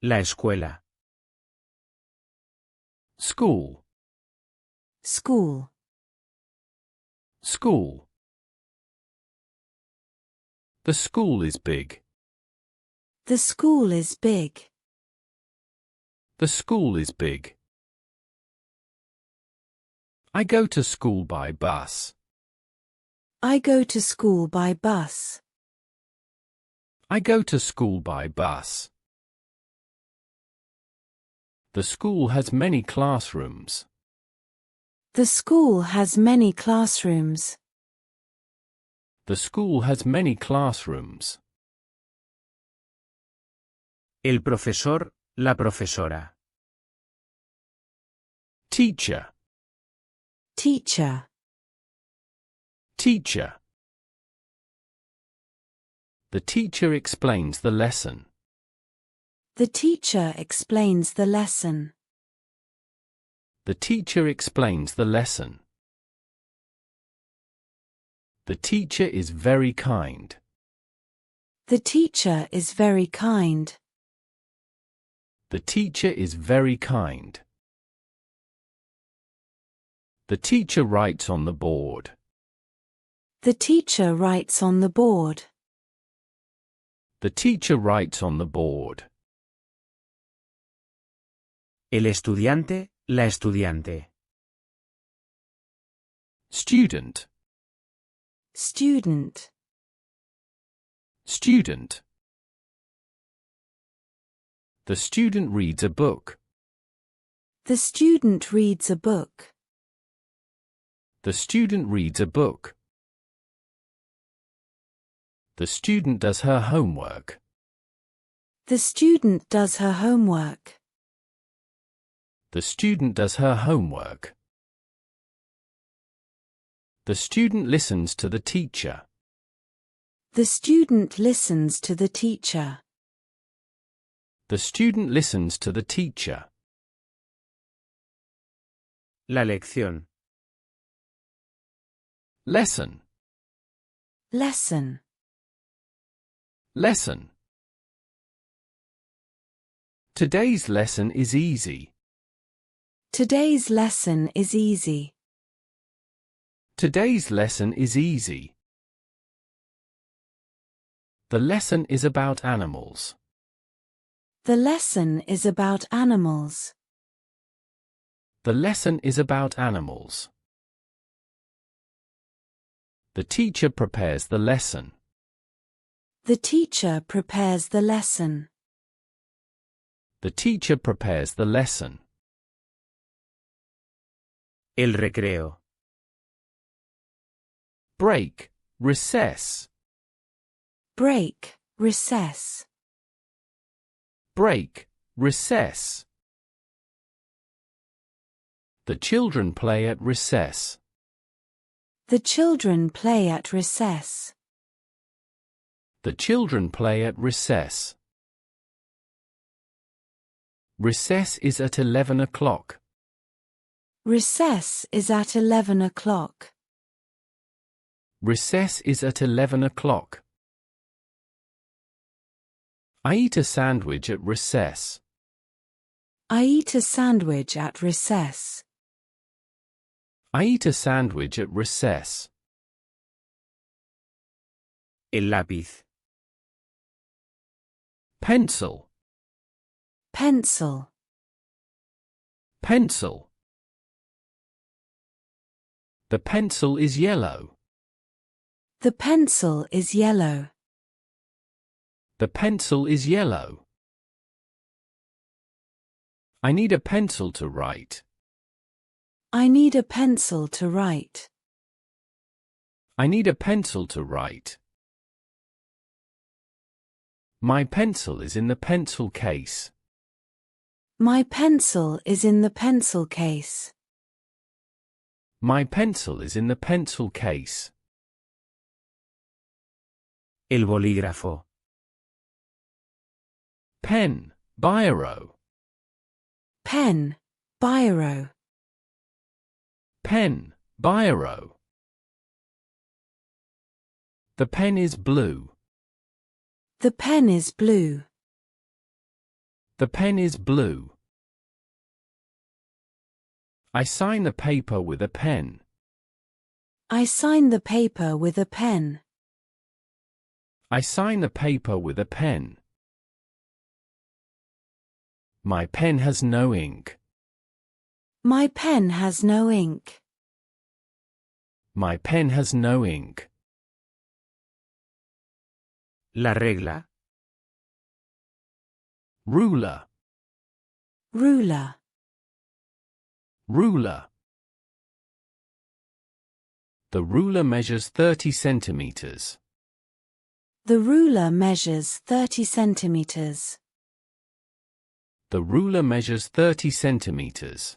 la escuela. School. School. School. The school is big. The school is big. The school is big. I go to school by bus. I go to school by bus. I go to school by bus. The school has many classrooms. The school has many classrooms. The school has many classrooms. El profesor, la profesora. Teacher. Teacher. Teacher. The teacher explains the lesson. The teacher explains the lesson. The teacher explains the lesson. The teacher is very kind. The teacher is very kind. The teacher is very kind. The teacher writes on the board. The teacher writes on the board. The teacher writes on the board. El estudiante, la estudiante. Student. Student. Student. The student reads a book. The student reads a book. The student reads a book. The student does her homework. The student does her homework. The student does her homework. The student listens to the teacher. The student listens to the teacher. The student listens to the teacher. La lección. Lesson. Lesson. Lesson. Today's lesson is easy. Today's lesson is easy. Today's lesson is easy. The lesson is about animals. The lesson is about animals. The lesson is about animals. The teacher prepares the lesson. The teacher prepares the lesson. The teacher prepares the lesson. El recreo. Break, recess. Break, recess. Break, recess. The children play at recess. The children play at recess. The children play at recess. Recess is at 11 o'clock. Recess is at 11 o'clock. Recess is at 11 o'clock. I eat a sandwich at recess. I eat a sandwich at recess. I eat a sandwich at recess. El lápiz. Pencil. Pencil. Pencil. The pencil is yellow. The pencil is yellow. The pencil is yellow. I need a pencil to write. I need a pencil to write. I need a pencil to write. My pencil is in the pencil case. My pencil is in the pencil case. My pencil is in the pencil case. El bolígrafo. Pen, biro. Pen, biro. Pen, biro. The pen is blue. The pen is blue. The pen is blue. I sign the paper with a pen. I sign the paper with a pen. I sign the paper with a pen. My pen has no ink. My pen has no ink. My pen has no ink. La regla. Ruler. Ruler. Ruler. The ruler measures 30 centimeters. The ruler measures 30 centimeters. The ruler measures 30 centimeters.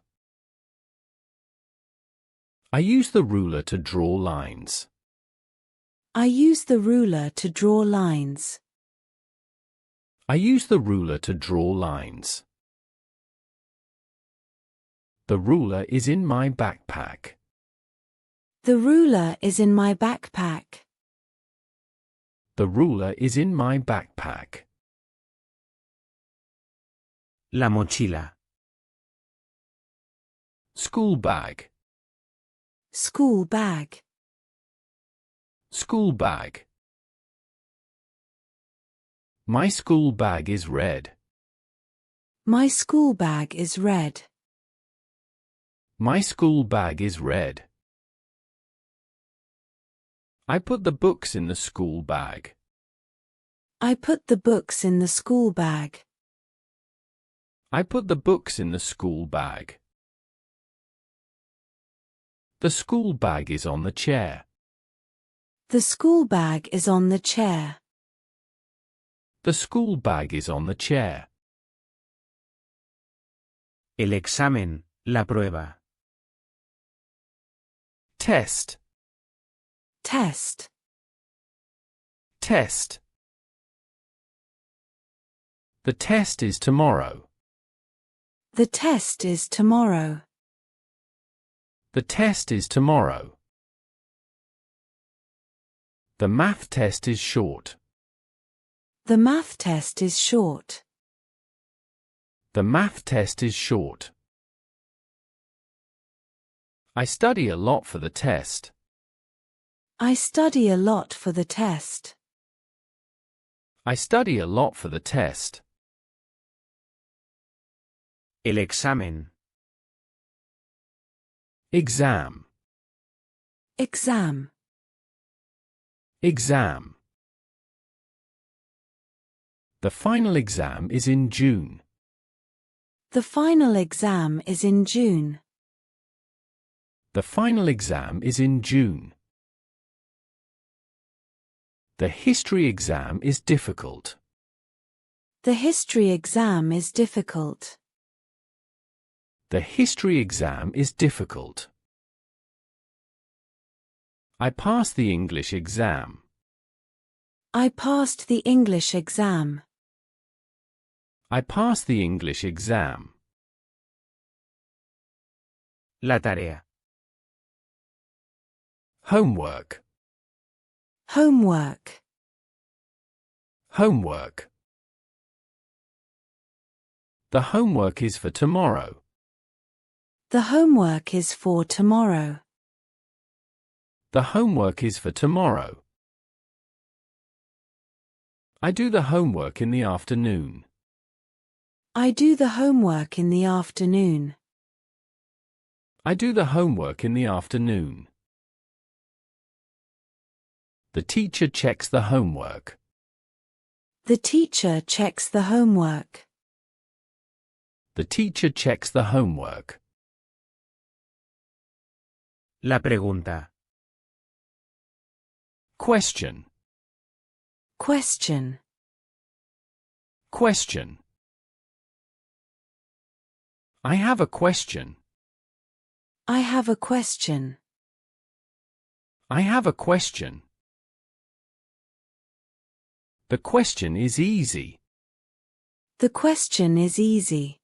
I use the ruler to draw lines. I use the ruler to draw lines. I use the ruler to draw lines. The ruler is in my backpack. The ruler is in my backpack. The ruler is in my backpack. La mochila. School bag. School bag. School bag. My school bag is red. My school bag is red. My school bag is red. I put the books in the school bag. I put the books in the school bag. I put the books in the school bag. The school bag is on the chair. The school bag is on the chair. The school bag is on the chair. El examen, la prueba. Test. Test. Test. The test is tomorrow. The test is tomorrow. The test is tomorrow. The math test is short. The math test is short. The math test is short. I study a lot for the test. I study a lot for the test. I study a lot for the test. El examen. Exam. Exam. Exam. The final exam is in June. The final exam is in June. The final exam is in June. The history exam is difficult. The history exam is difficult. The history exam is difficult. I passed the English exam. I passed the English exam. I passed the English exam. La tarea. Homework. Homework. Homework. The homework is for tomorrow. The homework is for tomorrow. The homework is for tomorrow. I do the homework in the afternoon. I do the homework in the afternoon. I do the homework in the afternoon. The teacher checks the homework. The teacher checks the homework. The teacher checks the homework. La pregunta. Question. Question. Question. I have a question. I have a question. I have a question. The question is easy. The question is easy.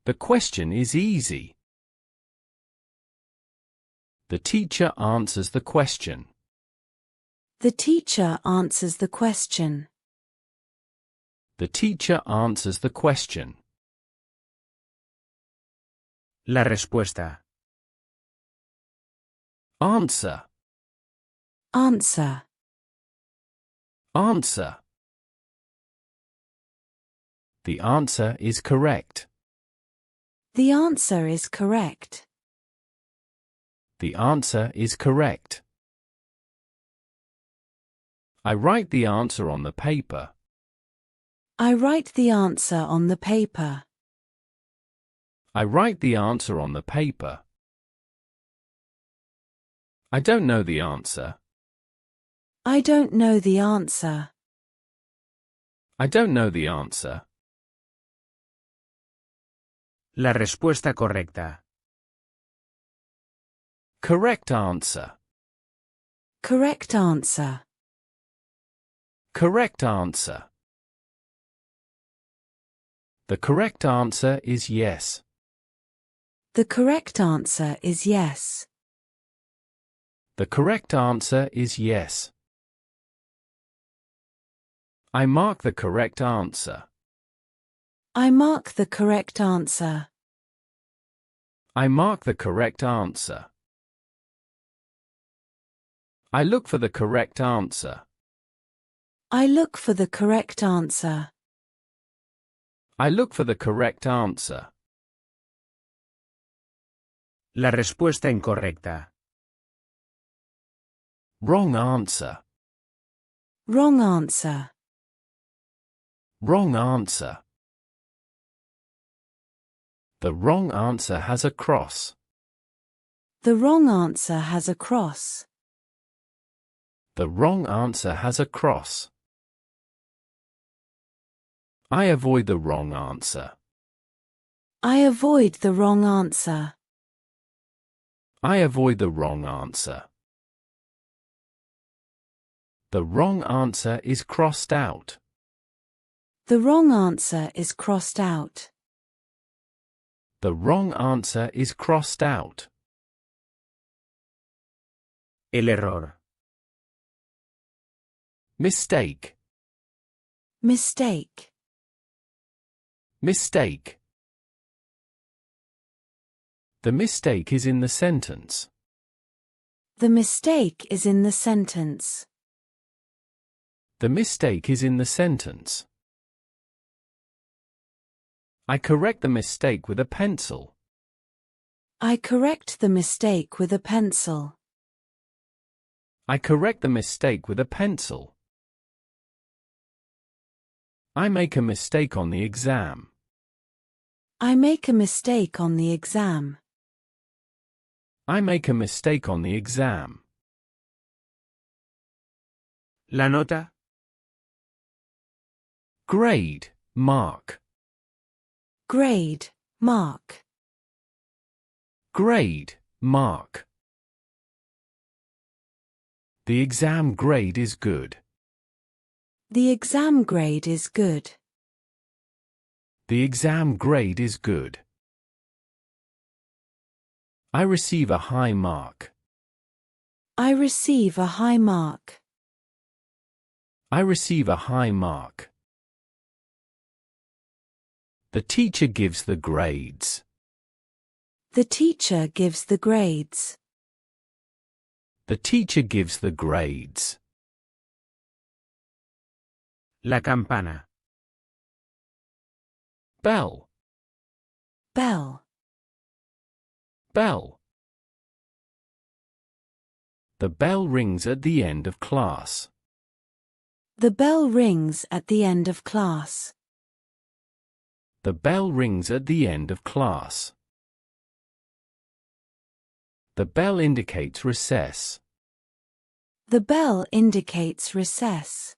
The question is easy. The teacher answers the question. The teacher answers the question. The teacher answers the question. La respuesta. Answer. Answer. Answer. The answer is correct. The answer is correct. The answer is correct. I write the answer on the paper. I write the answer on the paper. I write the answer on the paper. I don't know the answer. I don't know the answer. I don't know the answer. La respuesta correcta. Correct answer. Correct answer. Correct answer. The correct answer is yes. The correct answer is yes. The correct answer is yes. I mark the correct answer. I mark the correct answer. I mark the correct answer. I look for the correct answer. I look for the correct answer. I look for the correct answer. La respuesta incorrecta. Wrong answer. Wrong answer. Wrong answer. The wrong answer has a cross. The wrong answer has a cross. The wrong answer has a cross. I avoid the wrong answer. I avoid the wrong answer. I avoid the wrong answer. The wrong answer is crossed out. The wrong answer is crossed out. The wrong answer is crossed out. El error. Mistake. Mistake. Mistake. The mistake is in the sentence. The mistake is in the sentence. The mistake is in the sentence. I correct the mistake with a pencil. I correct the mistake with a pencil. I correct the mistake with a pencil. I make a mistake on the exam. I make a mistake on the exam. I make a mistake on the exam. La nota. Grade, mark. Grade, mark. Grade, mark. The exam grade is good. The exam grade is good. The exam grade is good. I receive a high mark. I receive a high mark. I receive a high mark. The teacher gives the grades. The teacher gives the grades. The teacher gives the grades. La campana. Bell. Bell. Bell. The bell rings at the end of class. The bell rings at the end of class. The bell rings at the end of class. The bell indicates recess. The bell indicates recess.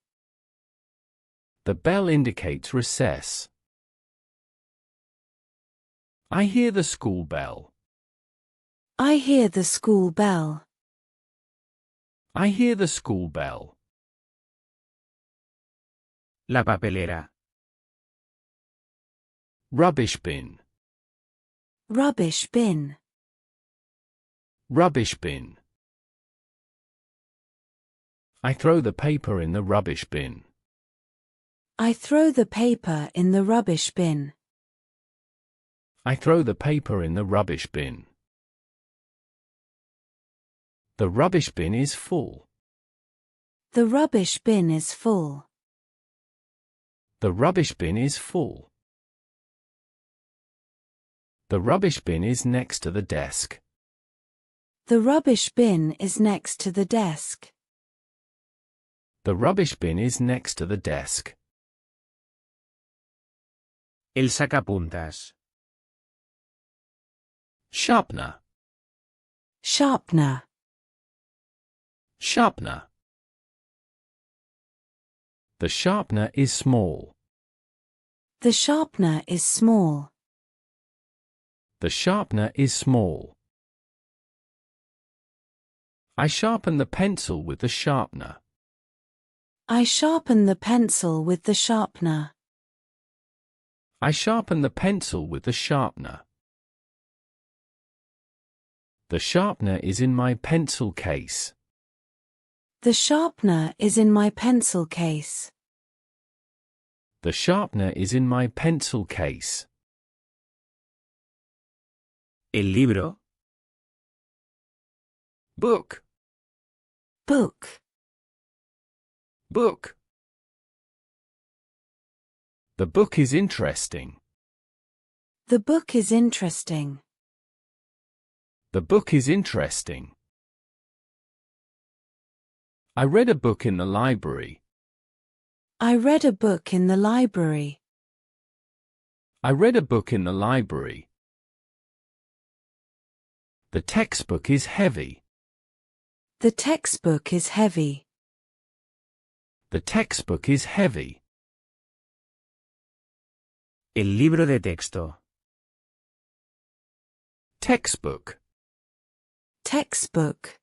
The bell indicates recess. I hear the school bell. I hear the school bell. I hear the school bell. La papelera. Rubbish bin. Rubbish bin. Rubbish bin. I throw the paper in the rubbish bin. I throw the paper in the rubbish bin. I throw the paper in the rubbish bin. The rubbish bin is full. The rubbish bin is full. The rubbish bin is full. The rubbish bin is next to the desk. The rubbish bin is next to the desk. The rubbish bin is next to the desk. El sacapuntas. Sharpener. Sharpener. Sharpener. The sharpener is small. The sharpener is small. The sharpener is small. I sharpen the pencil with the sharpener. I sharpen the pencil with the sharpener. I sharpen the pencil with the sharpener. The sharpener is in my pencil case. The sharpener is in my pencil case. The sharpener is in my pencil case. El libro. Book. Book. Book. The book is interesting. The book is interesting. The book is interesting. I read a book in the library. I read a book in the library. I read a book in the library. The textbook is heavy. The textbook is heavy. The textbook is heavy. El libro de texto. Textbook. Textbook.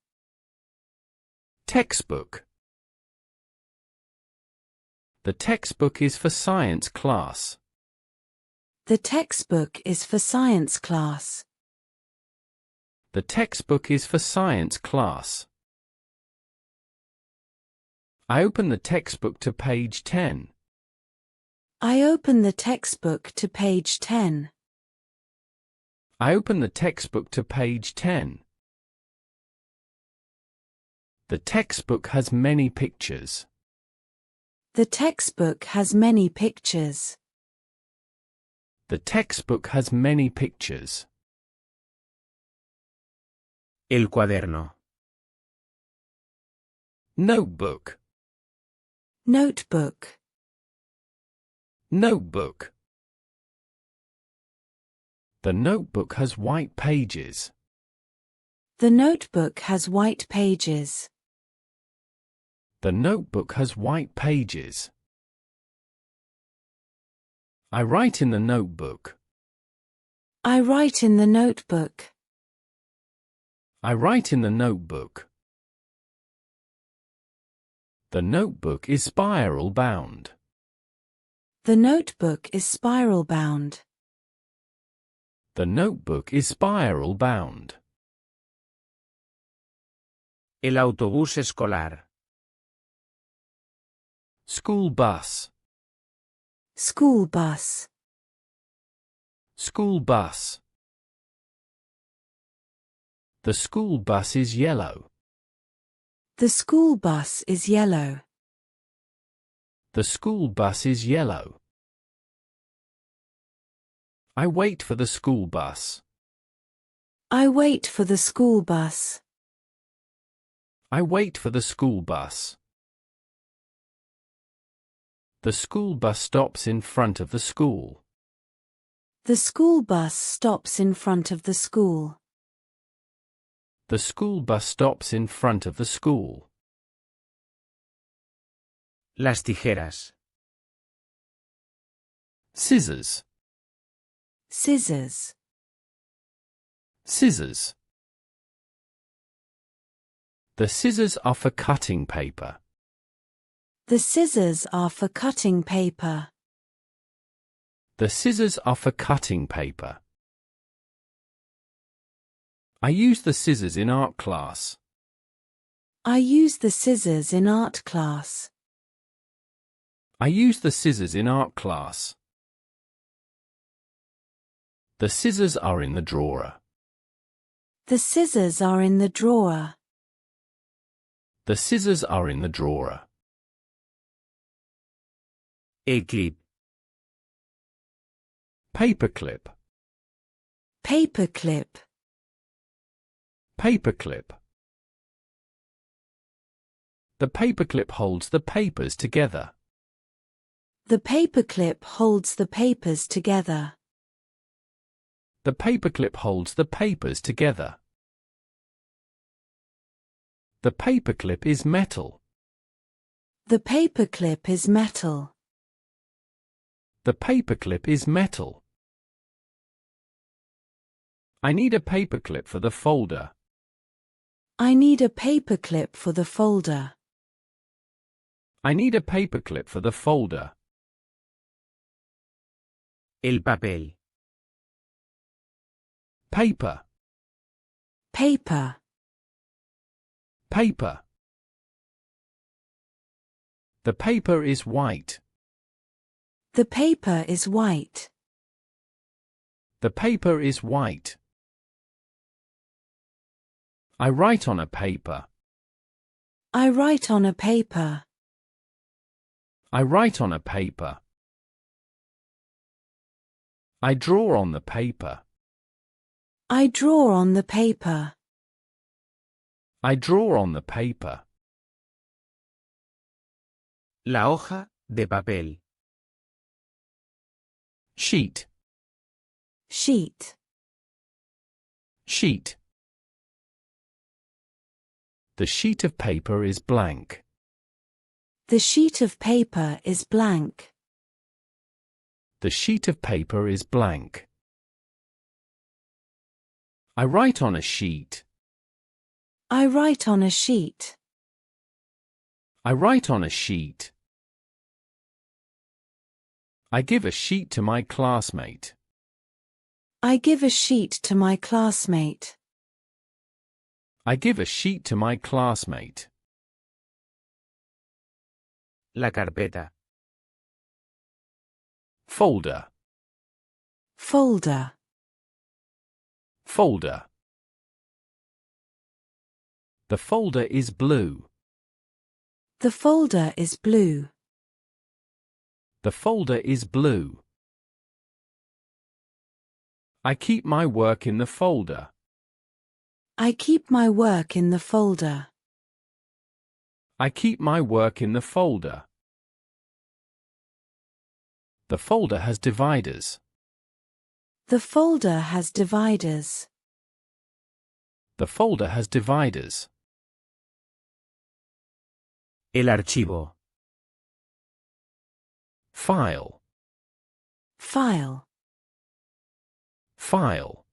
Textbook. The textbook is for science class. The textbook is for science class. The textbook is for science class. I open the textbook to page 10. I open the textbook to page 10. I open the textbook to page 10. The textbook has many pictures. The textbook has many pictures. The textbook has many pictures. El cuaderno. Notebook. Notebook. Notebook. The notebook has white pages. The notebook has white pages. The notebook has white pages. I write in the notebook. I write in the notebook. I write in the notebook. The notebook is spiral bound. The notebook is spiral bound. The notebook is spiral bound. El autobús escolar. School bus. School bus. School bus. The school bus is yellow. The school bus is yellow. The school bus is yellow. I wait for the school bus. I wait for the school bus. I wait for the school bus. The school bus stops in front of the school. The school bus stops in front of the school. The school bus stops in front of the school. Las tijeras. Scissors. Scissors. Scissors. The scissors are for cutting paper. The scissors are for cutting paper. The scissors are for cutting paper. I use the scissors in art class. I use the scissors in art class. I use the scissors in art class. The scissors are in the drawer. The scissors are in the drawer. The scissors are in the drawer. El clip. Paperclip. Paperclip. Paperclip. The paperclip holds the papers together. The paperclip holds the papers together. The paperclip holds the papers together. The paperclip is metal. The paperclip is metal. The paperclip is metal. I need a paperclip for the folder. I need a paperclip for the folder. I need a paperclip for the folder. El papel. Paper. Paper. Paper. The paper is white. The paper is white. The paper is white. I write on a paper. I write on a paper. I write on a paper. I draw on the paper. I draw on the paper. I draw on the paper. La hoja de papel. Sheet. Sheet. Sheet. The sheet of paper is blank. The sheet of paper is blank. The sheet of paper is blank. I write on a sheet. I write on a sheet. I write on a sheet. I give a sheet to my classmate. I give a sheet to my classmate. I give a sheet to my classmate. La carpeta. Folder. Folder. Folder. The folder is blue. The folder is blue. The folder is blue. I keep my work in the folder. I keep my work in the folder. I keep my work in the folder. The folder has dividers. The folder has dividers. The folder has dividers. El archivo. File. File. File.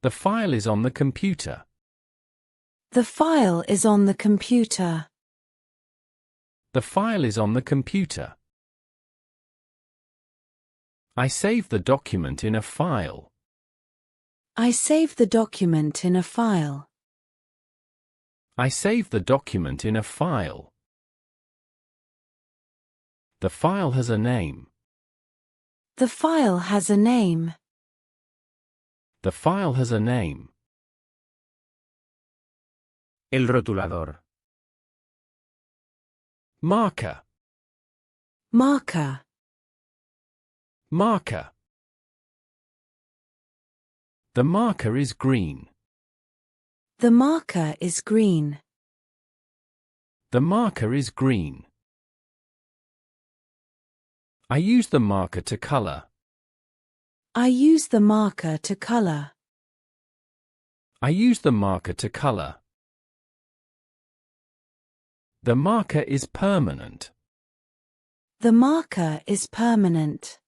The file is on the computer. The file is on the computer. The file is on the computer. I save the document in a file. I save the document in a file. I save the document in a file. The file has a name. The file has a name. The file has a name. El rotulador. Marker. Marker. Marker. The marker is green. The marker is green. The marker is green. I use the marker to color. I use the marker to color. I use the marker to color. The marker is permanent. The marker is permanent.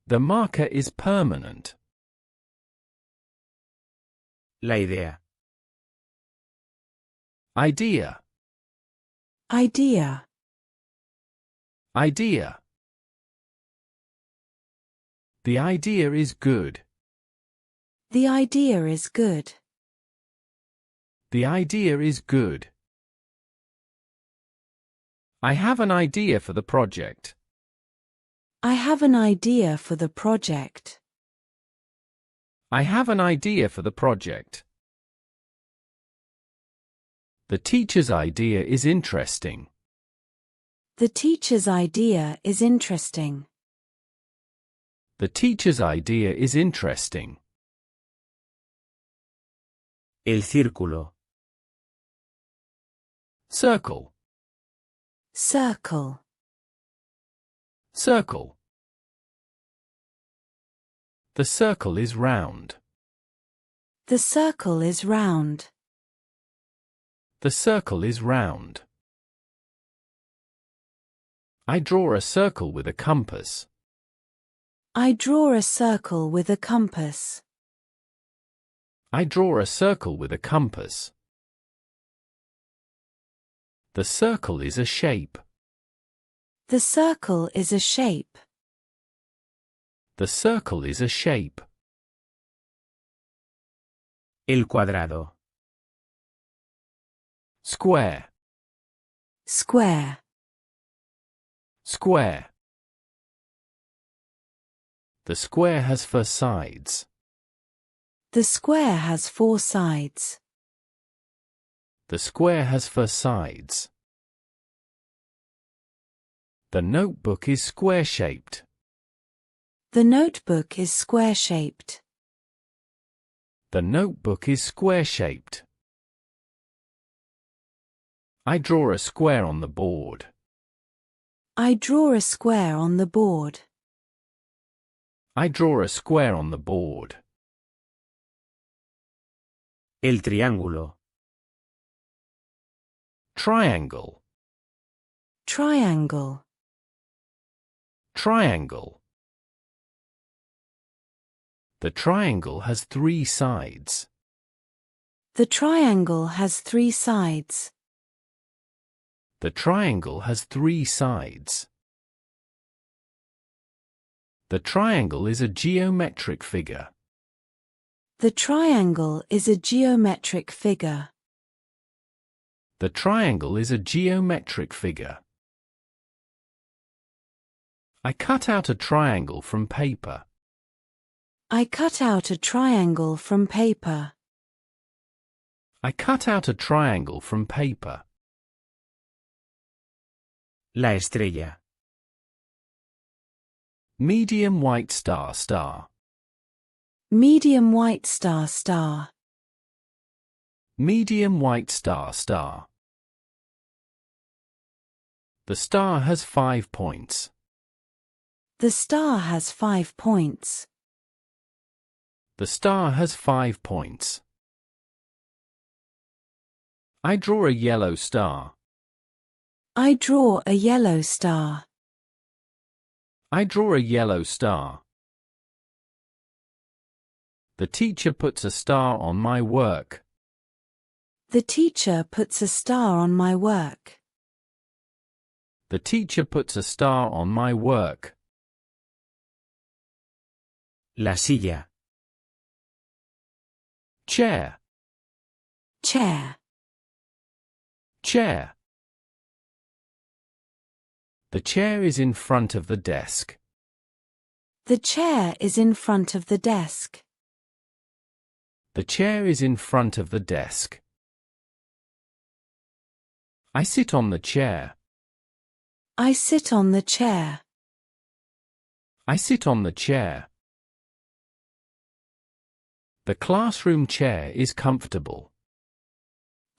The marker is permanent. La idea. Idea. Idea. Idea. The idea is good. The idea is good. The idea is good. I have an idea for the project. I have an idea for the project. I have an idea for the project. The teacher's idea is interesting. The teacher's idea is interesting. The teacher's idea is interesting. El círculo. Circle. Circle. Circle. The circle is round. The circle is round. The circle is round. I draw a circle with a compass. I draw a circle with a compass. I draw a circle with a compass. The circle is a shape. The circle is a shape. The circle is a shape. El cuadrado. Square. Square. Square. The square has 4 sides. The square has 4 sides. The square has 4 sides. The notebook is square-shaped. The notebook is square-shaped. The notebook is square-shaped. I draw a square on the board. I draw a square on the board. I draw a square on the board. El triángulo. Triangle. Triangle. Triangle. The triangle has 3 sides. The triangle has 3 sides. The triangle has 3 sides. The triangle is a geometric figure. The triangle is a geometric figure. The triangle is a geometric figure. I cut out a triangle from paper. I cut out a triangle from paper. I cut out a triangle from paper. La estrella. Medium white star star. Medium white star star. Medium white star star. The star has 5 points. The star has 5 points. The star has 5 points. I draw a yellow star. I draw a yellow star. I draw a yellow star. The teacher puts a star on my work. The teacher puts a star on my work. The teacher puts a star on my work. La silla. Chair. Chair. Chair. The chair is in front of the desk. The chair is in front of the desk. The chair is in front of the desk. I sit on the chair. I sit on the chair. I sit on the chair. The classroom chair is comfortable.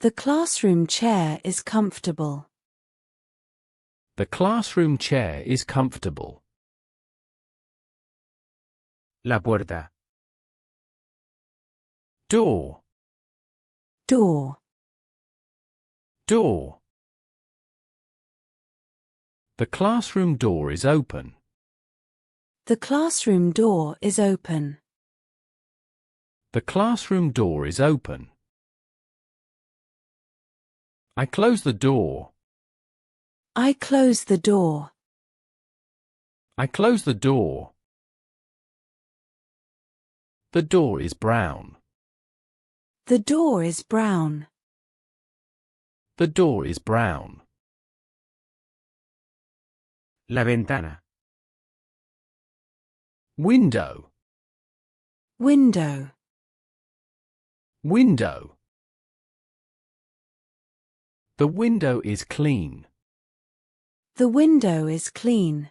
The classroom chair is comfortable. The classroom chair is comfortable. La puerta. Door. Door. Door. The classroom door is open. The classroom door is open. The classroom door is open. I close the door. I close the door. I close the door. The door is brown. The door is brown. The door is brown. La ventana. Window. Window. Window. The window is clean. The window is clean.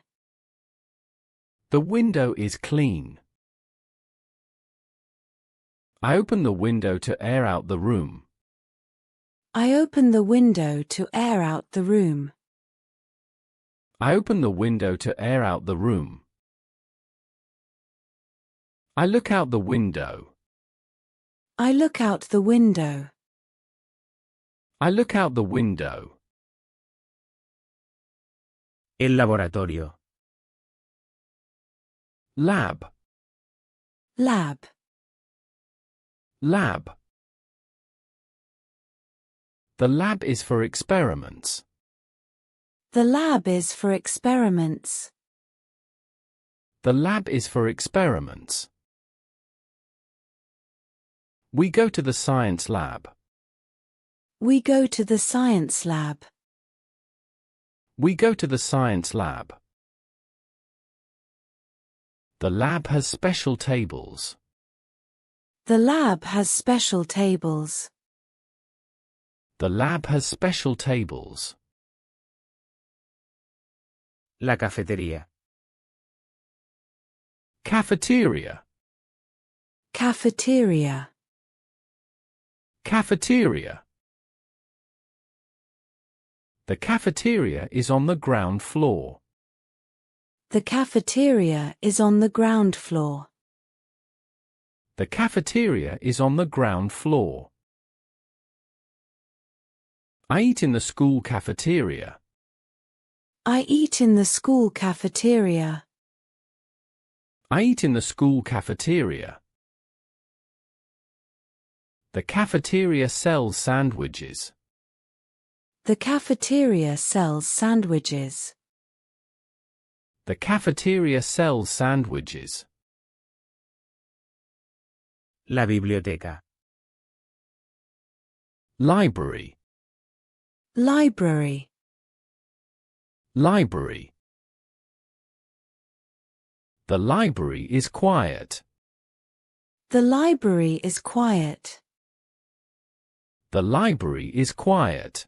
The window is clean. I open the window to air out the room. I open the window to air out the room. I open the window to air out the room. I look out the window. I look out the window. I look out the window. El laboratorio. Lab. Lab. Lab. The lab is for experiments. The lab is for experiments. The lab is for experiments. We go to the science lab. We go to the science lab. We go to the science lab. The lab has special tables. The lab has special tables. The lab has special tables. La cafetería. Cafeteria. Cafeteria. Cafeteria. The cafeteria is on the ground floor. The cafeteria is on the ground floor. The cafeteria is on the ground floor. I eat in the school cafeteria. I eat in the school cafeteria. I eat in the school cafeteria. The cafeteria sells sandwiches. The cafeteria sells sandwiches. The cafeteria sells sandwiches. La biblioteca. Library. Library. Library. The library is quiet. The library is quiet. The library is quiet.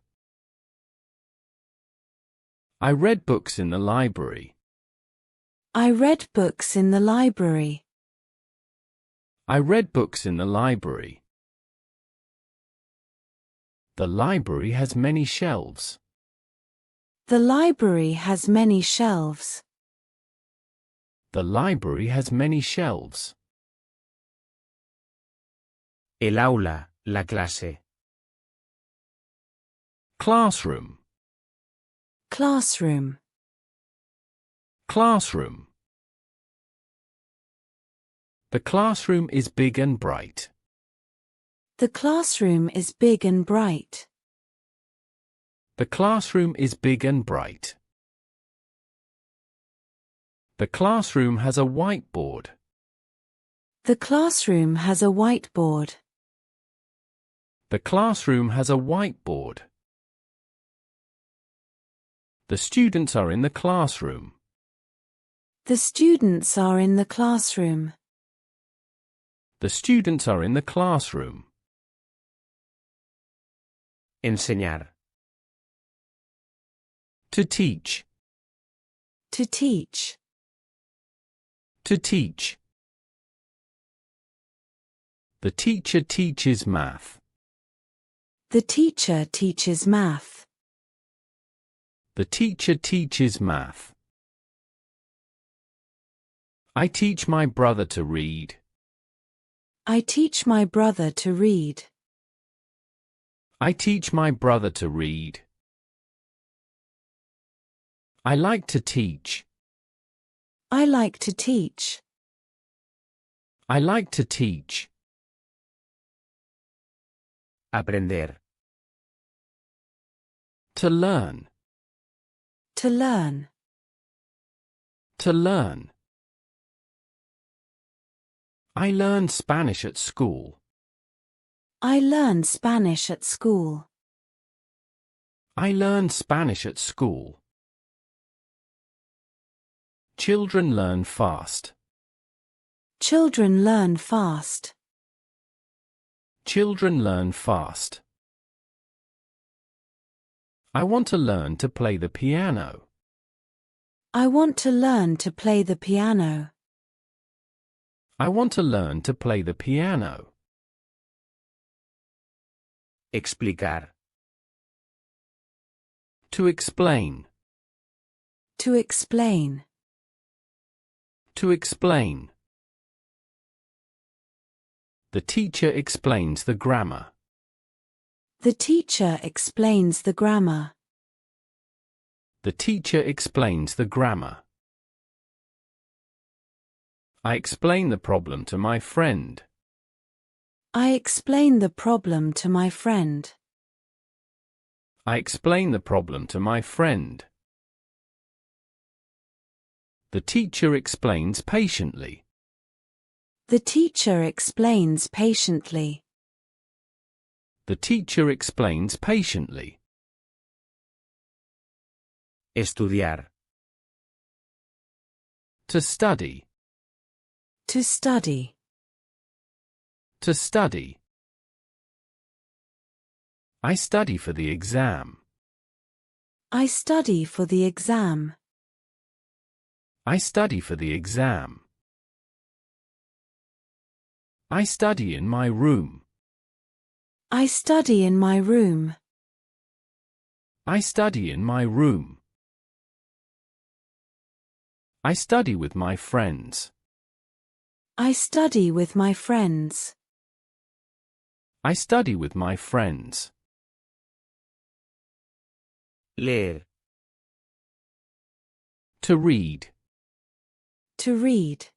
I read books in the library. I read books in the library. I read books in the library. The library has many shelves. The library has many shelves. The library has many shelves. El aula, la clase. Classroom. Classroom. Classroom. The classroom is big and bright. The classroom is big and bright. The classroom is big and bright. The classroom has a whiteboard. The classroom has a whiteboard. The classroom has a whiteboard. The students are in the classroom. The students are in the classroom. The students are in the classroom. Enseñar. To teach. To teach. To teach. The teacher teaches math. The teacher teaches math. The teacher teaches math. I teach my brother to read. I teach my brother to read. I teach my brother to read. I like to teach. I like to teach. I like to teach. Aprender. To learn. To learn. To learn. I learned Spanish at school. I learned Spanish at school. I learned Spanish at school. Children learn fast. Children learn fast. Children learn fast. I want to learn to play the piano. I want to learn to play the piano. I want to learn to play the piano. Explicar. To explain. To explain. To explain. The teacher explains the grammar. The teacher explains the grammar. The teacher explains the grammar. I explain the problem to my friend. I explain the problem to my friend. I explain the problem to my friend. The teacher explains patiently. The teacher explains patiently. The teacher explains patiently. Estudiar. To study. To study. To study. I study for the exam. I study for the exam. I study for the exam. I study in my room. I study in my room. I study in my room. I study with my friends. I study with my friends. I study with my friends. Leer. To read. To read.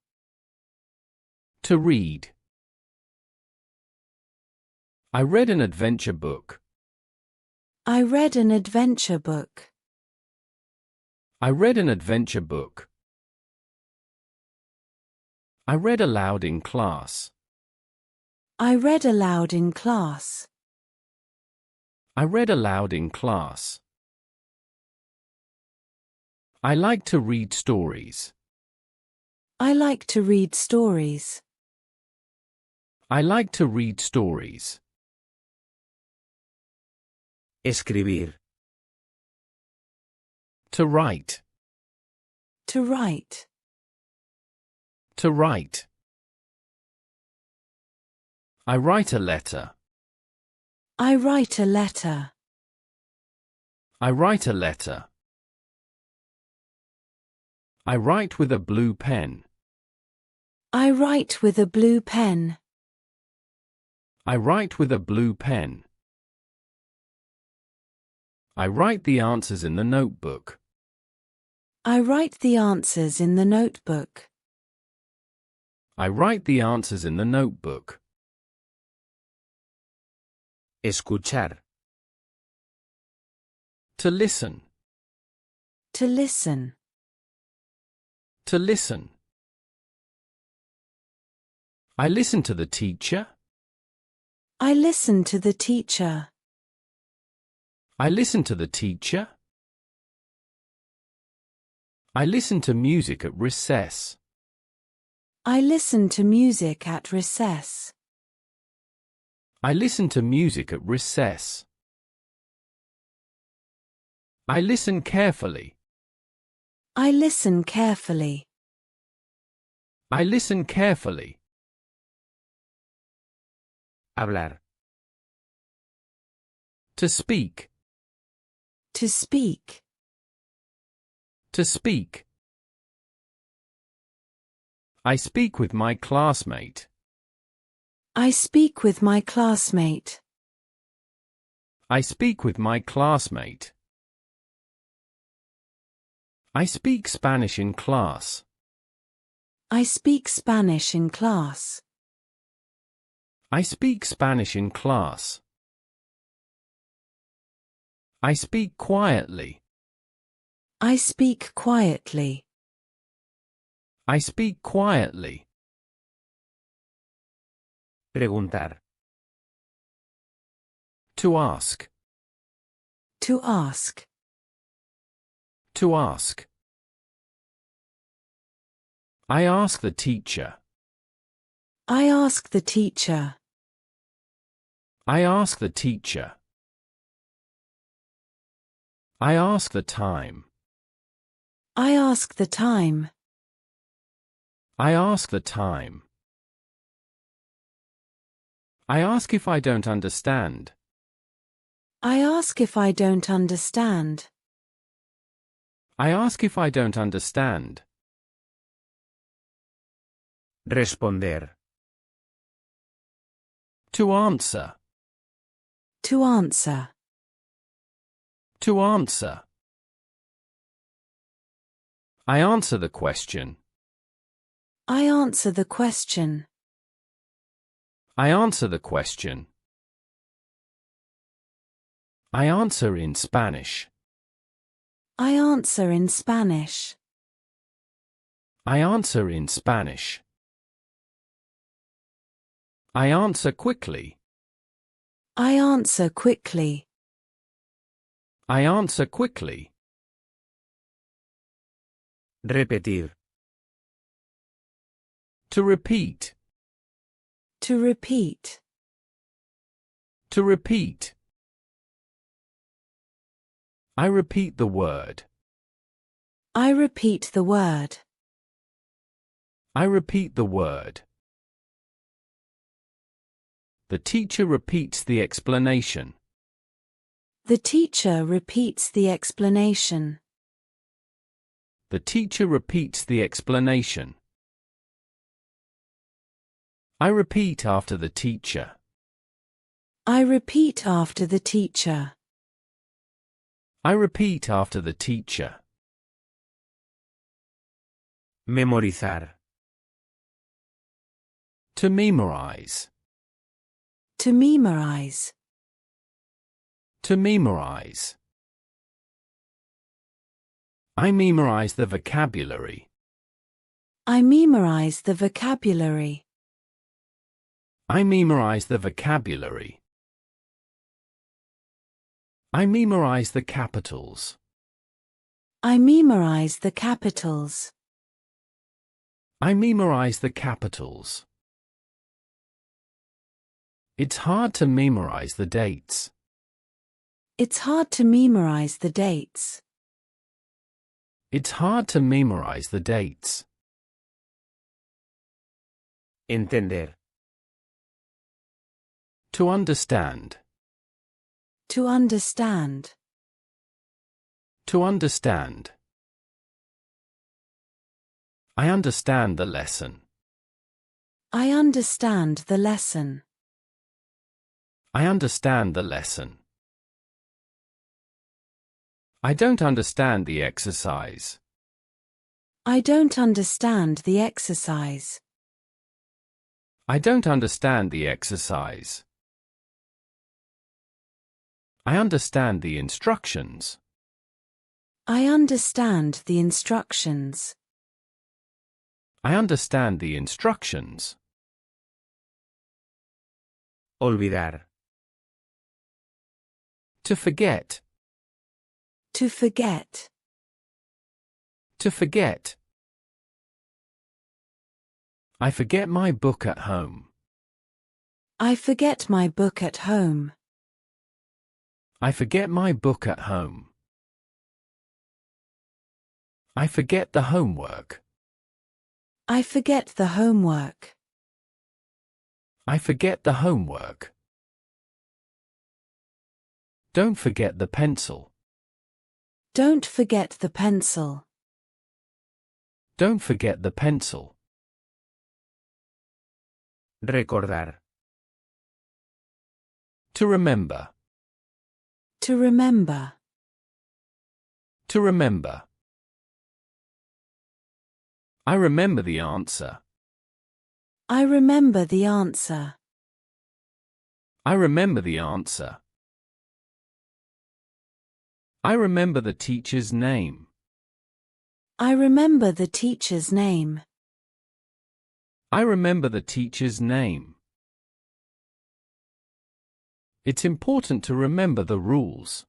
To read. I read an adventure book. I read an adventure book. I read an adventure book. I read aloud in class. I read aloud in class. I read aloud in class. I like to read stories. I like to read stories. I like to read stories. Escribir. To write. To write. To write. I write a letter. I write a letter. I write a letter. I write with a blue pen. I write with a blue pen. I write with a blue pen. I write the answers in the notebook. I write the answers in the notebook. I write the answers in the notebook. Escuchar. To listen. To listen. To listen. I listen to the teacher. I listen to the teacher. I listen to the teacher. I listen to music at recess. I listen to music at recess. I listen to music at recess. I listen carefully. I listen carefully. I listen carefully. Hablar. To speak. To speak. To speak. I speak with my classmate. I speak with my classmate. I speak with my classmate. I speak Spanish in class. I speak Spanish in class. I speak Spanish in class. I speak quietly. I speak quietly. I speak quietly. Preguntar. To ask. To ask. To ask. I ask the teacher. I ask the teacher. I ask the teacher. I ask the time. I ask the time. I ask the time. I ask if I don't understand. I ask if I don't understand. I ask if I don't understand. Responder. To answer. To answer. To answer. I answer the question. I answer the question. I answer the question. I answer in Spanish. I answer in Spanish. I answer in Spanish. I answer quickly. I answer quickly. I answer quickly. Repetir. To repeat. To repeat. To repeat. I repeat the word. I repeat the word. I repeat the word. The teacher repeats the explanation. The teacher repeats the explanation. The teacher repeats the explanation. I repeat after the teacher. I repeat after the teacher. I repeat after the teacher. Memorizar. To memorize. To memorize. To memorize. I memorize the vocabulary. I memorize the vocabulary. I memorize the vocabulary. I memorize the capitals. I memorize the capitals. I memorize the capitals. It's hard to memorize the dates. It's hard to memorize the dates. It's hard to memorize the dates. Entender. To understand. To understand. To understand. I understand the lesson. I understand the lesson. I understand the lesson. I don't understand the exercise. I don't understand the exercise. I don't understand the exercise. I understand the instructions. I understand the instructions. I understand the instructions. Olvidar. To forget. To forget. To forget. I forget my book at home. I forget my book at home. I forget my book at home. I forget the homework. I forget the homework. I forget the homework. Don't forget the pencil. Don't forget the pencil. Don't forget the pencil. Recordar. To remember. To remember. To remember. I remember the answer. I remember the answer. I remember the answer. I remember the teacher's name. I remember the teacher's name. I remember the teacher's name. It's important to remember the rules.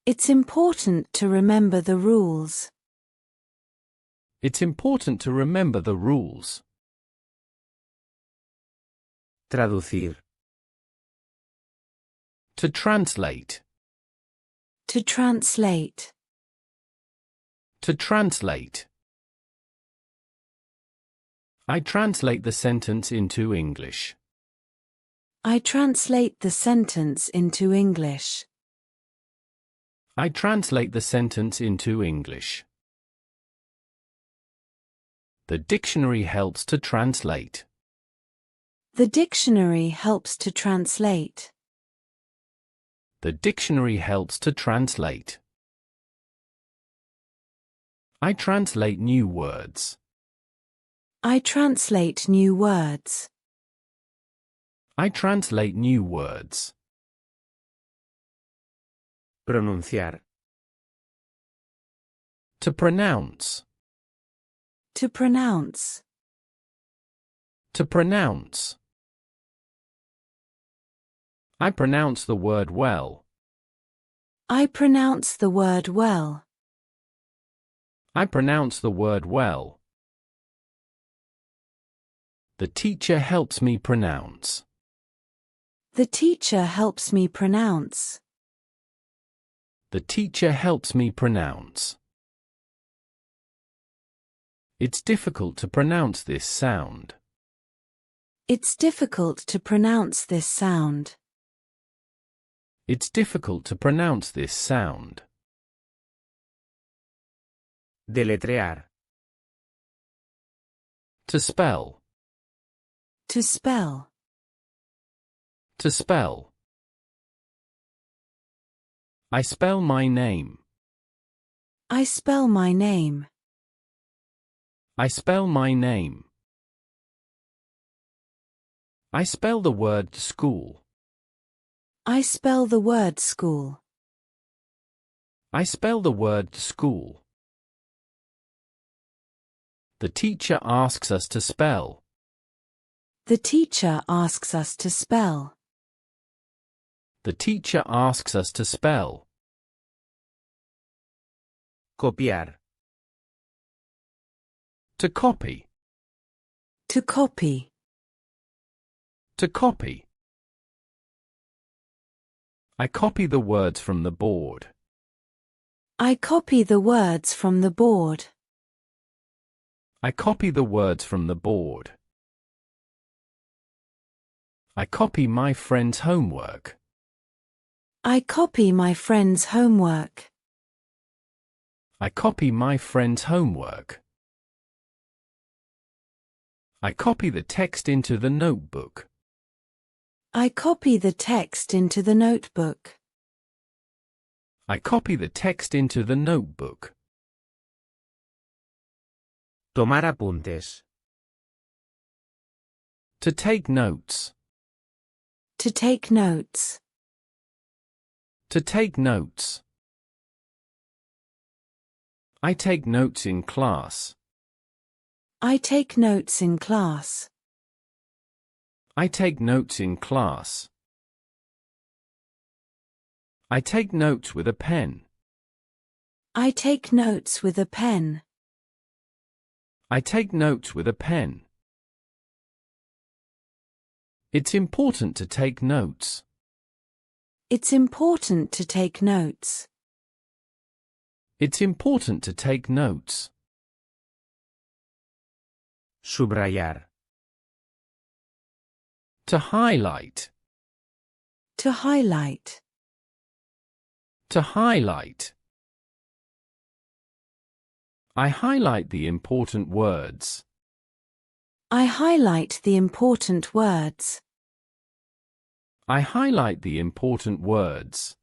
It's important to remember the rules. It's important to remember the rules. Traducir. To translate. To translate. To translate. I translate the sentence into English. I translate the sentence into English. I translate the sentence into English. The dictionary helps to translate. The dictionary helps to translate. The dictionary helps to translate. I translate new words. I translate new words. I translate new words. Pronunciar. To pronounce. To pronounce. To pronounce. I pronounce the word well. I pronounce the word well. I pronounce the word well. The teacher helps me pronounce. The teacher helps me pronounce. The teacher helps me pronounce. It's difficult to pronounce this sound. It's difficult to pronounce this sound. It's difficult to pronounce this sound. Deletrear. To spell. To spell. To spell. I spell my name. I spell my name. I spell my name. I spell the word school. I spell the word school. I spell the word school. The teacher asks us to spell. The teacher asks us to spell. The teacher asks us to spell. Copiar. To copy. To copy. To copy. I copy the words from the board. I copy the words from the board. I copy the words from the board. I copy my friend's homework. I copy my friend's homework. I copy my friend's homework. I copy the text into the notebook. I copy the text into the notebook. I copy the text into the notebook. Tomar apuntes. To take notes. To take notes. To take notes. I take notes in class. I take notes in class. I take notes in class. I take notes with a pen. I take notes with a pen. I take notes with a pen. It's important to take notes. It's important to take notes. It's important to take notes. Subrayar. To highlight. To highlight. To highlight. I highlight the important words. I highlight the important words. I highlight the important words.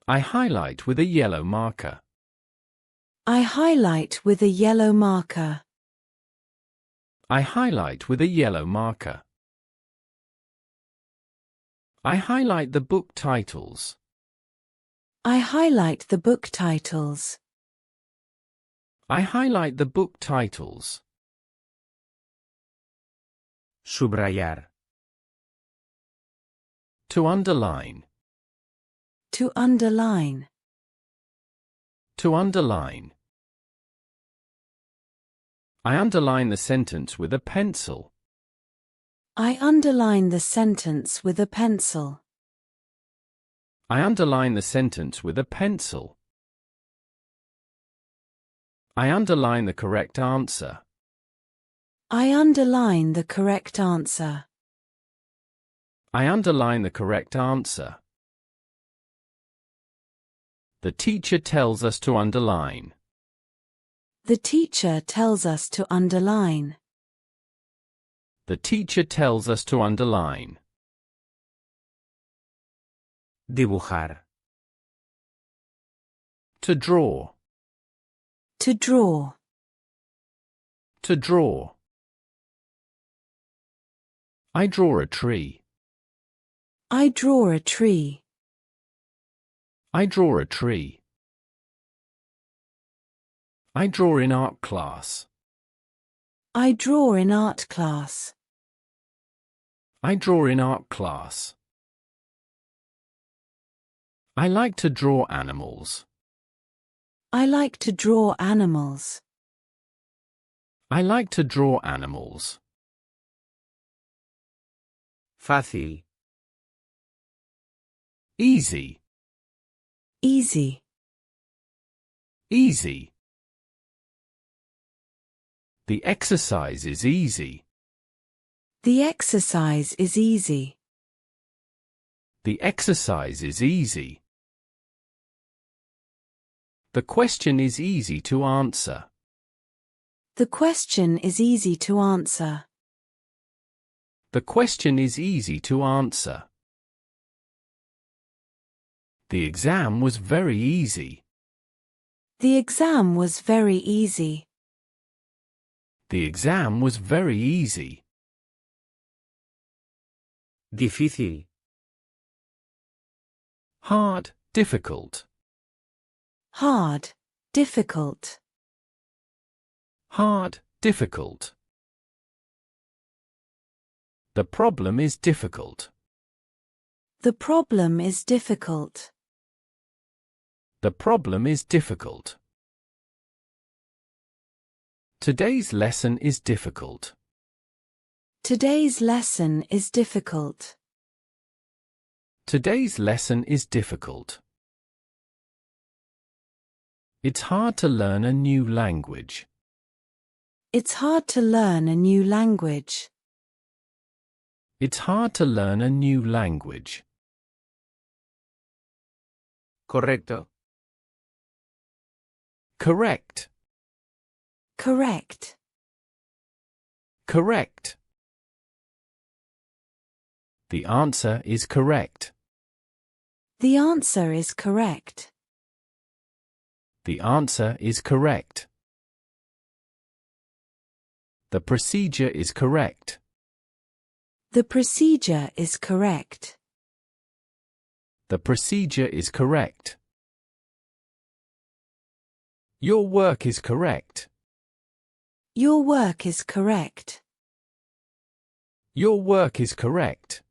I highlight with a yellow marker. I highlight with a yellow marker. I highlight with a yellow marker. I highlight the book titles. I highlight the book titles. I highlight the book titles. Subrayar. To underline. To underline. To underline. I underline the sentence with a pencil. I underline the sentence with a pencil. I underline the sentence with a pencil. I underline the correct answer. I underline the correct answer. I underline the correct answer. The teacher tells us to underline. The teacher tells us to underline. The teacher tells us to underline. Dibujar. To draw. To draw. To draw. I draw a tree. I draw a tree. I draw a tree. I draw in art class. I draw in art class. I draw in art class. I like to draw animals. I like to draw animals. I like to draw animals. Fácil. Easy. Easy. Easy. The exercise is easy. The exercise is easy. The exercise is easy. The question is easy to answer. The question is easy to answer. The question is easy to answer. The exam was very easy. The exam was very easy. The exam was very easy. Difícil. Hard, difficult. Hard. Difficult. Hard, difficult. The problem is difficult. The problem is difficult. The problem is difficult. Today's lesson is difficult. Today's lesson is difficult. Today's lesson is difficult. It's hard to learn a new language. It's hard to learn a new language. It's hard to learn a new language. Correcto. Correct. Correct. Correct. The answer is correct. The answer is correct. The answer is correct. The procedure is correct. The procedure is correct. The procedure is correct. Your work is correct. Your work is correct. Your work is correct.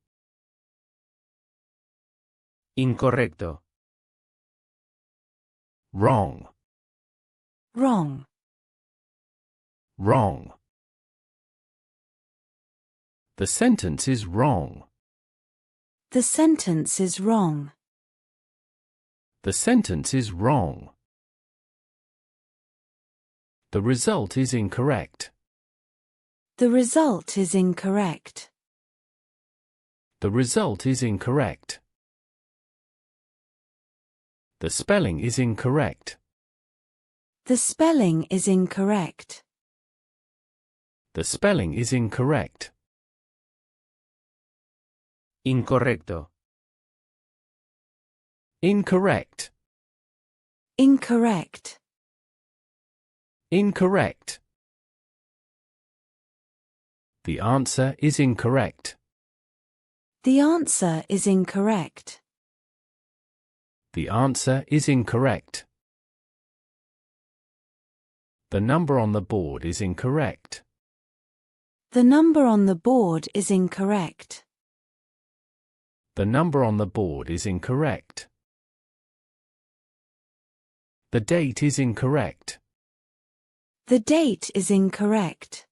Incorrecto. Wrong. Wrong. Wrong. The sentence is wrong. The sentence is wrong. The sentence is wrong. The result is incorrect. The result is incorrect. The result is incorrect. The spelling is incorrect. The spelling is incorrect. The spelling is incorrect. Incorrecto. Incorrect. Incorrect. Incorrect. The answer is incorrect. The answer is incorrect. The answer is incorrect. The number on the board is incorrect. The number on the board is incorrect. The number on the board is incorrect. The date is incorrect. The date is incorrect.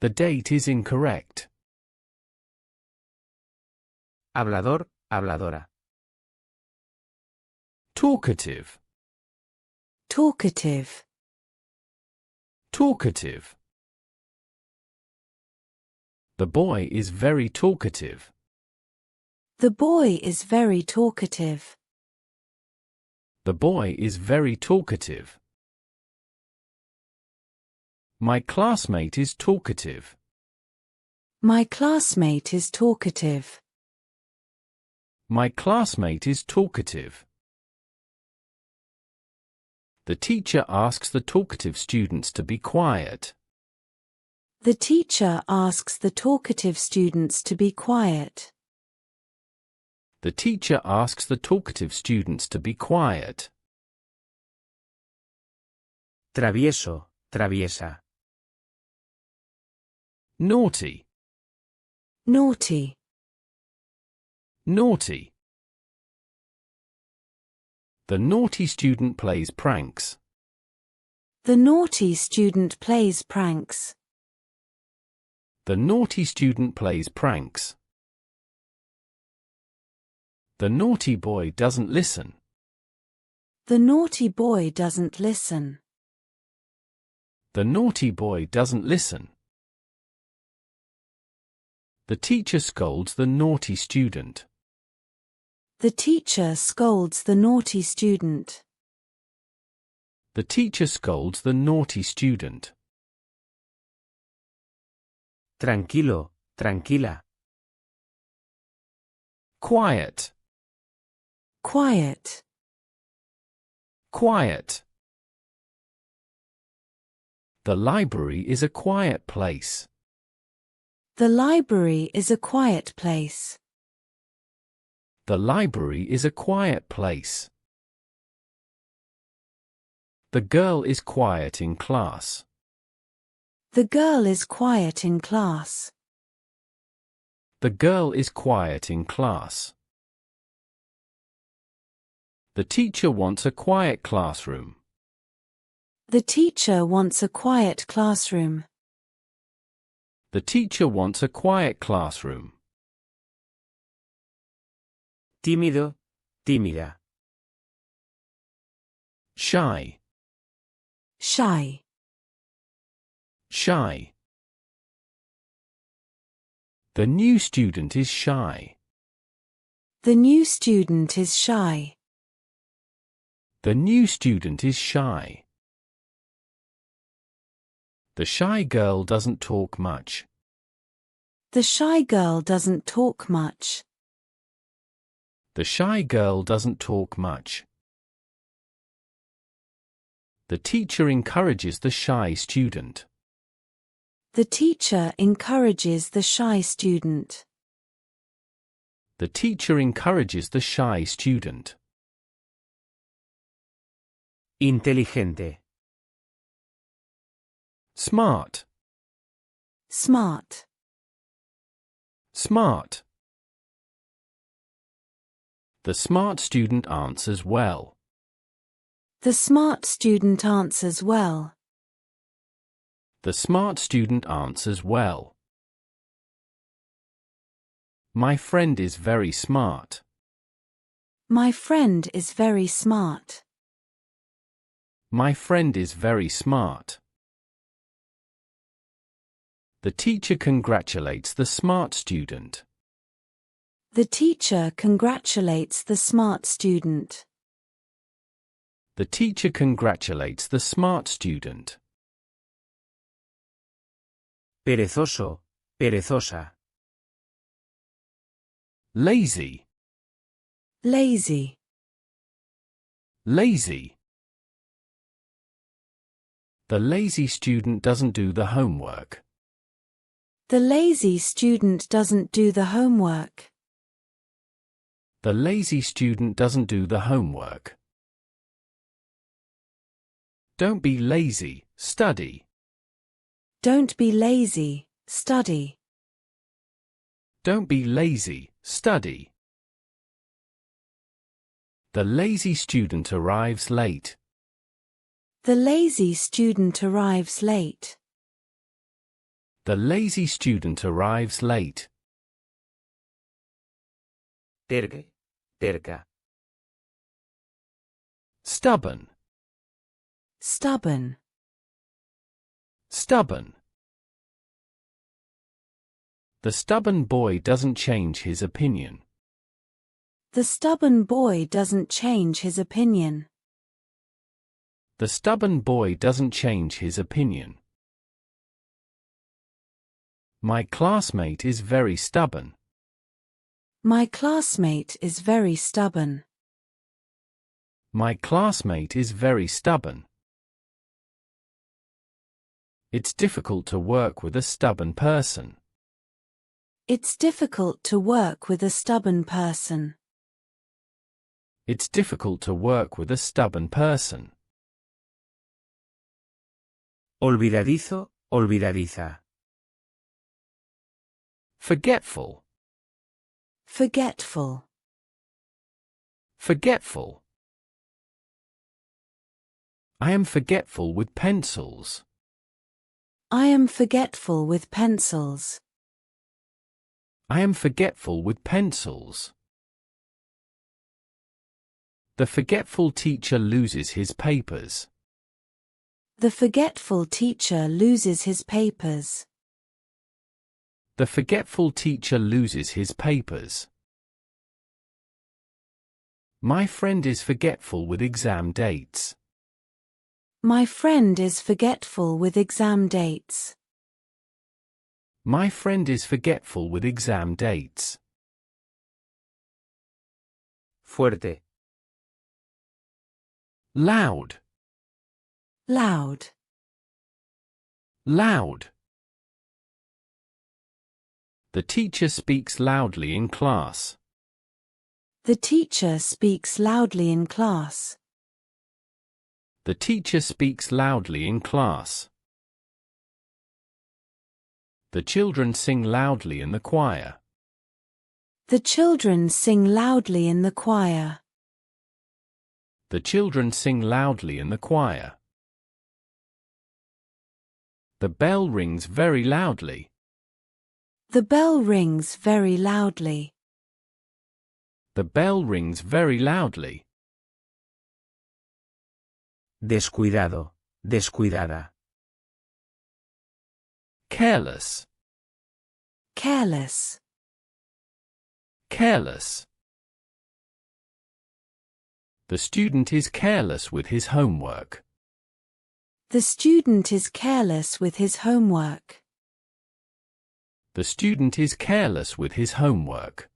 The date is incorrect. Hablador, habladora. Talkative. Talkative. Talkative. The boy is very talkative. The boy is very talkative. The boy is very talkative. My classmate is talkative. My classmate is talkative. My classmate is talkative. The teacher asks the talkative students to be quiet. The teacher asks the talkative students to be quiet. The teacher asks the talkative students to be quiet. Travieso, traviesa. Naughty. Naughty. Naughty. The naughty student plays pranks. The naughty student plays pranks. The naughty student plays pranks. The naughty boy doesn't listen. The naughty boy doesn't listen. The naughty boy doesn't listen. The teacher scolds the naughty student. The teacher scolds the naughty student. The teacher scolds the naughty student. Tranquilo, tranquila. Quiet. Quiet. Quiet. The library is a quiet place. The library is a quiet place. The library is a quiet place. The girl is quiet in class. The girl is quiet in class. The girl is quiet in class. The teacher wants a quiet classroom. The teacher wants a quiet classroom. The teacher wants a quiet classroom. Tímido, tímida. Shy. Shy. Shy. The new student is shy. The new student is shy. The new student is shy. The shy girl doesn't talk much. The shy girl doesn't talk much. The shy girl doesn't talk much. The teacher encourages the shy student. The teacher encourages the shy student. The teacher encourages the shy student. Inteligente. Smart. Smart. Smart. The smart student answers well. The smart student answers well. The smart student answers well. My friend is very smart. My friend is very smart. My friend is very smart. The teacher congratulates the smart student. The teacher congratulates the smart student. The teacher congratulates the smart student. Perezoso, perezosa. Lazy. Lazy. Lazy. The lazy student doesn't do the homework. The lazy student doesn't do the homework. The lazy student doesn't do the homework. Don't be lazy, study. Don't be lazy, study. Don't be lazy, study. The lazy student arrives late. The lazy student arrives late. The lazy student arrives late. Terque, terca. Stubborn. Stubborn. Stubborn. The stubborn boy doesn't change his opinion. The stubborn boy doesn't change his opinion. The stubborn boy doesn't change his opinion. My classmate is very stubborn. My classmate is very stubborn. My classmate is very stubborn. It's difficult to work with a stubborn person. It's difficult to work with a stubborn person. It's difficult to work with a stubborn person. Olvidadizo, olvidadiza. Forgetful. Forgetful. Forgetful. I am forgetful with pencils. I am forgetful with pencils. I am forgetful with pencils. The forgetful teacher loses his papers. The forgetful teacher loses his papers. The forgetful teacher loses his papers. My friend is forgetful with exam dates. My friend is forgetful with exam dates. My friend is forgetful with exam dates. Fuerte. Loud. Loud. Loud. The teacher speaks loudly in class. The teacher speaks loudly in class. The teacher speaks loudly in class. The children sing loudly in the choir. The children sing loudly in the choir. The children sing loudly in the choir. The bell rings very loudly. The bell rings very loudly. The bell rings very loudly. Descuidado, descuidada. Careless. Careless. Careless. The student is careless with his homework. The student is careless with his homework. The student is careless with his homework.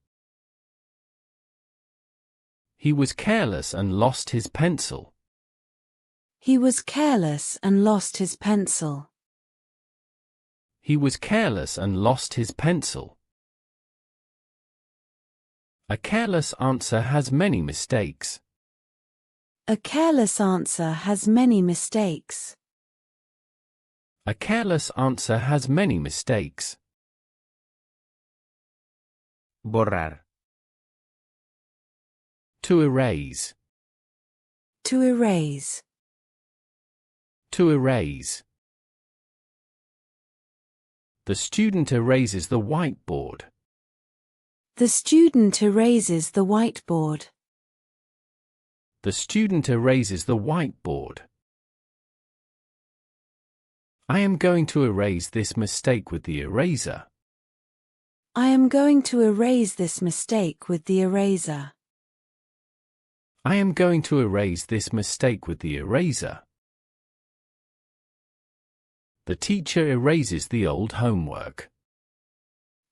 He was careless and lost his pencil. He was careless and lost his pencil. He was careless and lost his pencil. A careless answer has many mistakes. A careless answer has many mistakes. A careless answer has many mistakes. Borrar. To erase. To erase. To erase. The student erases the whiteboard. The student erases the whiteboard. The student erases the whiteboard. I am going to erase this mistake with the eraser. I am going to erase this mistake with the eraser. I am going to erase this mistake with the eraser. The teacher erases the old homework.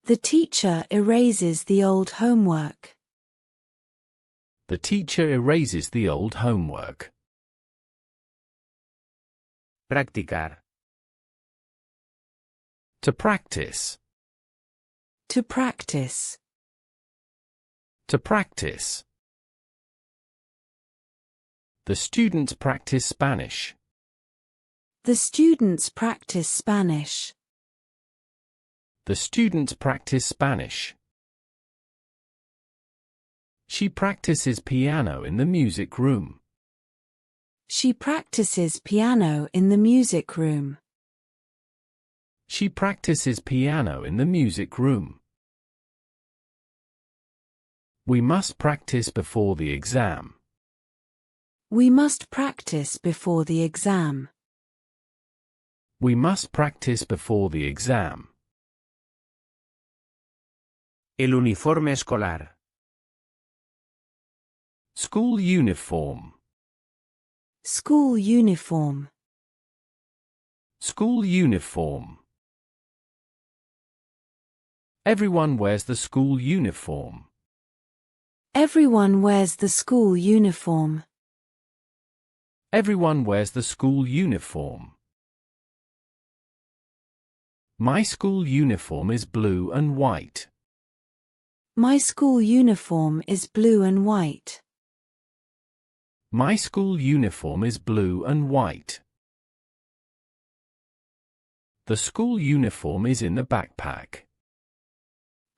The teacher erases the old homework. The teacher erases the old homework. Practicar. To practice. To practice. To practice. The students practice Spanish. The students practice Spanish. The students practice Spanish. She practices piano in the music room. She practices piano in the music room. She practices piano in the music room. We must practice before the exam. We must practice before the exam. We must practice before the exam. El uniforme escolar. School uniform. School uniform. School uniform. Everyone wears the school uniform. Everyone wears the school uniform. Everyone wears the school uniform. My school uniform is blue and white. My school uniform is blue and white. My school uniform is blue and white. The school uniform is in the backpack.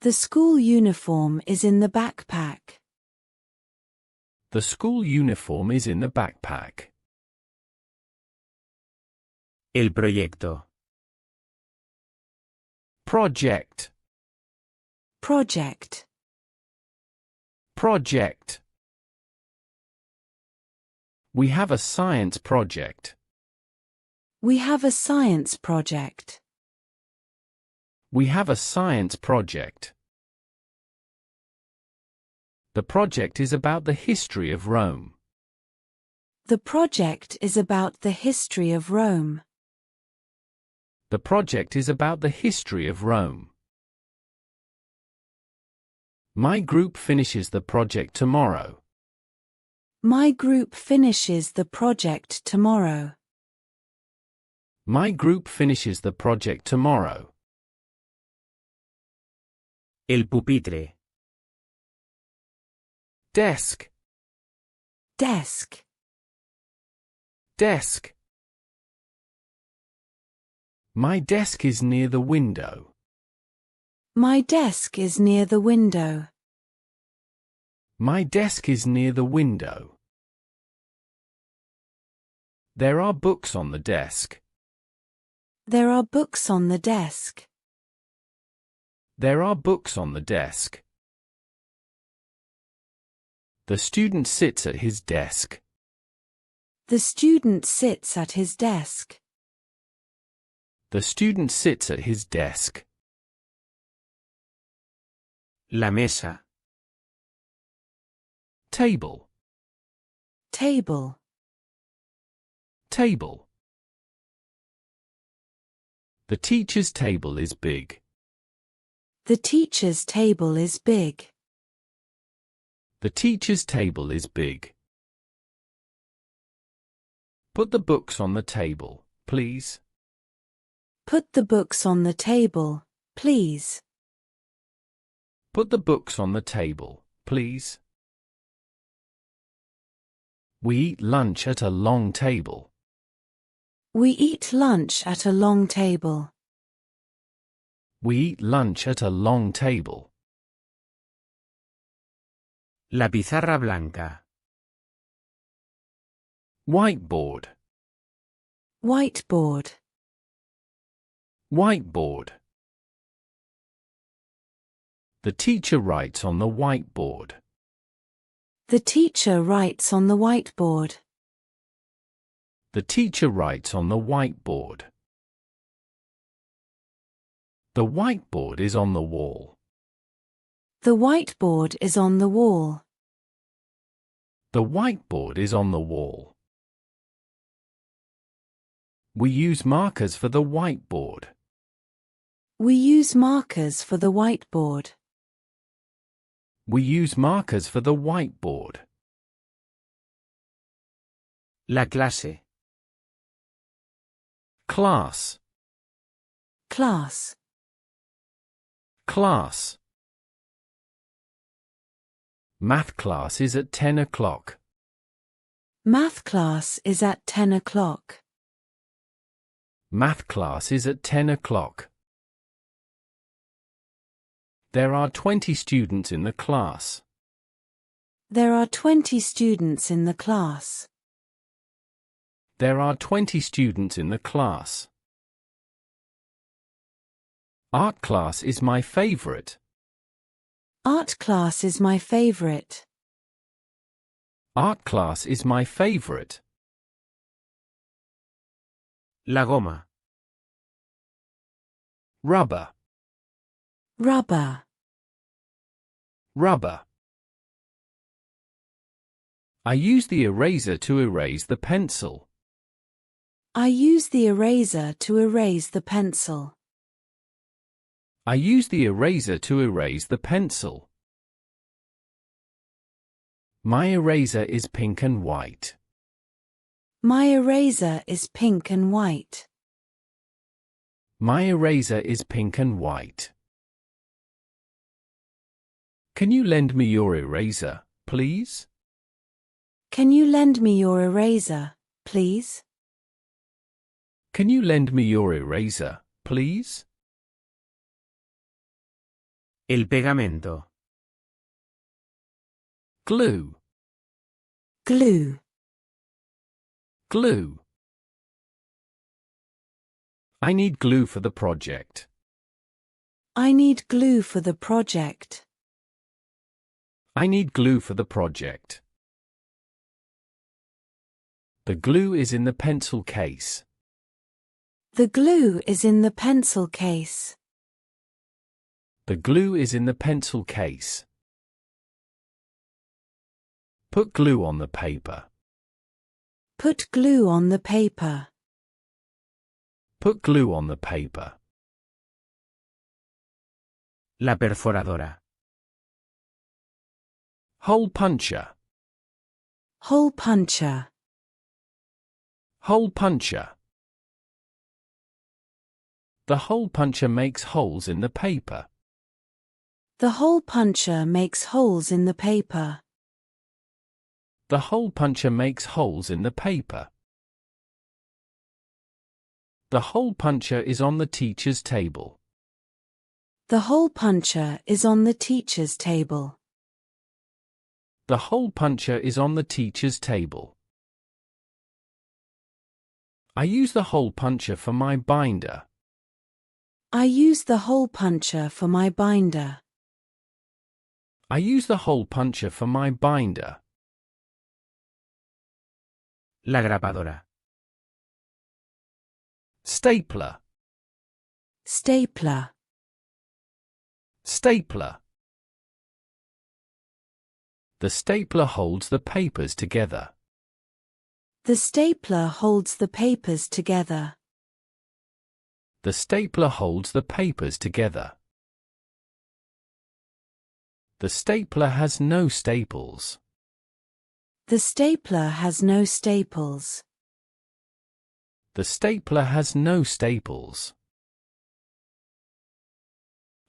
The school uniform is in the backpack. The school uniform is in the backpack. El proyecto. Project. Project. Project. We have a science project. We have a science project. We have a science project. The project is about the history of Rome. The project is about the history of Rome. The project is about the history of Rome. My group finishes the project tomorrow. My group finishes the project tomorrow. My group finishes the project tomorrow. El pupitre. Desk. Desk. Desk. My desk is near the window. My desk is near the window. My desk is near the window. There are books on the desk. There are books on the desk. There are books on the desk. The student sits at his desk. The student sits at his desk. The student sits at his desk. La mesa. Table. Table. Table. The teacher's table is big. The teacher's table is big. The teacher's table is big. Put the books on the table, please. Put the books on the table, please. Put the books on the table, please. We eat lunch at a long table. We eat lunch at a long table. We eat lunch at a long table. La pizarra blanca. Whiteboard. Whiteboard. Whiteboard. The teacher writes on the whiteboard. The teacher writes on the whiteboard. The teacher writes on the whiteboard. The whiteboard is on the wall. The whiteboard is on the wall. The whiteboard is on the wall. We use markers for the whiteboard. We use markers for the whiteboard. We use markers for the whiteboard. La clase. Class. Class. Class. Math class is at 10 o'clock. Math class is at 10 o'clock. Math class is at 10 o'clock. There are 20 students in the class. There are 20 students in the class. There are 20 students in the class. Art class is my favorite. Art class is my favorite. Art class is my favorite. La goma. Rubber. Rubber. Rubber. I use the eraser to erase the pencil. I use the eraser to erase the pencil. I use the eraser to erase the pencil. My eraser is pink and white. My eraser is pink and white. My eraser is pink and white. Can you lend me your eraser, please? Can you lend me your eraser, please? Can you lend me your eraser, please? El pegamento. Glue. Glue. Glue. I need glue for the project. I need glue for the project. I need glue for the project. The glue is in the pencil case. The glue is in the pencil case. The glue is in the pencil case. Put glue on the paper. Put glue on the paper. Put glue on the paper. La perforadora. Hole puncher. Hole puncher. Hole puncher. The hole puncher makes holes in the paper. The hole puncher makes holes in the paper. The hole puncher makes holes in the paper. The hole puncher is on the teacher's table. The hole puncher is on the teacher's table. The hole puncher is on the teacher's table. I use the hole puncher for my binder. I use the hole puncher for my binder. I use the hole puncher for my binder. La grapadora. Stapler. Stapler. Stapler. The stapler holds the papers together. The stapler holds the papers together. The stapler holds the papers together. The stapler has no staples. The stapler has no staples. The stapler has no staples.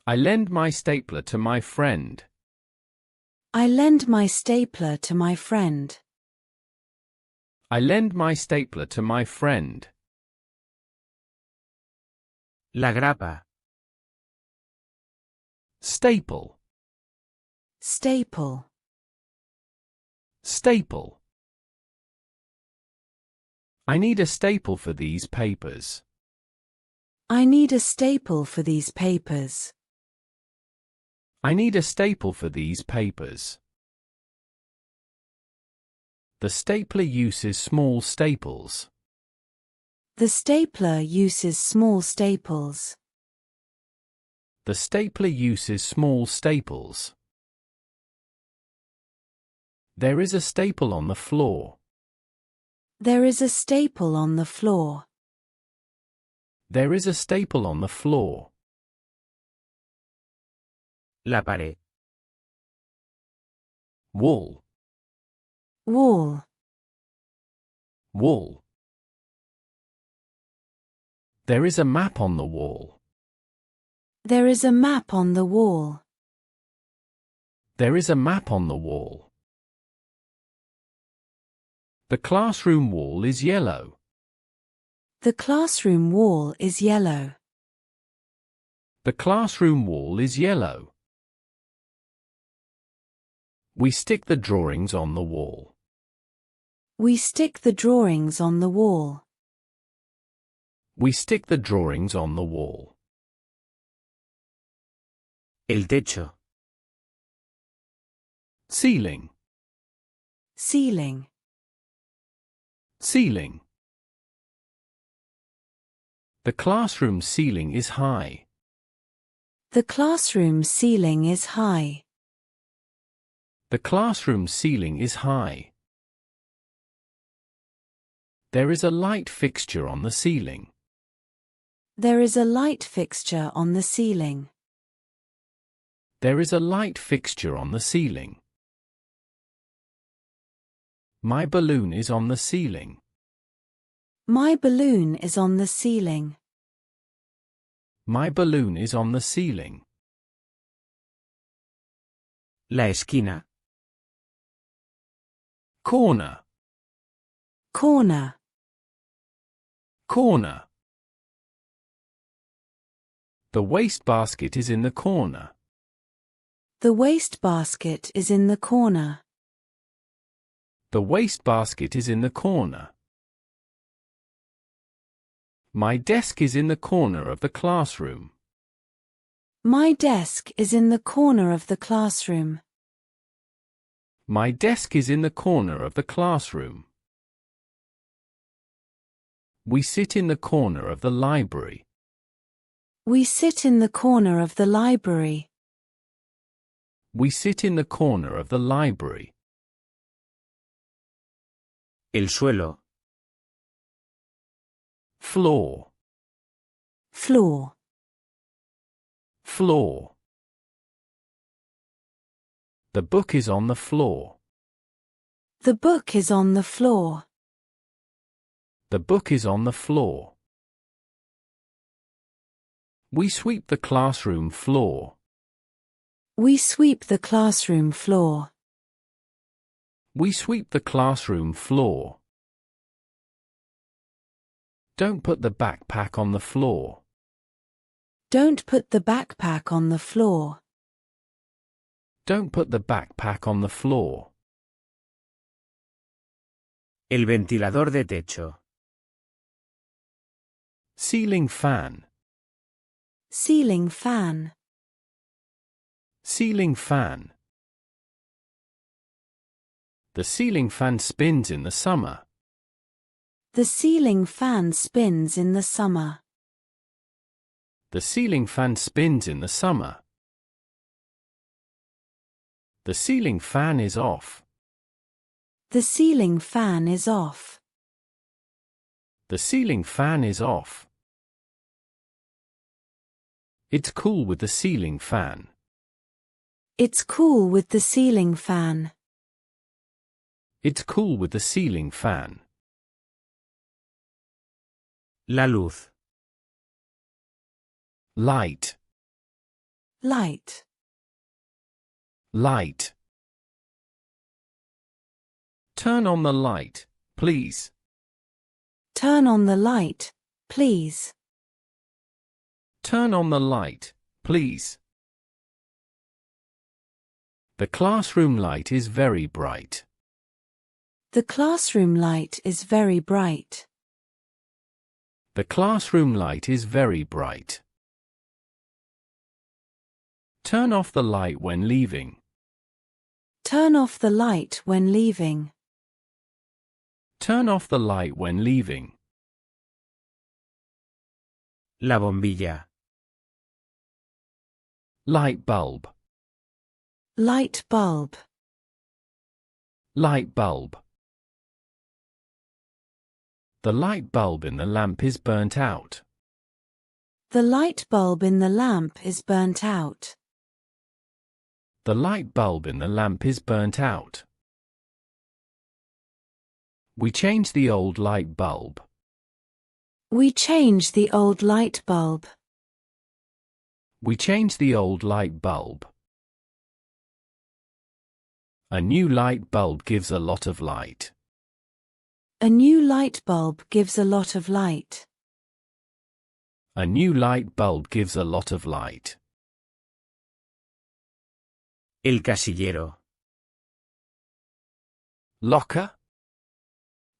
I lend my stapler to my friend. I lend my stapler to my friend. I lend my stapler to my friend. La grapa. Staple. Staple. Staple. I need a staple for these papers. I need a staple for these papers. I need a staple for these papers. The stapler uses small staples. The stapler uses small staples. The stapler uses small staples. There is a staple on the floor. There is a staple on the floor. There is a staple on the floor. La pared. Wall. Wall. Wall. There is a map on the wall. There is a map on the wall. There is a map on the wall. The classroom wall is yellow. The classroom wall is yellow. The classroom wall is yellow. We stick the drawings on the wall. We stick the drawings on the wall. We stick the drawings on the wall. El techo. Ceiling. Ceiling. Ceiling. The classroom ceiling is high. The classroom ceiling is high. The classroom ceiling is high. There is a light fixture on the ceiling. There is a light fixture on the ceiling. There is a light fixture on the ceiling. My balloon is on the ceiling. My balloon is on the ceiling. My balloon is on the ceiling. La esquina. Corner. Corner. Corner. The wastebasket is in the corner. The wastebasket is in the corner. The wastebasket is in the corner. My desk is in the corner of the classroom. My desk is in the corner of the classroom. My desk is in the corner of the classroom. We sit in the corner of the library. We sit in the corner of the library. We sit in the corner of the library. El suelo. Floor. Floor. Floor. The book is on the floor. The book is on the floor. The book is on the floor. We sweep the classroom floor. We sweep the classroom floor. We sweep the classroom floor. Don't put the backpack on the floor. Don't put the backpack on the floor. Don't put the backpack on the floor. El ventilador de techo. Ceiling fan. Ceiling fan. Ceiling fan. The ceiling fan spins in the summer. The ceiling fan spins in the summer. The ceiling fan spins in the summer. The ceiling fan is off. The ceiling fan is off. The ceiling fan is off. It's cool with the ceiling fan. It's cool with the ceiling fan. It's cool with the ceiling fan. La luz. Light. Light. Light. Turn on the light, please. Turn on the light, please. Turn on the light, please. The classroom light is very bright. The classroom light is very bright. The classroom light is very bright. Turn off the light when leaving. Turn off the light when leaving. Turn off the light when leaving. La bombilla. Light bulb. Light bulb. Light bulb. The light bulb in the lamp is burnt out. The light bulb in the lamp is burnt out. The light bulb in the lamp is burnt out. We change the old light bulb. We change the old light bulb. We change the old light bulb. A new light bulb gives a lot of light. A new light bulb gives a lot of light. A new light bulb gives a lot of light. El casillero. Locker.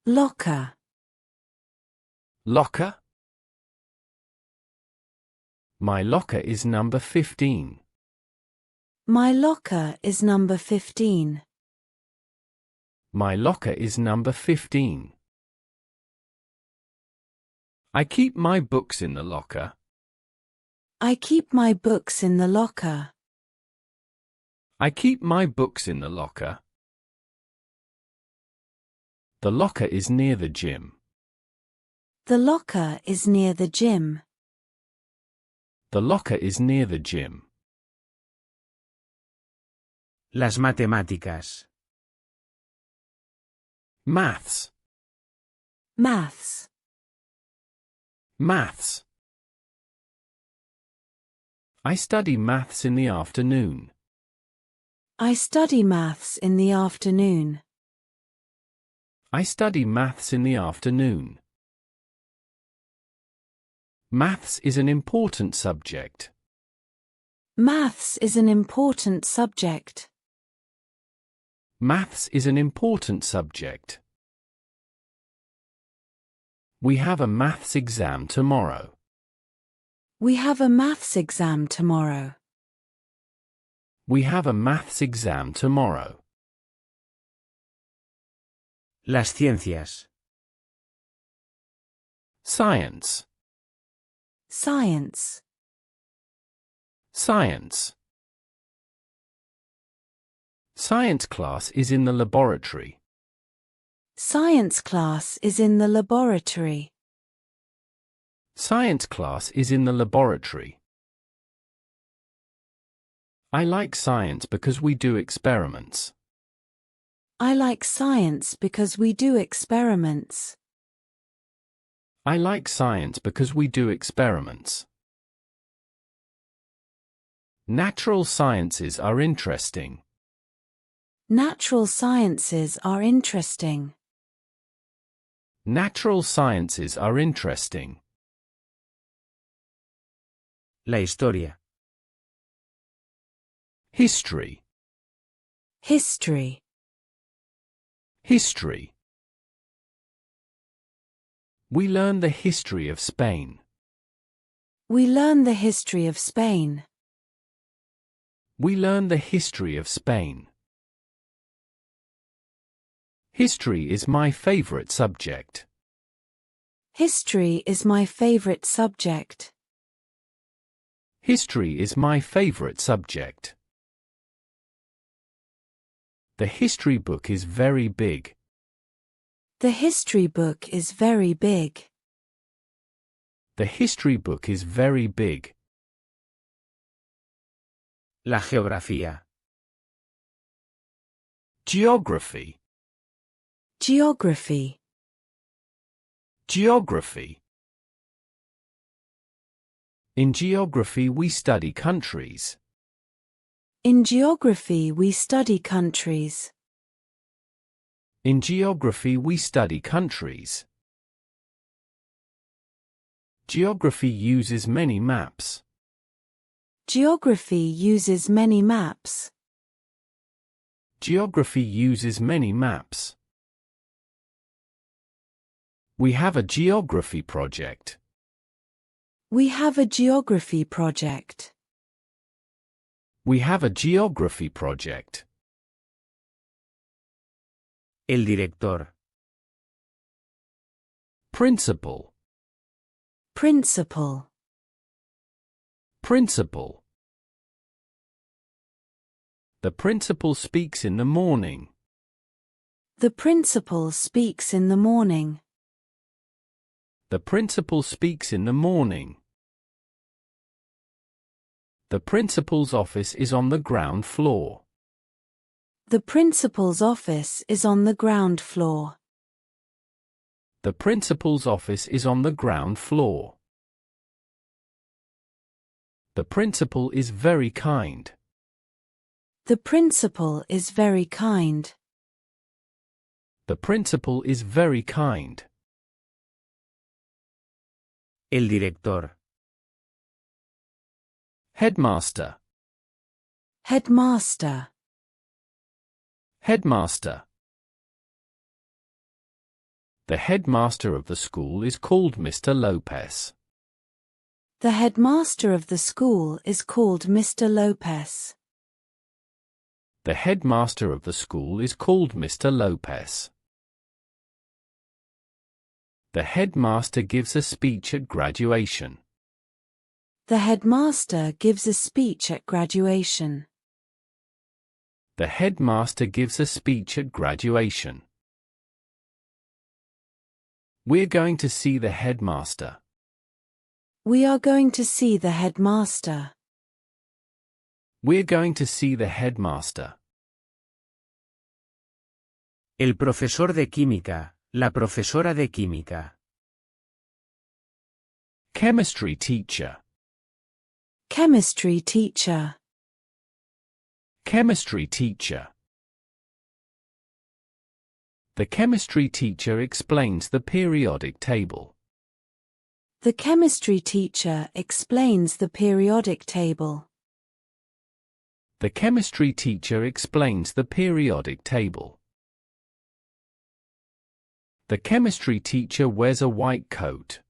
Locker. Locker? My locker is number 15. My locker is number 15. My locker is number 15. I keep my books in the locker. I keep my books in the locker. I keep my books in the locker. The locker is near the gym. The locker is near the gym. The locker is near the gym. Las matemáticas. Maths. Maths. Maths. I study maths in the afternoon. I study maths in the afternoon. I study maths in the afternoon. Maths is an important subject. Maths is an important subject. Maths is an important subject. We have a maths exam tomorrow. We have a maths exam tomorrow. We have a maths exam tomorrow. Las ciencias. Science. Science. Science. Science class is in the laboratory. Science class is in the laboratory. Science class is in the laboratory. I like science because we do experiments. I like science because we do experiments. I like science because we do experiments. Natural sciences are interesting. Natural sciences are interesting. Natural sciences are interesting. La historia. History. History. History. We learn the history of Spain. We learn the history of Spain. We learn the history of Spain. History is my favorite subject. History is my favorite subject. History is my favorite subject. The history book is very big. The history book is very big. The history book is very big. La geografía. Geography. Geography. Geography. In geography we study countries. In geography we study countries. In geography we study countries. Geography uses many maps. Geography uses many maps. Geography uses many maps. We have a geography project. We have a geography project. We have a geography project. El director. Principal. Principal. Principal. The principal speaks in the morning. The principal speaks in the morning. The principal speaks in the morning. The principal's office is on the ground floor. The principal's office is on the ground floor. The principal's office is on the ground floor. The principal is very kind. The principal is very kind. The principal is very kind. El director. Headmaster. Headmaster. Headmaster. The headmaster of the school is called Mr. Lopez. The headmaster of the school is called Mr. Lopez. The headmaster of the school is called Mr. Lopez. The headmaster gives a speech at graduation. The headmaster gives a speech at graduation. The headmaster gives a speech at graduation. We're going to see the headmaster. We are going to see the headmaster. We're going to see the headmaster. El profesor de química, la profesora de química. Chemistry teacher. Chemistry teacher. Chemistry teacher. The chemistry teacher explains the periodic table. The chemistry teacher explains the periodic table. The chemistry teacher explains the periodic table. The chemistry teacher wears a white coat.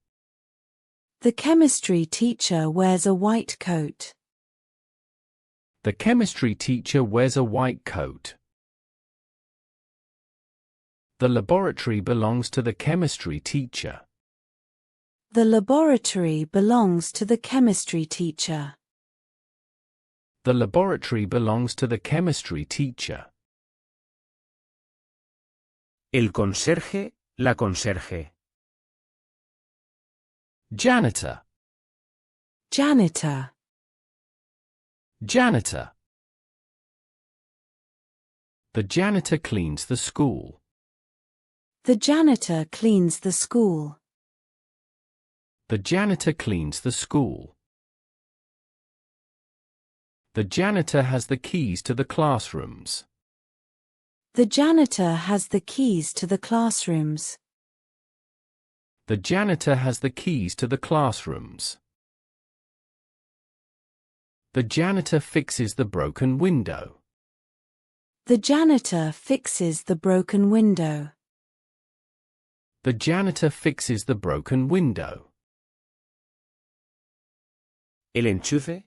The chemistry teacher wears a white coat. The chemistry teacher wears a white coat. The laboratory belongs to the chemistry teacher. The laboratory belongs to the chemistry teacher. The laboratory belongs to the chemistry teacher. El conserje, la conserje. Janitor. Janitor. Janitor. The janitor cleans the school. The janitor cleans the school. The janitor cleans the school. The janitor has the keys to the classrooms. The janitor has the keys to the classrooms. The janitor has the keys to the classrooms. The janitor fixes the broken window. The janitor fixes the broken window. The janitor fixes the broken window. El enchufe.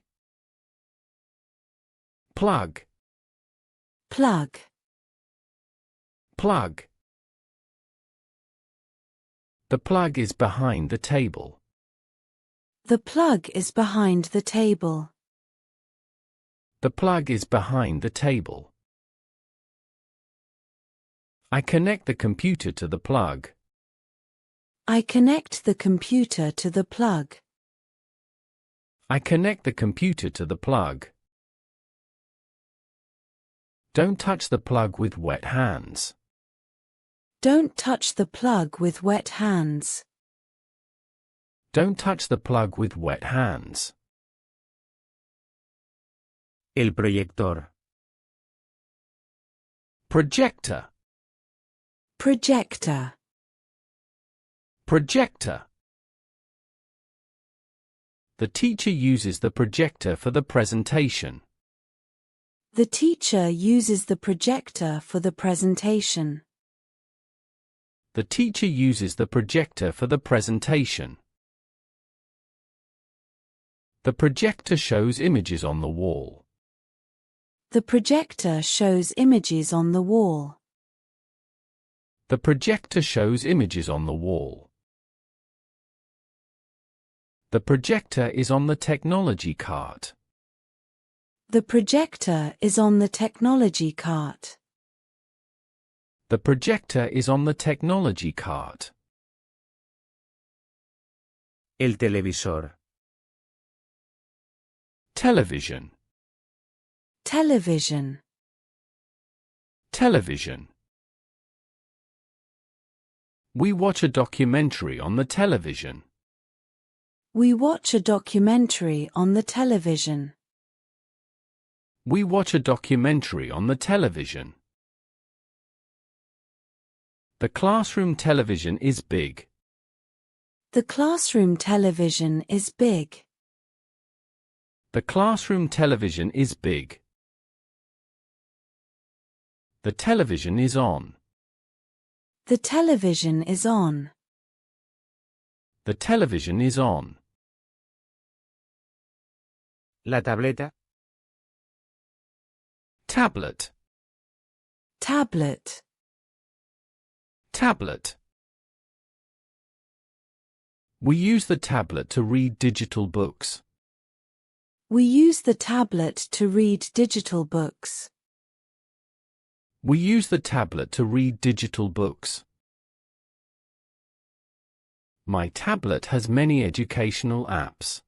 Plug. Plug. Plug. The plug is behind the table. The plug is behind the table. The plug is behind the table. I connect the computer to the plug. I connect the computer to the plug. I connect the computer to the plug. Don't touch the plug with wet hands. Don't touch the plug with wet hands. Don't touch the plug with wet hands. El proyector. Projector. Projector. Projector. The teacher uses the projector for the presentation. The teacher uses the projector for the presentation. The teacher uses the projector for the presentation. The projector shows images on the wall. The projector shows images on the wall. The projector shows images on the wall. The projector is on the technology cart. The projector is on the technology cart. The projector is on the technology cart. El televisor. Television. Television. Television. We watch a documentary on the television. We watch a documentary on the television. We watch a documentary on the television. The classroom television is big. The classroom television is big. The classroom television is big. The television is on. The television is on. The television is on. La tableta. Tablet. Tablet. Tablet. We use the tablet to read digital books. We use the tablet to read digital books. We use the tablet to read digital books. My tablet has many educational apps.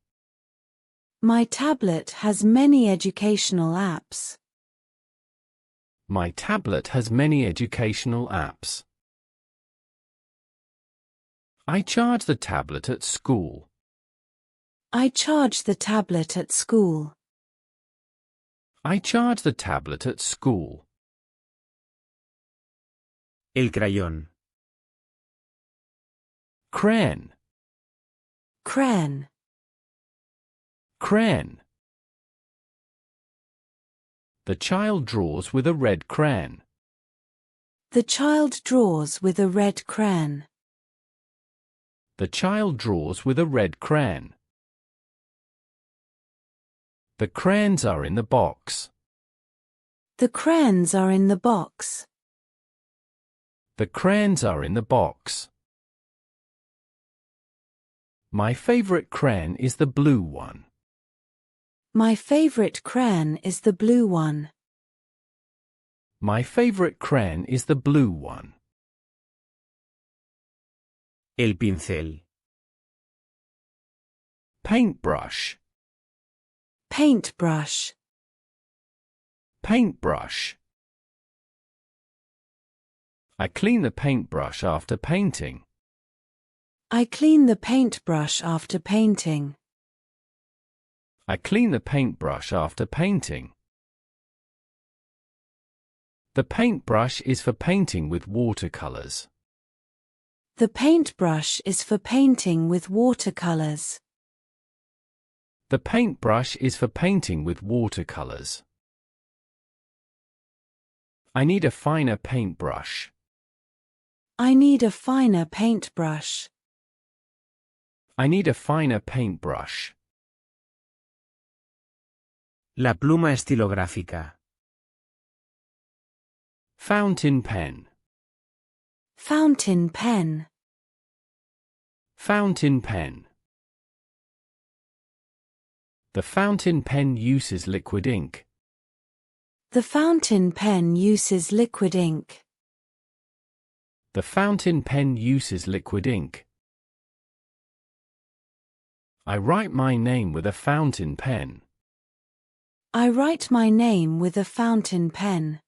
My tablet has many educational apps. My tablet has many educational apps. I charge the tablet at school. I charge the tablet at school. I charge the tablet at school. El crayón. Crayon. Crayon. Crayon. The child draws with a red crayon. The child draws with a red crayon. The child draws with a red crayon. The crayons are in the box. The crayons are in the box. The crayons are in the box. My favorite crayon is the blue one. My favorite crayon is the blue one. My favorite crayon is the blue one. El pincel. Paintbrush. Paintbrush. Paintbrush. I clean the paintbrush after painting. I clean the paintbrush after painting. I clean the paintbrush after painting. The paintbrush is for painting with watercolors. The paintbrush is for painting with watercolors. The paintbrush is for painting with watercolors. I need a finer paintbrush. I need a finer paintbrush. I need a finer paintbrush. La pluma estilográfica. Fountain pen. Fountain pen. Fountain pen. The fountain pen uses liquid ink. The fountain pen uses liquid ink. The fountain pen uses liquid ink. I write my name with a fountain pen. I write my name with a fountain pen.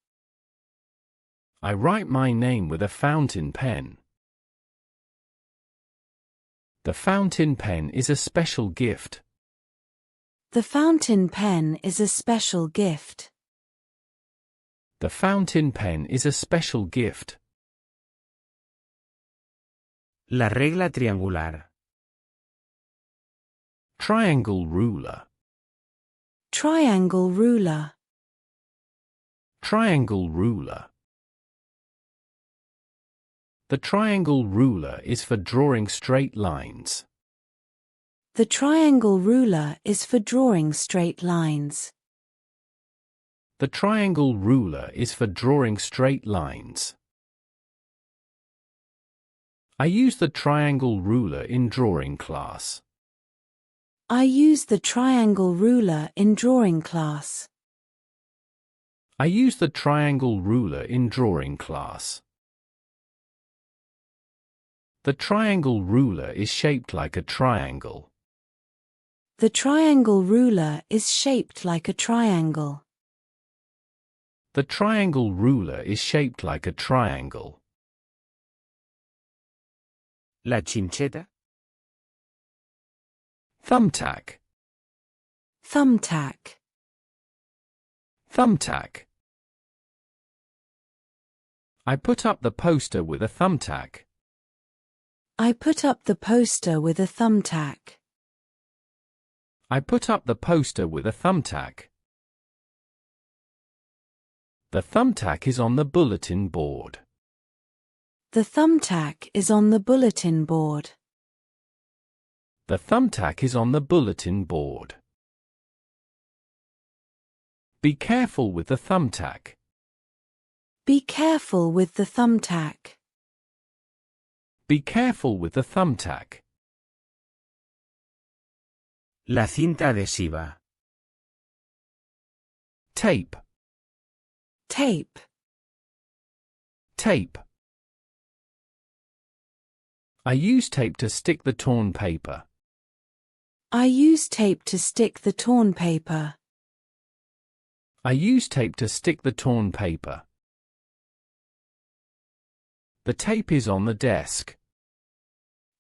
I write my name with a fountain pen. The fountain pen is a special gift. The fountain pen is a special gift. The fountain pen is a special gift. La regla triangular. Triangle ruler. Triangle ruler. Triangle ruler. The triangle ruler is for drawing straight lines. The triangle ruler is for drawing straight lines. The triangle ruler is for drawing straight lines. I use the triangle ruler in drawing class. I use the triangle ruler in drawing class. I use the triangle ruler in drawing class. The triangle ruler is shaped like a triangle. The triangle ruler is shaped like a triangle. The triangle ruler is shaped like a triangle. La chincheta. Thumbtack. Thumbtack. Thumbtack. I put up the poster with a thumbtack. I put up the poster with a thumbtack. I put up the poster with a thumbtack. The thumbtack is on the bulletin board. The thumbtack is on the bulletin board. The thumbtack is on the bulletin board. Be careful with the thumbtack. Be careful with the thumbtack. Be careful with the thumbtack. La cinta adhesiva. Tape. Tape. Tape. I use tape to stick the torn paper. I use tape to stick the torn paper. I use tape to stick the torn paper. The tape is on the desk.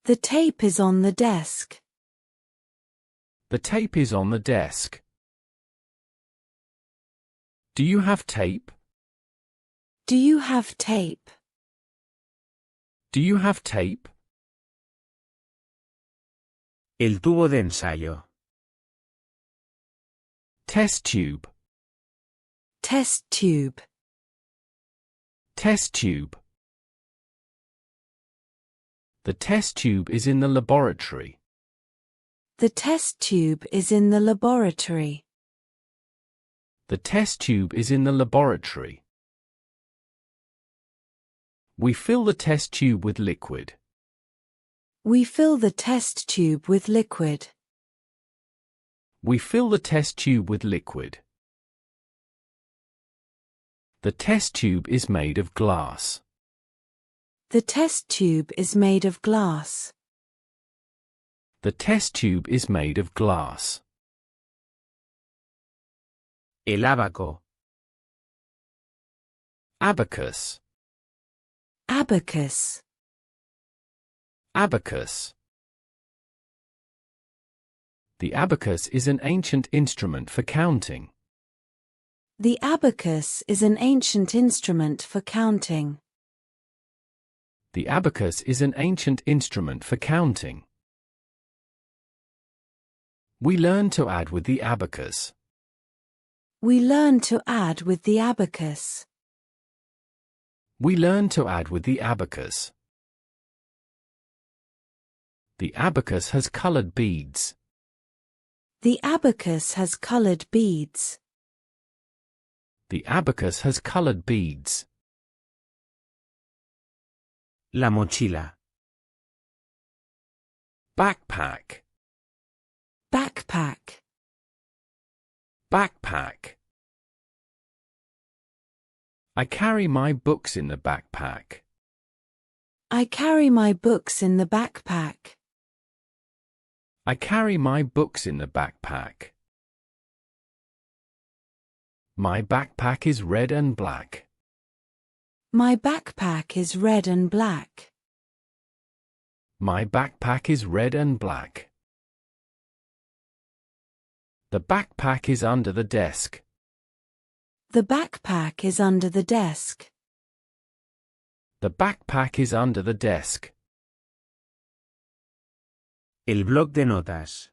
The tape is on the desk. The tape is on the desk. Do you have tape? Do you have tape? Do you have tape? El tubo de ensayo. Test tube. Test tube. Test tube. The test tube is in the laboratory. The test tube is in the laboratory. The test tube is in the laboratory. We fill the test tube with liquid. We fill the test tube with liquid. We fill the test tube with liquid. The test tube is made of glass. The test tube is made of glass. The test tube is made of glass. El ábaco. Abacus. Abacus. Abacus. The abacus is an ancient instrument for counting. The abacus is an ancient instrument for counting. The abacus is an ancient instrument for counting. We learn to add with the abacus. We learn to add with the abacus. We learn to add with the abacus. The abacus has colored beads. The abacus has colored beads. The abacus has colored beads. La mochila. Backpack. Backpack. Backpack. I carry my books in the backpack. I carry my books in the backpack. I carry my books in the backpack. My backpack is red and black. My backpack is red and black. My backpack is red and black. The backpack is under the desk. The backpack is under the desk. The backpack is under the desk. El bloc de notas.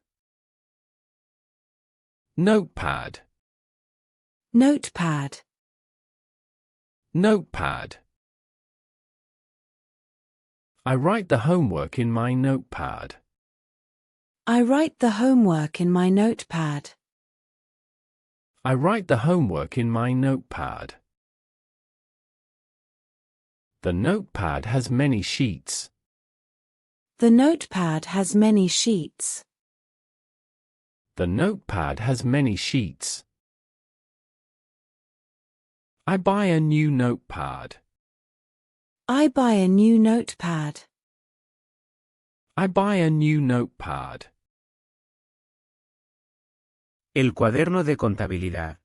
Notepad. Notepad. Notepad. I write the homework in my notepad. I write the homework in my notepad. I write the homework in my notepad. The notepad has many sheets. The notepad has many sheets. The notepad has many sheets. I buy a new notepad. I buy a new notepad. I buy a new notepad. El cuaderno de contabilidad.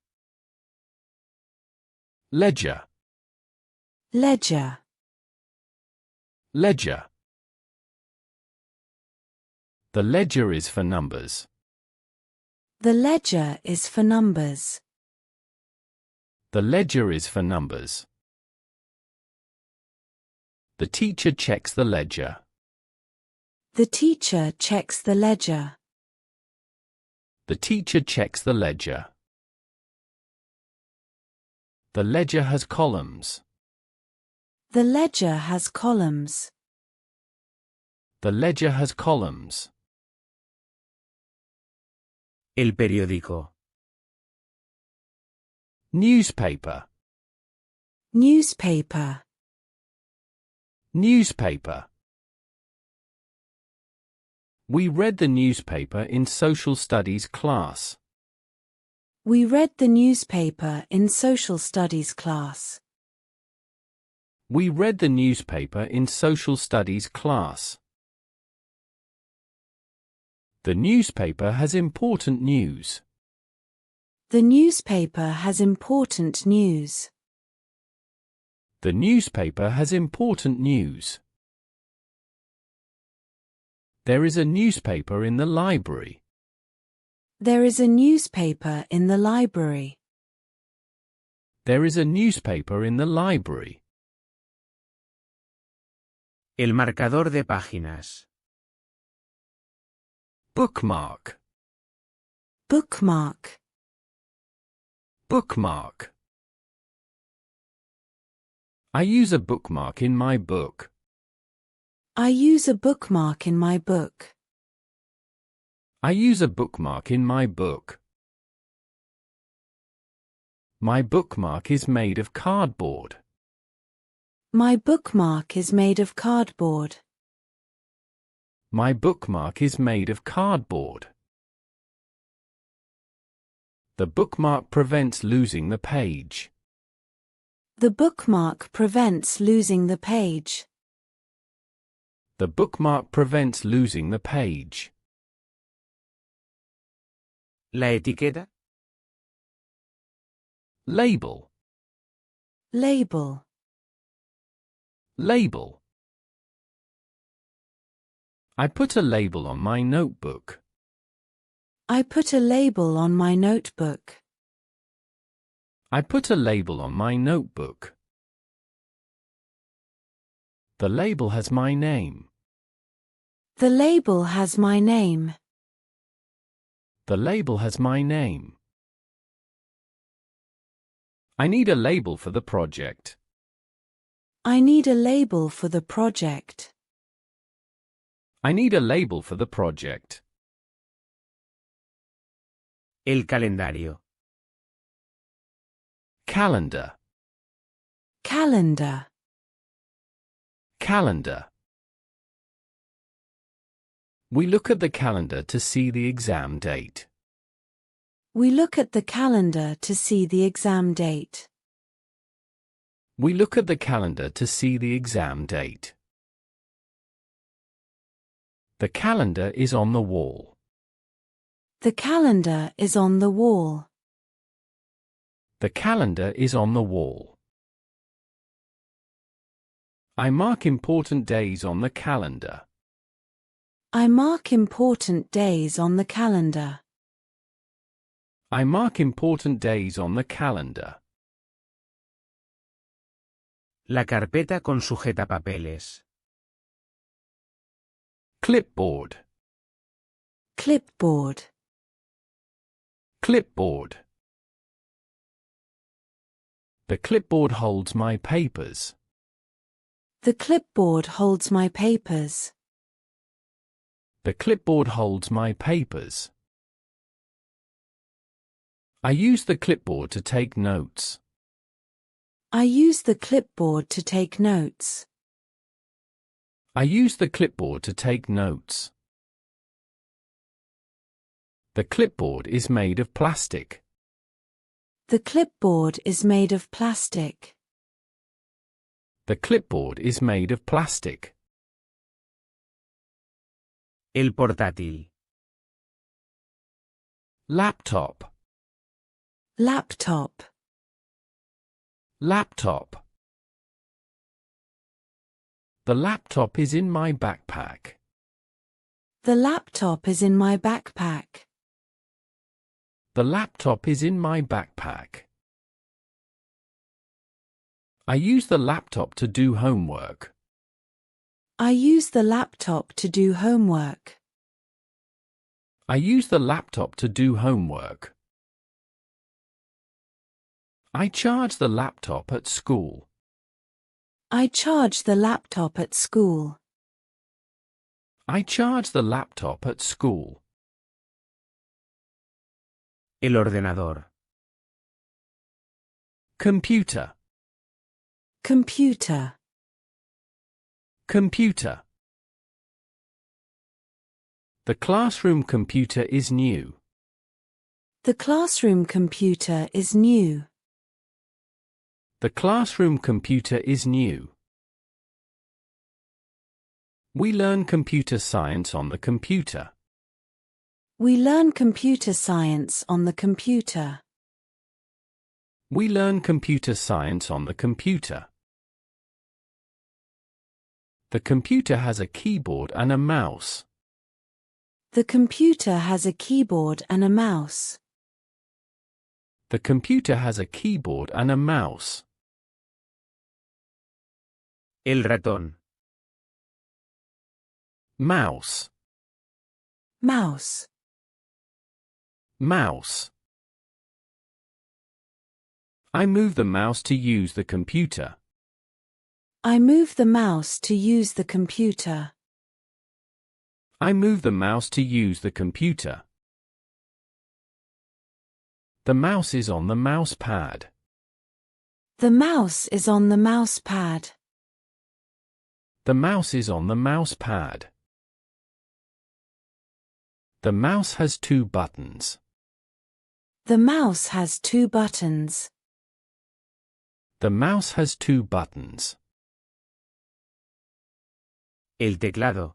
Ledger. Ledger. Ledger. The ledger is for numbers. The ledger is for numbers. The ledger is for numbers. The teacher checks the ledger. The teacher checks the ledger. The teacher checks the ledger. The ledger has columns. The ledger has columns. The ledger has columns. El periódico. Newspaper. Newspaper. Newspaper. We read the newspaper in social studies class. We read the newspaper in social studies class. We read the newspaper in social studies class. The newspaper has important news. The newspaper has important news. The newspaper has important news. There is a newspaper in the library. There is a newspaper in the library. There is a newspaper in the library. El marcador de páginas. Bookmark. Bookmark. Bookmark. I use a bookmark in my book. I use a bookmark in my book. I use a bookmark in my book. My bookmark is made of cardboard. My bookmark is made of cardboard. My bookmark is made of cardboard. The bookmark prevents losing the page. The bookmark prevents losing the page. The bookmark prevents losing the page. La etiqueta. Label. Label. Label. I put a label on my notebook. I put a label on my notebook. I put a label on my notebook. The label has my name. The label has my name. The label has my name. I need a label for the project. I need a label for the project. I need a label for the project. El calendario. Calendar. Calendar. Calendar. We look at the calendar to see the exam date. We look at the calendar to see the exam date. We look at the calendar to see the exam date. The calendar is on the wall. The calendar is on the wall. The calendar is on the wall. I mark important days on the calendar. I mark important days on the calendar. I mark important days on the calendar. La carpeta con sujetapapeles. Clipboard. Clipboard. Clipboard. The clipboard holds my papers. The clipboard holds my papers. The clipboard holds my papers. I use the clipboard to take notes. I use the clipboard to take notes. I use the clipboard to take notes. The clipboard is made of plastic. The clipboard is made of plastic. The clipboard is made of plastic. El portátil. Laptop. Laptop. Laptop. The laptop is in my backpack. The laptop is in my backpack. The laptop is in my backpack. I use the laptop to do homework. I use the laptop to do homework. I use the laptop to do homework. I charge the laptop at school. I charge the laptop at school. I charge the laptop at school. El ordenador. Computer. Computer. Computer. The classroom computer is new. The classroom computer is new. The classroom computer is new. We learn computer science on the computer. We learn computer science on the computer. We learn computer science on the computer. The computer has a keyboard and a mouse. The computer has a keyboard and a mouse. The computer has a keyboard and a mouse. El ratón. Mouse. Mouse. Mouse. I move the mouse to use the computer. I move the mouse to use the computer. I move the mouse to use the computer. The mouse is on the mouse pad. The mouse is on the mouse pad. The mouse is on the mouse pad. The mouse has 2 buttons. The mouse has 2 buttons. The mouse has 2 buttons. El teclado.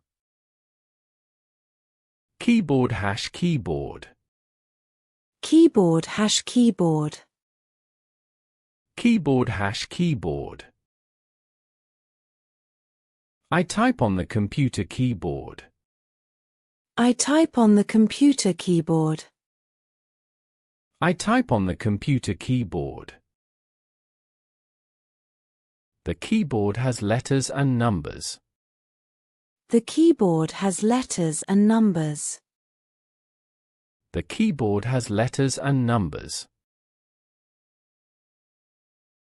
Keyboard # keyboard. Keyboard # keyboard. Keyboard # keyboard. I type on the computer keyboard. I type on the computer keyboard. I type on the computer keyboard. The keyboard has letters and numbers. The keyboard has letters and numbers. The keyboard has letters and numbers.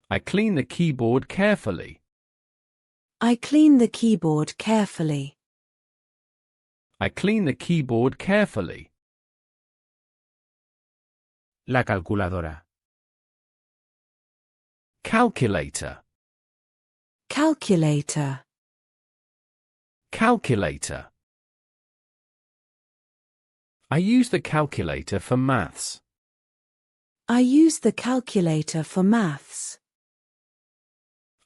I clean the keyboard carefully. I clean the keyboard carefully. I clean the keyboard carefully. La calculadora. Calculator. Calculator. Calculator. I use the calculator for maths. I use the calculator for maths.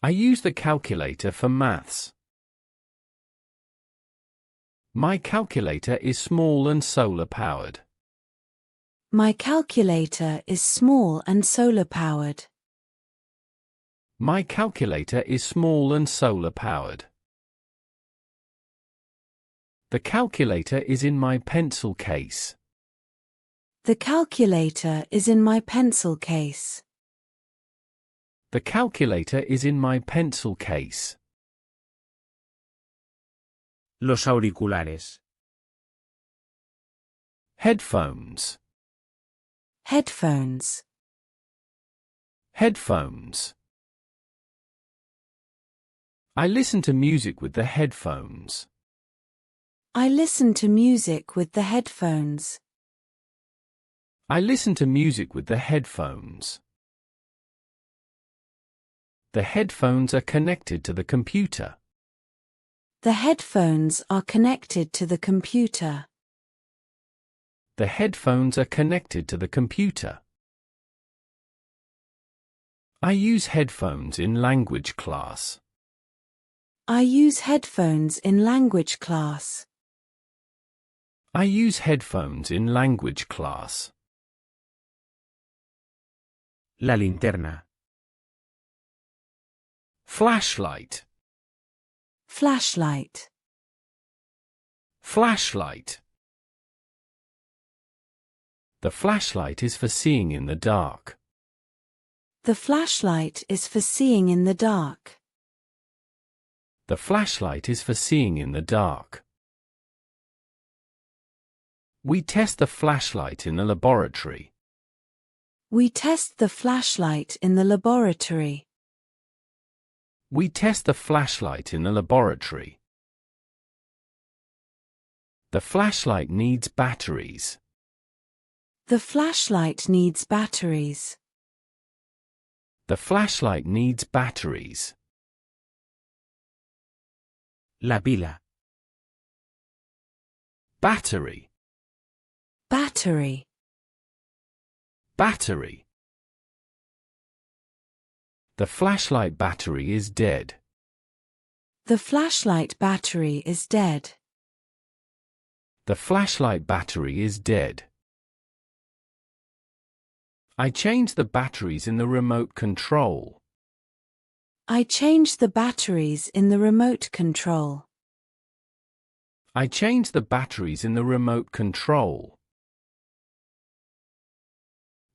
I use the calculator for maths. My calculator is small and solar powered. My calculator is small and solar powered. My calculator is small and solar powered. The calculator is in my pencil case. The calculator is in my pencil case. The calculator is in my pencil case. Los auriculares. Headphones. Headphones. Headphones. I listen to music with the headphones. I listen to music with the headphones. I listen to music with the headphones. The headphones are connected to the computer. The headphones are connected to the computer. The headphones are connected to the computer. I use headphones in language class. I use headphones in language class. I use headphones in language class. La linterna. Flashlight. Flashlight. Flashlight. The flashlight is for seeing in the dark. The flashlight is for seeing in the dark. The flashlight is for seeing in the dark. We test the flashlight in the laboratory. We test the flashlight in the laboratory. We test the flashlight in the laboratory. The flashlight needs batteries. The flashlight needs batteries. The flashlight needs batteries. La pila. Battery. Battery. Battery. The flashlight battery is dead. The flashlight battery is dead. The flashlight battery is dead. I changed the batteries in the remote control. I changed the batteries in the remote control. I changed the batteries in the remote control.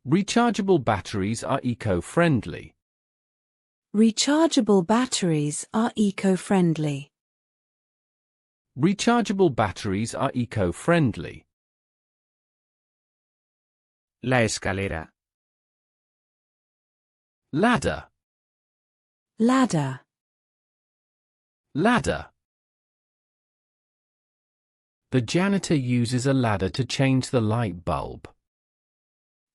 Rechargeable batteries are eco-friendly. Rechargeable batteries are eco-friendly. Rechargeable batteries are eco-friendly. La escalera. Ladder. Ladder. Ladder. The janitor uses a ladder to change the light bulb.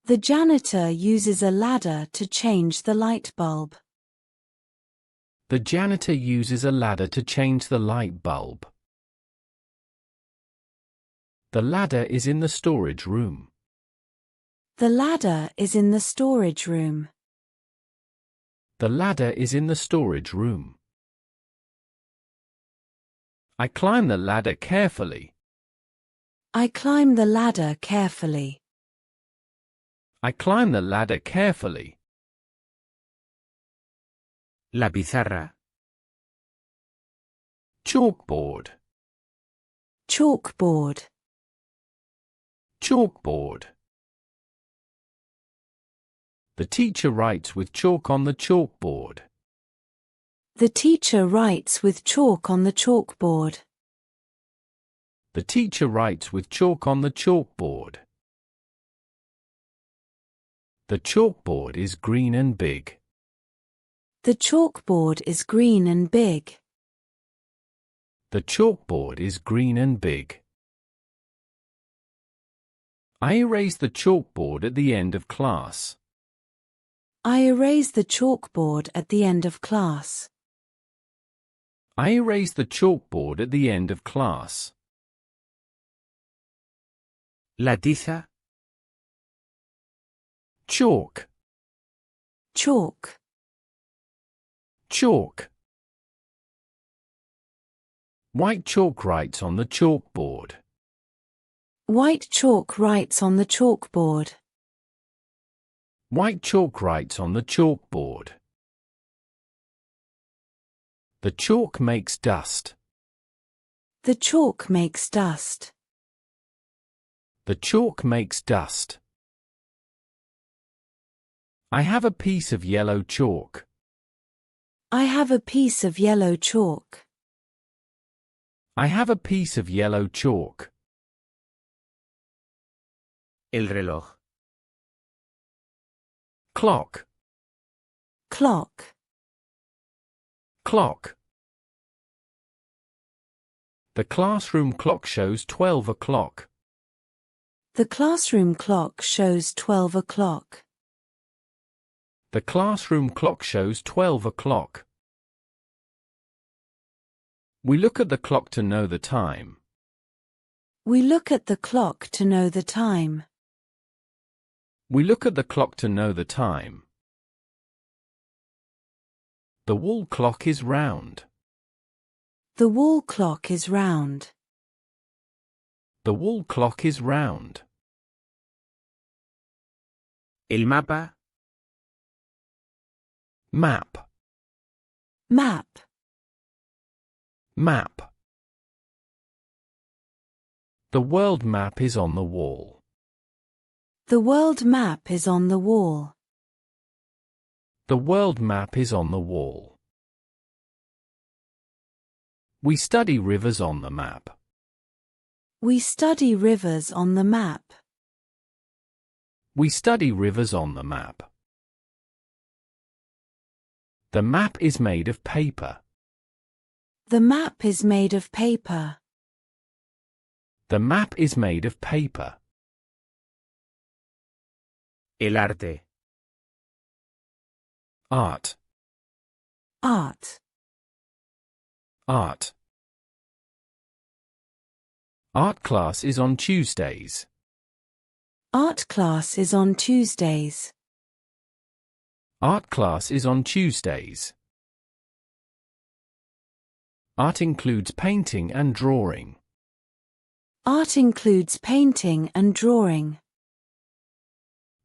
The janitor uses a ladder to change the light bulb. The janitor uses a ladder to change the light bulb. The ladder is in the storage room. The ladder is in the storage room. The ladder is in the storage room. I climb the ladder carefully. I climb the ladder carefully. I climb the ladder carefully. La pizarra. Chalkboard. Chalkboard. Chalkboard. The teacher writes with chalk on the chalkboard. The teacher writes with chalk on the chalkboard. The teacher writes with chalk on the chalkboard. The chalkboard is green and big. The chalkboard is green and big. The chalkboard is green and big. I erase the chalkboard at the end of class. I erase the chalkboard at the end of class. I erase the chalkboard at the end of class. La tiza. Chalk. Chalk. Chalk. White chalk writes on the chalkboard. White chalk writes on the chalkboard. White chalk writes on the chalkboard. The chalk makes dust. The chalk makes dust. The chalk makes dust. I have a piece of yellow chalk. I have a piece of yellow chalk. I have a piece of yellow chalk. El reloj. Clock. Clock. Clock. The classroom clock shows 12 o'clock. The classroom clock shows 12 o'clock. The classroom clock shows 12 o'clock. We look at the clock to know the time. We look at the clock to know the time. We look at the clock to know the time. The wall clock is round. The wall clock is round. The wall clock is round. El mapa. Map. Map. Map. The world map is on the wall. The world map is on the wall. The world map is on the wall. We study rivers on the map. We study rivers on the map. We study rivers on the map. The map is made of paper. The map is made of paper. The map is made of paper. El arte. Art. Art. Art. Art class is on Tuesdays. Art class is on Tuesdays. Art class is on Tuesdays. Art includes painting and drawing. Art includes painting and drawing.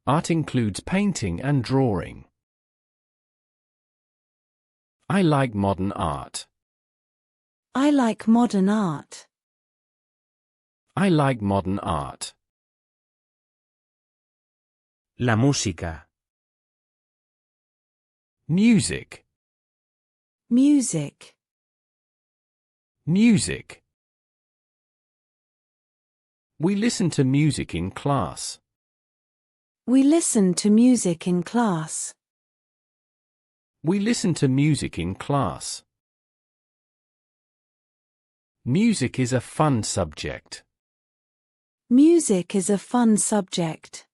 Art includes painting and drawing. I like modern art. I like modern art. I like modern art. La música. Music. Music. Music. We listen to music in class. We listen to music in class. We listen to music in class. Music is a fun subject. Music is a fun subject.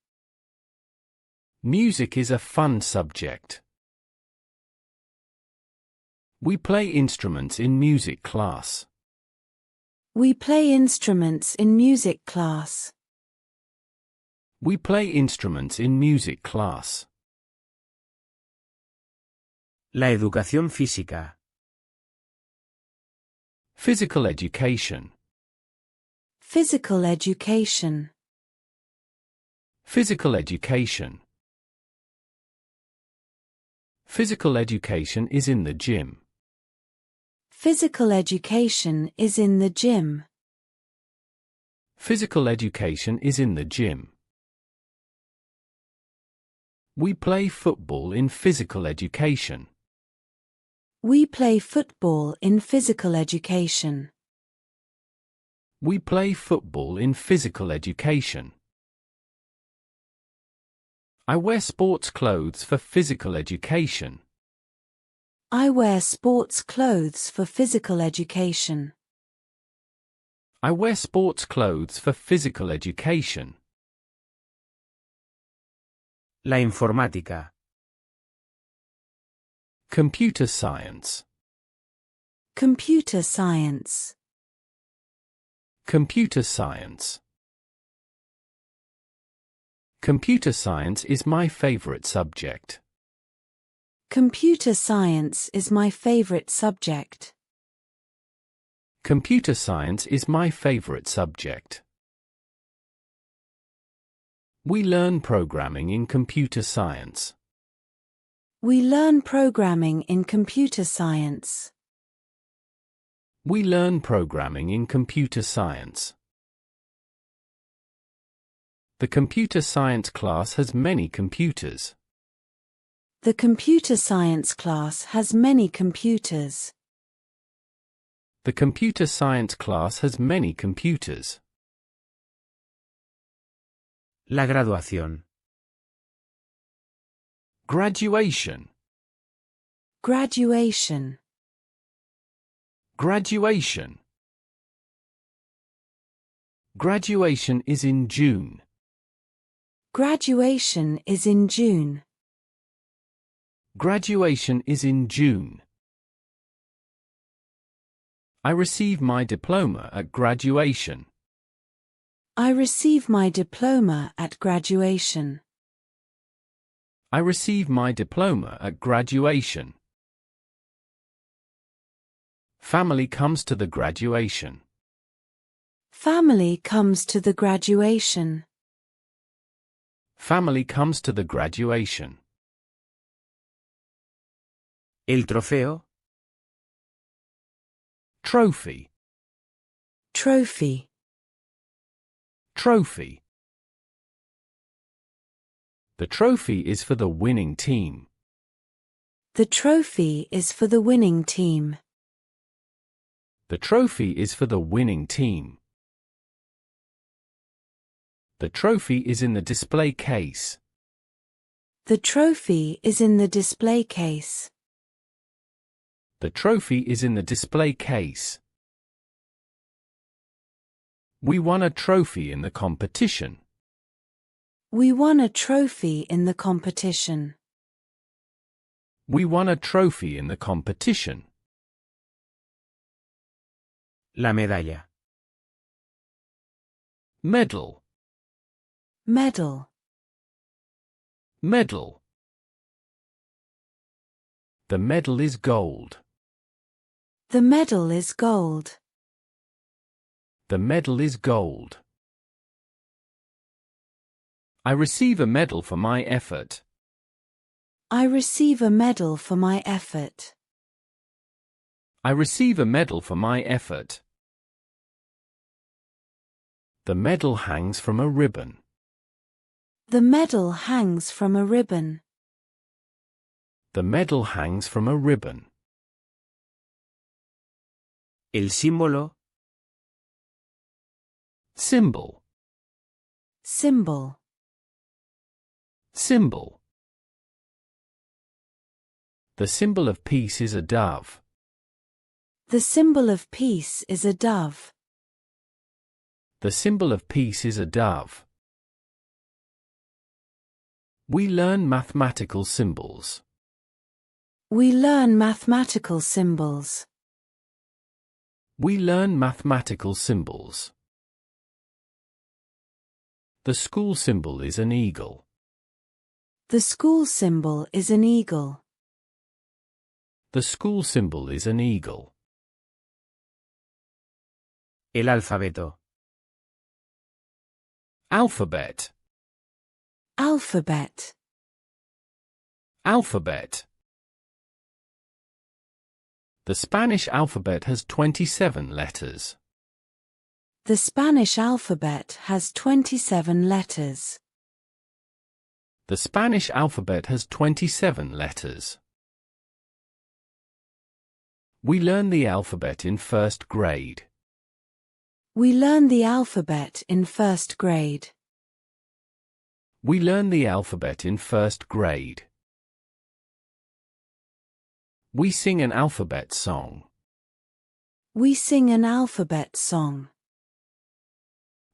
Music is a fun subject. We play instruments in music class. We play instruments in music class. We play instruments in music class. La educación física. Physical education. Physical education. Physical education. Physical education is in the gym. Physical education is in the gym. Physical education is in the gym. We play football in physical education. We play football in physical education. We play football in physical education. I wear sports clothes for physical education. I wear sports clothes for physical education. I wear sports clothes for physical education. La informática. Computer science. Computer science. Computer science. Computer science is my favorite subject. Computer science is my favorite subject. Computer science is my favorite subject. We learn programming in computer science. We learn programming in computer science. We learn programming in computer science. The computer science class has many computers. The computer science class has many computers. The computer science class has many computers. La graduación. Graduation. Graduation. Graduation. Graduation is in June. Graduation is in June. Graduation is in June. I receive my diploma at graduation. I receive my diploma at graduation. I receive my diploma at graduation. Family comes to the graduation. Family comes to the graduation. Family comes to the graduation. El trofeo. Trophy. Trophy. Trophy. The trophy is for the winning team. The trophy is for the winning team. The trophy is for the winning team. The trophy is in the display case. The trophy is in the display case. The trophy is in the display case. We won a trophy in the competition. We won a trophy in the competition. We won a trophy in the competition. La medalla. Medal. Medal. Medal. The medal is gold. The medal is gold. The medal is gold. I receive a medal for my effort. I receive a medal for my effort. I receive a medal for my effort. The medal hangs from a ribbon. The medal hangs from a ribbon. The medal hangs from a ribbon. El símbolo. Symbol. Symbol. Symbol. The symbol of peace is a dove. The symbol of peace is a dove. The symbol of peace is a dove. We learn mathematical symbols. We learn mathematical symbols. We learn mathematical symbols. The school symbol is an eagle. The school symbol is an eagle. The school symbol is an eagle. El alfabeto. Alphabet. Alphabet. Alphabet. The Spanish alphabet has 27 letters. The Spanish alphabet has 27 letters. The Spanish alphabet has 27 letters. We learn the alphabet in first grade. We learn the alphabet in first grade. We learn the alphabet in first grade. We sing an alphabet song. We sing an alphabet song.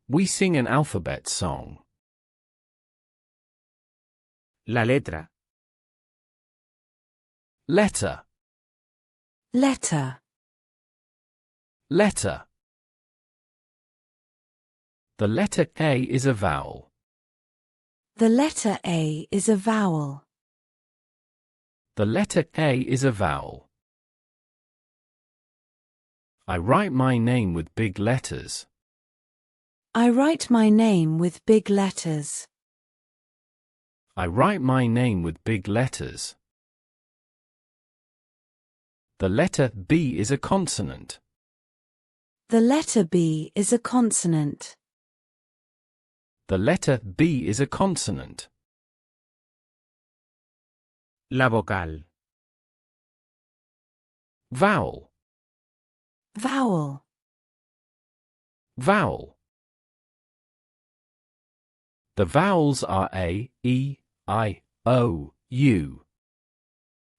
We sing an alphabet song. La letra. Letter. Letter. Letter. The letter A is a vowel. The letter A is a vowel. The letter A is a vowel. I write my name with big letters. I write my name with big letters. I write my name with big letters. The letter B is a consonant. The letter B is a consonant. The letter B is a consonant. La vocal. Vowel. Vowel. Vowel. The vowels are A, E, I, O, U.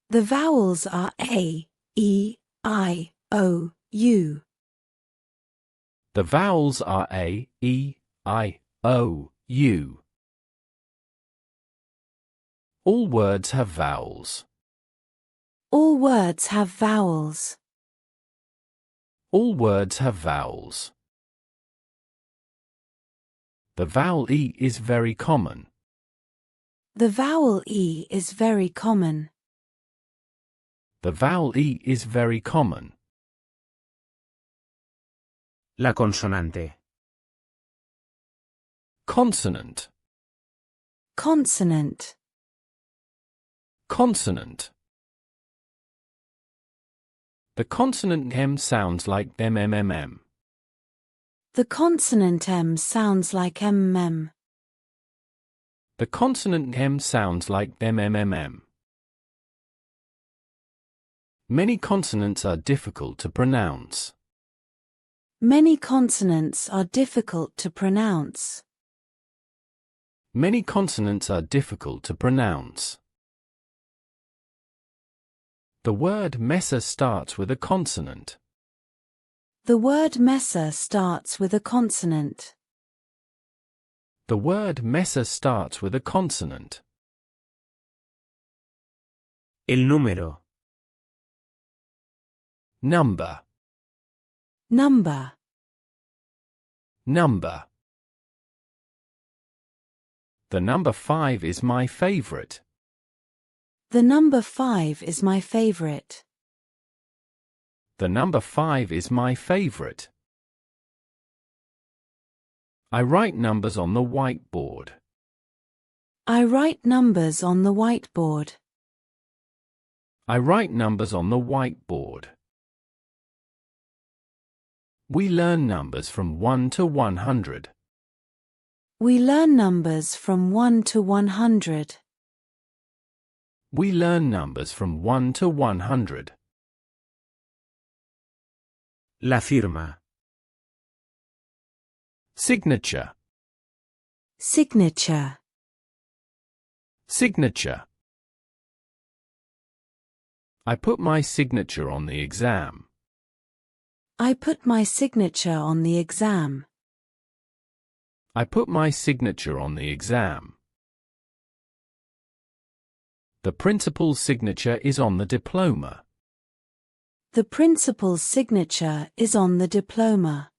The vowels are A, E, I, O, U. The vowels are A, E, I, O, U. All words have vowels. All words have vowels. All words have vowels. The vowel E is very common. The vowel E is very common. The vowel E is very common. La consonante. Consonant. Consonant. Consonant. The consonant M sounds like MMMM. The consonant M sounds like MM. The consonant M sounds like MMMM. Many consonants are difficult to pronounce. Many consonants are difficult to pronounce. Many consonants are difficult to pronounce. The word mesa starts with a consonant. The word mesa starts with a consonant. The word mesa starts with a consonant. El número. Number. Number. Number. The number 5 is my favorite. The number 5 is my favorite. The number 5 is my favorite. I write numbers on the whiteboard. I write numbers on the whiteboard. I write numbers on the whiteboard. We learn numbers from 1 to 100. We learn numbers from 1 to 100. We learn numbers from 1 to 100. La firma. Signature. Signature. Signature. I put my signature on the exam. I put my signature on the exam. I put my signature on the exam. The principal's signature is on the diploma. The principal's signature is on the diploma.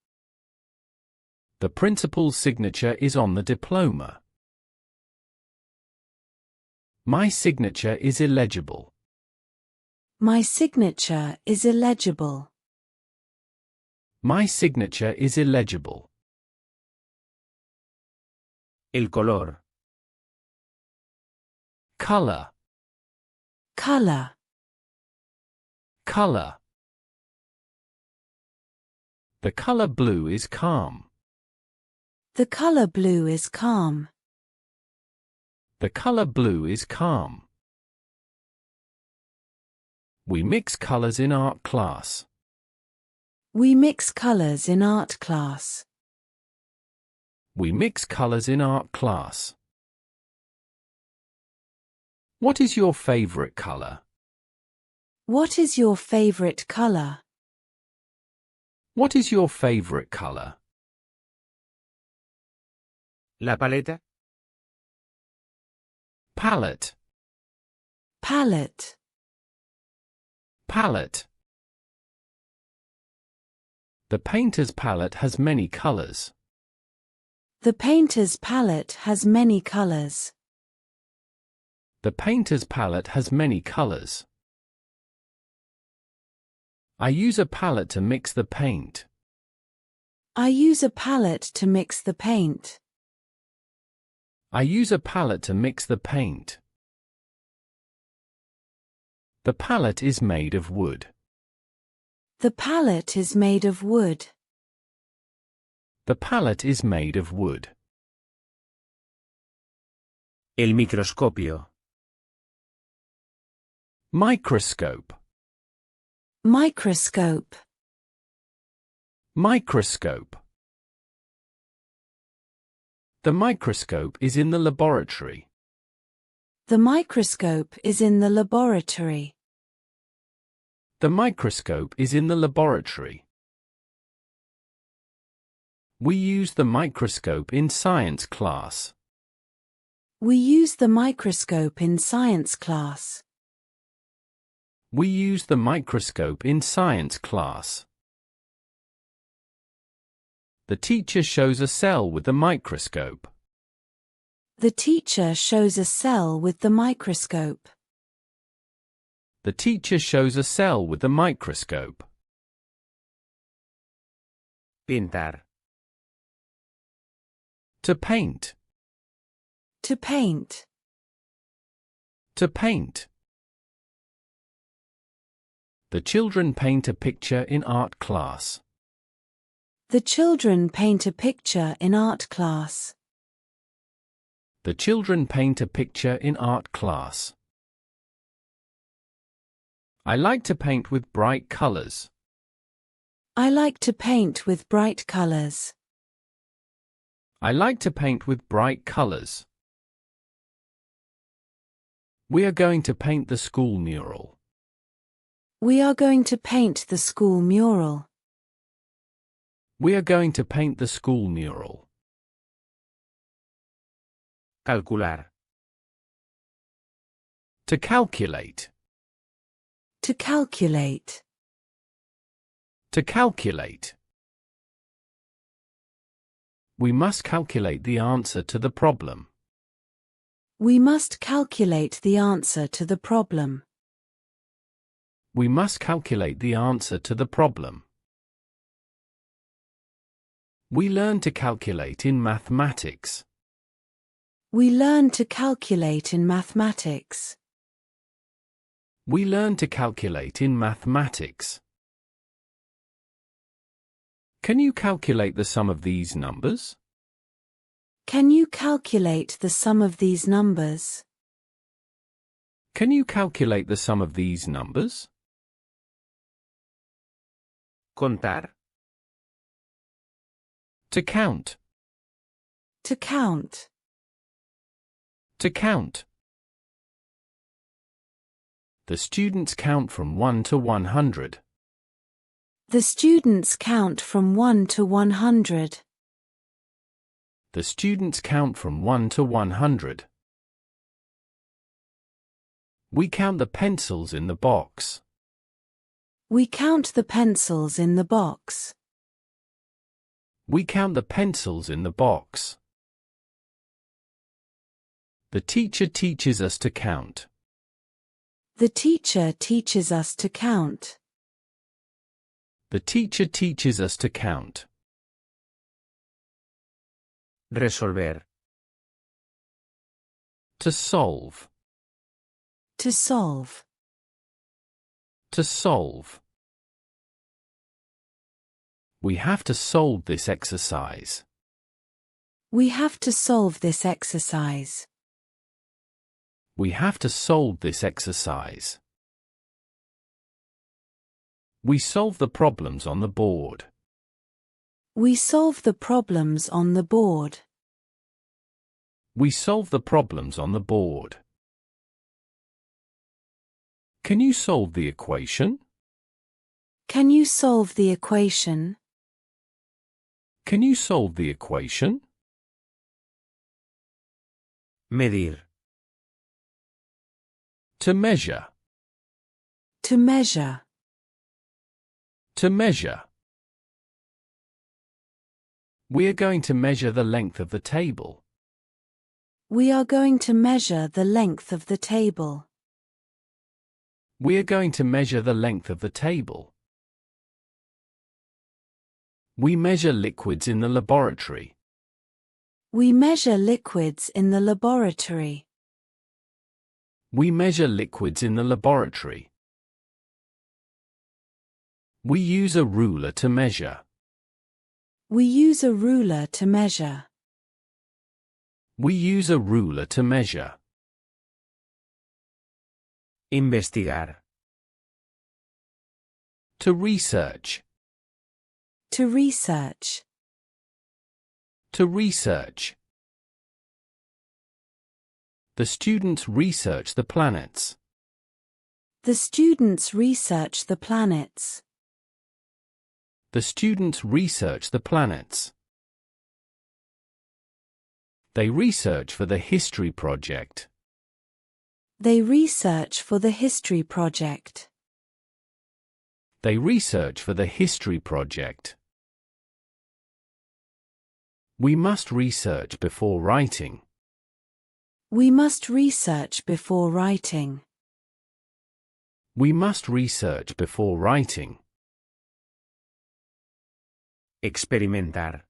The principal's signature is on the diploma. My signature is illegible. My signature is illegible. My signature is illegible. El color. Color. Color. Color. The color blue is calm. The color blue is calm. The color blue is calm. We mix colors in art class. We mix colors in art class. We mix colors in art class. What is your favorite color? What is your favorite color? What is your favorite color? La paleta. Palette. Palette. Palette. The painter's palette has many colors. The painter's palette has many colors. The painter's palette has many colors. I use a palette to mix the paint. I use a palette to mix the paint. I use a palette to mix the paint. The palette is made of wood. The palette is made of wood. The palette is made of wood. El microscopio. Microscope. Microscope. Microscope. The microscope is in the laboratory. The microscope is in the laboratory. The microscope is in the laboratory. We use the microscope in science class. We use the microscope in science class. We use the microscope in science class. The teacher shows a cell with the microscope. The teacher shows a cell with the microscope. The teacher shows a cell with the microscope. Pintar. To paint. To paint. To paint. The children paint a picture in art class. The children paint a picture in art class. The children paint a picture in art class. I like to paint with bright colors. I like to paint with bright colors. I like to paint with bright colors. We are going to paint the school mural. We are going to paint the school mural. We are going to paint the school mural. Calcular. To calculate. To calculate. To calculate. We must calculate the answer to the problem. We must calculate the answer to the problem. We must calculate the answer to the problem. We learn to calculate in mathematics. We learn to calculate in mathematics. We learn to calculate in mathematics. Can you calculate the sum of these numbers? Can you calculate the sum of these numbers? Can you calculate the sum of these numbers? Contar. To count. To count. To count. The students count from 1 to 100. The students count from 1 to 100. The students count from 1 to 100. We count the pencils in the box. We count the pencils in the box. We count the pencils in the box. The teacher teaches us to count. The teacher teaches us to count. The teacher teaches us to count. Resolver. To solve. To solve. To solve. We have to solve this exercise. We have to solve this exercise. We have to solve this exercise. We solve the problems on the board. We solve the problems on the board. We solve the problems on the board. Can you solve the equation? Can you solve the equation? Can you solve the equation? Medir. To measure. To measure. To measure. We are going to measure the length of the table. We are going to measure the length of the table. We are going to measure the length of the table. We measure liquids in the laboratory. We measure liquids in the laboratory. We measure liquids in the laboratory. We use a ruler to measure. We use a ruler to measure. We use a ruler to measure. Investigar. To research. To research. To research. The students research the planets. The students research the planets. The students research the planets. They research for the history project. They research for the history project. They research for the history project. We must research before writing. We must research before writing. We must research before writing. Experimentar.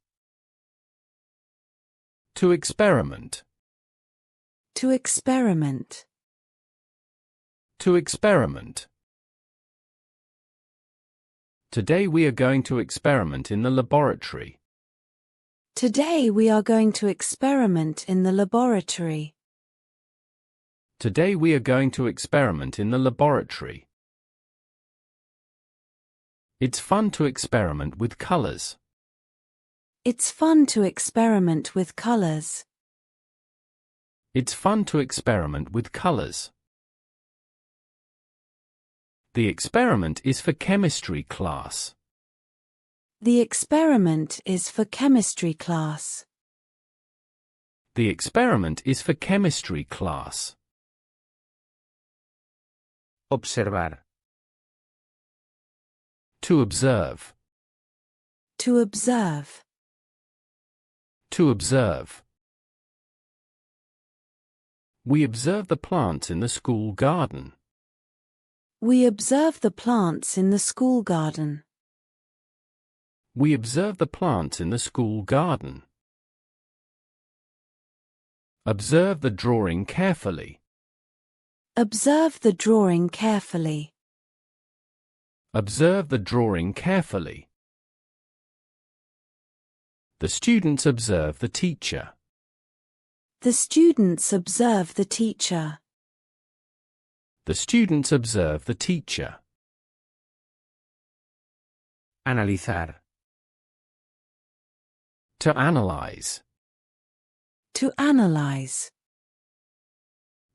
To experiment. To experiment. To experiment. Today we are going to experiment in the laboratory. Today we are going to experiment in the laboratory. Today we are going to experiment in the laboratory. It's fun to experiment with colors. It's fun to experiment with colors. It's fun to experiment with colors. The experiment is for chemistry class. The experiment is for chemistry class. The experiment is for chemistry class. Observar. To observe. To observe. To observe. We observe the plants in the school garden. We observe the plants in the school garden. We observe the plants in the school garden. Observe the drawing carefully. Observe the drawing carefully. Observe the drawing carefully. The students observe the teacher. The students observe the teacher. The students observe the teacher. Analizar. To analyze. To analyze.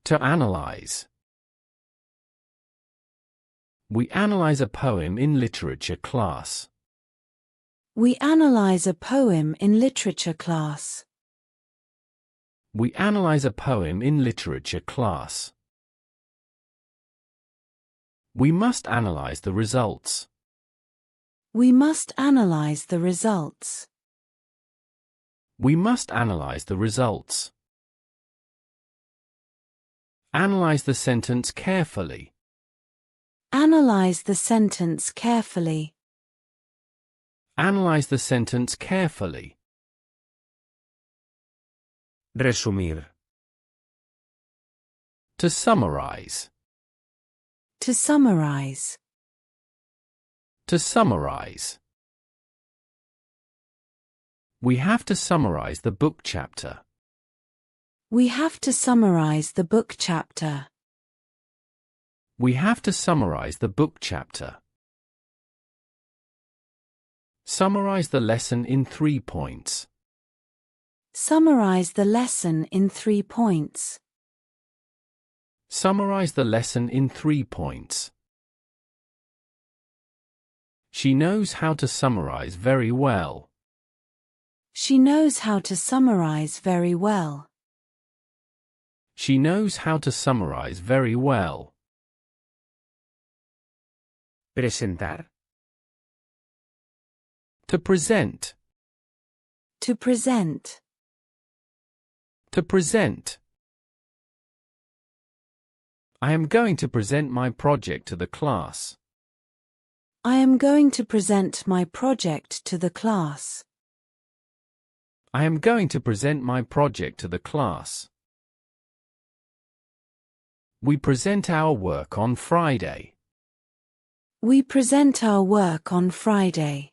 To analyze. We analyze a poem in literature class. We analyze a poem in literature class. We analyze a poem in literature class. We must analyze the results. We must analyze the results. We must analyze the results. Analyze the sentence carefully. Analyze the sentence carefully. Analyze the sentence carefully. Resumir. To summarize. To summarize. To summarize. We have to summarize the book chapter. We have to summarize the book chapter. We have to summarize the book chapter. Summarize the lesson in 3 points. Summarize the lesson in 3 points. Summarize the lesson in 3 points. She knows how to summarize very well. She knows how to summarize very well. She knows how to summarize very well. Presentar. To present. To present. To present. I am going to present my project to the class. I am going to present my project to the class. I am going to present my project to the class. We present our work on Friday. We present our work on Friday.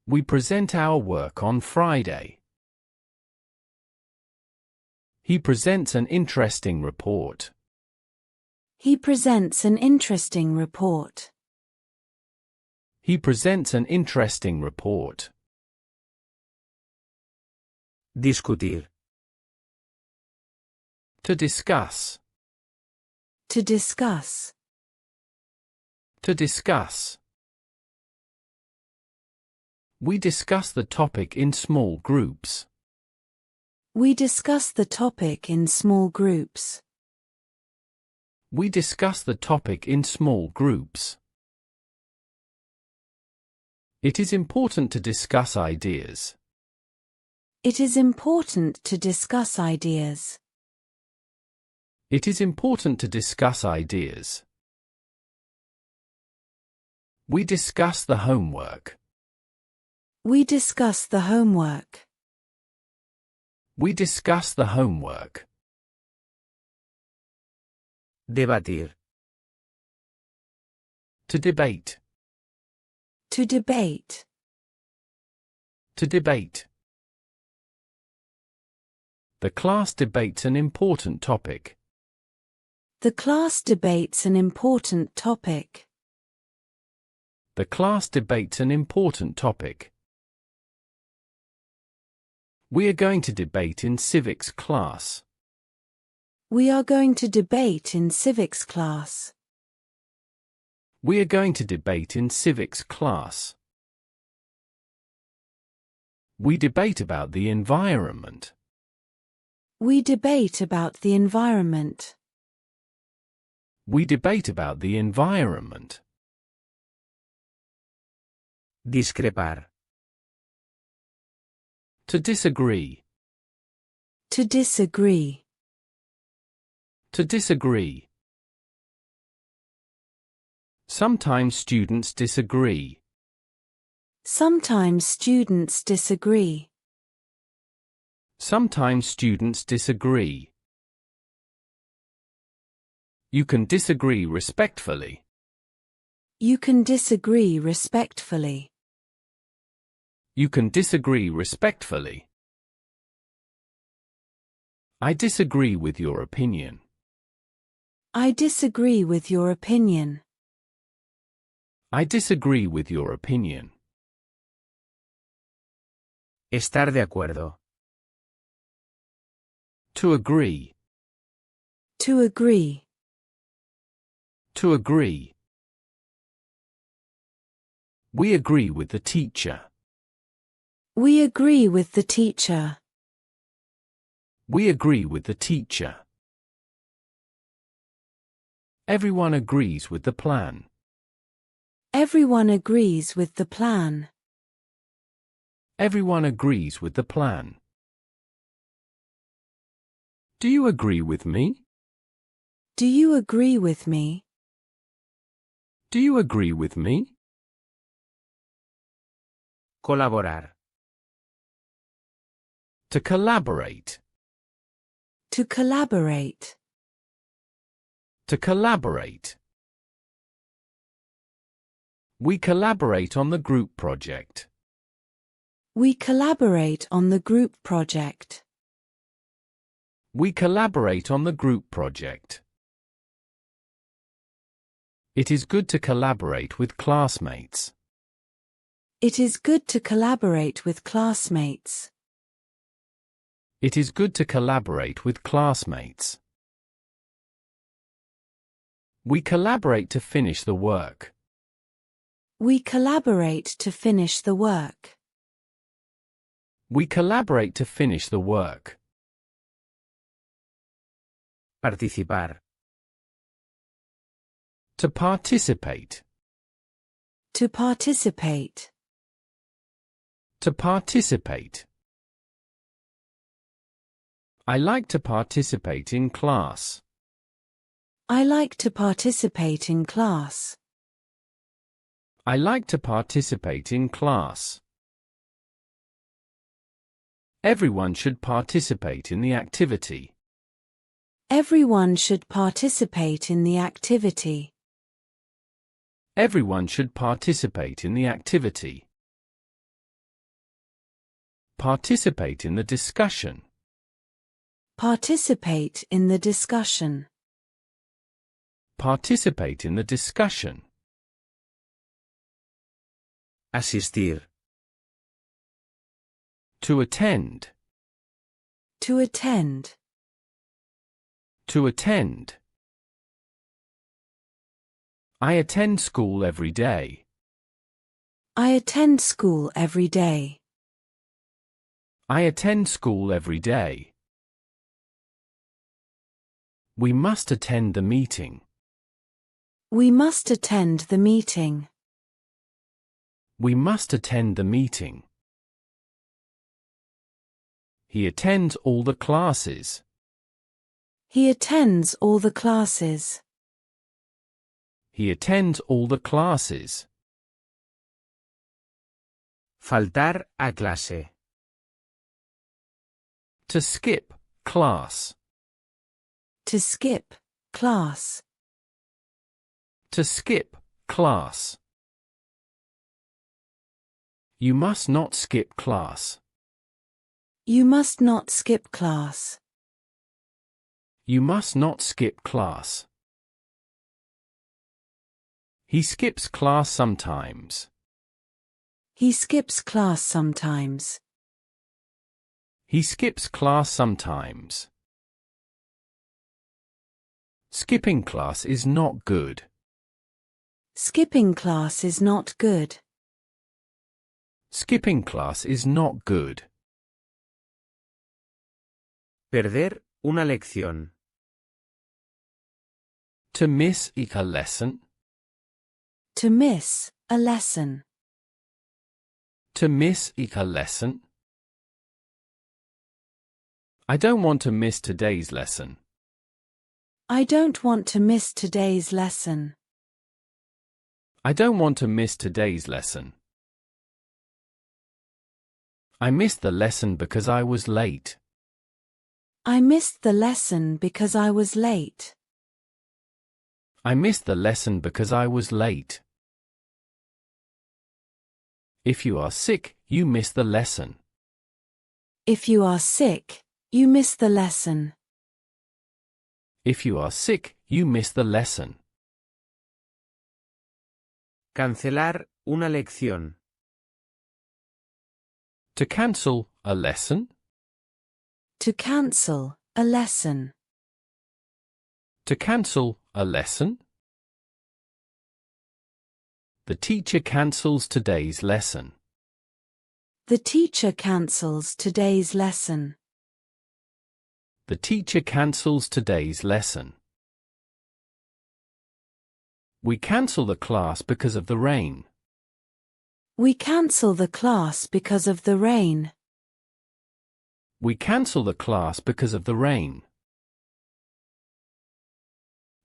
We present our work on Friday. He presents an interesting report. He presents an interesting report. He presents an interesting report. Discutir. To discuss. To discuss. To discuss. We discuss the topic in small groups. We discuss the topic in small groups. We discuss the topic in small groups. It is important to discuss ideas. It is important to discuss ideas. It is important to discuss ideas. We discuss the homework. We discuss the homework. We discuss the homework. Debatir. To debate. To debate. To debate. The class debates an important topic. The class debates an important topic. The class debates an important topic. We are going to debate in civics class. We are going to debate in civics class. We are going to debate in civics class. We debate about the environment. We debate about the environment. We debate about the environment. Discrepar. To disagree. To disagree. To disagree. Sometimes students disagree. Sometimes students disagree. Sometimes students disagree. You can disagree respectfully. You can disagree respectfully. You can disagree respectfully. I disagree with your opinion. I disagree with your opinion. I disagree with your opinion. Estar de acuerdo. To agree. To agree. To agree. We agree with the teacher. We agree with the teacher. We agree with the teacher. Everyone agrees with the plan. Everyone agrees with the plan. Everyone agrees with the plan. Do you agree with me? Do you agree with me? Do you agree with me? Colaborar. To collaborate. To collaborate. To collaborate. We collaborate on the group project. We collaborate on the group project. We collaborate on the group project. It is good to collaborate with classmates. It is good to collaborate with classmates. It is good to collaborate with classmates. We collaborate to finish the work. We collaborate to finish the work. We collaborate to finish the work. Participar. To participate. To participate. To participate. I like to participate in class. I like to participate in class. I like to participate in class. Everyone should participate in the activity. Everyone should participate in the activity. Everyone should participate in the activity. Participate in the discussion. Participate in the discussion. Participate in the discussion. Asistir. To attend. To attend. To attend. I attend school every day. I attend school every day. I attend school every day. We must attend the meeting. We must attend the meeting. We must attend the meeting. He attends all the classes. He attends all the classes. He attends all the classes. Faltar a clase. To skip class. To skip class. To skip class. You must not skip class. You must not skip class. You must not skip class. He skips class sometimes. He skips class sometimes. He skips class sometimes. Skipping class is not good. Skipping class is not good. Skipping class is not good. Perder una lección. To miss a lesson. To miss a lesson. To miss a lesson. I don't want to miss today's lesson. I don't want to miss today's lesson. I don't want to miss today's lesson. I missed the lesson because I was late. I missed the lesson because I was late. I missed the lesson because I was late. If you are sick, you miss the lesson. If you are sick, you miss the lesson. If you are sick, you miss the lesson. Cancelar una lección. To cancel a lesson. To cancel a lesson. To cancel a lesson. The teacher cancels today's lesson. The teacher cancels today's lesson. The teacher cancels today's lesson. We cancel the class because of the rain. We cancel the class because of the rain. We cancel the class because of the rain.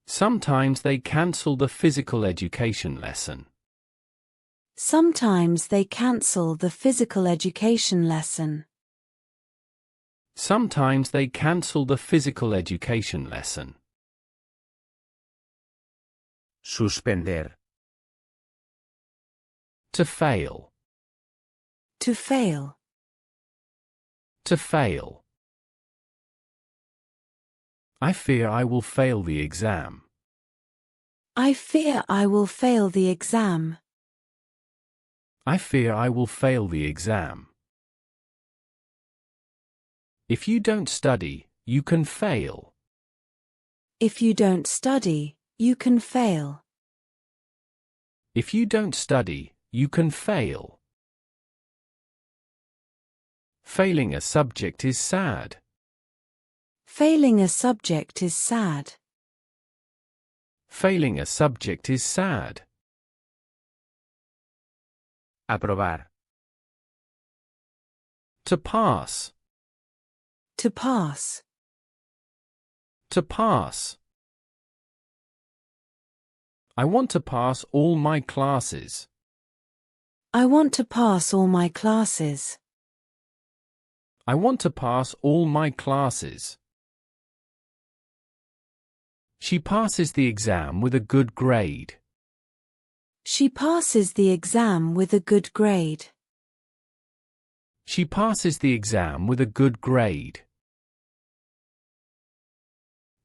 Sometimes they cancel the physical education lesson. Sometimes they cancel the physical education lesson. Sometimes they cancel the physical education lesson. Suspender. To fail. To fail. To fail. I fear I will fail the exam. I fear I will fail the exam. I fear I will fail the exam. If you don't study, you can fail. If you don't study, you can fail. If you don't study, you can fail. Failing a subject is sad. Failing a subject is sad. Failing a subject is sad. Aprobar. To pass. To pass. To pass. I want to pass all my classes. I want to pass all my classes. I want to pass all my classes. She passes the exam with a good grade. She passes the exam with a good grade. She passes the exam with a good grade.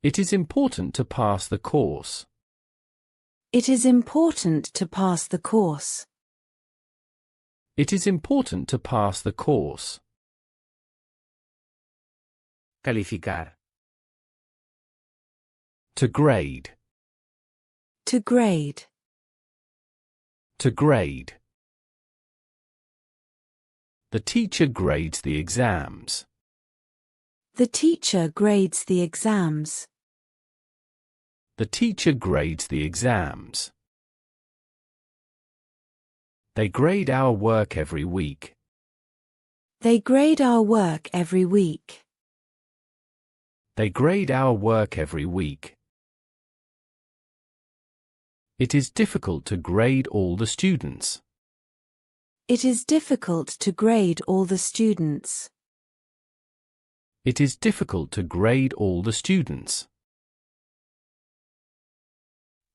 It is important to pass the course. It is important to pass the course. It is important to pass the course. Calificar. To grade. To grade. To grade. The teacher grades the exams. The teacher grades the exams. The teacher grades the exams. They grade our work every week. They grade our work every week. They grade our work every week. It is difficult to grade all the students. It is difficult to grade all the students. It is difficult to grade all the students.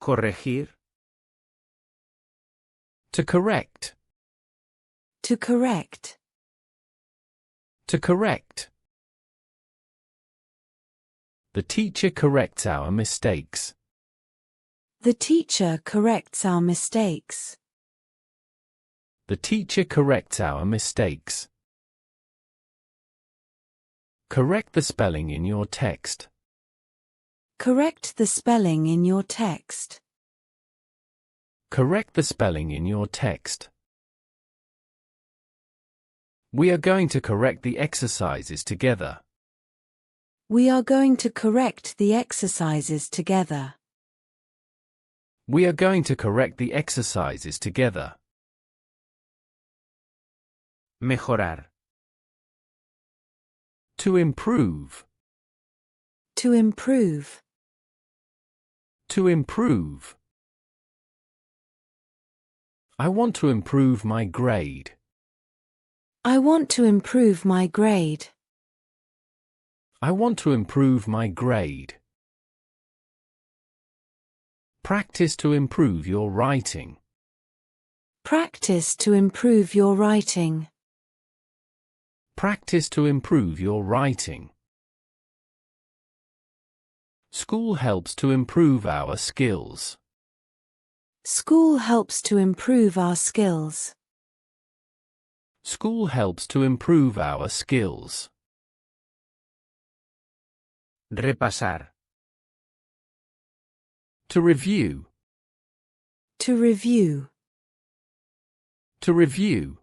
Corregir. To correct. To correct. To correct. The teacher corrects our mistakes. The teacher corrects our mistakes. The teacher corrects our mistakes. Correct the spelling in your text. Correct the spelling in your text. Correct the spelling in your text. We are going to correct the exercises together. We are going to correct the exercises together. We are going to correct the exercises together. Mejorar. To improve. To improve. To improve. I want to improve my grade. I want to improve my grade. I want to improve my grade. Practice to improve your writing. Practice to improve your writing. Practice to improve your writing. School helps to improve our skills. School helps to improve our skills. School helps to improve our skills. Repasar. To review. To review. To review.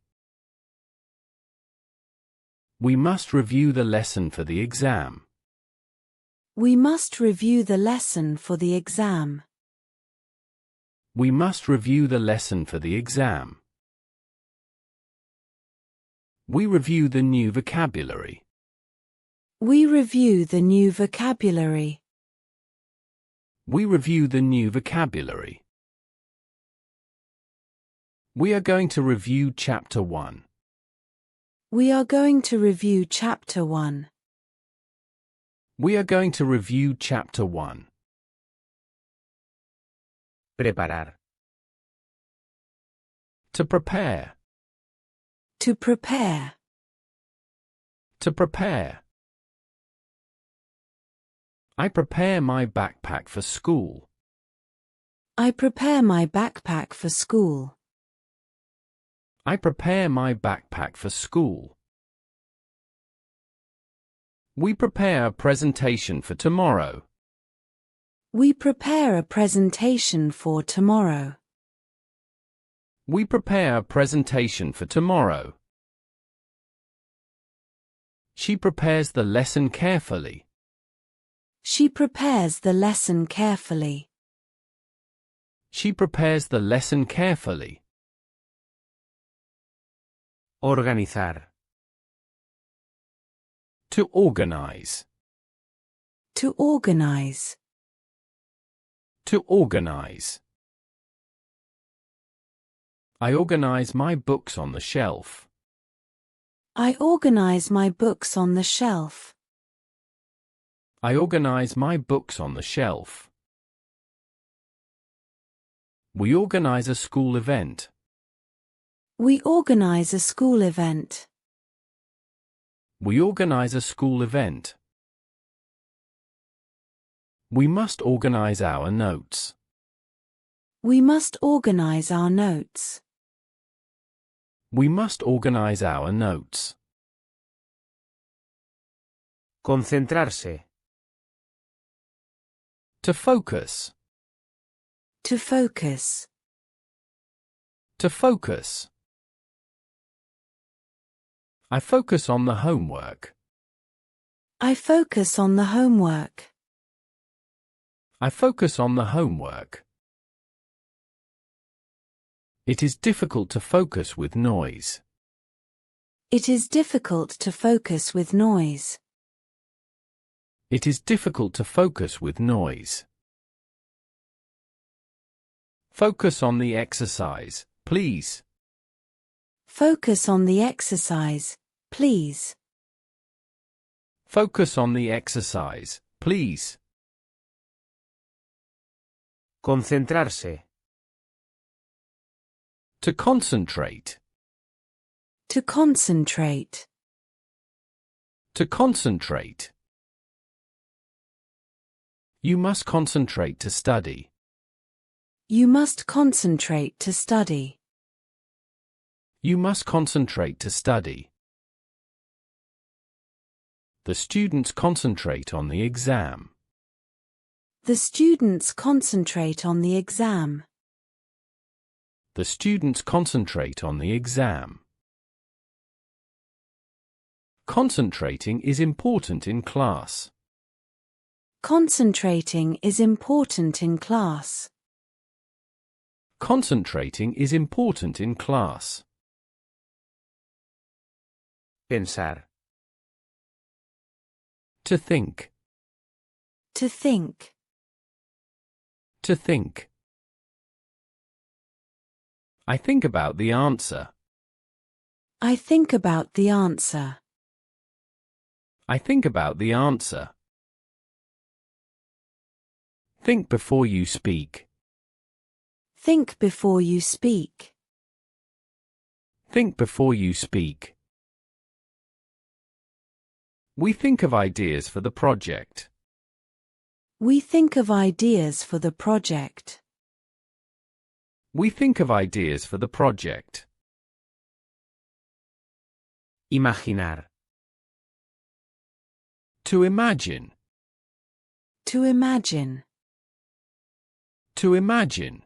We must review the lesson for the exam. We must review the lesson for the exam. We must review the lesson for the exam. We review the new vocabulary. We review the new vocabulary. We review the new vocabulary. We are going to review Chapter 1. We are going to review Chapter 1. We are going to review Chapter 1. Preparar. To prepare. To prepare. To prepare. I prepare my backpack for school. I prepare my backpack for school. I prepare my backpack for school. We prepare a presentation for tomorrow. We prepare a presentation for tomorrow. We prepare a presentation for tomorrow. She prepares the lesson carefully. She prepares the lesson carefully. She prepares the lesson carefully. Organizar. To organize. To organize. To organize. I organize my books on the shelf. I organize my books on the shelf. I organize my books on the shelf. We organize a school event. We organize a school event. We organize a school event. We must organize our notes. We must organize our notes. We must organize our notes. Concentrarse. To focus. To focus. To focus. I focus on the homework. I focus on the homework. I focus on the homework. It is difficult to focus with noise. It is difficult to focus with noise. It is difficult to focus with noise. Focus on the exercise, please. Focus on the exercise, please. Focus on the exercise, please. Concentrarse. To concentrate. To concentrate. To concentrate. You must concentrate to study. You must concentrate to study. You must concentrate to study. The students concentrate on the exam. The students concentrate on the exam. The students concentrate on the exam. Concentrating is important in class. Concentrating is important in class. Concentrating is important in class. Pensar. To think. To think. To think. I think about the answer. I think about the answer. I think about the answer. Think before you speak. Think before you speak. Think before you speak. We think of ideas for the project. We think of ideas for the project. We think of ideas for the project. Imaginar. To imagine. To imagine. To imagine.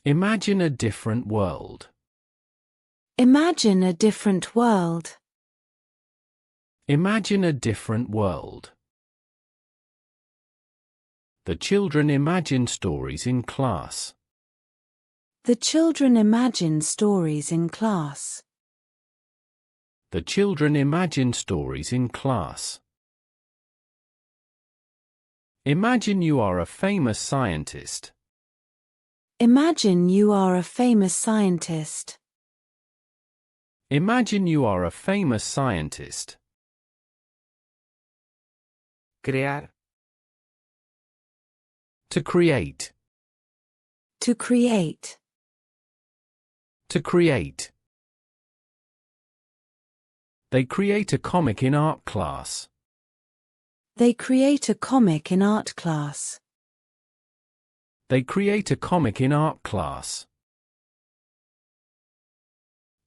Imagine a different world. Imagine a different world. Imagine a different world. The children imagine stories in class. The children imagine stories in class. The children imagine stories in class. Imagine you are a famous scientist. Imagine you are a famous scientist. Imagine you are a famous scientist. Crear. To create. To create. To create. They create a comic in art class. They create a comic in art class. They create a comic in art class.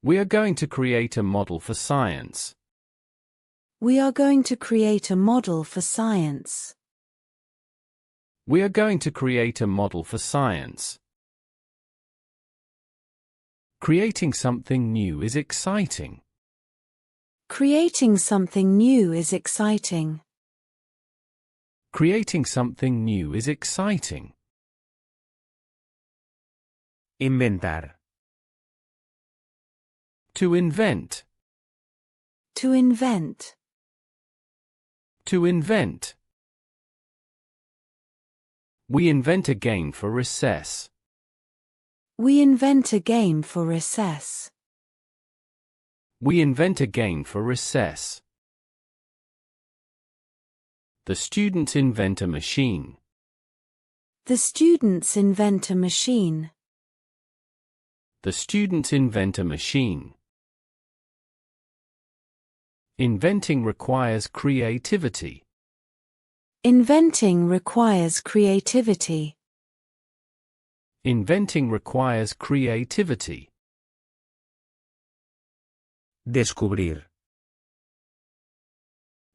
We are going to create a model for science. We are going to create a model for science. We are going to create a model for science. Creating something new is exciting. Creating something new is exciting. Creating something new is exciting. Inventar. To invent. To invent. To invent. We invent a game for recess. We invent a game for recess. We invent a game for recess. The students invent a machine. The students invent a machine. The students invent a machine. Inventing requires creativity. Inventing requires creativity. Inventing requires creativity. Descubrir.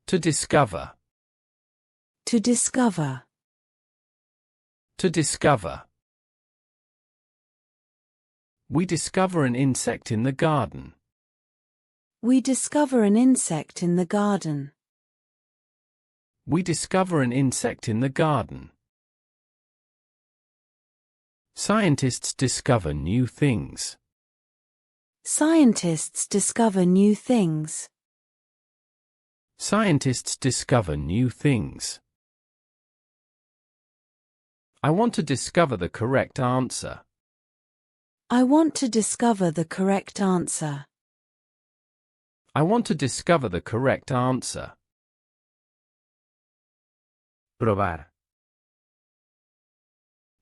To discover. To discover. To discover. We discover an insect in the garden. We discover an insect in the garden. We discover an insect in the garden. Scientists discover new things. Scientists discover new things. Scientists discover new things. I want to discover the correct answer. I want to discover the correct answer. I want to discover the correct answer. Probar.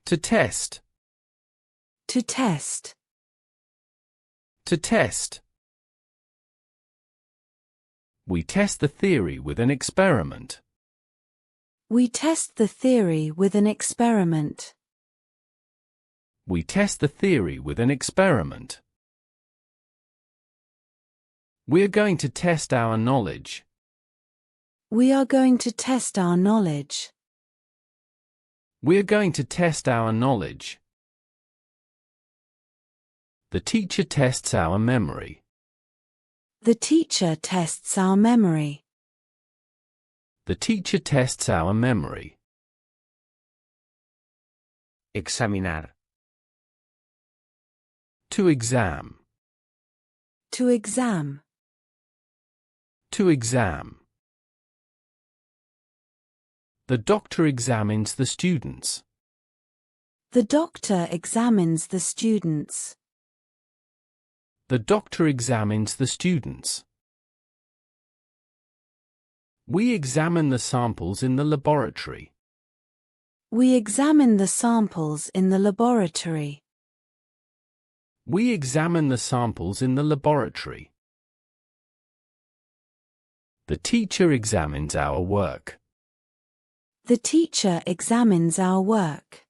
To test. To test. To test. We test the theory with an experiment. We test the theory with an experiment. We test the theory with an experiment. We are going to test our knowledge. We are going to test our knowledge. We are going to test our knowledge. The teacher tests our memory. The teacher tests our memory. The teacher tests our memory. Examinar. To exam. To exam. To exam. The doctor examines the students. The doctor examines the students. The doctor examines the students. We examine the samples in the laboratory. We examine the samples in the laboratory. We examine the samples in the laboratory. The teacher examines our work. The teacher examines our work.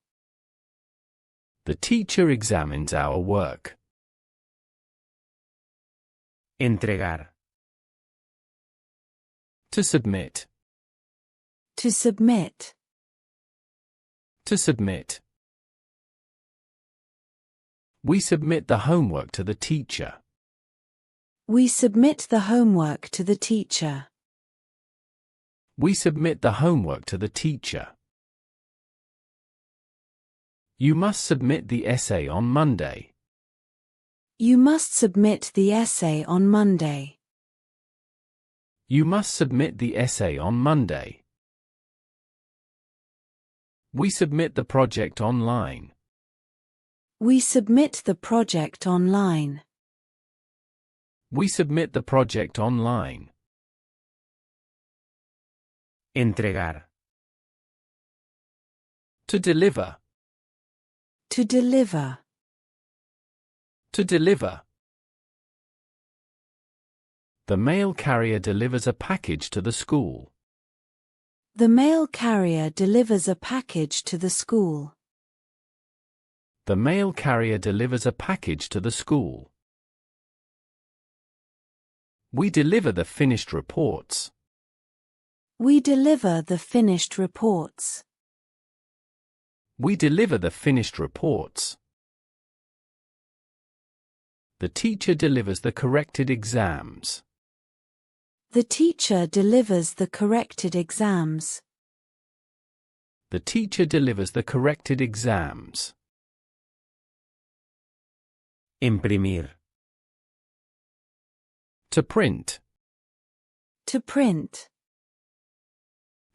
The teacher examines our work. Entregar. To submit. To submit. To submit. We submit the homework to the teacher. We submit the homework to the teacher. We submit the homework to the teacher. You must submit the essay on Monday. You must submit the essay on Monday. You must submit the essay on Monday. We submit the project online. We submit the project online. We submit the project online. Entregar. To deliver. To deliver. To deliver. The mail carrier delivers a package to the school. The mail carrier delivers a package to the school. The mail carrier delivers a package to the school. We deliver the finished reports. We deliver the finished reports. We deliver the finished reports. The teacher delivers the corrected exams. The teacher delivers the corrected exams. The teacher delivers the corrected exams. Imprimir. To print. To print.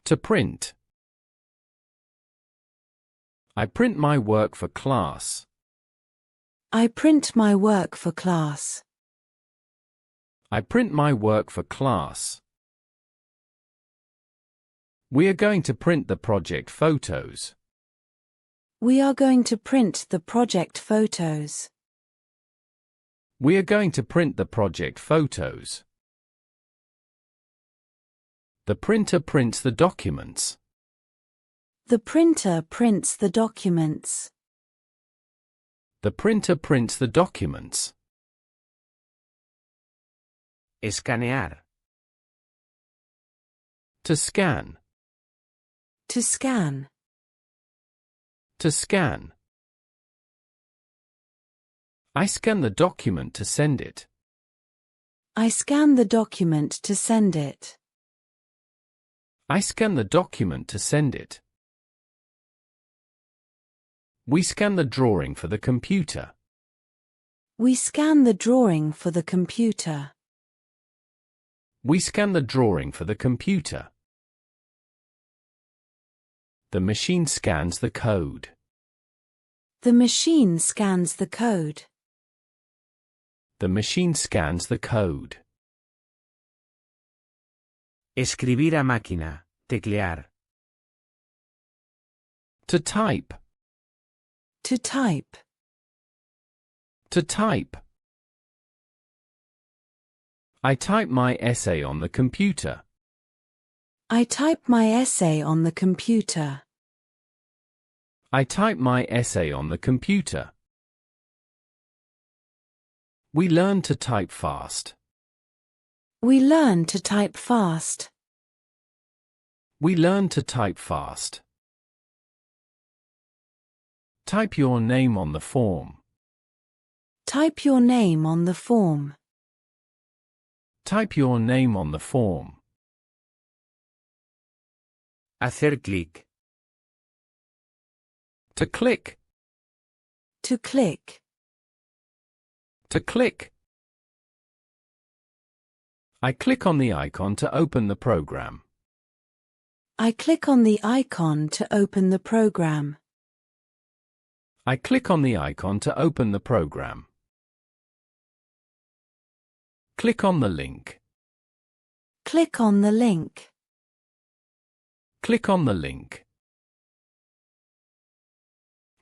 To print. I print my work for class. I print my work for class. I print my work for class. We are going to print the project photos. We are going to print the project photos. We are going to print the project photos. The printer prints the documents. The printer prints the documents. The printer prints the documents. Escanear. To scan. To scan. To scan. I scan the document to send it. I scan the document to send it. I scan the document to send it. We scan the drawing for the computer. We scan the drawing for the computer. We scan the drawing for the computer. The machine scans the code. The machine scans the code. The machine scans the code. Escribir a máquina. Teclear. To type. To type. To type. I type my essay on the computer. I type my essay on the computer. I type my essay on the computer. We learn to type fast. We learn to type fast. We learn to type fast. Type your name on the form. Type your name on the form. Type your name on the form. Hacer clic. To click. To click. To click. I click on the icon to open the program. I click on the icon to open the program. I click on the icon to open the program. Click on the link. Click on the link. Click on the link.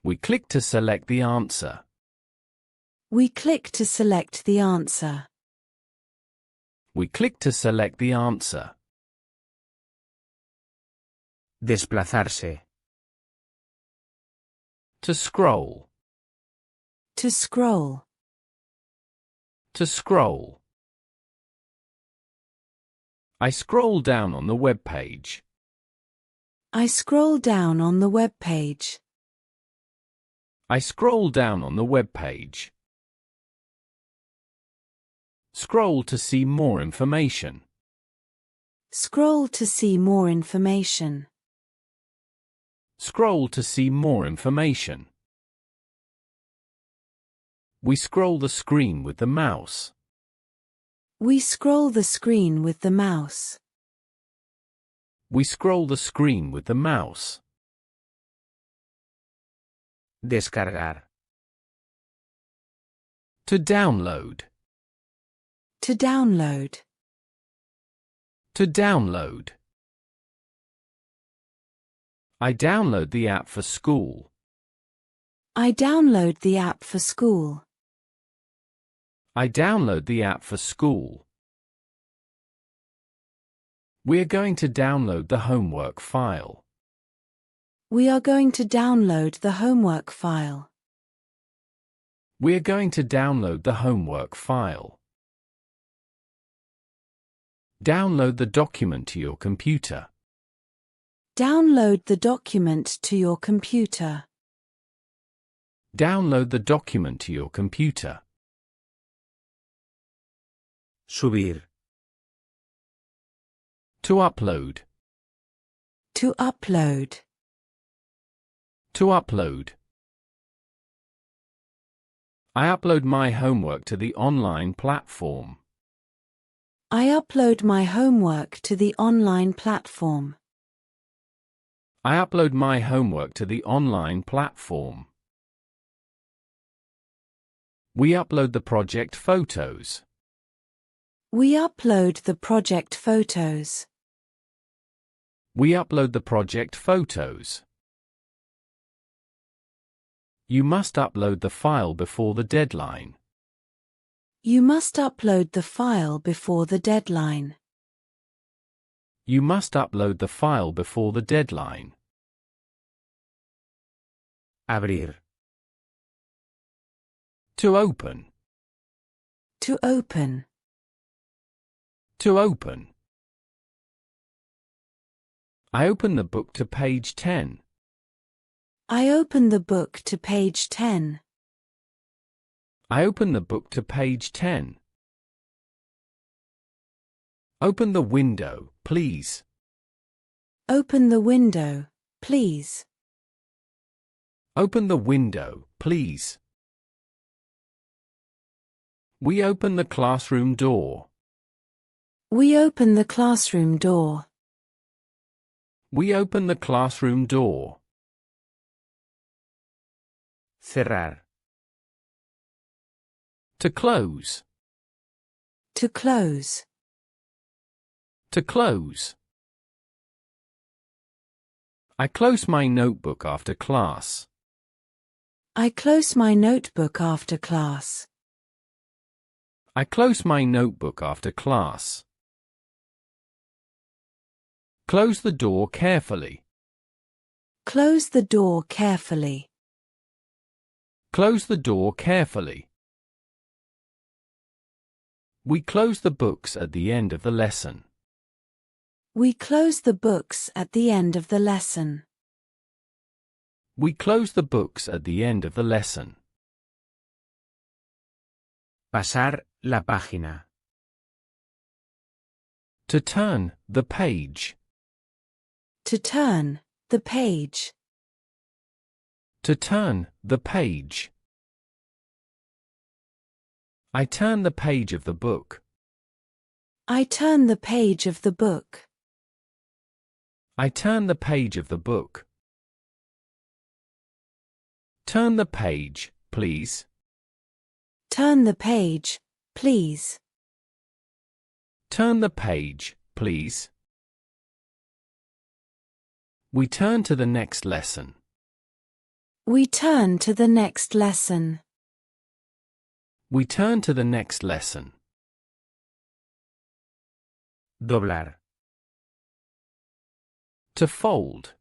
We click to select the answer. We click to select the answer. We click to select the answer. Desplazarse. To scroll. To scroll. To scroll. I scroll down on the web page. I scroll down on the web page. I scroll down on the web page. Scroll to see more information. Scroll to see more information. Scroll to see more information. We scroll the screen with the mouse. We scroll the screen with the mouse. We scroll the screen with the mouse. Descargar. To download. To download. To download. I download the app for school. I download the app for school. I download the app for school. We are going to download the homework file. We are going to download the homework file. We are going to download the homework file. Download the document to your computer. Download the document to your computer. Download the document to your computer. Subir. To upload. To upload. To upload. I upload my homework to the online platform. I upload my homework to the online platform. I upload my homework to the online platform. We upload the project photos. We upload the project photos. We upload the project photos. You must upload the file before the deadline. You must upload the file before the deadline. You must upload the file before the deadline. Abrir. To open. To open. To open. I open the book to page 10. I open the book to page 10. I open the book to page 10. Open the window, please. Open the window, please. Open the window, please. We open the classroom door. We open the classroom door. We open the classroom door. Cerrar. To close. To close. To close. I close my notebook after class. I close my notebook after class. I close my notebook after class. Close the door carefully. Close the door carefully. Close the door carefully. We close the books at the end of the lesson. We close the books at the end of the lesson. We close the books at the end of the lesson. Pasar la página. To turn the page. To turn the page. To turn the page. I turn the page of the book. I turn the page of the book. I turn the page of the book. Turn the page, please. Turn the page, please. Turn the page, please. We turn to the next lesson. We turn to the next lesson. We turn to the next lesson. Doblar. To fold.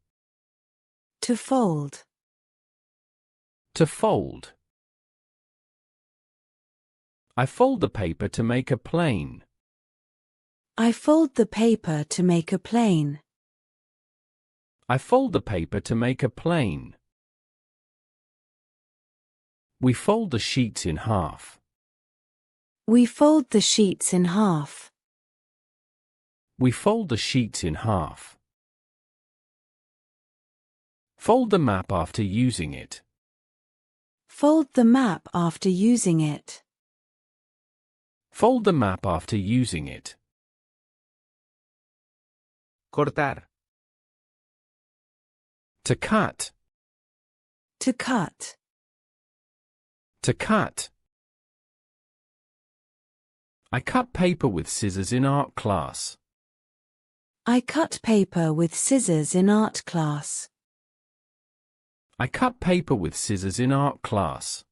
To fold. To fold. I fold the paper to make a plane. I fold the paper to make a plane. I fold the paper to make a plane. We fold the sheets in half. We fold the sheets in half. We fold the sheets in half. Fold the map after using it. Fold the map after using it. Fold the map after using it. Cortar. To cut. To cut. To cut. I cut paper with scissors in art class. I cut paper with scissors in art class. I cut paper with scissors in art class.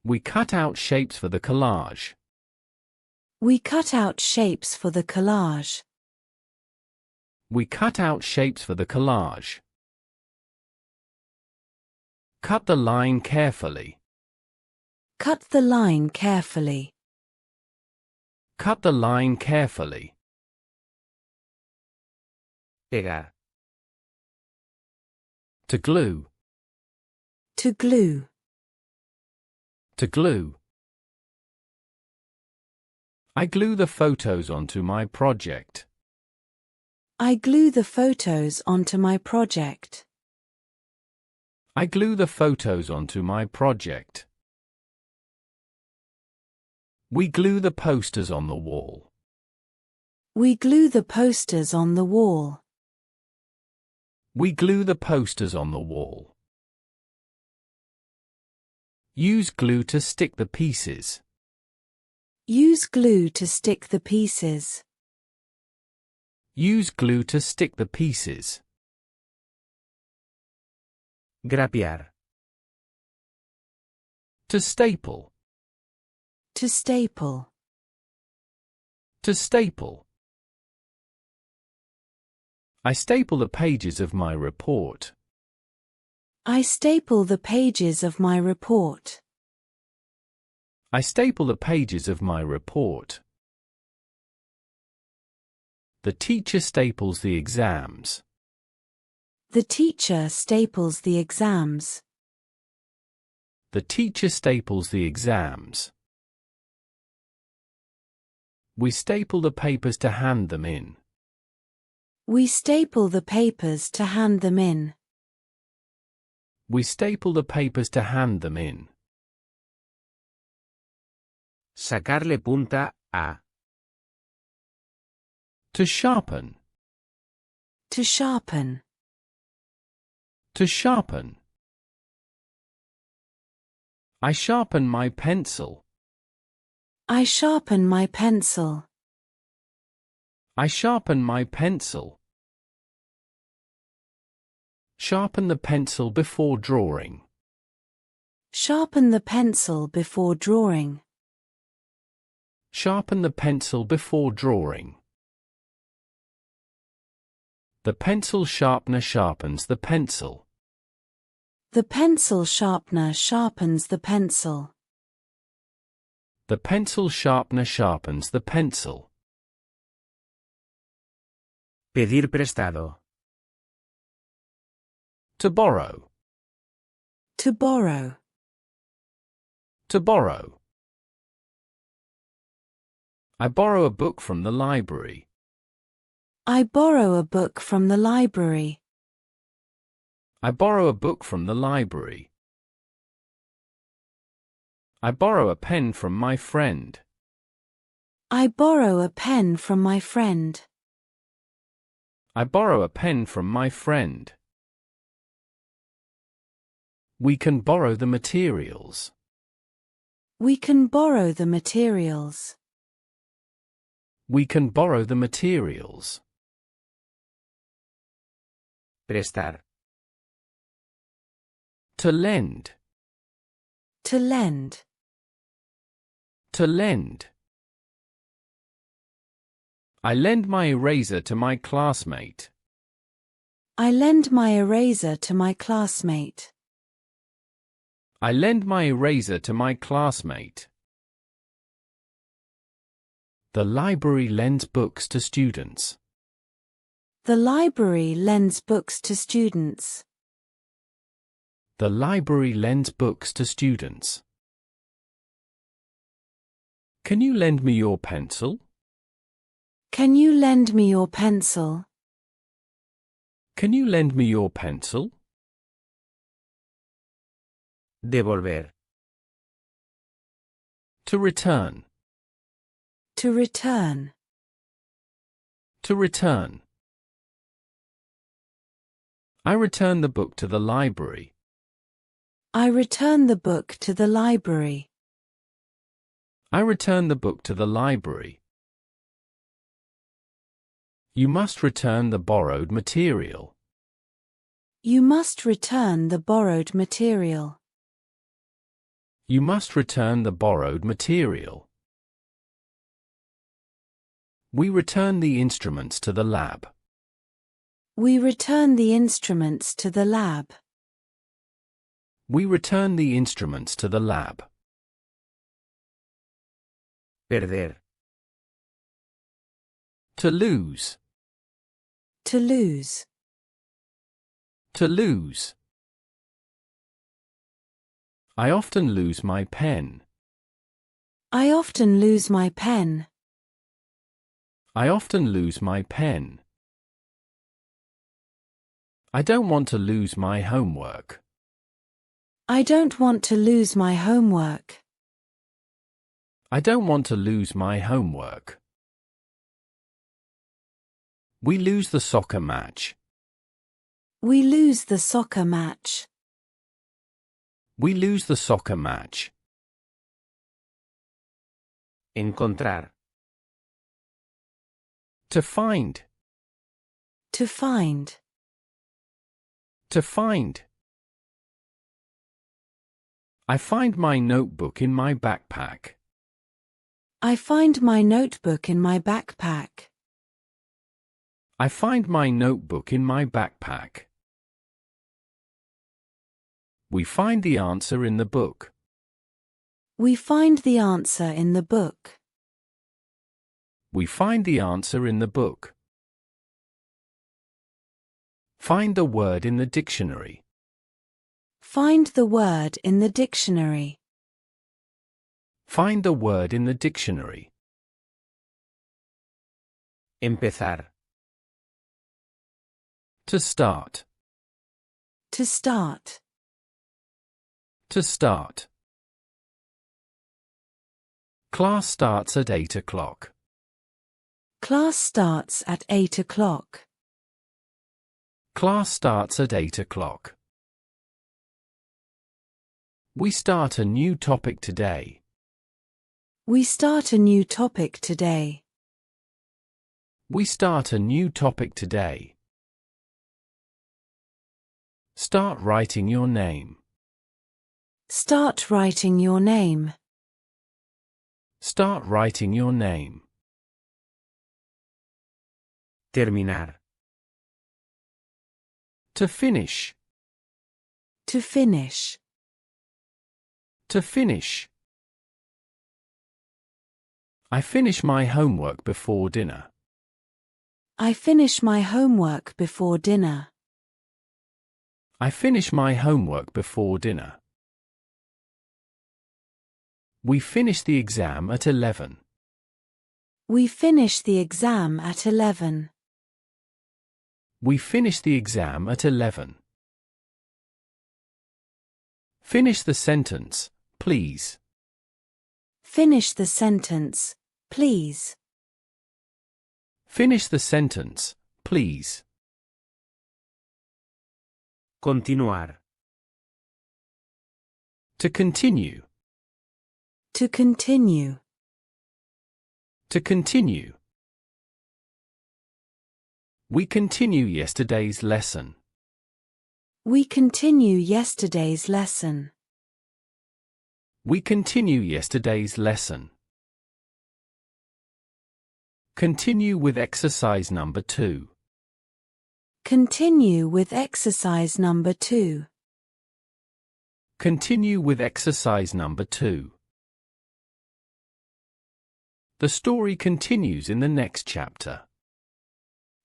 We cut out shapes for the collage. We cut out shapes for the collage. We cut out shapes for the collage. Cut the line carefully. Cut the line carefully. Cut the line carefully. Pegar. To glue. To glue. To glue. I glue the photos onto my project. I glue the photos onto my project. I glue the photos onto my project. We glue the posters on the wall. We glue the posters on the wall. We glue the posters on the wall. Use glue to stick the pieces. Use glue to stick the pieces. Use glue to stick the pieces. Grapear. To staple. To staple. To staple. I staple the pages of my report. I staple the pages of my report. I staple the pages of my report. The teacher staples the exams. The teacher staples the exams. The teacher staples the exams. We staple the papers to hand them in. We staple the papers to hand them in. We staple the papers to hand them in. Sacarle punta a. To sharpen. To sharpen. To sharpen. I sharpen my pencil. I sharpen my pencil. I sharpen my pencil. Sharpen the pencil before drawing. Sharpen the pencil before drawing. Sharpen the pencil before drawing. The pencil sharpener sharpens the pencil. The pencil sharpener sharpens the pencil. The pencil sharpener sharpens the pencil. Pedir prestado. To borrow. To borrow. To borrow. I borrow a book from the library. I borrow a book from the library. I borrow a book from the library. I borrow a pen from my friend. I borrow a pen from my friend. I borrow a pen from my friend. We can borrow the materials. We can borrow the materials. We can borrow the materials. Prestar. To lend. To lend. To lend. I lend my eraser to my classmate. I lend my eraser to my classmate. I lend my eraser to my classmate. The library lends books to students. The library lends books to students. The library lends books to students. Can you lend me your pencil? Can you lend me your pencil? Can you lend me your pencil? Devolver. To return. To return. To return. I return the book to the library. I return the book to the library. I return the book to the library. You must return the borrowed material. You must return the borrowed material. You must return the borrowed material. We return the instruments to the lab. We return the instruments to the lab. We return the instruments to the lab. Perder. To lose. To lose. To lose. I often lose my pen. I often lose my pen. I often lose my pen. I don't want to lose my homework. I don't want to lose my homework. I don't want to lose my homework. We lose the soccer match. We lose the soccer match. We lose the soccer match. Encontrar. To find. To find. To find. I find my notebook in my backpack. I find my notebook in my backpack. I find my notebook in my backpack. We find the answer in the book. We find the answer in the book. We find the answer in the book. Find the word in the dictionary. Find the word in the dictionary. Find the word in the dictionary. Empezar. To start. To start. To start. Class starts at 8 o'clock. Class starts at 8 o'clock. Class starts at 8 o'clock. We start a new topic today. We start a new topic today. We start a new topic today. Start writing your name. Start writing your name. Start writing your name. Terminar. To finish. To finish. To finish. I finish my homework before dinner. I finish my homework before dinner. I finish my homework before dinner. We finish the exam at 11. We finish the exam at 11. We finish the exam at 11. Finish the sentence, please. Finish the sentence, please. Finish the sentence, please. Continuar. To continue. To continue. To continue. We continue yesterday's lesson. We continue yesterday's lesson. We continue yesterday's lesson. Continue with exercise number 2. Continue with exercise number 2. Continue with exercise number 2. The story continues in the next chapter.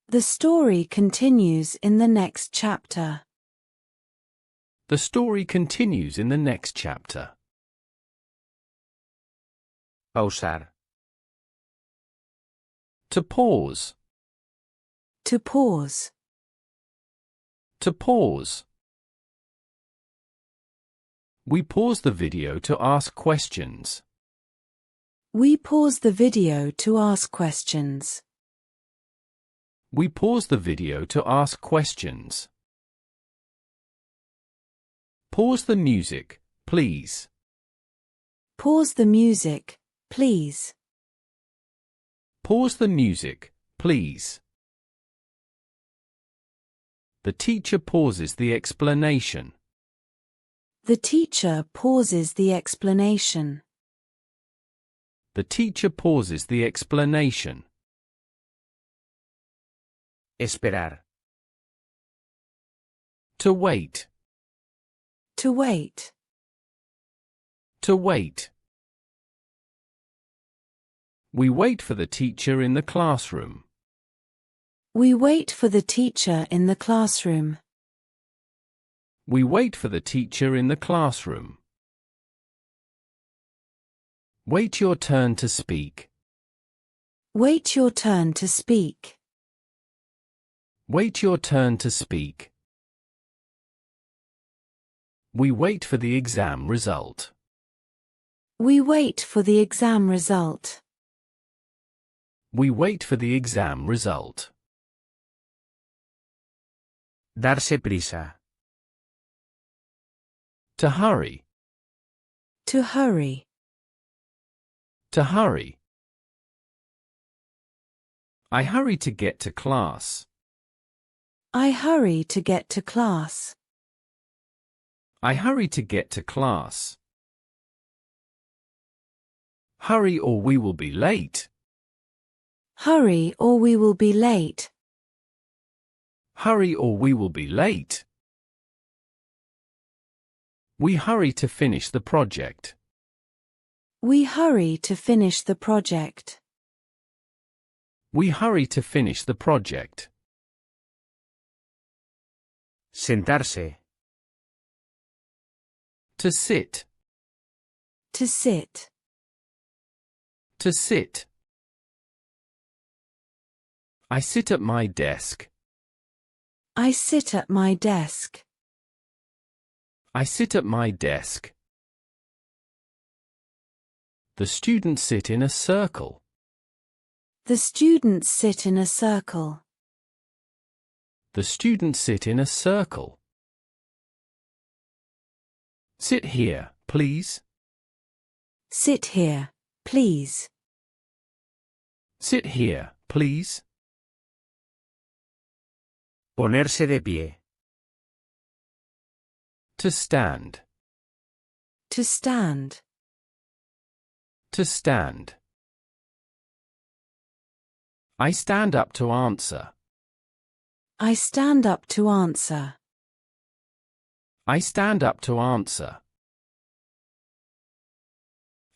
The story continues in the next chapter. The story continues in the next chapter. Pausar. To pause. To pause. To pause. We pause the video to ask questions. We pause the video to ask questions. We pause the video to ask questions. Pause the music, please. Pause the music, please. Pause the music, please. The teacher pauses the explanation. The teacher pauses the explanation. The teacher pauses the explanation. Esperar. To wait. To wait. To wait. We wait for the teacher in the classroom. We wait for the teacher in the classroom. We wait for the teacher in the classroom. Wait your turn to speak. Wait your turn to speak. Wait your turn to speak. We wait for the exam result. We wait for the exam result. We wait for the exam result. Darse prisa. To hurry. To hurry. To hurry. I hurry to get to class. I hurry to get to class. I hurry to get to class. Hurry or we will be late. Hurry or we will be late. Hurry or we will be late. We hurry to finish the project. We hurry to finish the project. We hurry to finish the project. Sentarse. To sit. To sit. To sit. I sit at my desk. I sit at my desk. I sit at my desk. The students sit in a circle. The students sit in a circle. The students sit in a circle. Sit here, please. Sit here, please. Sit here, please. Ponerse de pie. To stand. To stand. To stand. I stand up to answer. I stand up to answer. I stand up to answer.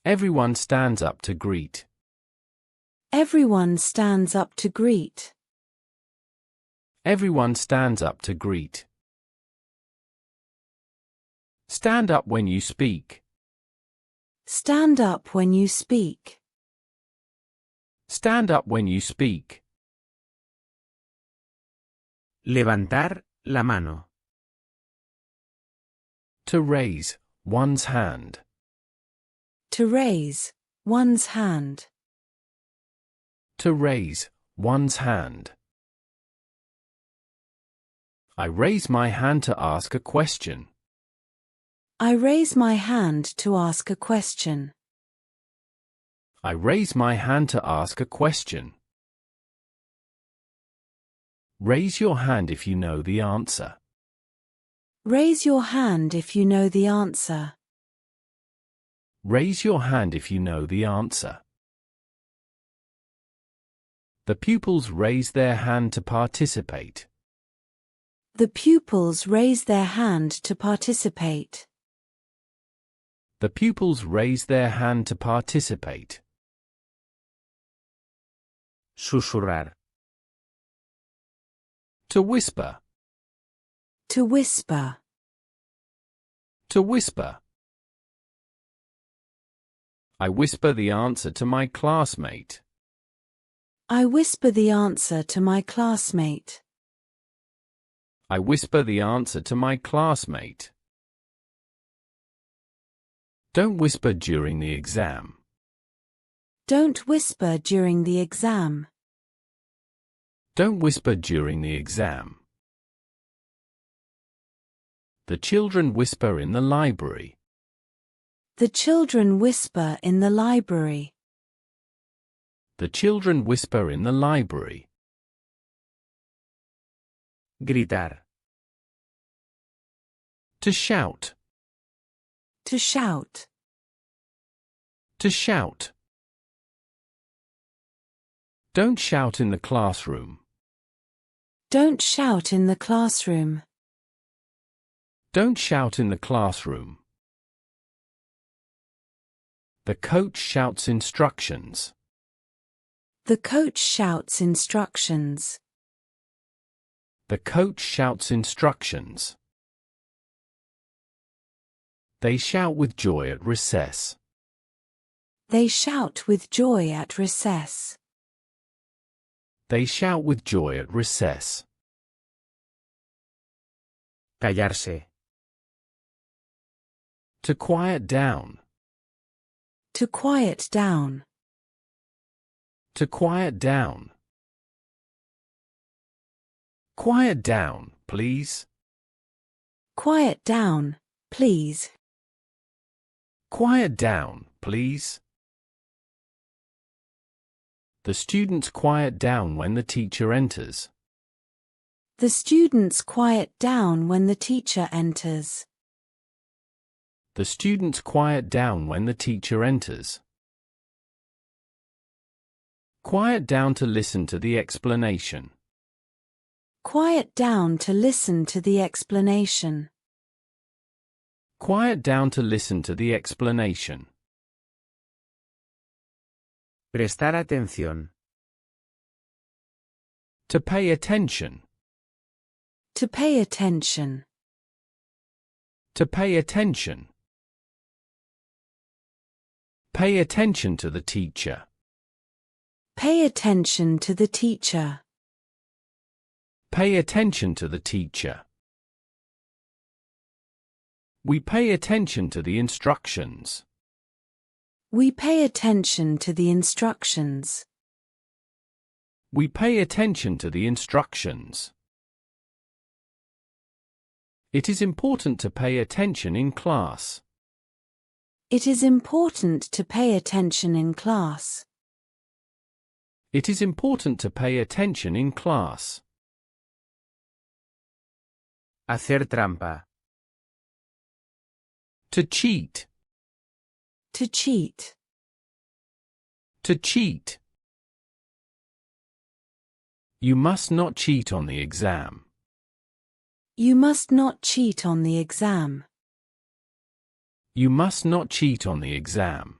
Everyone stands up to greet. Everyone stands up to greet. Everyone stands up to greet. Stand up when you speak. Stand up when you speak. Stand up when you speak. Levantar la mano. To raise one's hand. To raise one's hand. To raise one's hand. I raise my hand to ask a question. I raise my hand to ask a question. I raise my hand to ask a question. Raise your hand if you know the answer. Raise your hand if you know the answer. Raise your hand if you know the answer. The pupils raise their hand to participate. The pupils raise their hand to participate. The pupils raise their hand to participate. Susurrar. To whisper. To whisper. To whisper. I whisper the answer to my classmate. I whisper the answer to my classmate. I whisper the answer to my classmate. Don't whisper during the exam. Don't whisper during the exam. Don't whisper during the exam. The children whisper in the library. The children whisper in the library. The children whisper in the library. Gritar. To shout. To shout. To shout. Don't shout in the classroom. Don't shout in the classroom. Don't shout in the classroom. The coach shouts instructions. The coach shouts instructions. The coach shouts instructions. They shout with joy at recess. They shout with joy at recess. They shout with joy at recess. Callarse. To quiet down. To quiet down. To quiet down. Quiet down, please. Quiet down, please. Quiet down, please. The students quiet down when the teacher enters. The students quiet down when the teacher enters. The students quiet down when the teacher enters. Quiet down to listen to the explanation. Quiet down to listen to the explanation. Quiet down to listen to the explanation. Prestar atención. To pay attention. To pay attention. To pay attention. Pay attention to the teacher. Pay attention to the teacher. Pay attention to the teacher. We pay attention to the instructions. We pay attention to the instructions. We pay attention to the instructions. It is important to pay attention in class. It is important to pay attention in class. It is important to pay attention in class. Hacer trampa. To cheat. To cheat. To cheat. You must not cheat on the exam. You must not cheat on the exam. You must not cheat on the exam.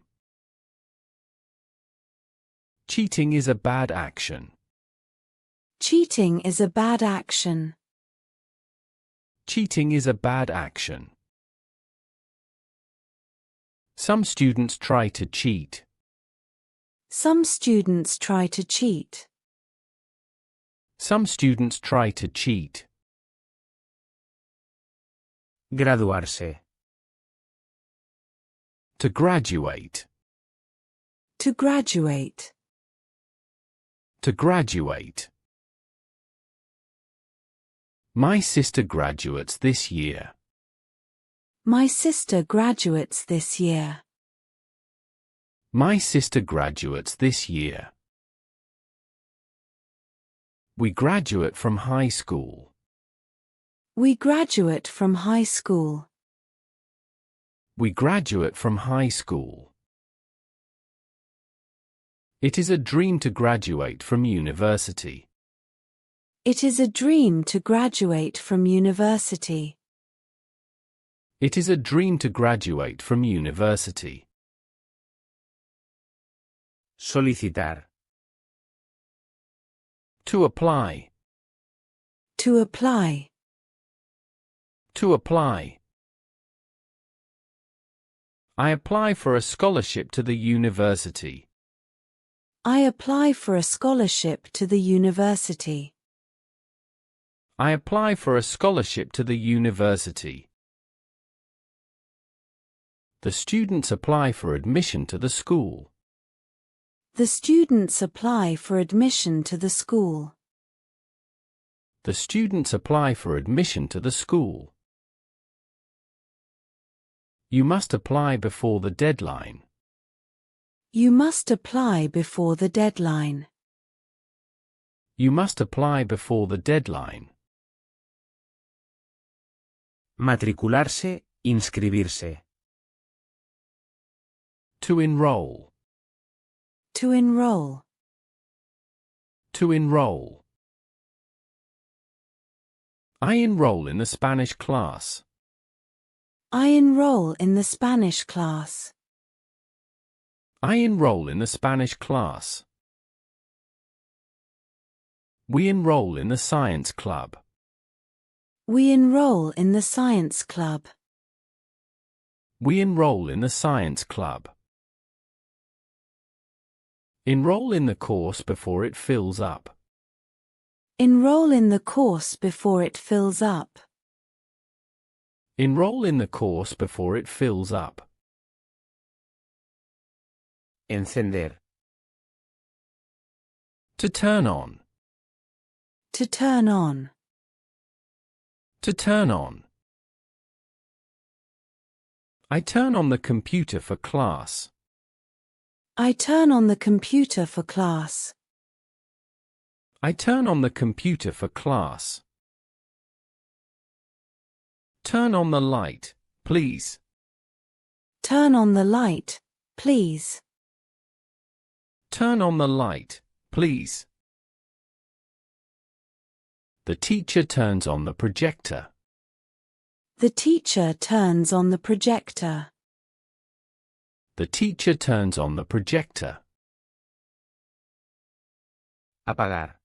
Cheating is a bad action. Cheating is a bad action. Cheating is a bad action. Some students try to cheat. Some students try to cheat. Some students try to cheat. Graduarse. To graduate. To graduate. To graduate. My sister graduates this year. My sister graduates this year. My sister graduates this year. We graduate from high school. We graduate from high school. We graduate from high school. It is a dream to graduate from university. It is a dream to graduate from university. It is a dream to graduate from university. Solicitar. To apply. To apply. To apply. I apply for a scholarship to the university. I apply for a scholarship to the university. I apply for a scholarship to the university. The students apply for admission to the school. The students apply for admission to the school. The students apply for admission to the school. You must apply before the deadline. You must apply before the deadline. You must apply before the deadline. Matricularse, inscribirse. To enroll. To enroll. To enroll. I enroll in the Spanish class. I enroll in the Spanish class. I enroll in the Spanish class. We enroll in the science club. We enroll in the science club. We enroll in the science club. Enroll in the course before it fills up. Enroll in the course before it fills up. Enroll in the course before it fills up. Encender. To turn on. To turn on. To turn on. I turn on the computer for class. I turn on the computer for class. I turn on the computer for class. Turn on the light, please. Turn on the light, please. Turn on the light, please. The teacher turns on the projector. The teacher turns on the projector. The teacher turns on the projector. Apagar.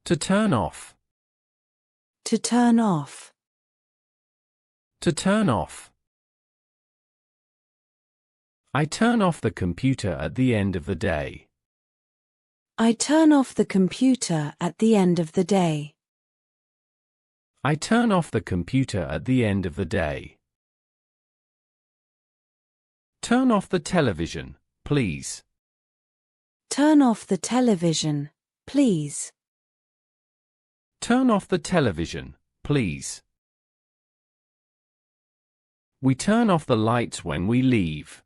To turn off. To turn off. To turn off. I turn off the computer at the end of the day. I turn off the computer at the end of the day. I turn off the computer at the end of the day. Turn off the television, please. Turn off the television, please. Turn off the television, please. We turn off the lights when we leave.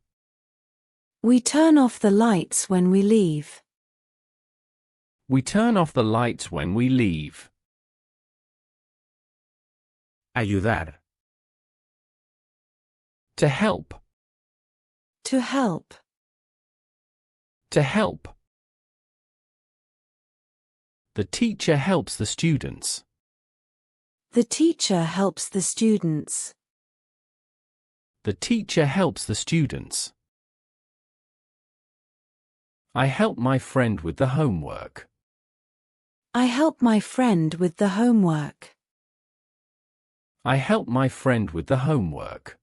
We turn off the lights when we leave. We turn off the lights when we leave. Ayudar. To help. To help. To help. The teacher helps the students. The teacher helps the students. The teacher helps the students. I help my friend with the homework. I help my friend with the homework. I help my friend with the homework.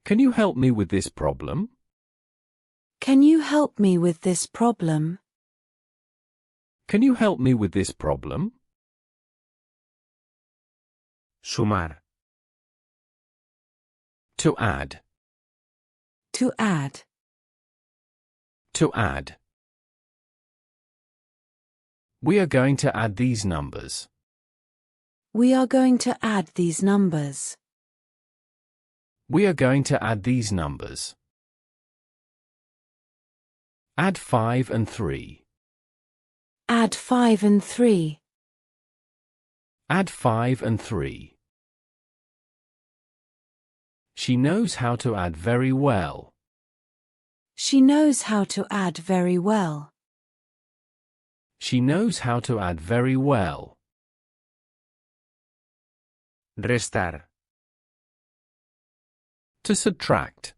Can you help me with this problem? Can you help me with this problem? Can you help me with this problem? Sumar. To add. To add. To add. We are going to add these numbers. We are going to add these numbers. We are going to add these numbers. Add 5 and 3. Add 5 and 3. Add 5 and 3. She knows how to add very well. She knows how to add very well. She knows how to add very well. Restar. To subtract.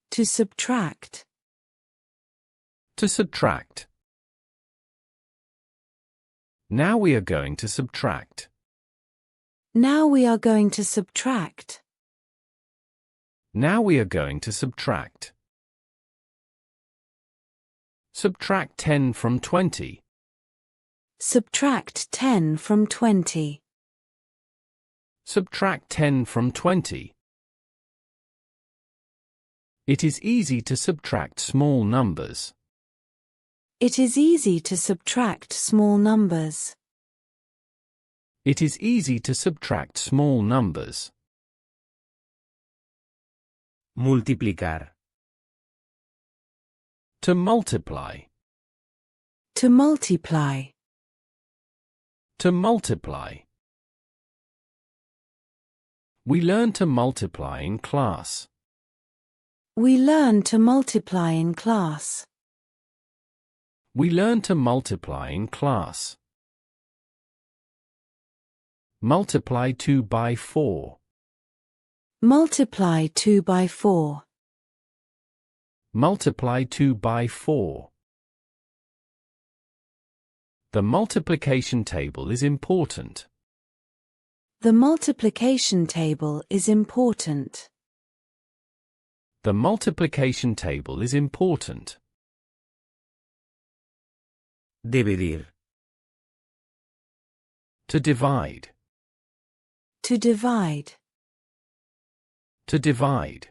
To subtract. To subtract. Now we are going to subtract. Now we are going to subtract. Now we are going to subtract. Subtract 10 from 20. Subtract 10 from 20. Subtract 10 from 20. It is easy to subtract small numbers. It is easy to subtract small numbers. It is easy to subtract small numbers. Multiplicar. To multiply. To multiply. To multiply. We learn to multiply in class. We learn to multiply in class. We learn to multiply in class. Multiply 2 by 4. Multiply 2 by 4. Multiply 2 by 4. The multiplication table is important. The multiplication table is important. The multiplication table is important. Dividir. To divide. To divide. To divide.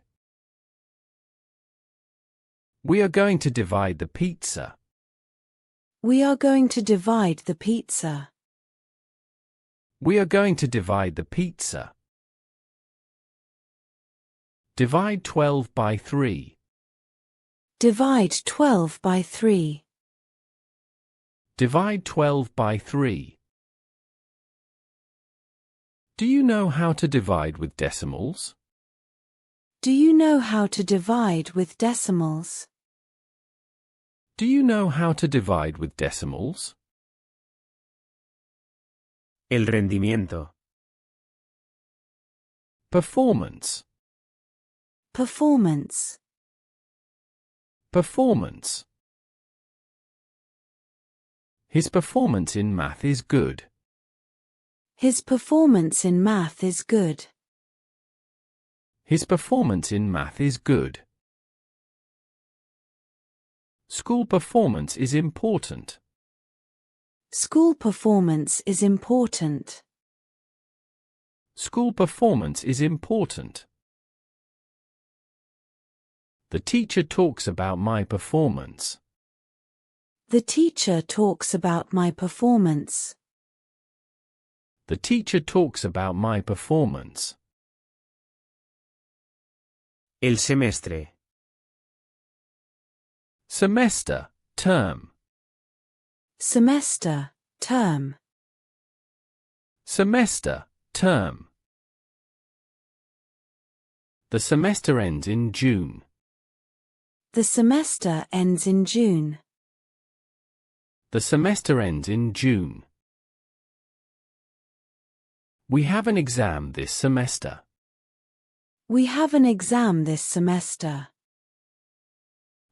We are going to divide the pizza. We are going to divide the pizza. We are going to divide the pizza. Divide 12 by 3. Divide 12 by 3. Divide 12 by 3. Do you know how to divide with decimals? Do you know how to divide with decimals? Do you know how to divide with decimals? El rendimiento. Performance. Performance. Performance. His performance in math is good. His performance in math is good. His performance in math is good. School performance is important. School performance is important. School performance is important. The teacher talks about my performance. The teacher talks about my performance. The teacher talks about my performance. El semestre. Semester, term. Semester, term. Semester, term. The semester ends in June. The semester ends in June. The semester ends in June. We have an exam this semester. We have an exam this semester.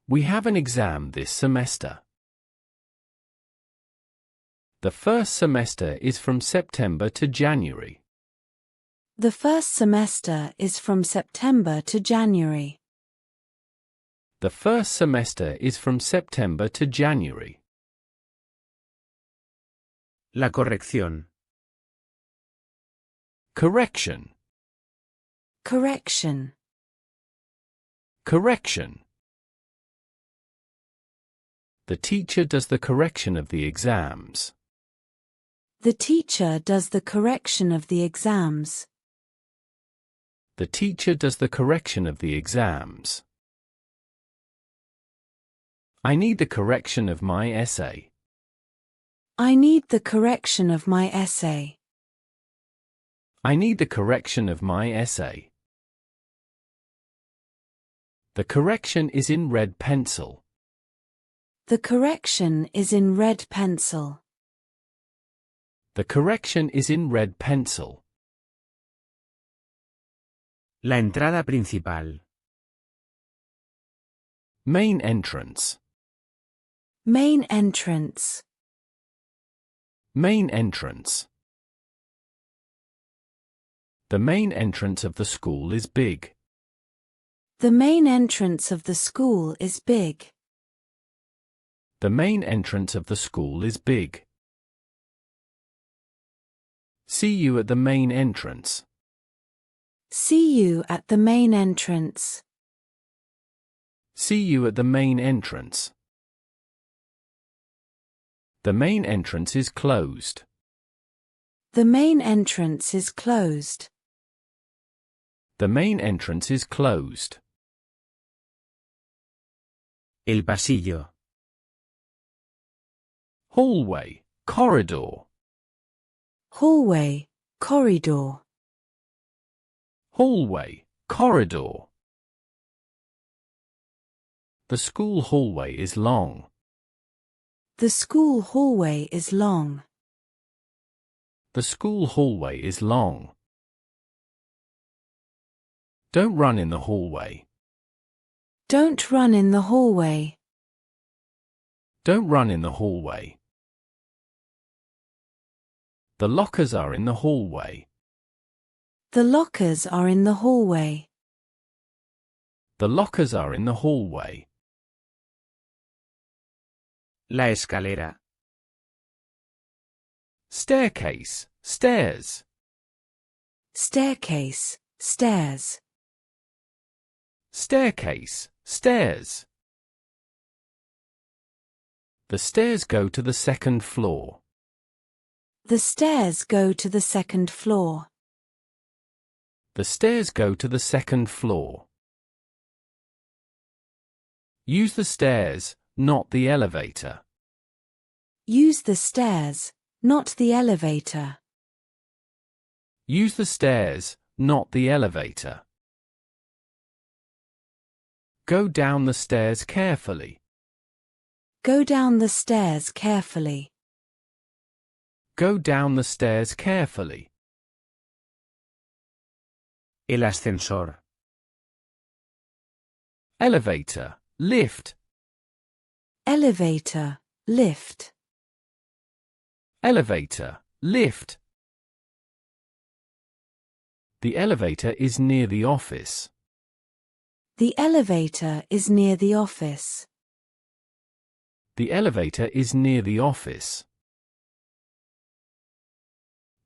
We have an exam this semester. The first semester is from September to January. The first semester is from September to January. The first semester is from September to January. La corrección. Correction. Correction. Correction. The teacher does the correction of the exams. The teacher does the correction of the exams. The teacher does the correction of the exams. I need the correction of my essay. I need the correction of my essay. I need the correction of my essay. The correction is in red pencil. The correction is in red pencil. The correction is in red pencil. La entrada principal. Main entrance. Main entrance. Main entrance. The main entrance of the school is big. The main entrance of the school is big. The main entrance of the school is big. See you at the main entrance. See you at the main entrance. See you at the main entrance. The main entrance is closed. The main entrance is closed. The main entrance is closed. El pasillo. Hallway, corridor. Hallway, corridor. Hallway, corridor. The school hallway is long. The school hallway is long. The school hallway is long. Don't run in the hallway. Don't run in the hallway. Don't run in the hallway. The lockers are in the hallway. The lockers are in the hallway. The lockers are in the hallway. La escalera. Staircase, stairs. Staircase, stairs. Staircase, stairs. The stairs go to the second floor. The stairs go to the second floor. The stairs go to the second floor. Use the stairs, not the elevator. Use the stairs, not the elevator. Use the stairs, not the elevator. Go down the stairs carefully. Go down the stairs carefully. Go down the stairs carefully. El ascensor. Elevator, lift. Elevator, lift. Elevator, lift. The elevator is near the office. The elevator is near the office. The elevator is near the office.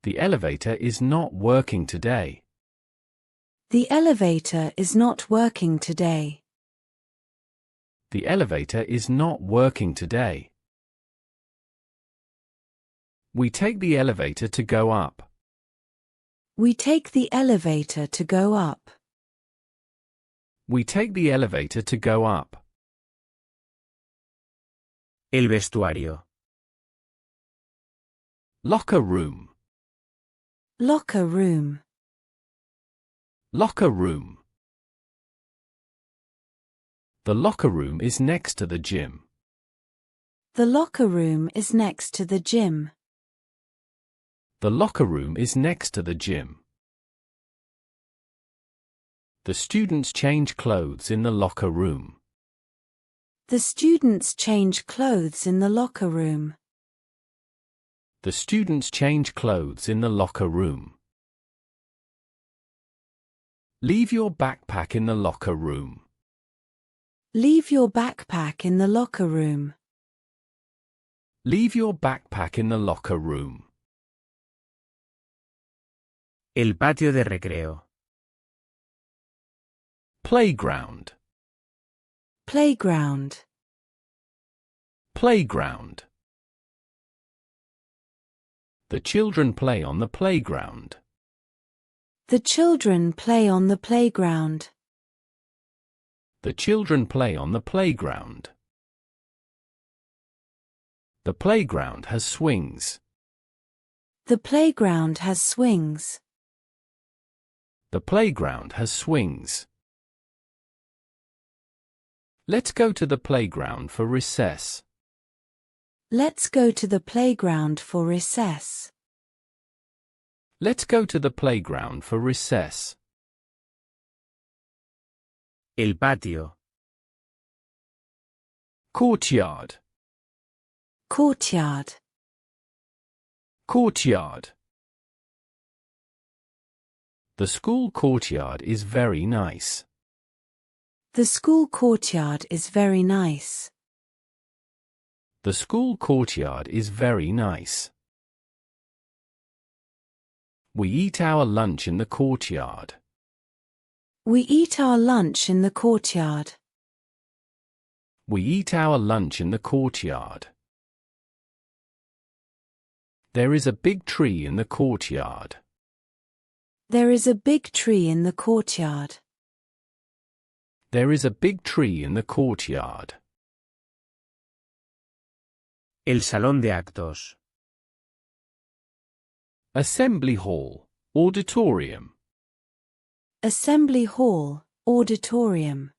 The elevator is not working today. The elevator is not working today. The elevator is not working today. We take the elevator to go up. We take the elevator to go up. We take the elevator to go up. El vestuario. Locker room. Locker room. Locker room. The locker room is next to the gym. The locker room is next to the gym. The locker room is next to the gym. The students change clothes in the locker room. The students change clothes in the locker room. The students change clothes in the locker room. Leave your backpack in the locker room. Leave your backpack in the locker room. Leave your backpack in the locker room. El patio de recreo. Playground. Playground. Playground. The children play on the playground. The children play on the playground. The children play on the playground. The playground has swings. The playground has swings. The playground has swings. Let's go to the playground for recess. Let's go to the playground for recess. Let's go to the playground for recess. El patio. Courtyard. Courtyard. Courtyard. The school courtyard is very nice. The school courtyard is very nice. The school courtyard is very nice. We eat our lunch in the courtyard. We eat our lunch in the courtyard. We eat our lunch in the courtyard. There is a big tree in the courtyard. There is a big tree in the courtyard. There is a big tree in the courtyard. El salón de actos. Assembly hall, auditorium. Assembly hall, auditorium.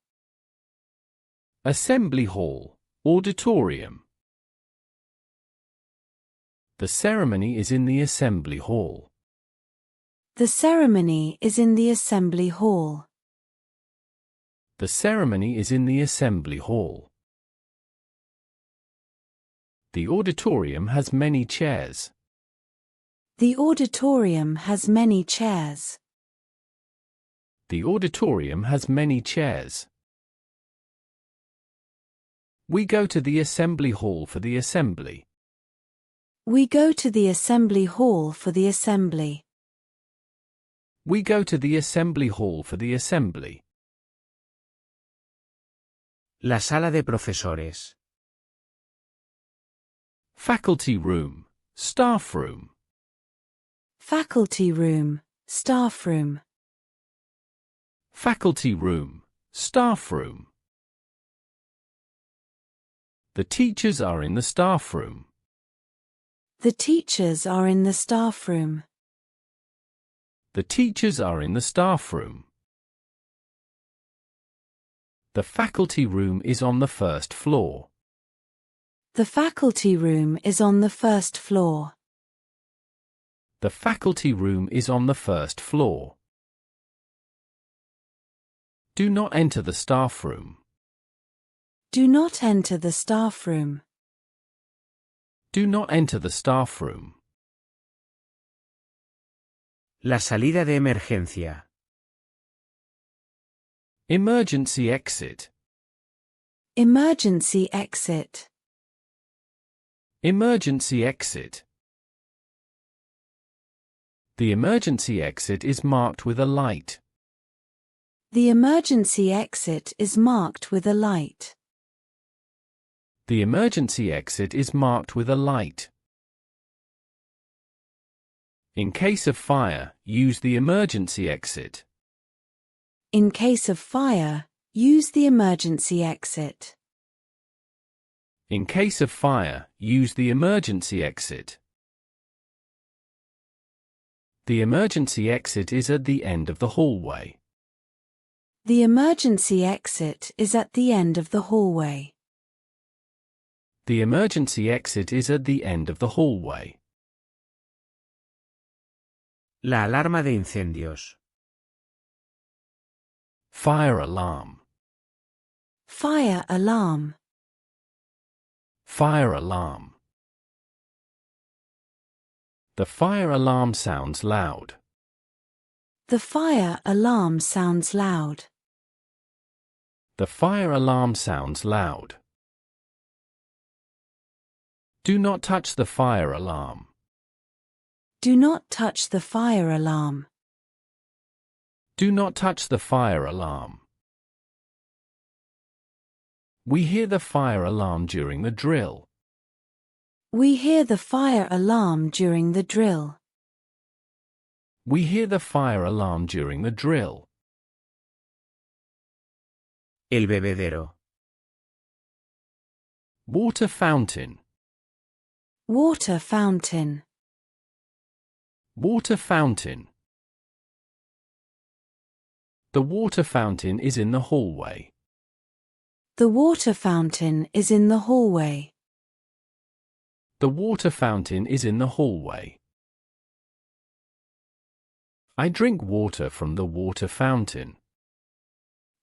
Assembly hall, auditorium. The ceremony is in the assembly hall. The ceremony is in the assembly hall. The ceremony is in the assembly hall. The auditorium has many chairs. The auditorium has many chairs. The auditorium has many chairs. We go to the assembly hall for the assembly. We go to the assembly hall for the assembly. We go to the assembly hall for the assembly. La sala de profesores. Faculty room, staff room. Faculty room, staff room. Faculty room, staff room. The teachers are in the staff room. The teachers are in the staff room. The teachers are in the staff room. The faculty room is on the first floor. The faculty room is on the first floor. The faculty room is on the first floor. Do not enter the staff room. Do not enter the staff room. Do not enter the staff room. La salida de emergencia. Emergency exit. Emergency exit. Emergency exit. The emergency exit is marked with a light. The emergency exit is marked with a light. The emergency exit is marked with a light. In case of fire, use the emergency exit. In case of fire, use the emergency exit. In case of fire, use the emergency exit. The emergency exit is at the end of the hallway. The emergency exit is at the end of the hallway. The emergency exit is at the end of the hallway. La alarma de incendios. Fire alarm. Fire alarm. Fire alarm. The fire alarm sounds loud. The fire alarm sounds loud. The fire alarm sounds loud. Do not touch the fire alarm. Do not touch the fire alarm. Do not touch the fire alarm. We hear the fire alarm during the drill. We hear the fire alarm during the drill. We hear the fire alarm during the drill. El bebedero. Water fountain. Water fountain. Water fountain. The water fountain is in the hallway. The water fountain is in the hallway. The water fountain is in the hallway. I drink water from the water fountain.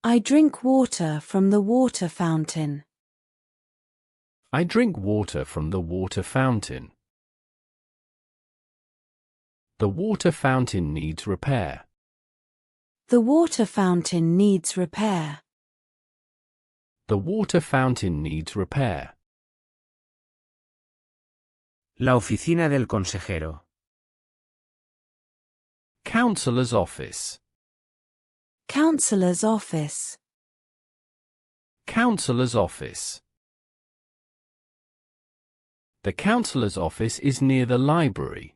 I drink water from the water fountain. I drink water from the water fountain. The water fountain needs repair. The water fountain needs repair. The water fountain needs repair. La oficina del consejero. Counselor's office. Counselor's office. Counselor's office. The counselor's office is near the library.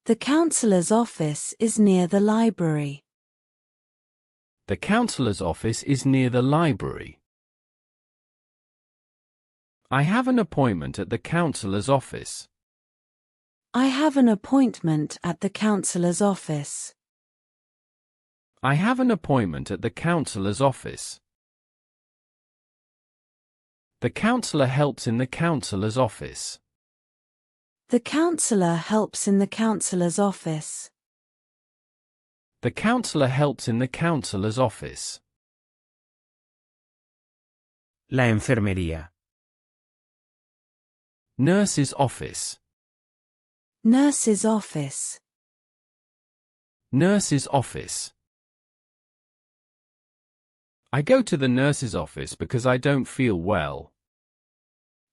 The counselor's office is near the library. The counselor's office is near the library. I have an appointment at the counselor's office. I have an appointment at the counselor's office. I have an appointment at the counselor's office. The counselor helps in the counselor's office. The counselor helps in the counselor's office. The counselor helps in the counselor's office. La enfermería. Nurse's office. Nurse's office. Nurse's office. I go to the nurse's office because I don't feel well.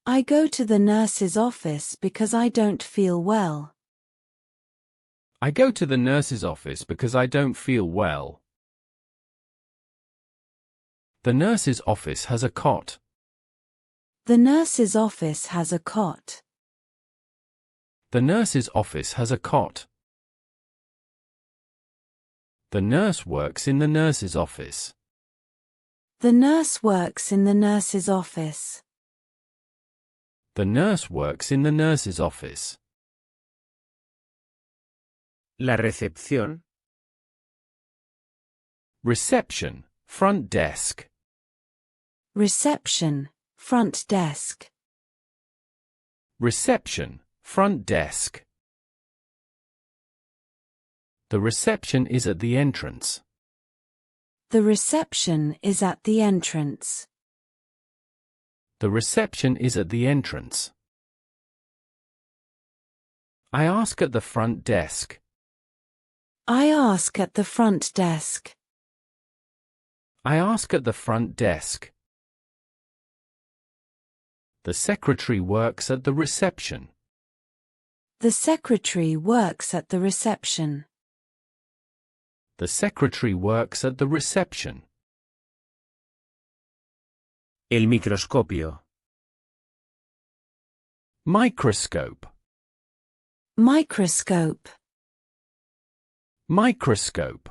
I go to the nurse's office because I don't feel well. I go to the nurse's office because I don't feel well. The nurse's office has a cot. The nurse's office has a cot. The nurse's office has a cot. The nurse works in the nurse's office. The nurse works in the nurse's office. The nurse works in the nurse's office. La recepción. Reception, front desk. Reception, front desk. Reception, front desk. The reception is at the entrance. The reception is at the entrance. The reception is at the entrance. I ask at the front desk. I ask at the front desk. I ask at the front desk. The secretary works at the reception. The secretary works at the reception. The secretary works at the reception. El microscopio. Microscope. Microscope. Microscope.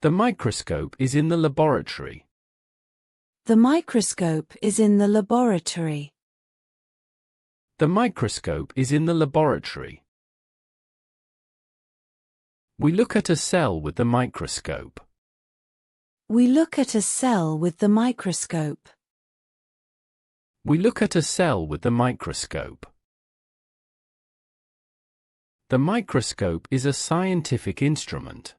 The microscope is in the laboratory. The microscope is in the laboratory. The microscope is in the laboratory. We look at a cell with the microscope. We look at a cell with the microscope. We look at a cell with the microscope. The microscope is a scientific instrument.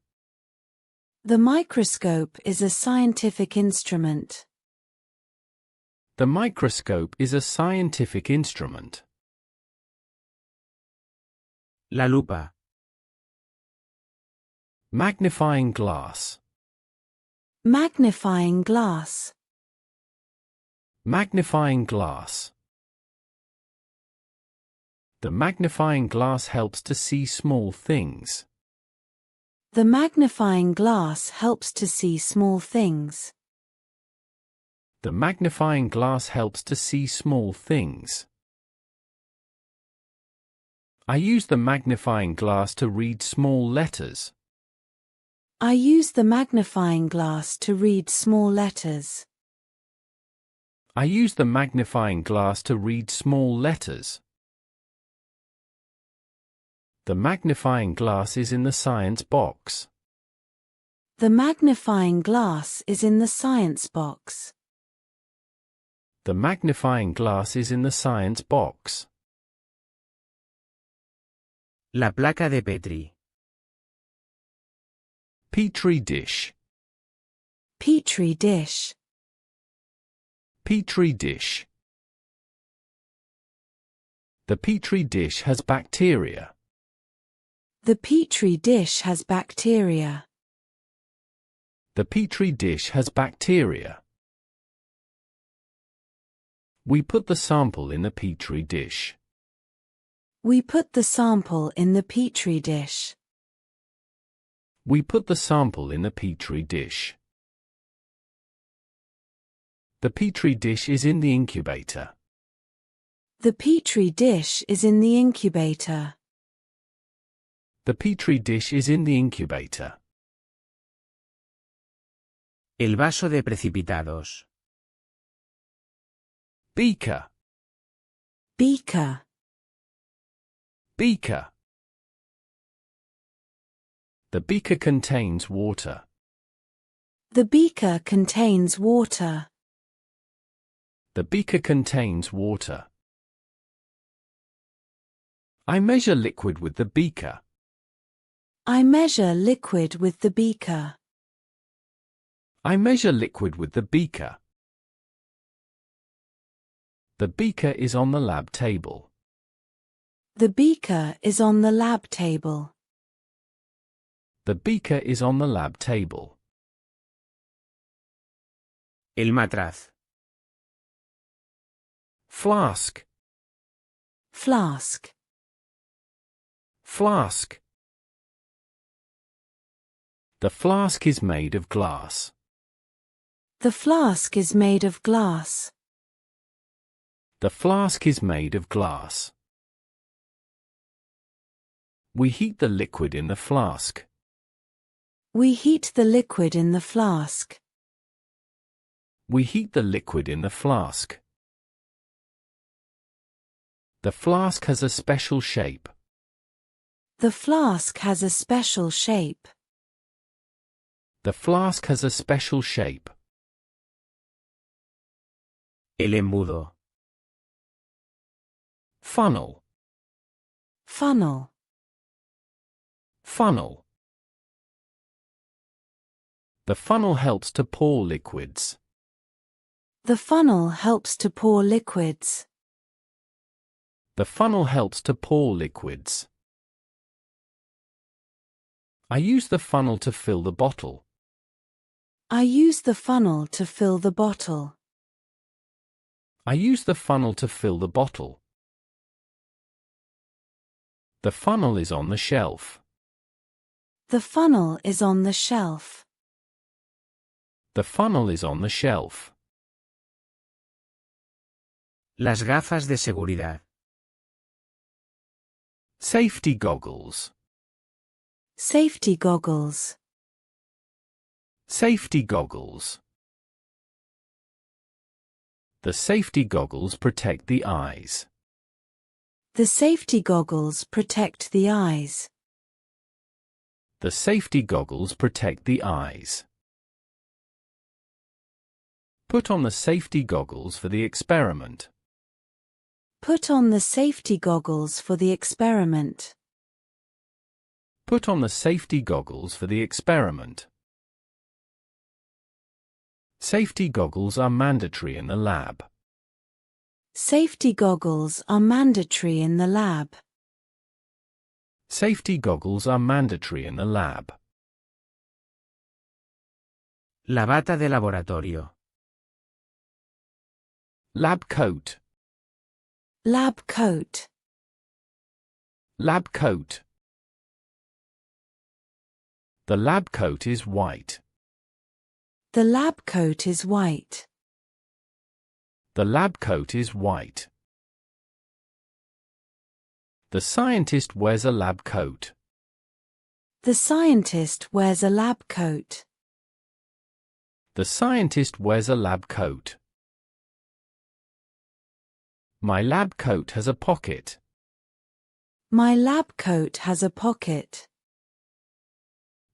The microscope is a scientific instrument. The microscope is a scientific instrument. La lupa. Magnifying glass. Magnifying glass. Magnifying glass. The magnifying glass helps to see small things. The magnifying glass helps to see small things. The magnifying glass helps to see small things. I use the magnifying glass to read small letters. I use the magnifying glass to read small letters. I use the magnifying glass to read small letters. The magnifying glass is in the science box. The magnifying glass is in the science box. The magnifying glass is in the science box. La placa de Petri. Petri dish. Petri dish. Petri dish. The Petri dish has bacteria. The Petri dish has bacteria. The Petri dish has bacteria. We put the sample in the Petri dish. We put the sample in the Petri dish. We put the sample in the Petri dish. The Petri dish is in the incubator. The Petri dish is in the incubator. The Petri dish is in the incubator. El vaso de precipitados. Beaker. Beaker. Beaker. The beaker contains water. The beaker contains water. The beaker contains water. I measure liquid with the beaker. I measure liquid with the beaker. I measure liquid with the beaker. The beaker is on the lab table. The beaker is on the lab table. The beaker is on the lab table. El matraz. Flask. Flask. Flask. The flask is made of glass. The flask is made of glass. The flask is made of glass. We heat the liquid in the flask. We heat the liquid in the flask. We heat the liquid in the flask. The flask has a special shape. The flask has a special shape. The flask has a special shape. El embudo. Funnel. Funnel. Funnel. The funnel helps to pour liquids. The funnel helps to pour liquids. The funnel helps to pour liquids. I use the funnel to fill the bottle. I use the funnel to fill the bottle. I use the funnel to fill the bottle. The funnel is on the shelf. The funnel is on the shelf. The funnel is on the shelf. Las gafas de seguridad. Safety goggles. Safety goggles. Safety goggles. The safety goggles protect the eyes. The safety goggles protect the eyes. The safety goggles protect the eyes. Put on the safety goggles for the experiment. Put on the safety goggles for the experiment. Put on the safety goggles for the experiment. Safety goggles are mandatory in the lab. Safety goggles are mandatory in the lab. Safety goggles are mandatory in the lab. La bata de laboratorio. Lab coat. Lab coat. Lab coat. The lab coat is white. The lab coat is white. The lab coat is white. The scientist wears a lab coat. The scientist wears a lab coat. The scientist wears a lab coat. My lab coat has a pocket. My lab coat has a pocket.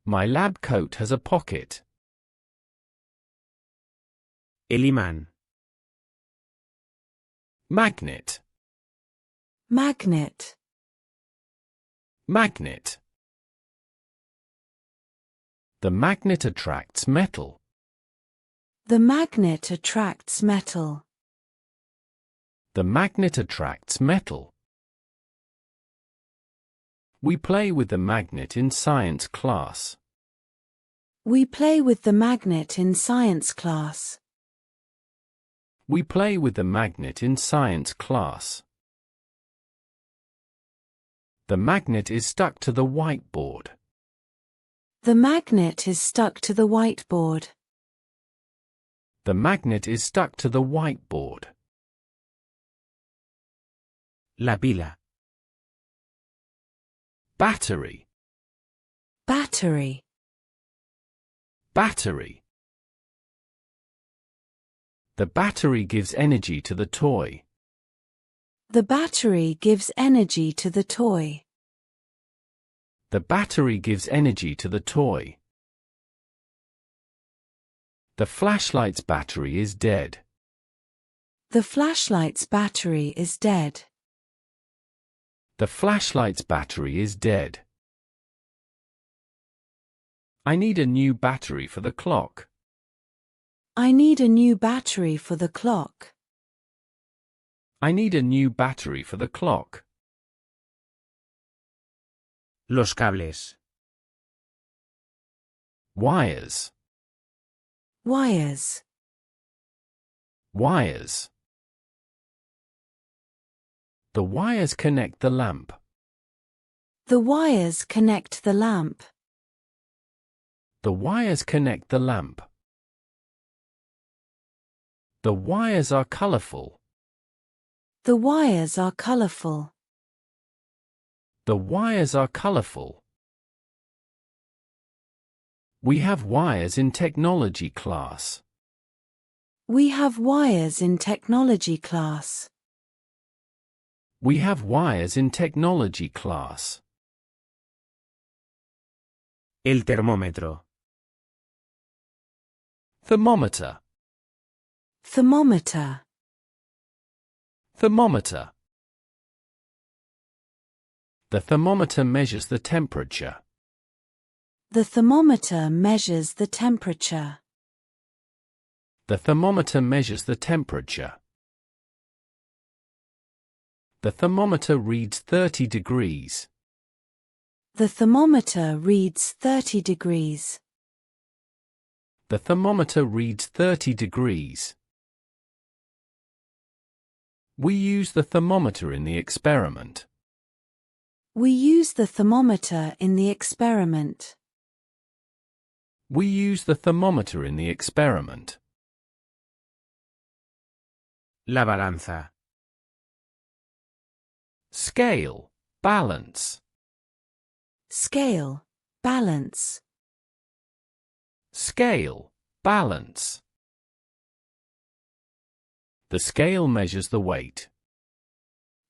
My lab coat has a pocket. El imán. Magnet. Magnet. Magnet. The magnet attracts metal. The magnet attracts metal. The magnet attracts metal. We play with the magnet in science class. We play with the magnet in science class. We play with the magnet in science class. The magnet is stuck to the whiteboard. The magnet is stuck to the whiteboard. The magnet is stuck to the whiteboard. La pila. Battery. Battery. Battery. The battery gives energy to the toy. The battery gives energy to the toy. The battery gives energy to the toy. The flashlight's battery is dead. The flashlight's battery is dead. The flashlight's battery is dead. I need a new battery for the clock. I need a new battery for the clock. I need a new battery for the clock. Los cables. Wires. Wires. Wires. The wires connect the lamp. The wires connect the lamp. The wires connect the lamp. The wires are colorful. The wires are colorful. The wires are colorful. We have wires in technology class. We have wires in technology class. We have wires in technology class. El termómetro. Thermometer. Thermometer. Thermometer. The thermometer measures the temperature. The thermometer measures the temperature. The thermometer measures the temperature. The thermometer reads 30 degrees. The thermometer reads 30 degrees. The thermometer reads 30 degrees. We use the thermometer in the experiment. We use the thermometer in the experiment. We use the thermometer in the experiment. La balanza. Scale, balance. Scale, balance. Scale, balance. The scale measures the weight.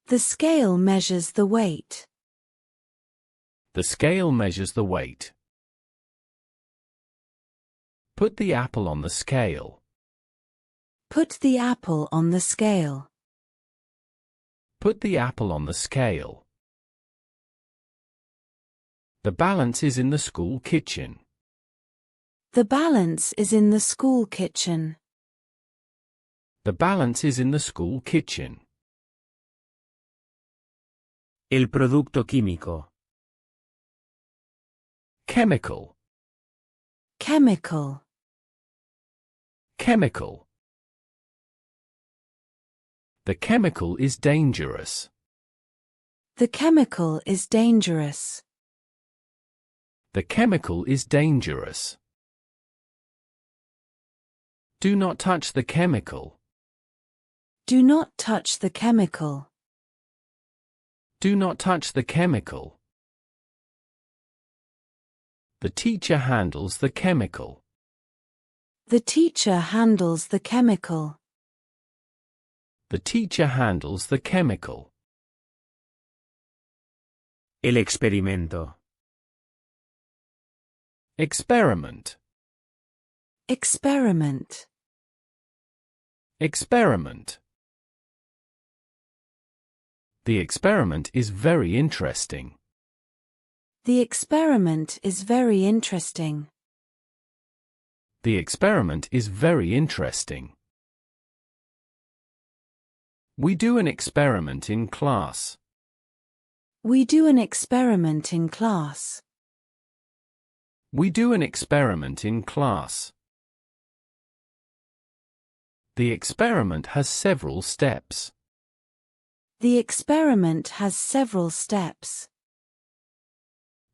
The scale measures the weight. The scale measures the weight. Put the apple on the scale. Put the apple on the scale. Put the apple on the scale. The balance is in the school kitchen. The balance is in the school kitchen. The balance is in the school kitchen. El producto químico. Chemical. Chemical. Chemical. The chemical is dangerous. The chemical is dangerous. The chemical is dangerous. Do not touch the chemical. Do not touch the chemical. Do not touch the chemical. The teacher handles the chemical. The teacher handles the chemical. The teacher handles the chemical. El experimento. Experiment. Experiment. Experiment. The experiment is very interesting. The experiment is very interesting. The experiment is very interesting. We do an experiment in class. We do an experiment in class. We do an experiment in class. The experiment has several steps. The experiment has several steps.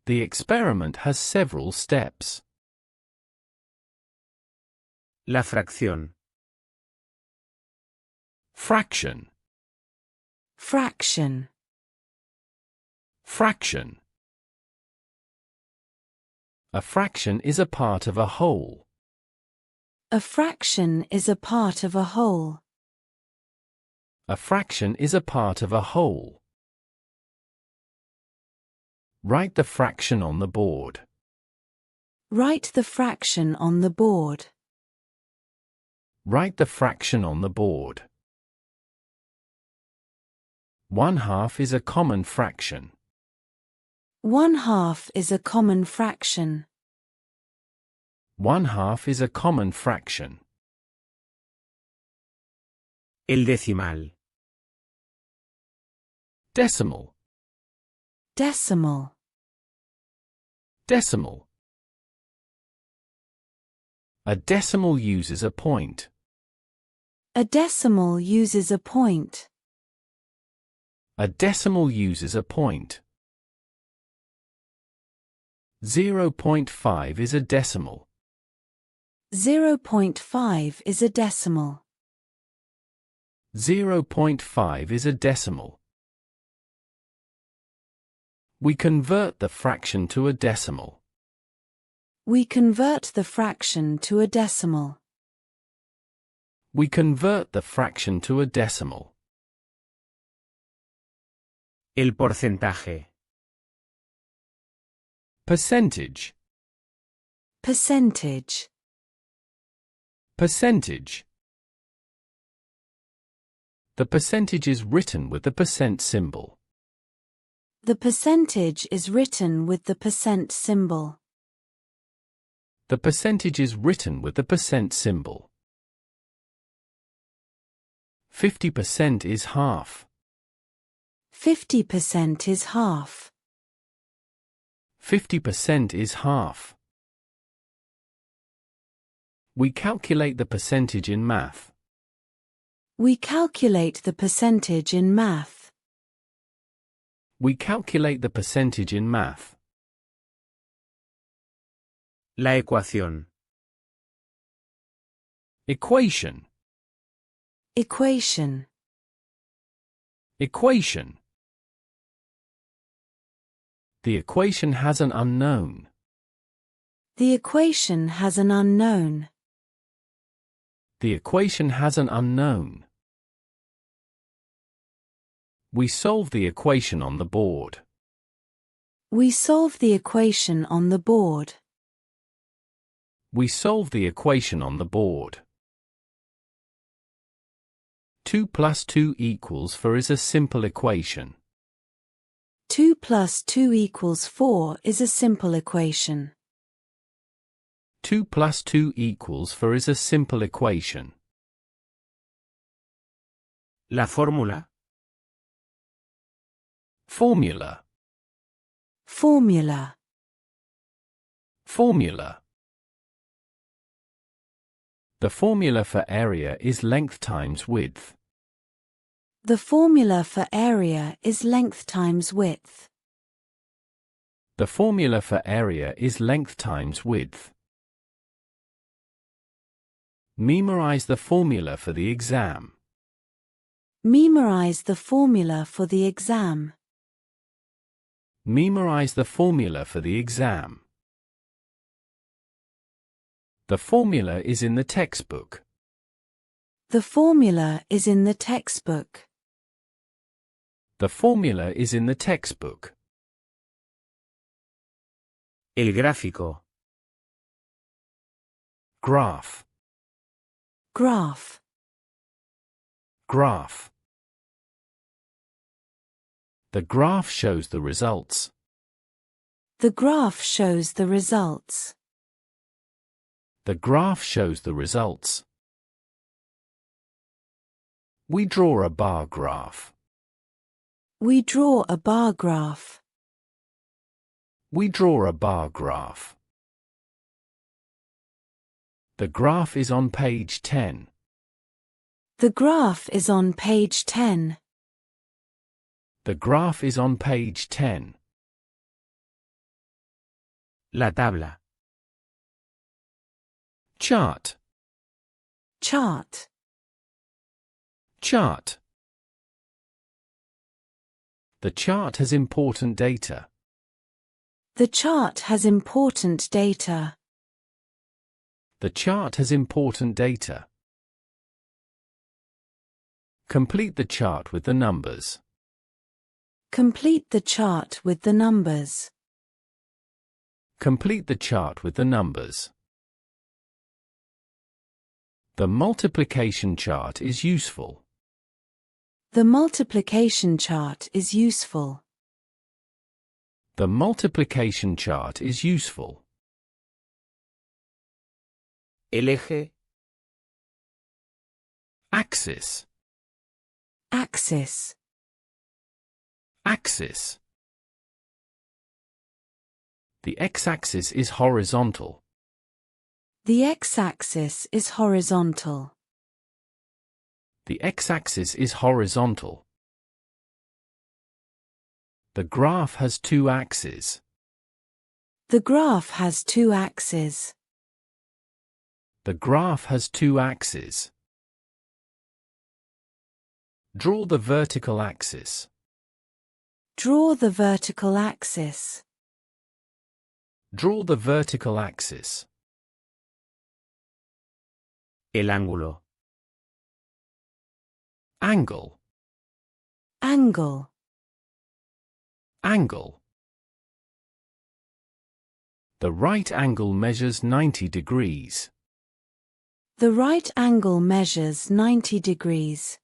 The experiment has several steps. La fracción. Fraction. Fraction. Fraction. A fraction is a part of a whole. A fraction is a part of a whole. A fraction is a part of a whole. Write the fraction on the board. Write the fraction on the board. Write the fraction on the board. 1/2 is a common fraction. 1/2 is a common fraction. 1/2 is a common fraction. El decimal. Decimal. Decimal. Decimal. A decimal uses a point. A decimal uses a point. A decimal uses a point. 0.5 is a decimal. 0.5 is a decimal. 0.5 is a decimal. We convert the fraction to a decimal. We convert the fraction to a decimal. We convert the fraction to a decimal. El porcentaje. Percentage. Percentage. Percentage. The percentage is written with the percent symbol. The percentage is written with the percent symbol. The percentage is written with the percent symbol. 50% is half. 50% is half. 50% is half. We calculate the percentage in math. We calculate the percentage in math. We calculate the percentage in math. La ecuación. Equation. Equation. Equation. The equation has an unknown. The equation has an unknown. The equation has an unknown. We solve the equation on the board. We solve the equation on the board. We solve the equation on the board. 2 plus 2 equals 4 is a simple equation. 2 plus 2 equals 4 is a simple equation. 2 plus 2 equals 4 is a simple equation. La fórmula. Formula. Formula. Formula. The formula for area is length times width. The formula for area is length times width. The formula for area is length times width. Memorize the formula for the exam. Memorize the formula for the exam. Memorize the formula for the exam. The formula is in the textbook. The formula is in the textbook. The formula is in the textbook. El gráfico. Graph. Graph. Graph. The graph shows the results. The graph shows the results. The graph shows the results. We draw a bar graph. We draw a bar graph. We draw a bar graph. The graph is on page 10. The graph is on page 10. The graph is on page 10. La tabla. Chart. Chart. Chart. The chart has important data. The chart has important data. The chart has important data. Complete the chart with the numbers. Complete the chart with the numbers. Complete the chart with the numbers. The multiplication chart is useful. The multiplication chart is useful. The multiplication chart is useful. El eje. Axis. Axis. Axis. The x-axis is horizontal. The x-axis is horizontal. The x-axis is horizontal. The graph has two axes. The graph has two axes. The graph has two axes. Draw the vertical axis. Draw the vertical axis. Draw the vertical axis. El ángulo. Angle. Angle. Angle. The right angle measures 90 degrees. The right angle measures 90 degrees.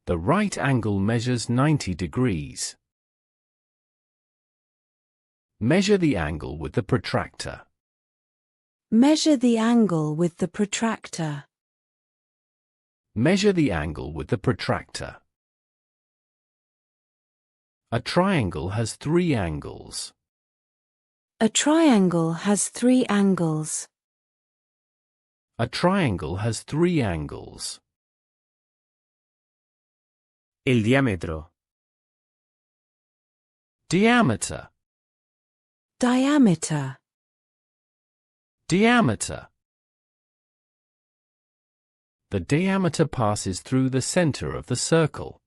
The right angle measures 90 degrees. Measure the angle with the protractor. Measure the angle with the protractor. Measure the angle with the protractor. A triangle has three angles. A triangle has three angles. A triangle has three angles. El diámetro. Diameter. Diameter. Diameter. The diameter passes through the center of the circle.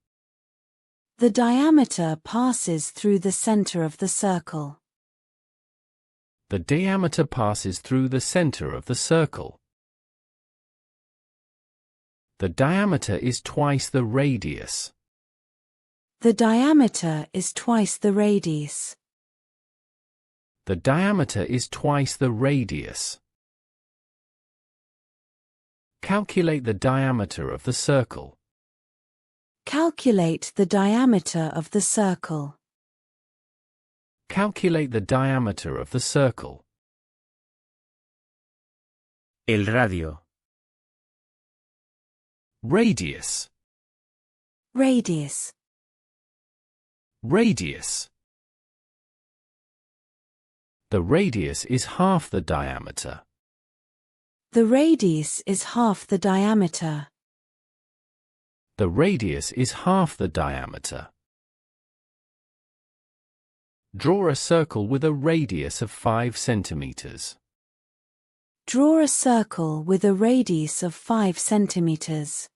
The diameter passes through the center of the circle. The diameter passes through the center of the circle. The diameter is twice the radius. The diameter is twice the radius. The diameter is twice the radius. Calculate the diameter of the circle. Calculate the diameter of the circle. Calculate the diameter of the circle. El radio. Radius. Radius. Radius. The radius is half the diameter. The radius is half the diameter. The radius is half the diameter. Draw a circle with a radius of 5 centimeters. Draw a circle with a radius of 5 centimeters.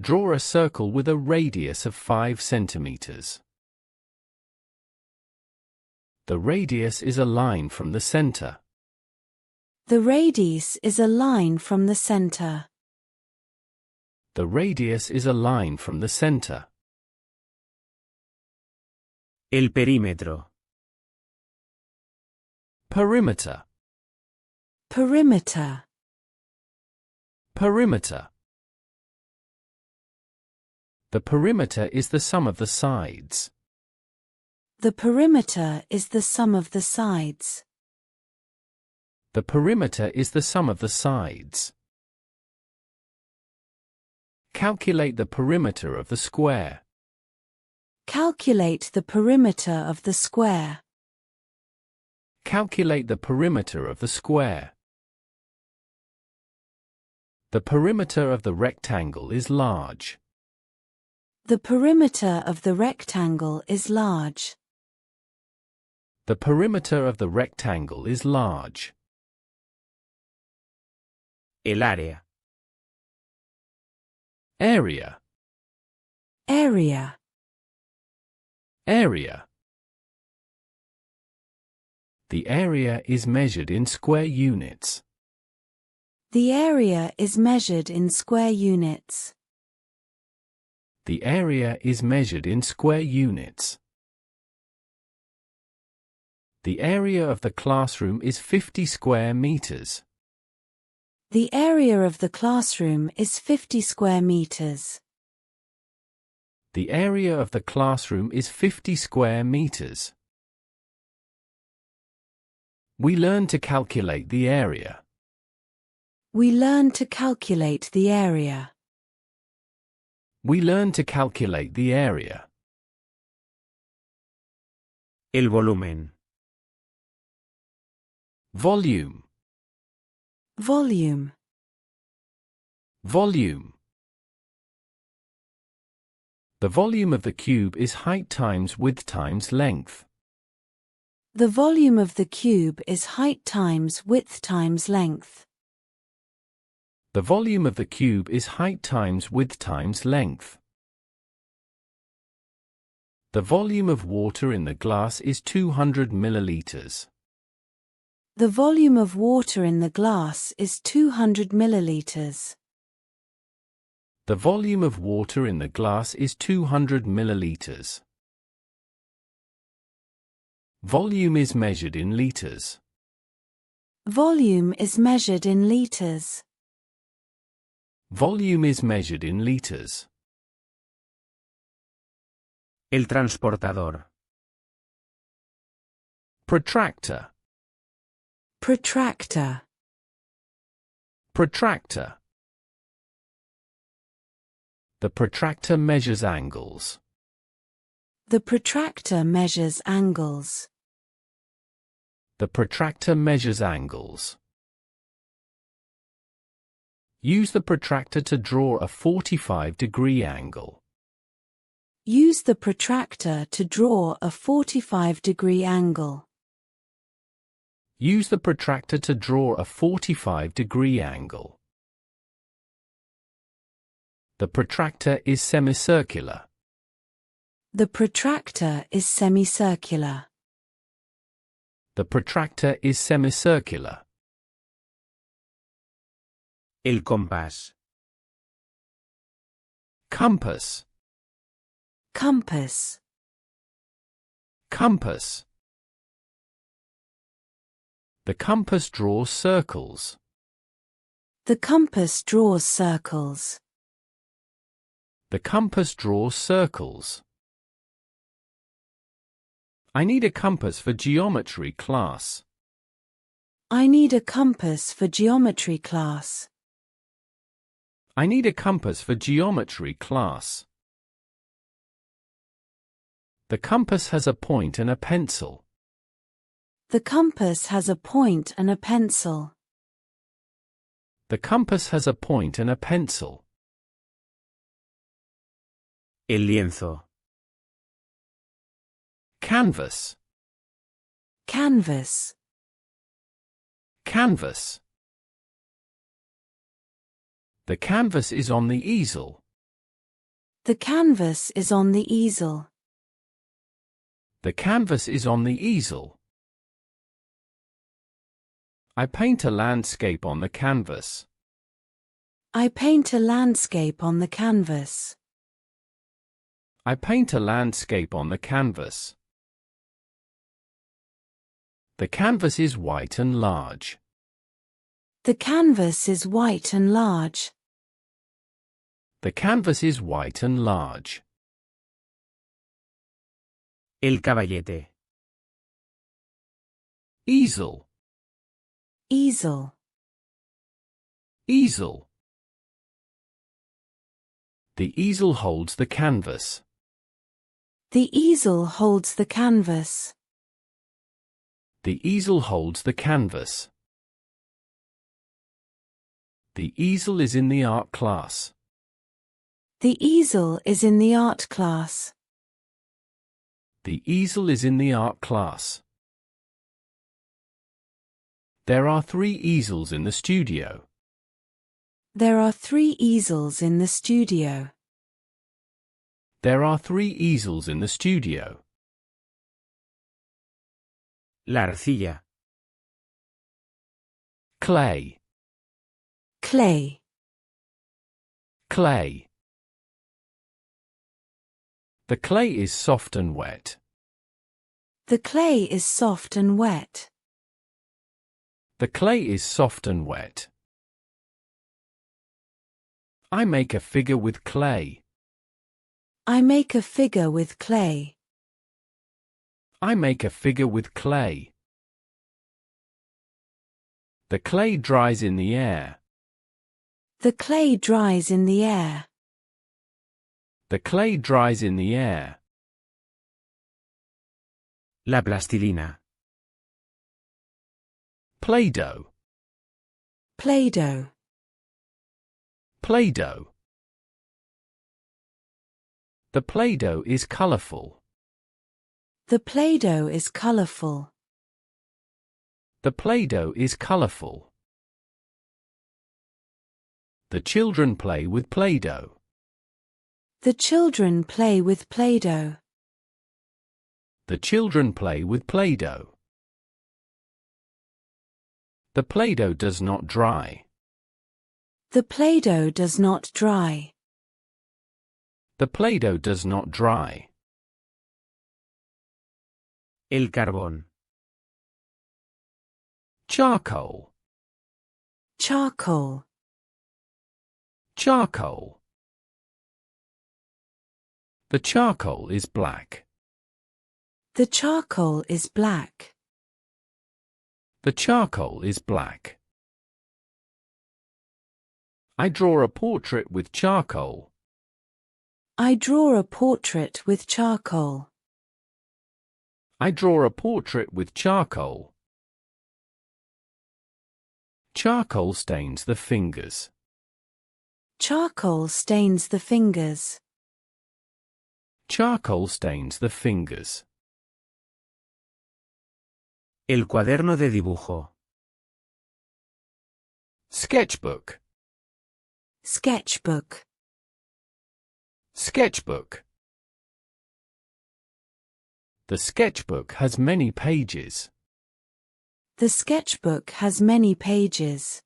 Draw a circle with a radius of 5 centimeters. The radius is a line from the center. The radius is a line from the center. The radius is a line from the center. El perímetro. Perimeter. Perimeter. Perimeter. The perimeter is the sum of the sides. The perimeter is the sum of the sides. The perimeter is the sum of the sides. Calculate the perimeter of the square. Calculate the perimeter of the square. Calculate the perimeter of the square. The perimeter of the rectangle is large. The perimeter of the rectangle is large. The perimeter of the rectangle is large. El área. Area. Area. Area. The area is measured in square units. The area is measured in square units. The area is measured in square units. The area of the classroom is 50 square meters. The area of the classroom is 50 square meters. The area of the classroom is 50 square meters. We learn to calculate the area. We learn to calculate the area. We learn to calculate the area. El volumen. Volume. Volume. Volume. The volume of the cube is height times width times length. The volume of the cube is height times width times length. The volume of the cube is height times width times length. The volume of water in the glass is 200 milliliters. The volume of water in the glass is 200 milliliters. The volume of water in the glass is 200 milliliters. Volume is measured in liters. Volume is measured in liters. Volume is measured in liters. El transportador. Protractor. Protractor. Protractor. The protractor measures angles. The protractor measures angles. The protractor measures angles. Use the protractor to draw a 45-degree angle. Use the protractor to draw a 45-degree angle. Use the protractor to draw a 45-degree angle. The protractor is semicircular. The protractor is semicircular. The protractor is semicircular. El compás. Compass. Compass. Compass. The compass draws circles. The compass draws circles. The compass draws circles. I need a compass for geometry class. I need a compass for geometry class. I need a compass for geometry class. The compass has a point and a pencil. The compass has a point and a pencil. The compass has a point and a pencil. El lienzo. Canvas. Canvas. Canvas. The canvas is on the easel. The canvas is on the easel. The canvas is on the easel. I paint a landscape on the canvas. I paint a landscape on the canvas. I paint a landscape on the canvas. The canvas is white and large. The canvas is white and large. The canvas is white and large. El caballete. Easel. Easel. Easel. The easel holds the canvas. The easel holds the canvas. The easel holds the canvas. The easel is in the art class. The easel is in the art class. The easel is in the art class. There are 3 easels in the studio. There are 3 easels in the studio. There are 3 easels in the studio. La arcilla. Clay. Clay. Clay. The clay is soft and wet. The clay is soft and wet. The clay is soft and wet. I make a figure with clay. I make a figure with clay. I make a figure with clay. The clay dries in the air. The clay dries in the air. The clay dries in the air. La plastilina. Play-Doh. Play-Doh. Play-Doh. The Play-Doh is colorful. The Play-Doh is colorful. The Play-Doh is colorful. The children play with Play-Doh. The children play with Play-Doh. The children play with Play-Doh. The Play-Doh does not dry. The Play-Doh does not dry. The Play-Doh does not dry. El carbón. Charcoal. Charcoal. Charcoal. The charcoal is black. The charcoal is black. The charcoal is black. I draw a portrait with charcoal. I draw a portrait with charcoal. I draw a portrait with charcoal. Charcoal stains the fingers. Charcoal stains the fingers. Charcoal stains the fingers. El cuaderno de dibujo. Sketchbook. Sketchbook. Sketchbook. The sketchbook has many pages. The sketchbook has many pages.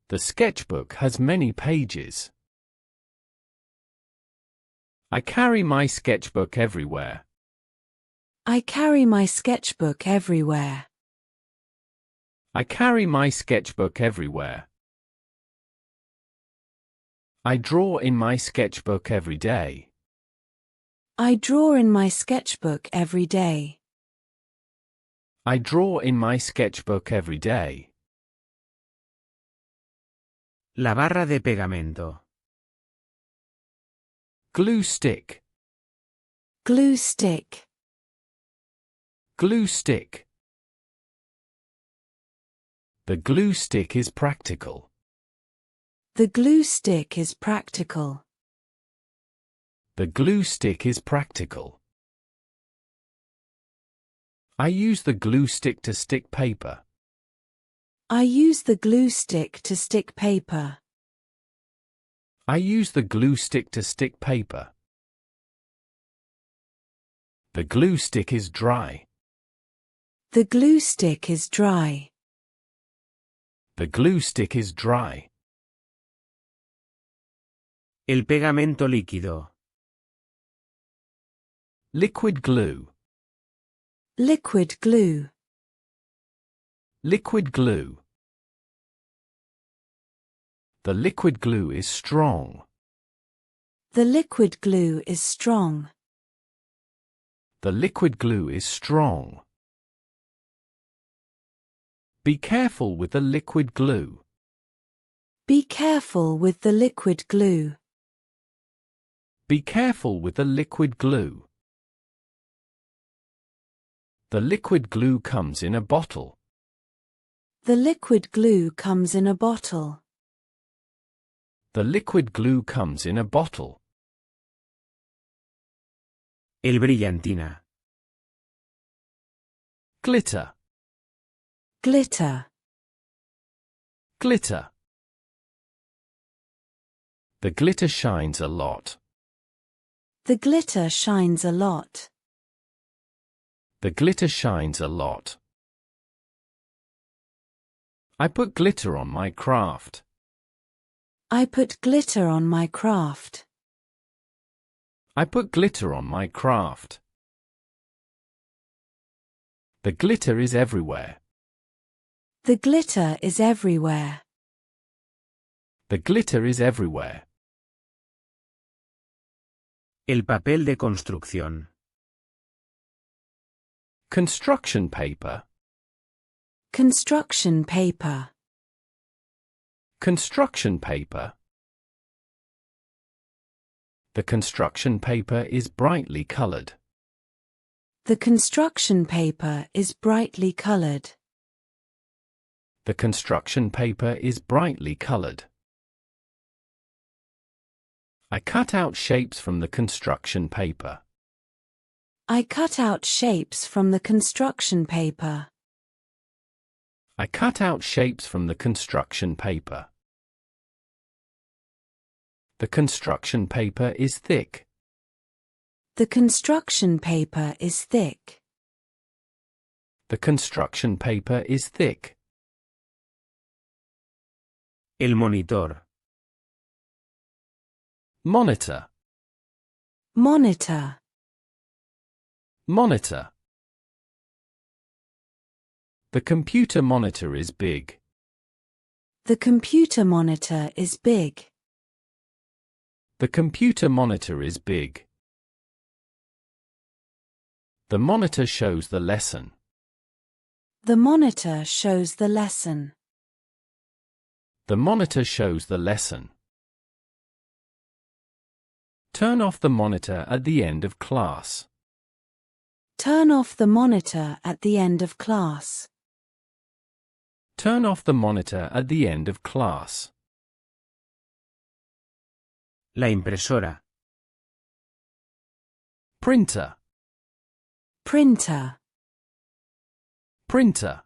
The sketchbook has many pages. I carry my sketchbook everywhere. I carry my sketchbook everywhere. I carry my sketchbook everywhere. I draw in my sketchbook every day. I draw in my sketchbook every day. I draw in my sketchbook every day. La barra de pegamento. Glue stick. Glue stick. Glue stick. The glue stick is practical. The glue stick is practical. The glue stick is practical. I use the glue stick to stick paper. I use the glue stick to stick paper. I use the glue stick to stick paper. The glue stick is dry. The glue stick is dry. The glue stick is dry. El pegamento líquido. Liquid glue. Liquid glue. Liquid glue. The liquid glue is strong. The liquid glue is strong. The liquid glue is strong. Be careful with the liquid glue. Be careful with the liquid glue. Be careful with the liquid glue. The liquid glue comes in a bottle. The liquid glue comes in a bottle. The liquid glue comes in a bottle. El brillantina. Glitter. Glitter. Glitter. The glitter shines a lot. The glitter shines a lot. The glitter shines a lot. I put glitter on my craft. I put glitter on my craft. I put glitter on my craft. The glitter is everywhere. The glitter is everywhere. The glitter is everywhere. El papel de construcción. Construction paper. Construction paper. Construction paper. The construction paper is brightly colored. The construction paper is brightly colored. The construction paper is brightly colored. I cut out shapes from the construction paper. I cut out shapes from the construction paper. I cut out shapes from the construction paper. The construction paper is thick. The construction paper is thick. The construction paper is thick. El monitor. Monitor. Monitor. Monitor. The computer monitor is big. The computer monitor is big. The computer monitor is big. The monitor shows the lesson. The monitor shows the lesson. The monitor shows the lesson. Turn off the monitor at the end of class. Turn off the monitor at the end of class. Turn off the monitor at the end of class. La impresora. Printer. Printer. Printer.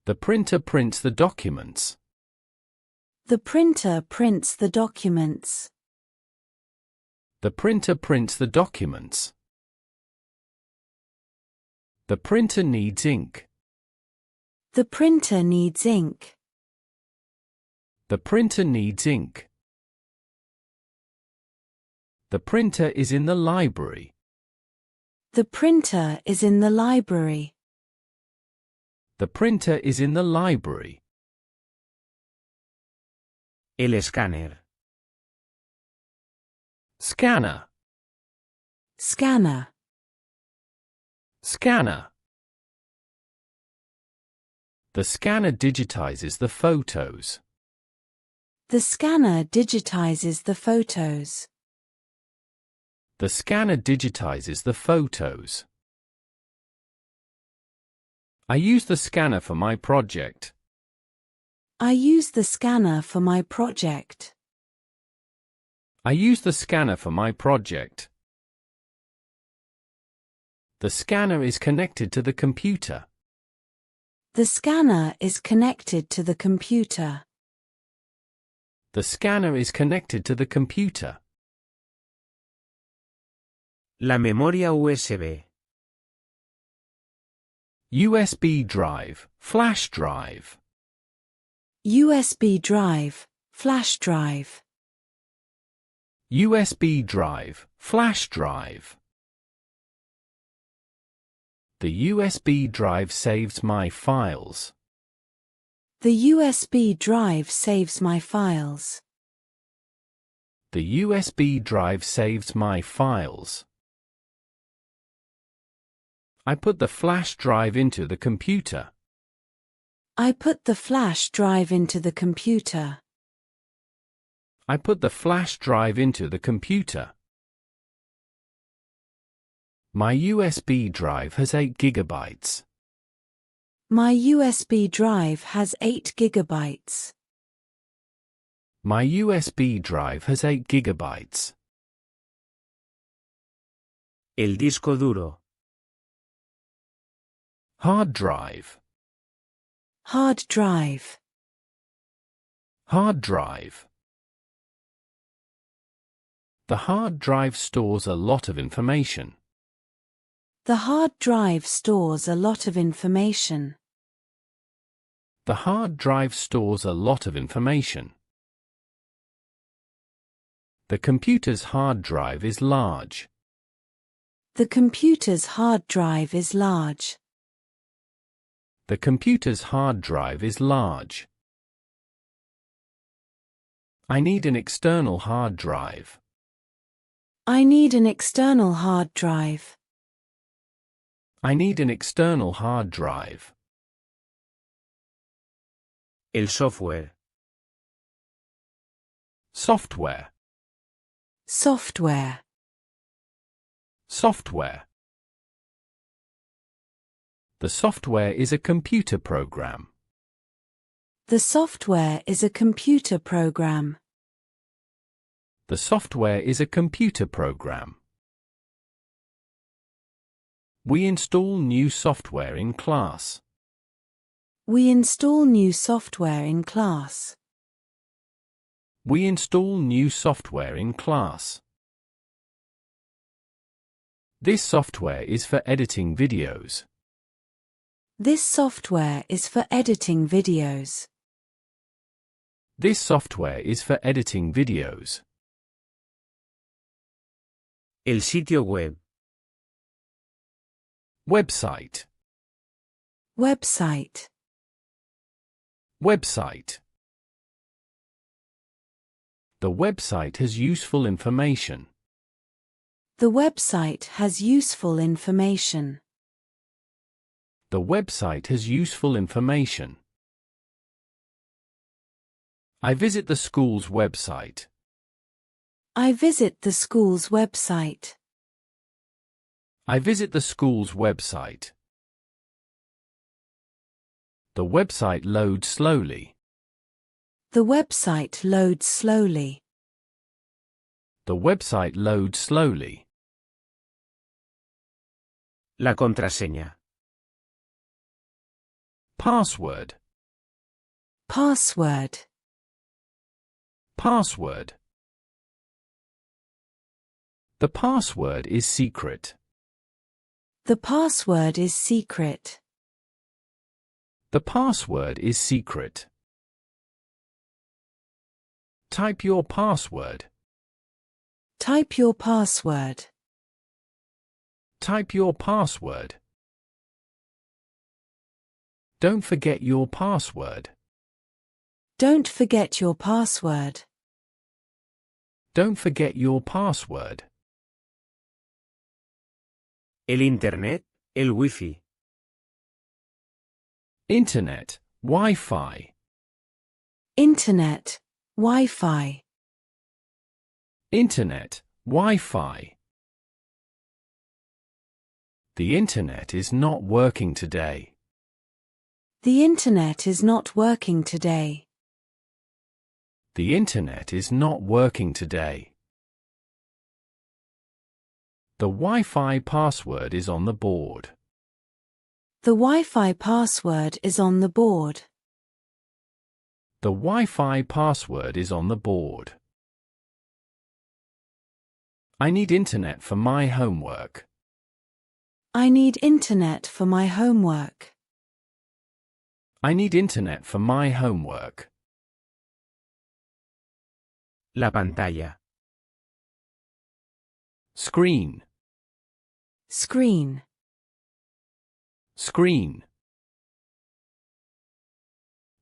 The printer prints the documents. The printer prints the documents. The printer prints the documents. The printer needs ink. The printer needs ink. The printer needs ink. The printer is in the library. The printer is in the library. The printer is in the library. El escáner. Scanner. Scanner. Scanner. The scanner digitizes the photos. The scanner digitizes the photos. The scanner digitizes the photos. I use the scanner for my project. I use the scanner for my project. I use the scanner for my project. The scanner is connected to the computer. The scanner is connected to the computer. The scanner is connected to the computer. La memoria USB. USB drive, flash drive. USB drive, flash drive. USB drive, flash drive. The USB drive saves my files. The USB drive saves my files. The USB drive saves my files. I put the flash drive into the computer. I put the flash drive into the computer. I put the flash drive into the computer. My USB drive has 8 gigabytes. My USB drive has 8 gigabytes. My USB drive has 8 gigabytes. El disco duro. Hard drive. Hard drive. Hard drive. The hard drive stores a lot of information. The hard drive stores a lot of information. The hard drive stores a lot of information. The computer's hard drive is large. The computer's hard drive is large. The computer's hard drive is large. I need an external hard drive. I need an external hard drive. I need an external hard drive. El software. Software. Software. Software. The software is a computer program. The software is a computer program. The software is a computer program. We install new software in class. We install new software in class. We install new software in class. This software is for editing videos. This software is for editing videos. This software is for editing videos. El sitio web. Website. Website. Website. The website has useful information. The website has useful information. The website has useful information. I visit the school's website. I visit the school's website. I visit the school's website. The website loads slowly. The website loads slowly. The website loads slowly. La contraseña. Password. Password. Password. The password is secret. The password is secret. The password is secret. Type your password. Type your password. Type your password. Don't forget your password. Don't forget your password. Don't forget your password. El Internet, el Wi-Fi. Internet, Wi-Fi. Internet, Wi-Fi. Internet, Wi-Fi. The internet is not working today. The internet is not working today. The internet is not working today. The Wi-Fi password is on the board. The Wi-Fi password is on the board. The Wi-Fi password is on the board. I need internet for my homework. I need internet for my homework. I need internet for my homework. La pantalla. Screen. Screen. Screen.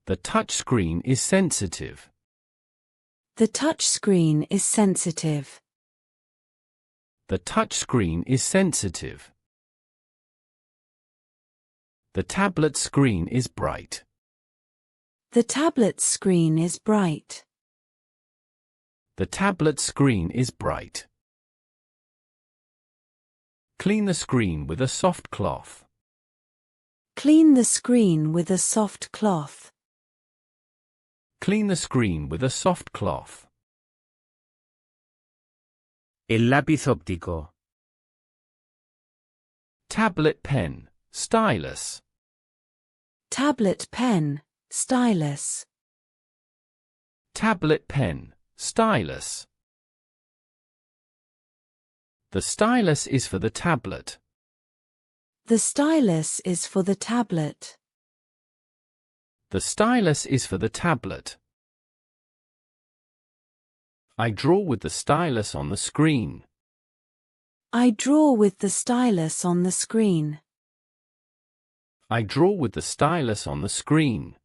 The touch screen is sensitive. The touch screen is sensitive. The touch screen is sensitive. The tablet screen is bright. The tablet screen is bright. The tablet screen is bright. Clean the screen with a soft cloth. Clean the screen with a soft cloth. Clean the screen with a soft cloth. El lápiz óptico. Tablet pen, stylus. Tablet pen, stylus. Tablet pen, stylus. The stylus is for the tablet. The stylus is for the tablet. The stylus is for the tablet. I draw with the stylus on the screen. I draw with the stylus on the screen. I draw with the stylus on the screen.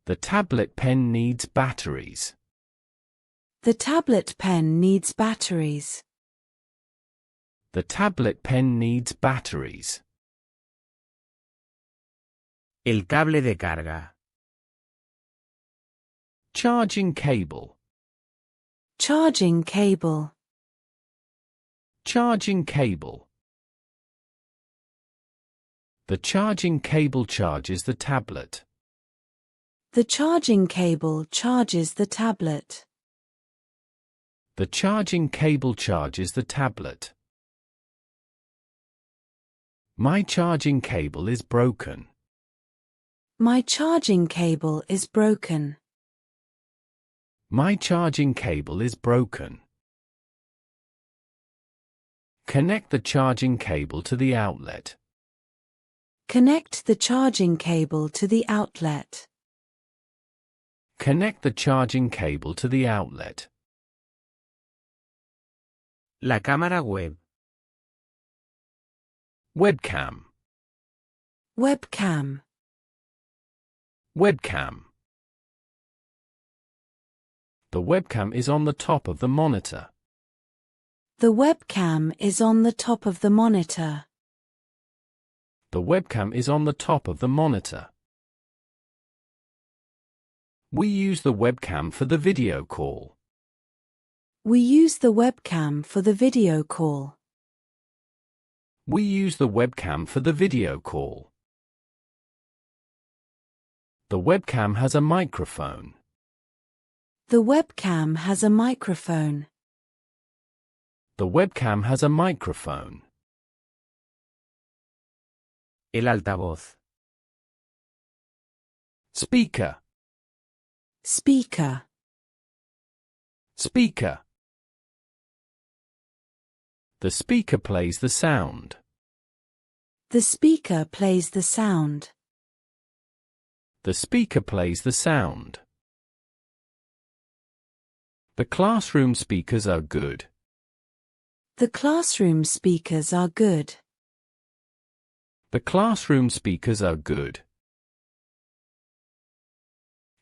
The tablet pen needs batteries. The tablet pen needs batteries. The tablet pen needs batteries. El cable de carga. Charging cable. Charging cable. Charging cable. The charging cable charges the tablet. The charging cable charges the tablet. The charging cable charges the tablet. My charging cable is broken. My charging cable is broken. My charging cable is broken. Connect the charging cable to the outlet. Connect the charging cable to the outlet. Connect the charging cable to the outlet. La cámara web. Webcam. Webcam. Webcam. The webcam is on the top of the monitor. The webcam is on the top of the monitor. The webcam is on the top of the monitor. We use the webcam for the video call. We use the webcam for the video call. We use the webcam for the video call. The webcam has a microphone. The webcam has a microphone. The webcam has a microphone. El altavoz. Speaker. Speaker. Speaker. The speaker plays the sound. The speaker plays the sound. The speaker plays the sound. The classroom speakers are good. The classroom speakers are good. The classroom speakers are good.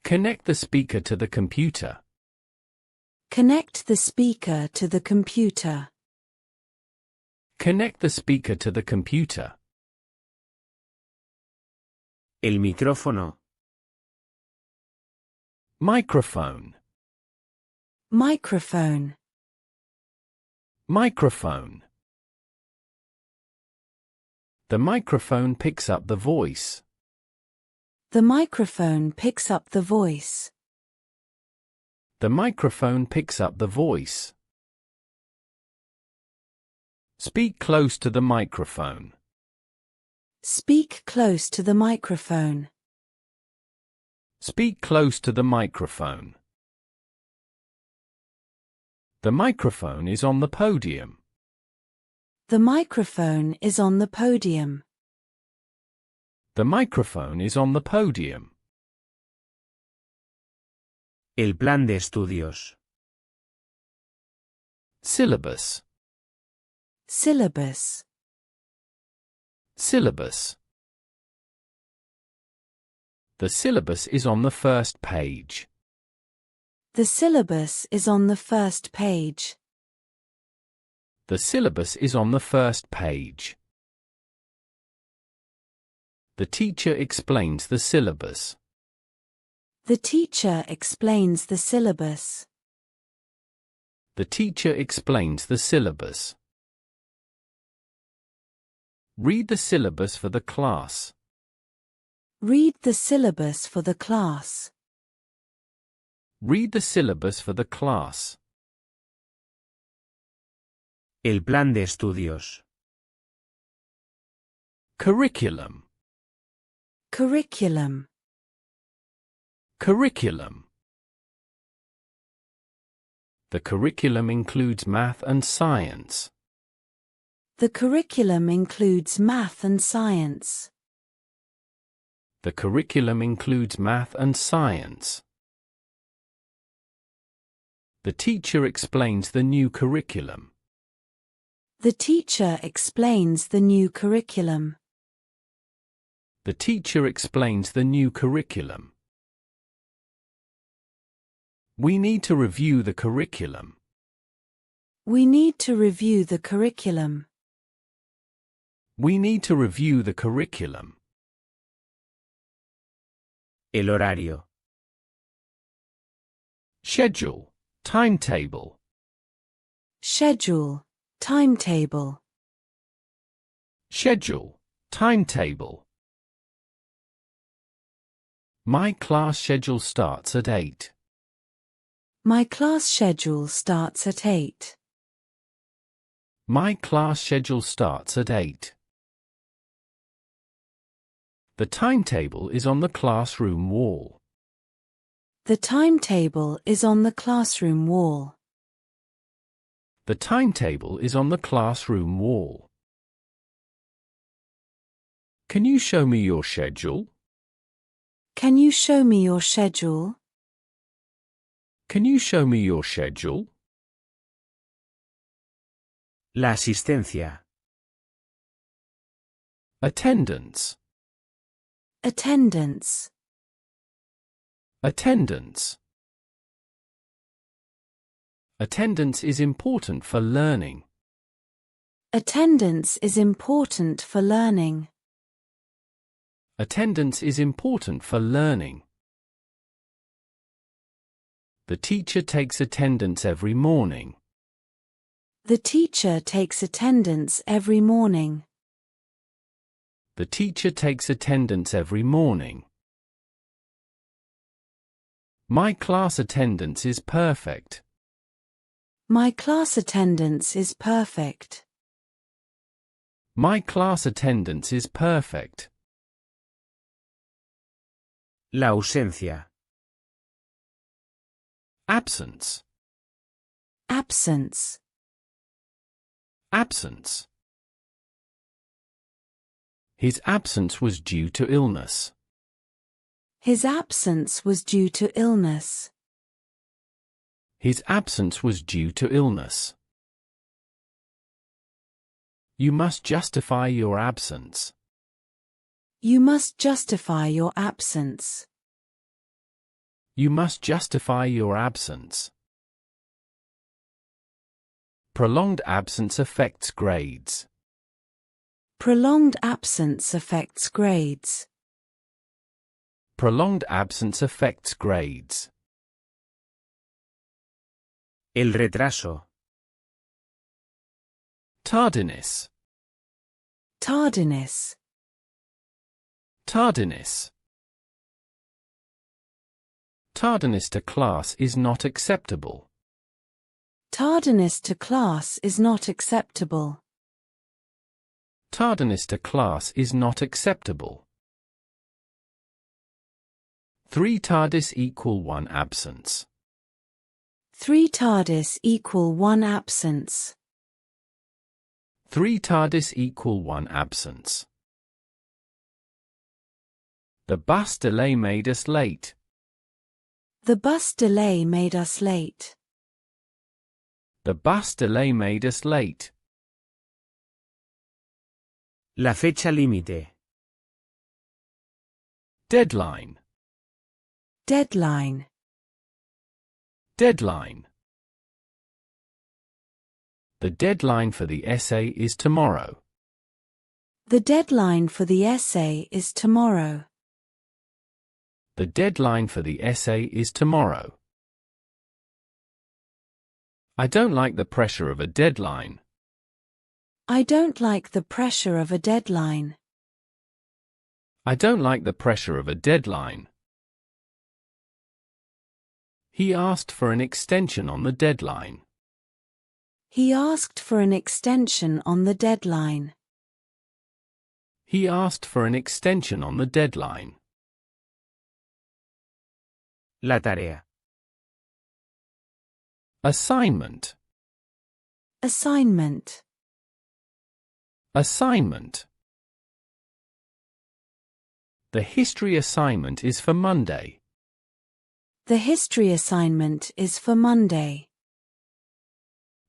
Connect the speaker to the computer. Connect the speaker to the computer. Connect the speaker to the computer. El micrófono. Microphone. Microphone. Microphone. The microphone picks up the voice. The microphone picks up the voice. The microphone picks up the voice. Speak close to the microphone. Speak close to the microphone. Speak close to the microphone. The microphone is on the podium. The microphone is on the podium. The microphone is on the podium. El plan de estudios. Syllabus. Syllabus. Syllabus. The syllabus is on the first page. The syllabus is on the first page. The syllabus is on the first page. The teacher explains the syllabus. The teacher explains the syllabus. The teacher explains the syllabus. Read the syllabus for the class. Read the syllabus for the class. Read the syllabus for the class. El plan de estudios. Curriculum. Curriculum. Curriculum. The curriculum includes math and science. The curriculum includes math and science. The curriculum includes math and science. The teacher explains the new curriculum. The teacher explains the new curriculum. The teacher explains the new curriculum. We need to review the curriculum. We need to review the curriculum. We need to review the curriculum. El horario. Schedule. Timetable. Schedule. Timetable. Schedule. Timetable. My class schedule starts at 8. My class schedule starts at 8. My class schedule starts at 8. The timetable is on the classroom wall. The timetable is on the classroom wall. The timetable is on the classroom wall. Can you show me your schedule? Can you show me your schedule? Can you show me your schedule? La asistencia. Attendance. Attendance. Attendance. Attendance is important for learning. Attendance is important for learning. Attendance is important for learning. The teacher takes attendance every morning. The teacher takes attendance every morning. The teacher takes attendance every morning. My class attendance is perfect. My class attendance is perfect. My class attendance is perfect. La ausencia. Absence. Absence. Absence. His absence was due to illness. His absence was due to illness. His absence was due to illness. You must justify your absence. You must justify your absence. You must justify your absence. Prolonged absence affects grades. Prolonged absence affects grades. Prolonged absence affects grades. El retraso. Tardiness. Tardiness. Tardiness. Tardiness to class is not acceptable. Tardiness to class is not acceptable. Tardiness to class is not acceptable. 3 tardis equal 1 absence. 3 tardis equal 1 absence. 3 tardis equal 1 absence. The bus delay made us late. The bus delay made us late. The bus delay made us late. La fecha límite. Deadline. Deadline. Deadline. The deadline for the essay is tomorrow. The deadline for the essay is tomorrow. The deadline for the essay is tomorrow. I don't like the pressure of a deadline. I don't like the pressure of a deadline. I don't like the pressure of a deadline. He asked for an extension on the deadline. He asked for an extension on the deadline. He asked for an extension on the deadline. La tarea. Assignment. Assignment. Assignment. The history assignment is for Monday. The history assignment is for Monday.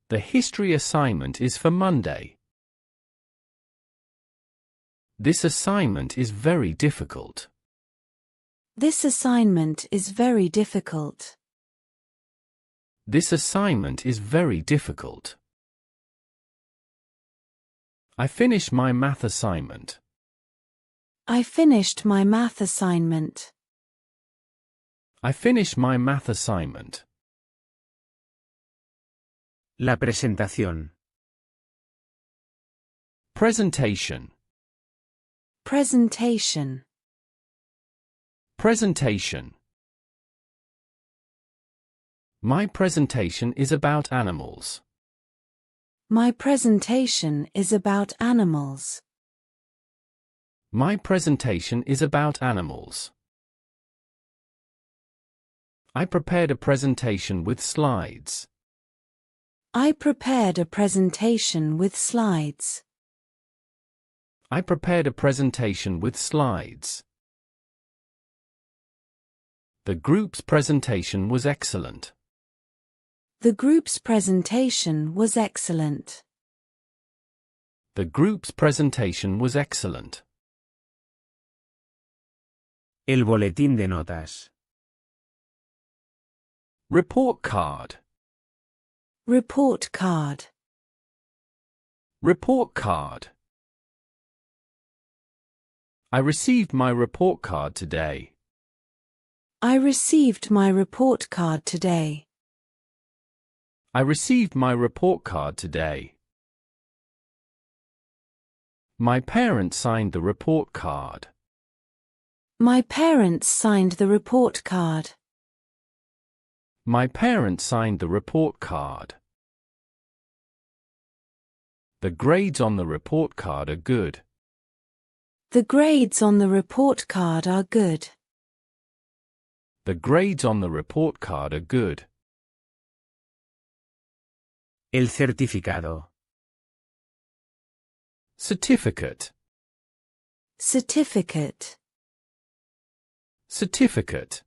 The history assignment is for Monday. This assignment is very difficult. This assignment is very difficult. This assignment is very difficult. I finished my math assignment. I finished my math assignment. I finished my math assignment. La presentación. Presentation. Presentation. Presentation. My presentation is about animals. My presentation is about animals. My presentation is about animals. I prepared a presentation with slides. I prepared a presentation with slides. I prepared a presentation with slides. The group's presentation was excellent. The group's presentation was excellent. The group's presentation was excellent. El boletín de notas. Report card. Report card. Report card. I received my report card today. I received my report card today. I received my report card today. My parents signed the report card. My parents signed the report card. My parents signed the report card. The grades on the report card are good. The grades on the report card are good. The grades on the report card are good. El certificado. Certificate. Certificate. Certificate.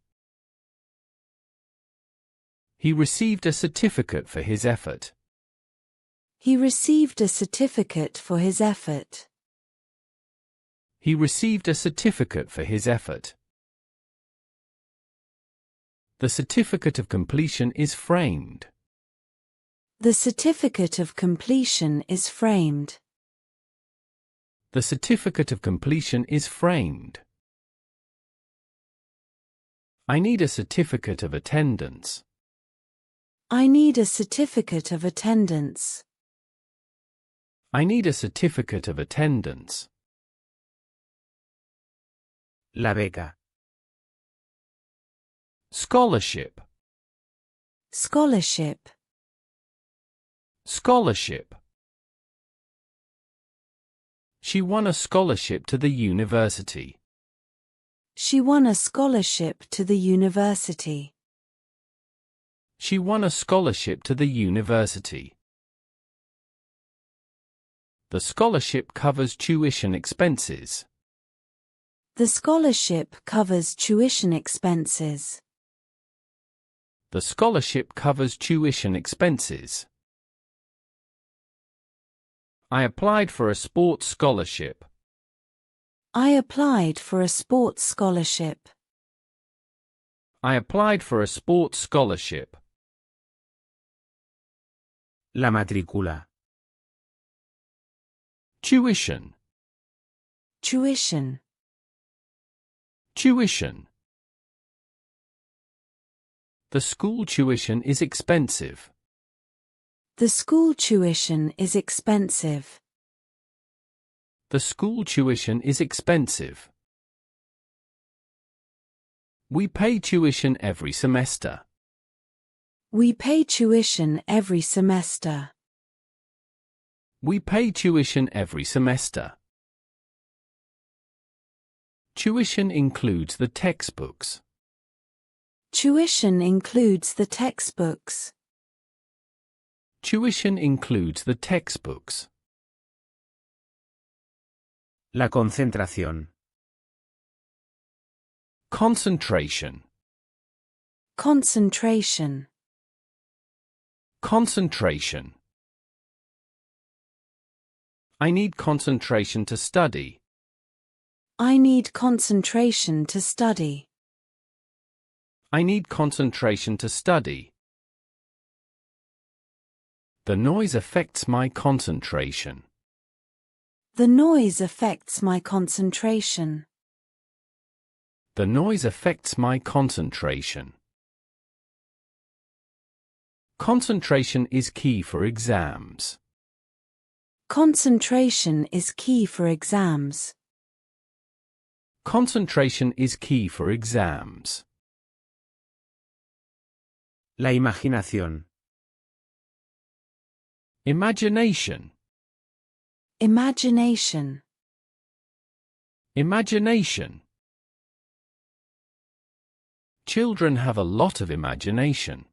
He received a certificate for his effort. He received a certificate for his effort. He received a certificate for his effort. The certificate of completion is framed. The certificate of completion is framed. The certificate of completion is framed. I need a certificate of attendance. I need a certificate of attendance. I need a certificate of attendance. La beca. Scholarship. Scholarship. Scholarship. She won a scholarship to the university. She won a scholarship to the university. She won a scholarship to the university. The scholarship covers tuition expenses. The scholarship covers tuition expenses. The scholarship covers tuition expenses. I applied for a sports scholarship. I applied for a sports scholarship. I applied for a sports scholarship. La matrícula. Tuition. Tuition. Tuition. The school tuition is expensive. The school tuition is expensive. The school tuition is expensive. We pay tuition every semester. We pay tuition every semester. We pay tuition every semester. Tuition includes the textbooks. Tuition includes the textbooks. Tuition includes the textbooks. La concentración. Concentration. Concentration. Concentration. I need concentration to study. I need concentration to study. I need concentration to study. The noise affects my concentration. The noise affects my concentration. The noise affects my concentration. Concentration is key for exams. Concentration is key for exams. Concentration is key for exams. La imaginación. Imagination. Imagination. Imagination. Children have a lot of imagination.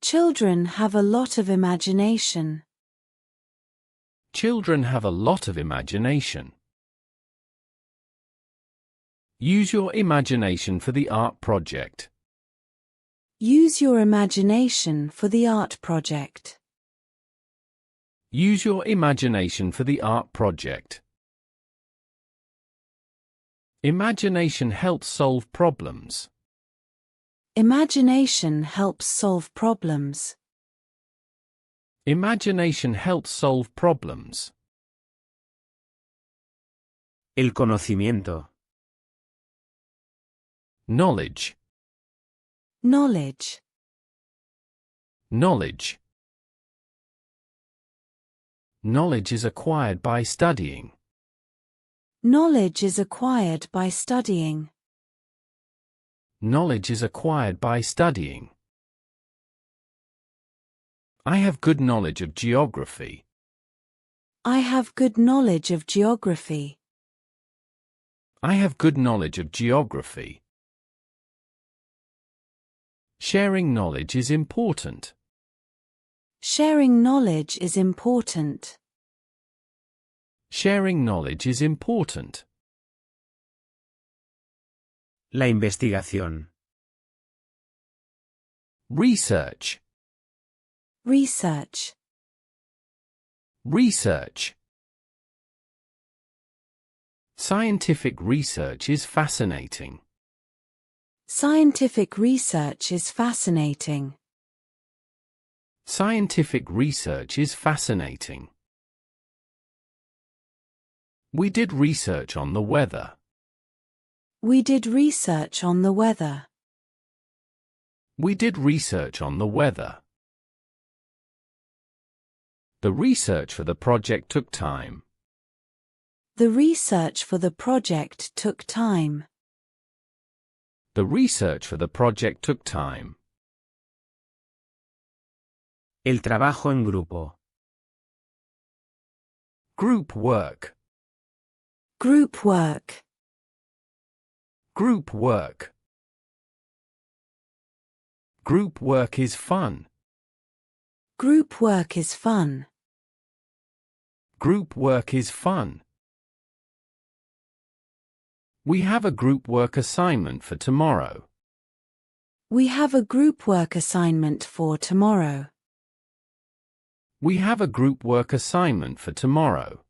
Children have a lot of imagination. Children have a lot of imagination. Use your imagination for the art project. Use your imagination for the art project. Use your imagination for the art project. Imagination helps solve problems. Imagination helps solve problems. Imagination helps solve problems. El conocimiento. Knowledge. Knowledge. Knowledge. Knowledge is acquired by studying. Knowledge is acquired by studying. Knowledge is acquired by studying. I have good knowledge of geography. I have good knowledge of geography. I have good knowledge of geography. Sharing knowledge is important. Sharing knowledge is important. Sharing knowledge is important. La investigación. Research. Research. Research. Scientific research is fascinating. Scientific research is fascinating. Scientific research is fascinating. We did research on the weather. We did research on the weather. We did research on the weather. The research for the project took time. The research for the project took time. The research for the project took time. El trabajo en grupo. Group work. Group work. Group work. Group work is fun. Group work is fun. Group work is fun. We have a group work assignment for tomorrow. We have a group work assignment for tomorrow. We have a group work assignment for tomorrow.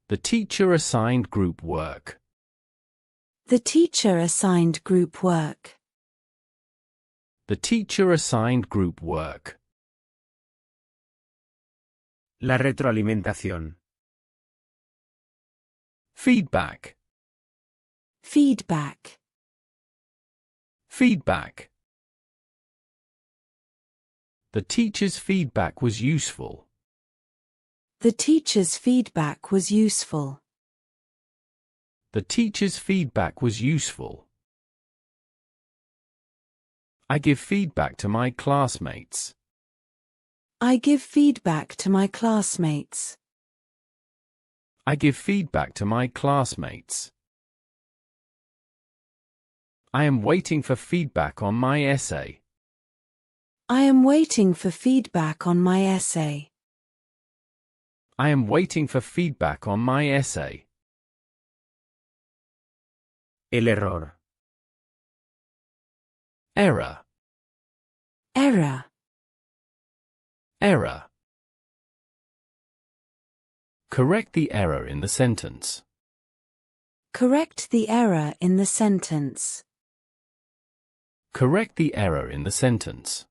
The teacher assigned group work. The teacher assigned group work. The teacher assigned group work. La retroalimentación. Feedback. Feedback. Feedback. The teacher's feedback was useful. The teacher's feedback was useful. The teacher's feedback was useful. I give feedback to my classmates. I give feedback to my classmates. I give feedback to my classmates. I am waiting for feedback on my essay. I am waiting for feedback on my essay. I am waiting for feedback on my essay. El error. Error. Error. Error. Correct the error in the sentence. Correct the error in the sentence. Correct the error in the sentence.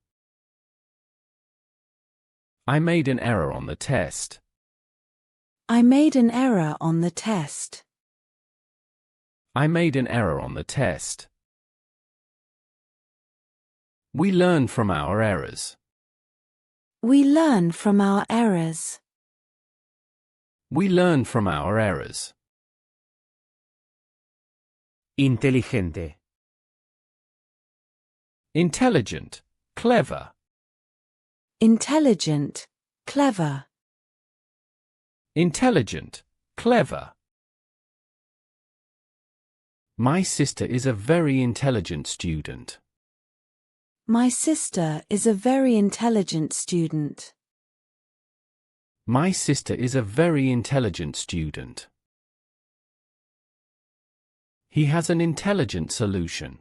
I made an error on the test. I made an error on the test. I made an error on the test. We learn from our errors. We learn from our errors. We learn from our errors. Inteligente. Intelligent, clever. Intelligent, clever. Intelligent, clever. My sister is a very intelligent student. My sister is a very intelligent student. My sister is a very intelligent student. He has an intelligent solution.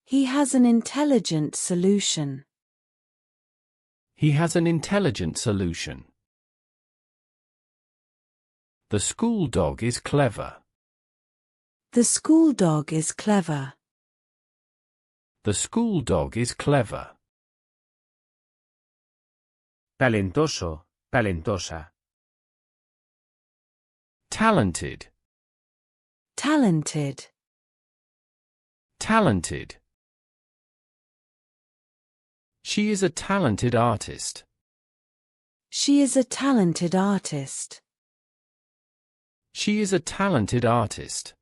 He has an intelligent solution. He has an intelligent solution. The school dog is clever. The school dog is clever. The school dog is clever. Talentoso, talentosa. Talented. Talented. Talented. She is a talented artist. She is a talented artist. She is a talented artist.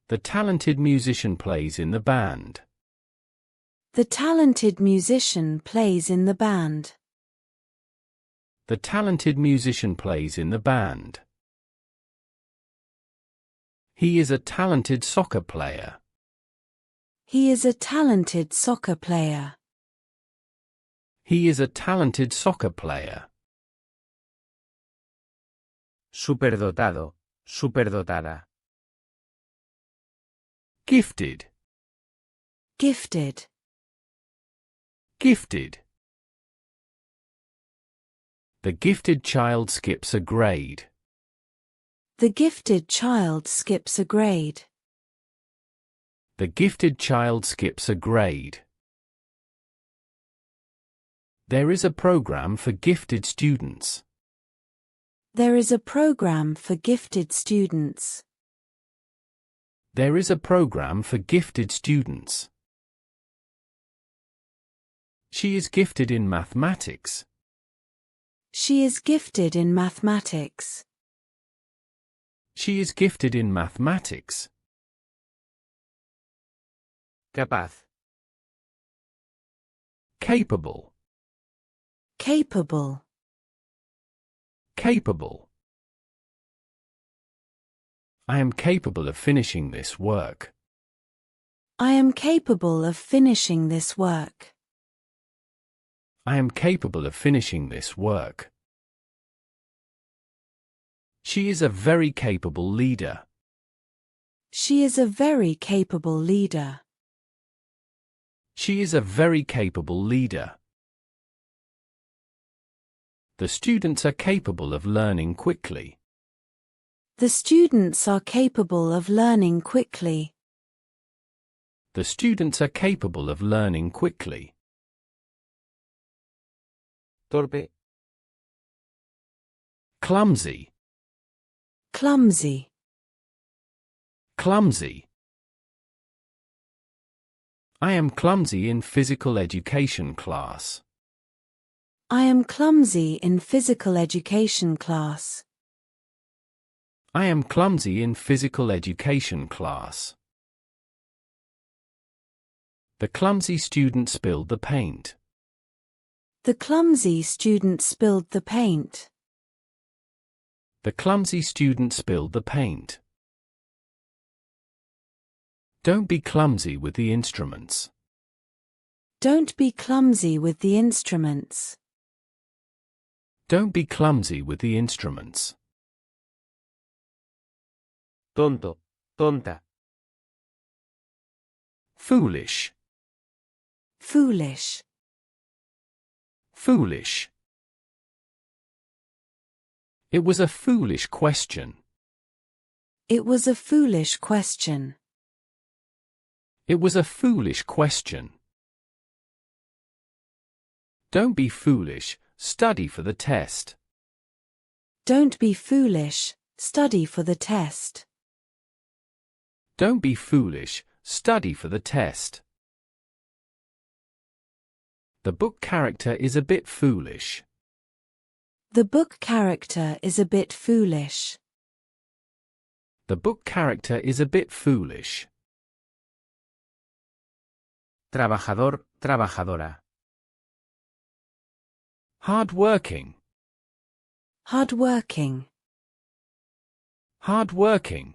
The talented musician plays in the band. The talented musician plays in the band. The talented musician plays in the band. He is a talented soccer player. He is a talented soccer player. He is a talented soccer player. Superdotado, superdotada. Gifted. Gifted. Gifted. The gifted child skips a grade. The gifted child skips a grade. The gifted child skips a grade. There is a program for gifted students. There is a program for gifted students. There is a program for gifted students. She is gifted in mathematics. She is gifted in mathematics. She is gifted in mathematics. Capaz. Capable. Capable. Capable. I am capable of finishing this work. I am capable of finishing this work. I am capable of finishing this work. She is a very capable leader. She is a very capable leader. She is a very capable leader. The students are capable of learning quickly. The students are capable of learning quickly. The students are capable of learning quickly. Torpe. Clumsy. Clumsy. Clumsy. I am clumsy in physical education class. I am clumsy in physical education class. I am clumsy in physical education class. The clumsy student spilled the paint. The clumsy student spilled the paint. The clumsy student spilled the paint. Don't be clumsy with the instruments. Don't be clumsy with the instruments. Don't be clumsy with the instruments. Tonto. Tonta. Foolish. Foolish. Foolish. It was a foolish question. It was a foolish question. It was a foolish question. Don't be foolish, study for the test. Don't be foolish, study for the test. Don't be foolish, study for the test. The book character is a bit foolish. The book character is a bit foolish. The book character is a bit foolish. Trabajador, trabajadora. Hard-working. Hard-working. Hard-working.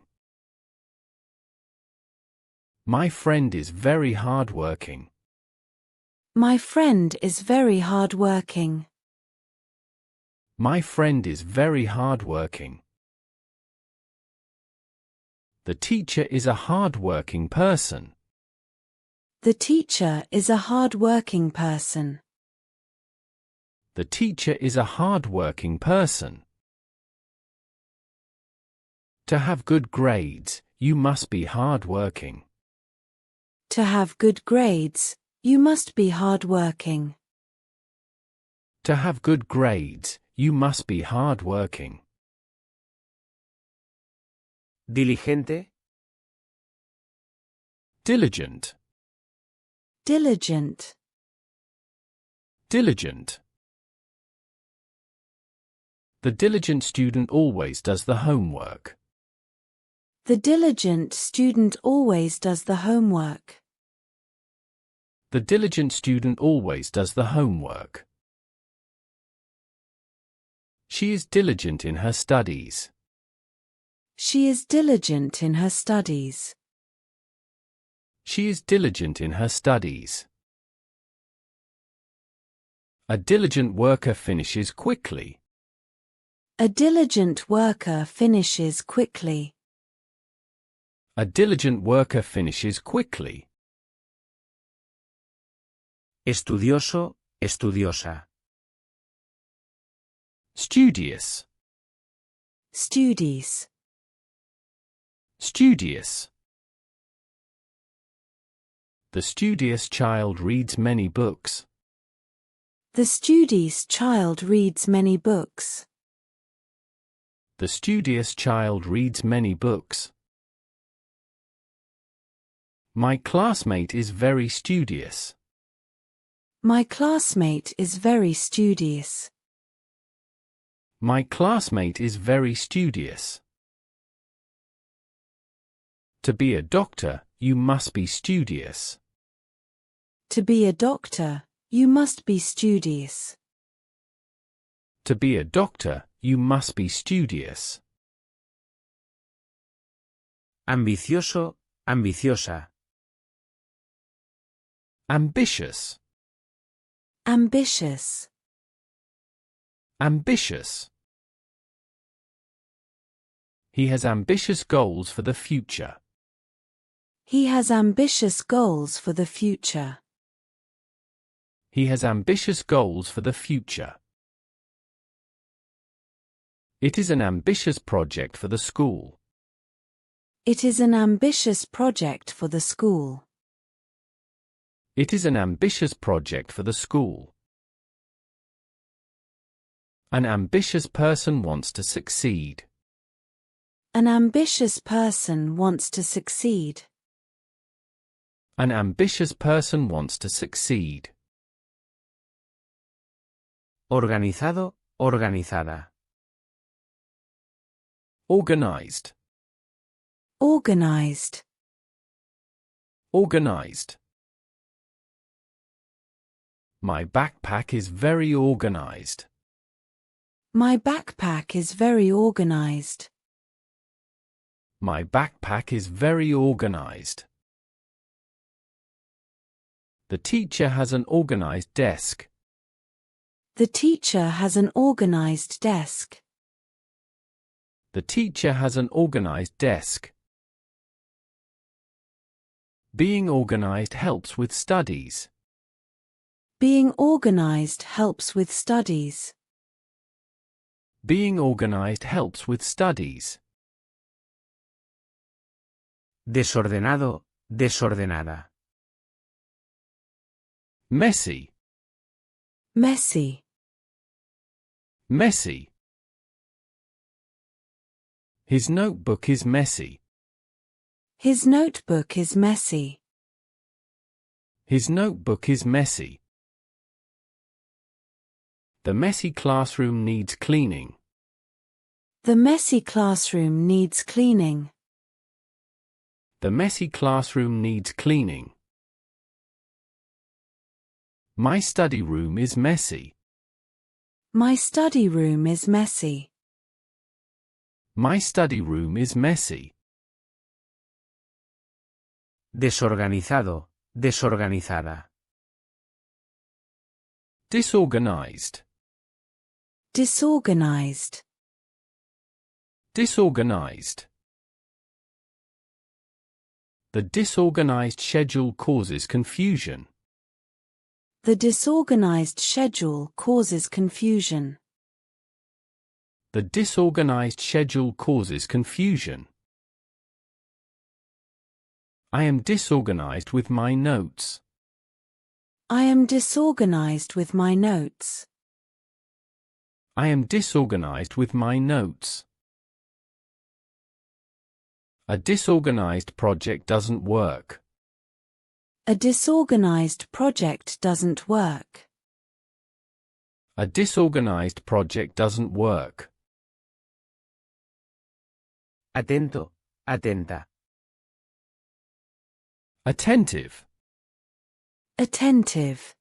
My friend is very hard-working. My friend is very hard-working. My friend is very hard-working. The teacher is a hard-working person. The teacher is a hard-working person. The teacher is a hard-working person. To have good grades, you must be hard-working. To have good grades, you must be hard-working. To have good grades, you must be hard-working. Diligente. Diligent. Diligent. Diligent. The diligent student always does the homework. The diligent student always does the homework. The diligent student always does the homework. She is diligent in her studies. She is diligent in her studies. She is diligent in her studies. A diligent worker finishes quickly. A diligent worker finishes quickly. A diligent worker finishes quickly. Estudioso, estudiosa. Studious. Studies. Studious. The studious child reads many books. The studious child reads many books. The studious child reads many books. My classmate is very studious. My classmate is very studious. My classmate is very studious. To be a doctor, you must be studious. To be a doctor, you must be studious. To be a doctor, you must be studious. Ambicioso, ambiciosa. Ambitious. Ambitious. Ambitious. He has ambitious goals for the future. He has ambitious goals for the future. He has ambitious goals for the future. It is an ambitious project for the school. It is an ambitious project for the school. It is an ambitious project for the school. An ambitious person wants to succeed. An ambitious person wants to succeed. An ambitious person wants to succeed. Organizado, organizada. Organized. Organized. Organized. My backpack is very organized. My backpack is very organized. My backpack is very organized. The teacher has an organized desk. The teacher has an organized desk. The teacher has an organized desk. Being organized helps with studies. Being organized helps with studies. Being organized helps with studies. Desordenado, desordenada. Messy. Messy. Messy. His notebook is messy. His notebook is messy. His notebook is messy. The messy classroom needs cleaning. The messy classroom needs cleaning. The messy classroom needs cleaning. My study room is messy. My study room is messy. My study room is messy. Desorganizado, desorganizada. Disorganized. Disorganized. Disorganized. The disorganized schedule causes confusion. The disorganized schedule causes confusion. The disorganized schedule causes confusion. I am disorganized with my notes. I am disorganized with my notes. I am disorganized with my notes. A disorganized project doesn't work. A disorganized project doesn't work. A disorganized project doesn't work. Atento, atenta. Attentive. Attentive.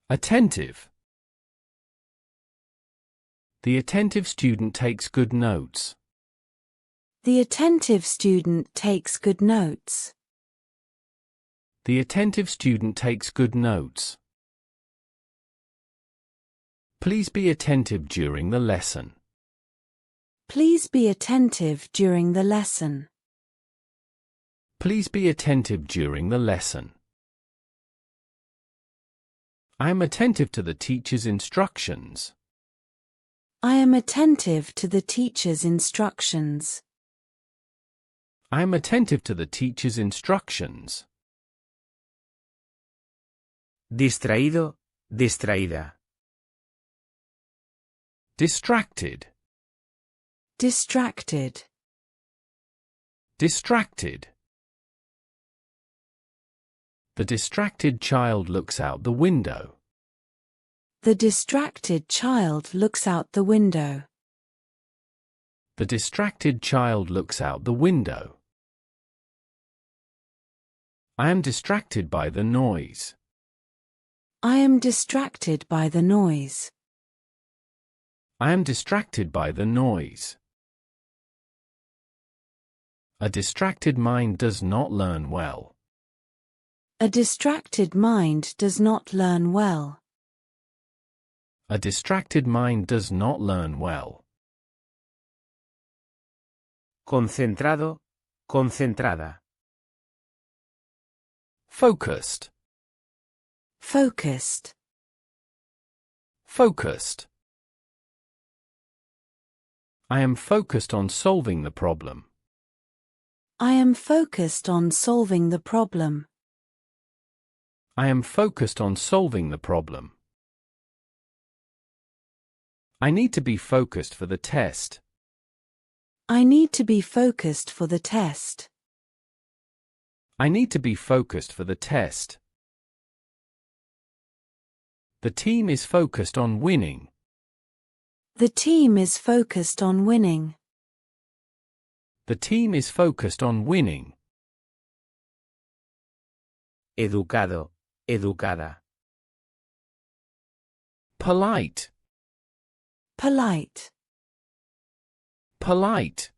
Attentive. The attentive student takes good notes. The attentive student takes good notes. The attentive student takes good notes. Please be attentive during the lesson. Please be attentive during the lesson. Please be attentive during the lesson. I am attentive to the teacher's instructions. I am attentive to the teacher's instructions. I am attentive to the teacher's instructions. Distraído, distraída. Distracted. Distracted. Distracted. The distracted child looks out the window. The distracted child looks out the window. The distracted child looks out the window. I am distracted by the noise. I am distracted by the noise. I am distracted by the noise. A distracted mind does not learn well. A distracted mind does not learn well. A distracted mind does not learn well. Concentrado, concentrada. Focused. Focused. Focused. I am focused on solving the problem. I am focused on solving the problem. I am focused on solving the problem. I need to be focused for the test. I need to be focused for the test. I need to be focused for the test. The team is focused on winning. The team is focused on winning. The team is focused on winning. Educado, educada. Polite. Polite. Polite.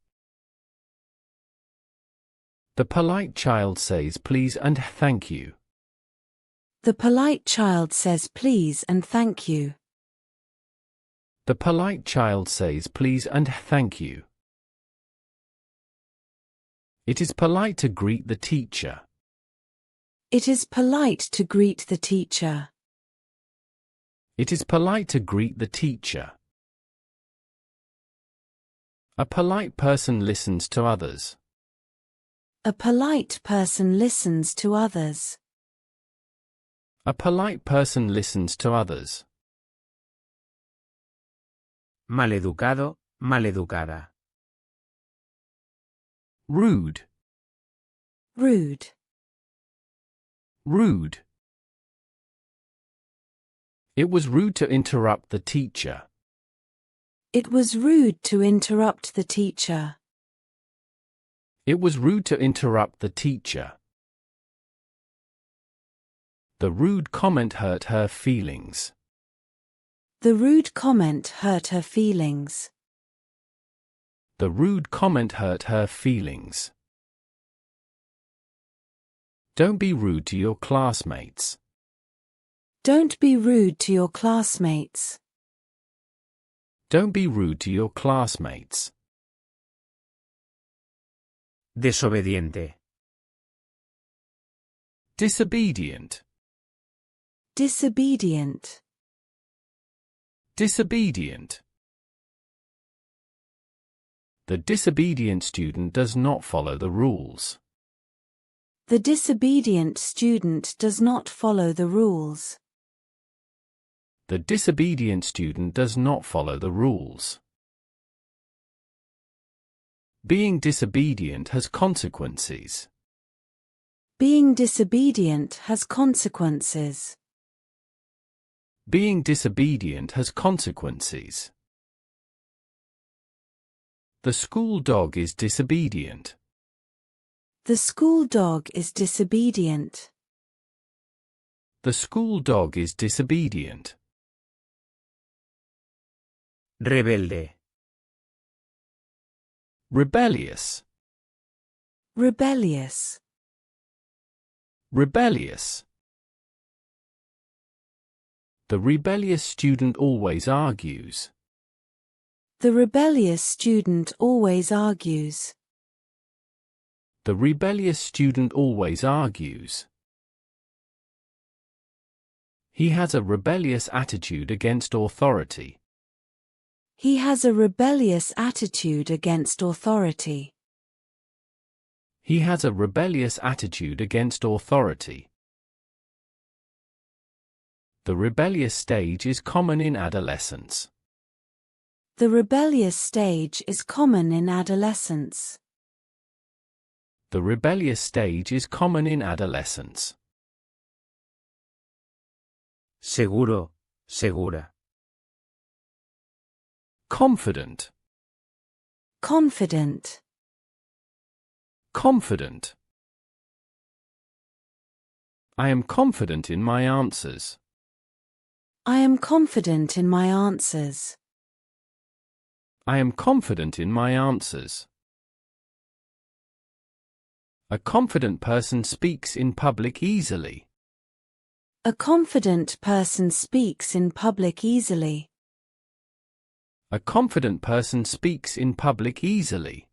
The polite child says please and thank you. The polite child says please and thank you. The polite child says please and thank you. It is polite to greet the teacher. It is polite to greet the teacher. It is polite to greet the teacher. A polite person listens to others. A polite person listens to others. A polite person listens to others. Maleducado, maleducada. Rude. Rude. Rude. It was rude to interrupt the teacher. It was rude to interrupt the teacher. It was rude to interrupt the teacher. The rude comment hurt her feelings. The rude comment hurt her feelings. The rude comment hurt her feelings. Don't be rude to your classmates. Don't be rude to your classmates. Don't be rude to your classmates. Desobediente. Disobedient. Disobedient. Disobedient. The disobedient student does not follow the rules. The disobedient student does not follow the rules. The disobedient student does not follow the rules. Being disobedient has consequences. Being disobedient has consequences. Being disobedient has consequences. The school dog is disobedient. The school dog is disobedient. The school dog is disobedient. Rebelde. Rebellious. Rebellious. Rebellious. The rebellious student always argues. The rebellious student always argues. The rebellious student always argues. He has a rebellious attitude against authority. He has a rebellious attitude against authority. He has a rebellious attitude against authority. The rebellious stage is common in adolescence. The rebellious stage is common in adolescence. The rebellious stage is common in adolescence. Seguro, segura. Confident. Confident. Confident. I am confident in my answers. I am confident in my answers. I am confident in my answers. A confident person speaks in public easily. A confident person speaks in public easily. A confident person speaks in public easily.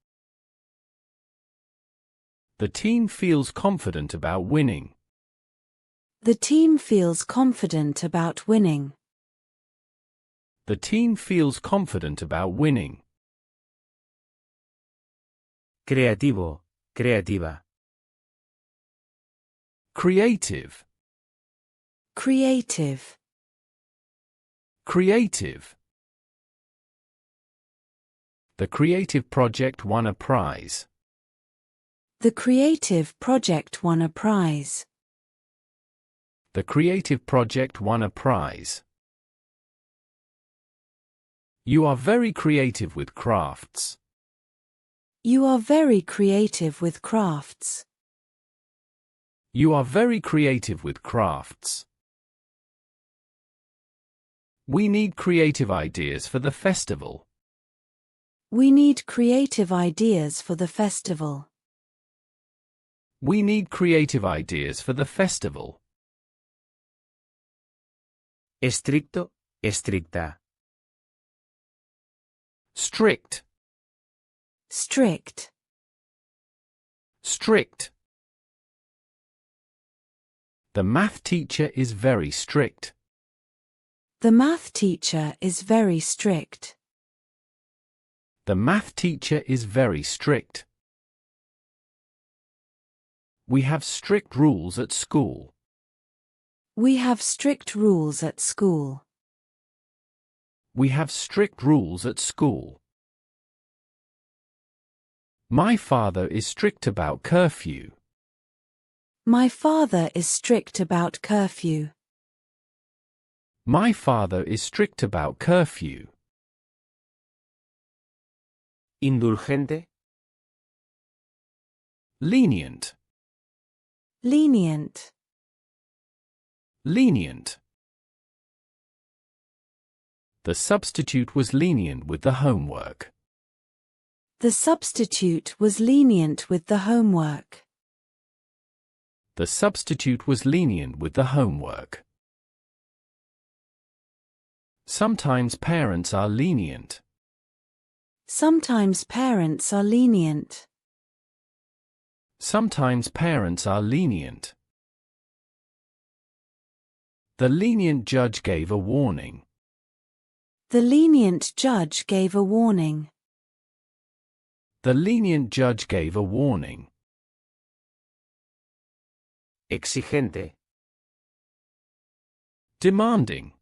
The team feels confident about winning. The team feels confident about winning. The team feels confident about winning. Creativo, creativa. Creative. Creative. Creative. The creative project won a prize. The creative project won a prize. The creative project won a prize. You are very creative with crafts. You are very creative with crafts. You are very creative with crafts. We need creative ideas for the festival. We need creative ideas for the festival. We need creative ideas for the festival. Estricto, estricta. Strict. Strict. Strict. The math teacher is very strict. The math teacher is very strict. The math teacher is very strict. We have strict rules at school. We have strict rules at school. We have strict rules at school. My father is strict about curfew. My father is strict about curfew. My father is strict about curfew. Indulgente, Lenient. Lenient. Lenient. The substitute was lenient with the homework. The substitute was lenient with the homework. The substitute was lenient with the homework. Sometimes parents are lenient. Sometimes parents are lenient. Sometimes parents are lenient. The lenient judge gave a warning. The lenient judge gave a warning. The lenient judge gave a warning. exigente, Demanding.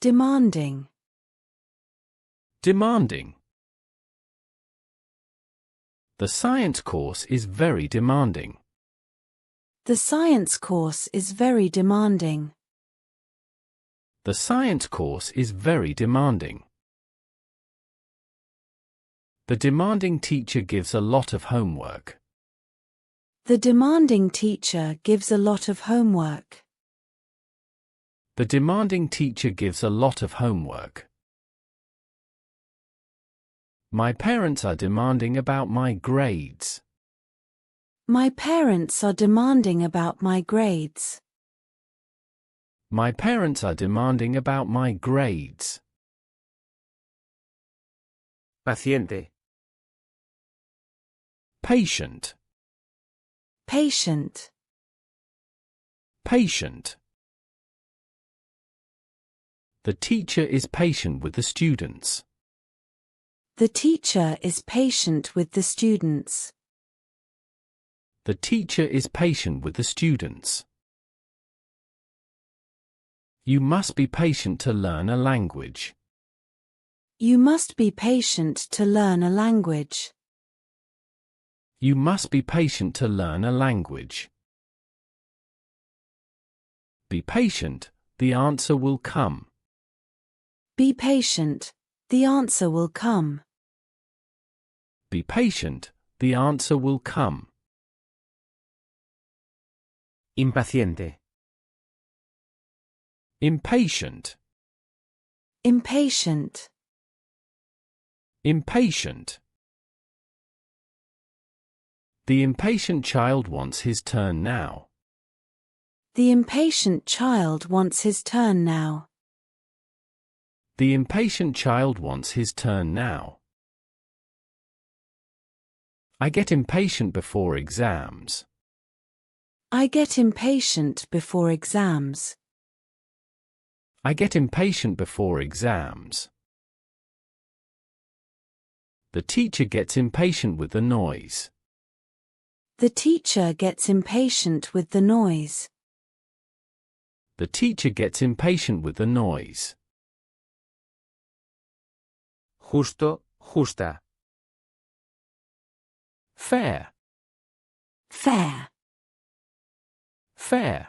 Demanding. Demanding. The science course is very demanding. The science course is very demanding. The science course is very demanding. The demanding teacher gives a lot of homework. The demanding teacher gives a lot of homework. The demanding teacher gives a lot of homework. My parents are demanding about my grades. My parents are demanding about my grades. My parents are demanding about my grades. paciente, Patient. Patient. Patient. The teacher is patient with the students. The teacher is patient with the students. The teacher is patient with the students. You must be patient to learn a language. You must be patient to learn a language. You must be patient to learn a language. Be patient, the answer will come. Be patient, the answer will come. Be patient, the answer will come. Impaciente. Impatient. Impatient. Impatient. The impatient child wants his turn now. The impatient child wants his turn now. The impatient child wants his turn now. I get impatient before exams. I get impatient before exams. I get impatient before exams. The teacher gets impatient with the noise. The teacher gets impatient with the noise. The teacher gets impatient with the noise. Justo, justa. Fair. Fair. Fair.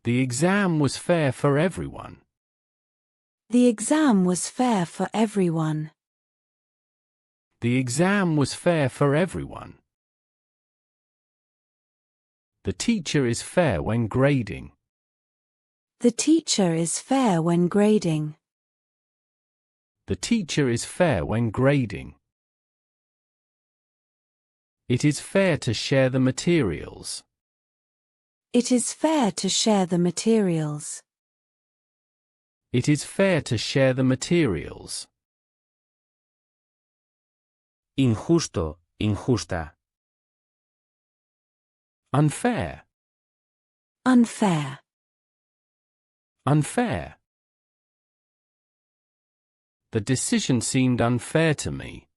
The exam was fair for everyone. The exam was fair for everyone. The exam was fair for everyone. The teacher is fair when grading. The teacher is fair when grading. The teacher is fair when grading. It is fair to share the materials. It is fair to share the materials. It is fair to share the materials. Injusto, injusta. Unfair. Unfair. Unfair. The decision seemed unfair to me.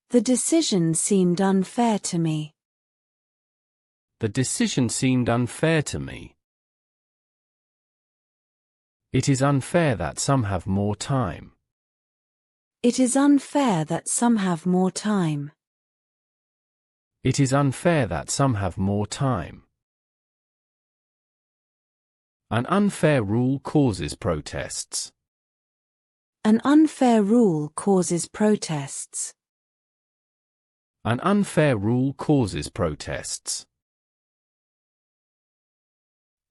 The decision seemed unfair to me. The decision seemed unfair to me. It is unfair that some have more time. It is unfair that some have more time. It is unfair that some have more time. An unfair rule causes protests. An unfair rule causes protests. An unfair rule causes protests.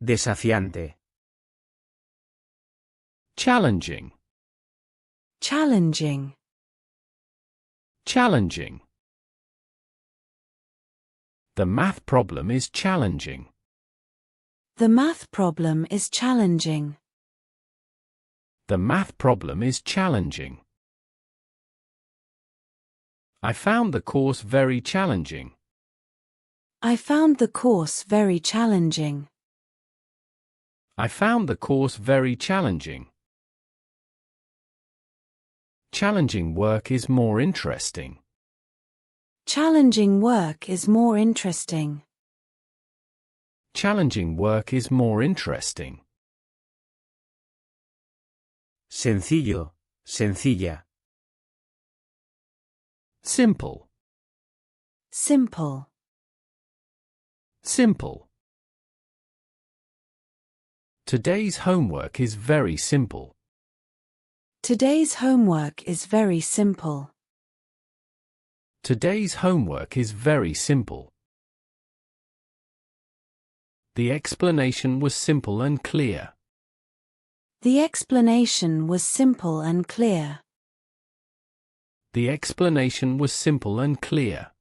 Desafiante. Challenging. Challenging. Challenging. The math problem is challenging. The math problem is challenging. The math problem is challenging. I found the course very challenging. I found the course very challenging. I found the course very challenging. Challenging work is more interesting. Challenging work is more interesting. Challenging work is more interesting. Sencillo, sencilla. Simple. Simple. Simple. Today's homework is very simple. Today's homework is very simple. Today's homework is very simple. The explanation was simple and clear. The explanation was simple and clear. The explanation was simple and clear.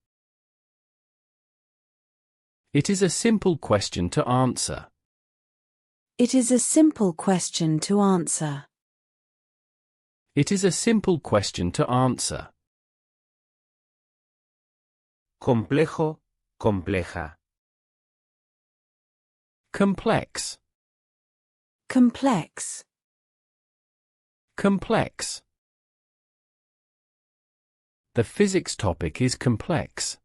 It is a simple question to answer. It is a simple question to answer. It is a simple question to answer. Complejo, compleja. Complex. Complex. Complex. The physics topic is complex.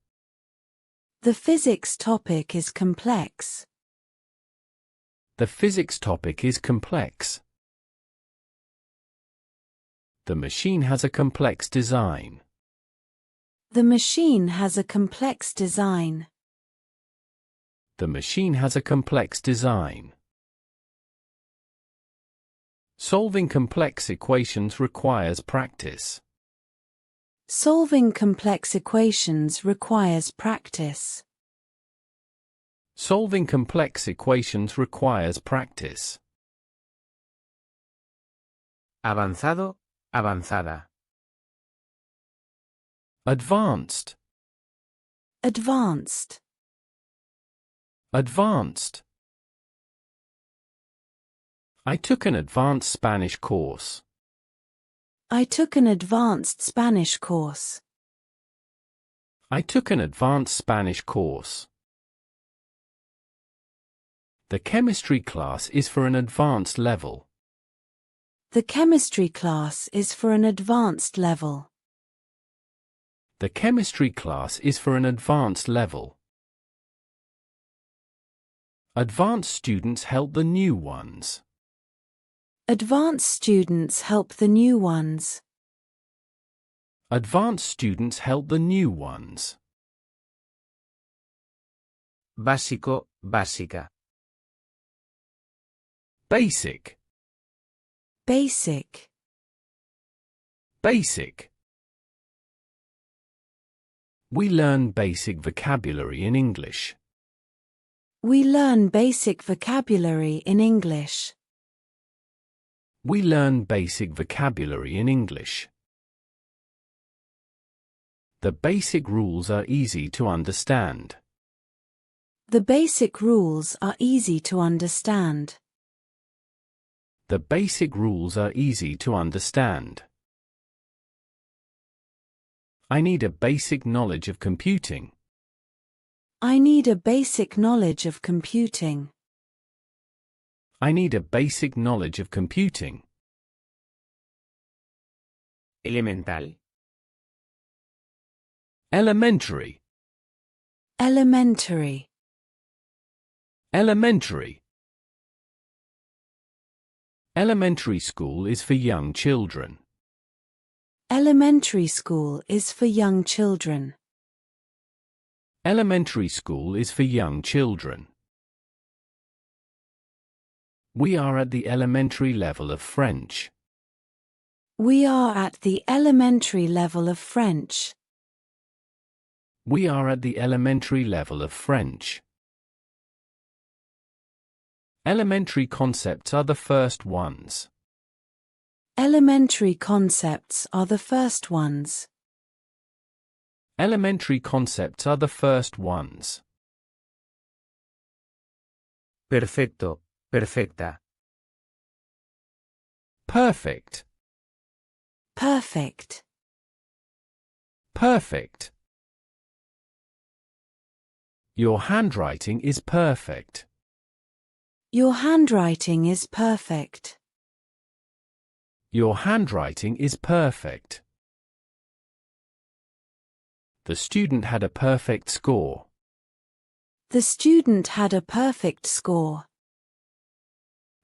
The physics topic is complex. The physics topic is complex. The machine has a complex design. The machine has a complex design. The machine has a complex design. Solving complex equations requires practice. Solving complex equations requires practice. Solving complex equations requires practice. Avanzado, avanzada. Advanced. Advanced. Advanced. I took an advanced Spanish course. I took an advanced Spanish course. I took an advanced Spanish course. The chemistry class is for an advanced level. The chemistry class is for an advanced level. The chemistry class is for an advanced level. Advanced students help the new ones. Advanced students help the new ones. Advanced students help the new ones. Básico, básica. Basic. Basic. Basic. We learn basic vocabulary in English. We learn basic vocabulary in English. We learn basic vocabulary in English. The basic rules are easy to understand. The basic rules are easy to understand. The basic rules are easy to understand. I need a basic knowledge of computing. I need a basic knowledge of computing. I need a basic knowledge of computing. Elemental. Elementary. Elementary. Elementary. Elementary school is for young children. Elementary school is for young children. Elementary school is for young children. We are at the elementary level of French. We are at the elementary level of French. We are at the elementary level of French. Elementary concepts are the first ones. Elementary concepts are the first ones. Elementary concepts are the first ones. Perfecto, perfecta. Perfect. Perfect. Perfect. Your handwriting is perfect. Your handwriting is perfect. Your handwriting is perfect. The student had a perfect score. The student had a perfect score.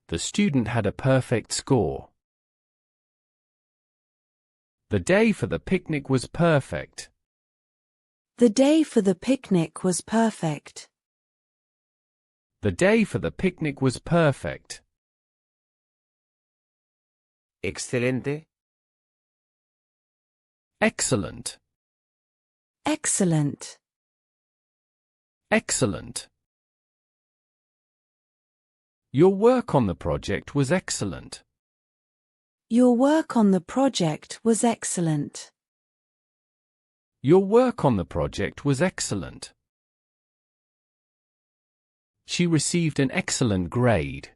The student had a perfect score. The day for the picnic was perfect. The day for the picnic was perfect. The day for the picnic was perfect. Excelente. Excellent. Excellent. Excellent. Your work on the project was excellent. Your work on the project was excellent. Your work on the project was excellent. She received an excellent grade.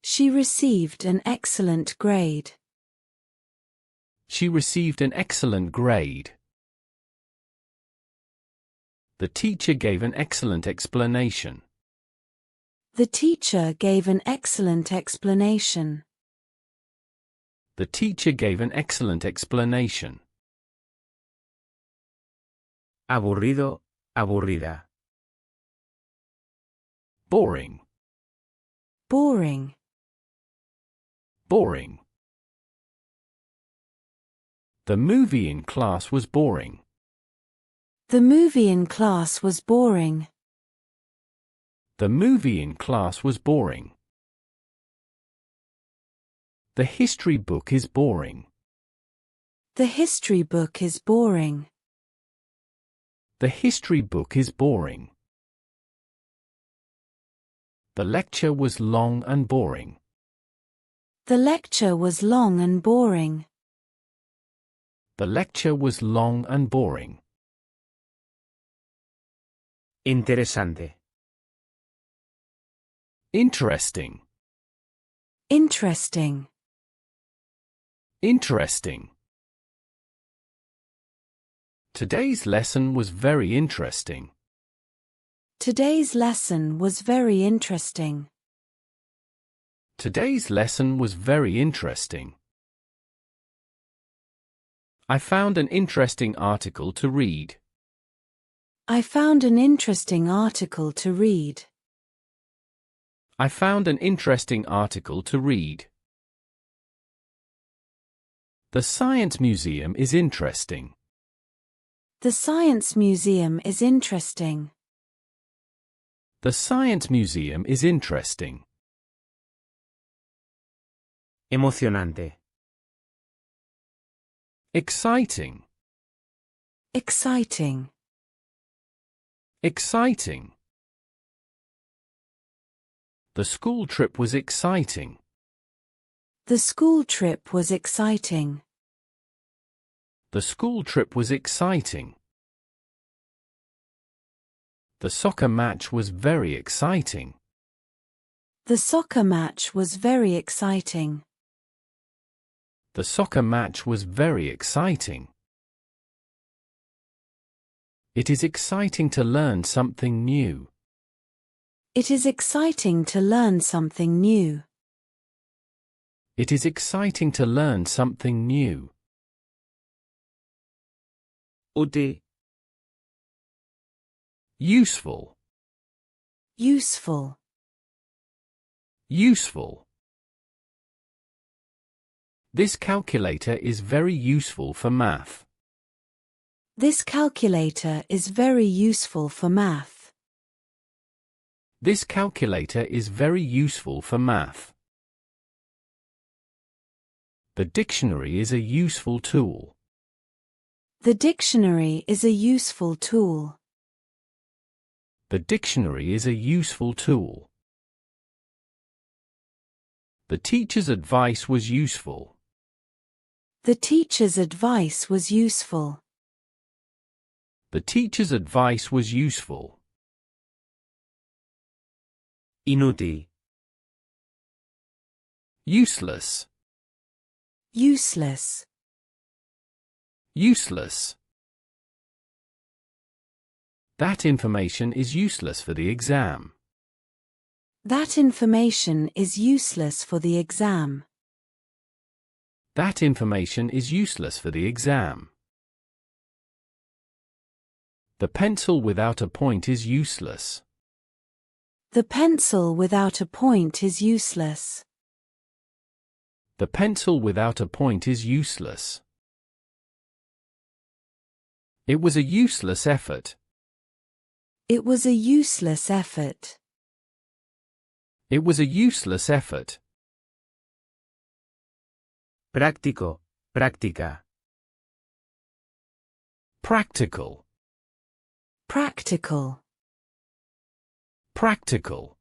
She received an excellent grade. She received an excellent grade. The teacher gave an excellent explanation. The teacher gave an excellent explanation. The teacher gave an excellent explanation. Aburrido, aburrida. Boring. Boring. Boring. The movie in class was boring. The movie in class was boring. The movie in class was boring. The history book is boring. The history book is boring. The history book is boring. The lecture was long and boring. The lecture was long and boring. The lecture was long and boring. Interesante. Interesting. Interesting. Interesting. Today's lesson was very interesting. Today's lesson was very interesting. Today's lesson was very interesting. I found an interesting article to read. I found an interesting article to read. I found an interesting article to read. The Science Museum is interesting. The Science Museum is interesting. The Science Museum is interesting. Emocionante. Exciting. Exciting. Exciting. The school trip was exciting. The school trip was exciting. The school trip was exciting. The soccer match was very exciting. The soccer match was very exciting. The soccer match was very exciting. It is exciting to learn something new. It is exciting to learn something new. It is exciting to learn something new. Útil. Useful. Useful. Useful. This calculator is very useful for math. This calculator is very useful for math. This calculator is very useful for math. The dictionary is a useful tool. The dictionary is a useful tool. The dictionary is a useful tool. The teacher's advice was useful. The teacher's advice was useful. The teacher's advice was useful. Inútil. Useless. Useless. Useless. That information is useless for the exam. That information is useless for the exam. That information is useless for the exam. The pencil without a point is useless. The pencil without a point is useless. The pencil without a point is useless. It was a useless effort. It was a useless effort. It was a useless effort. Práctico. Práctica. Practical. Practical. Practical.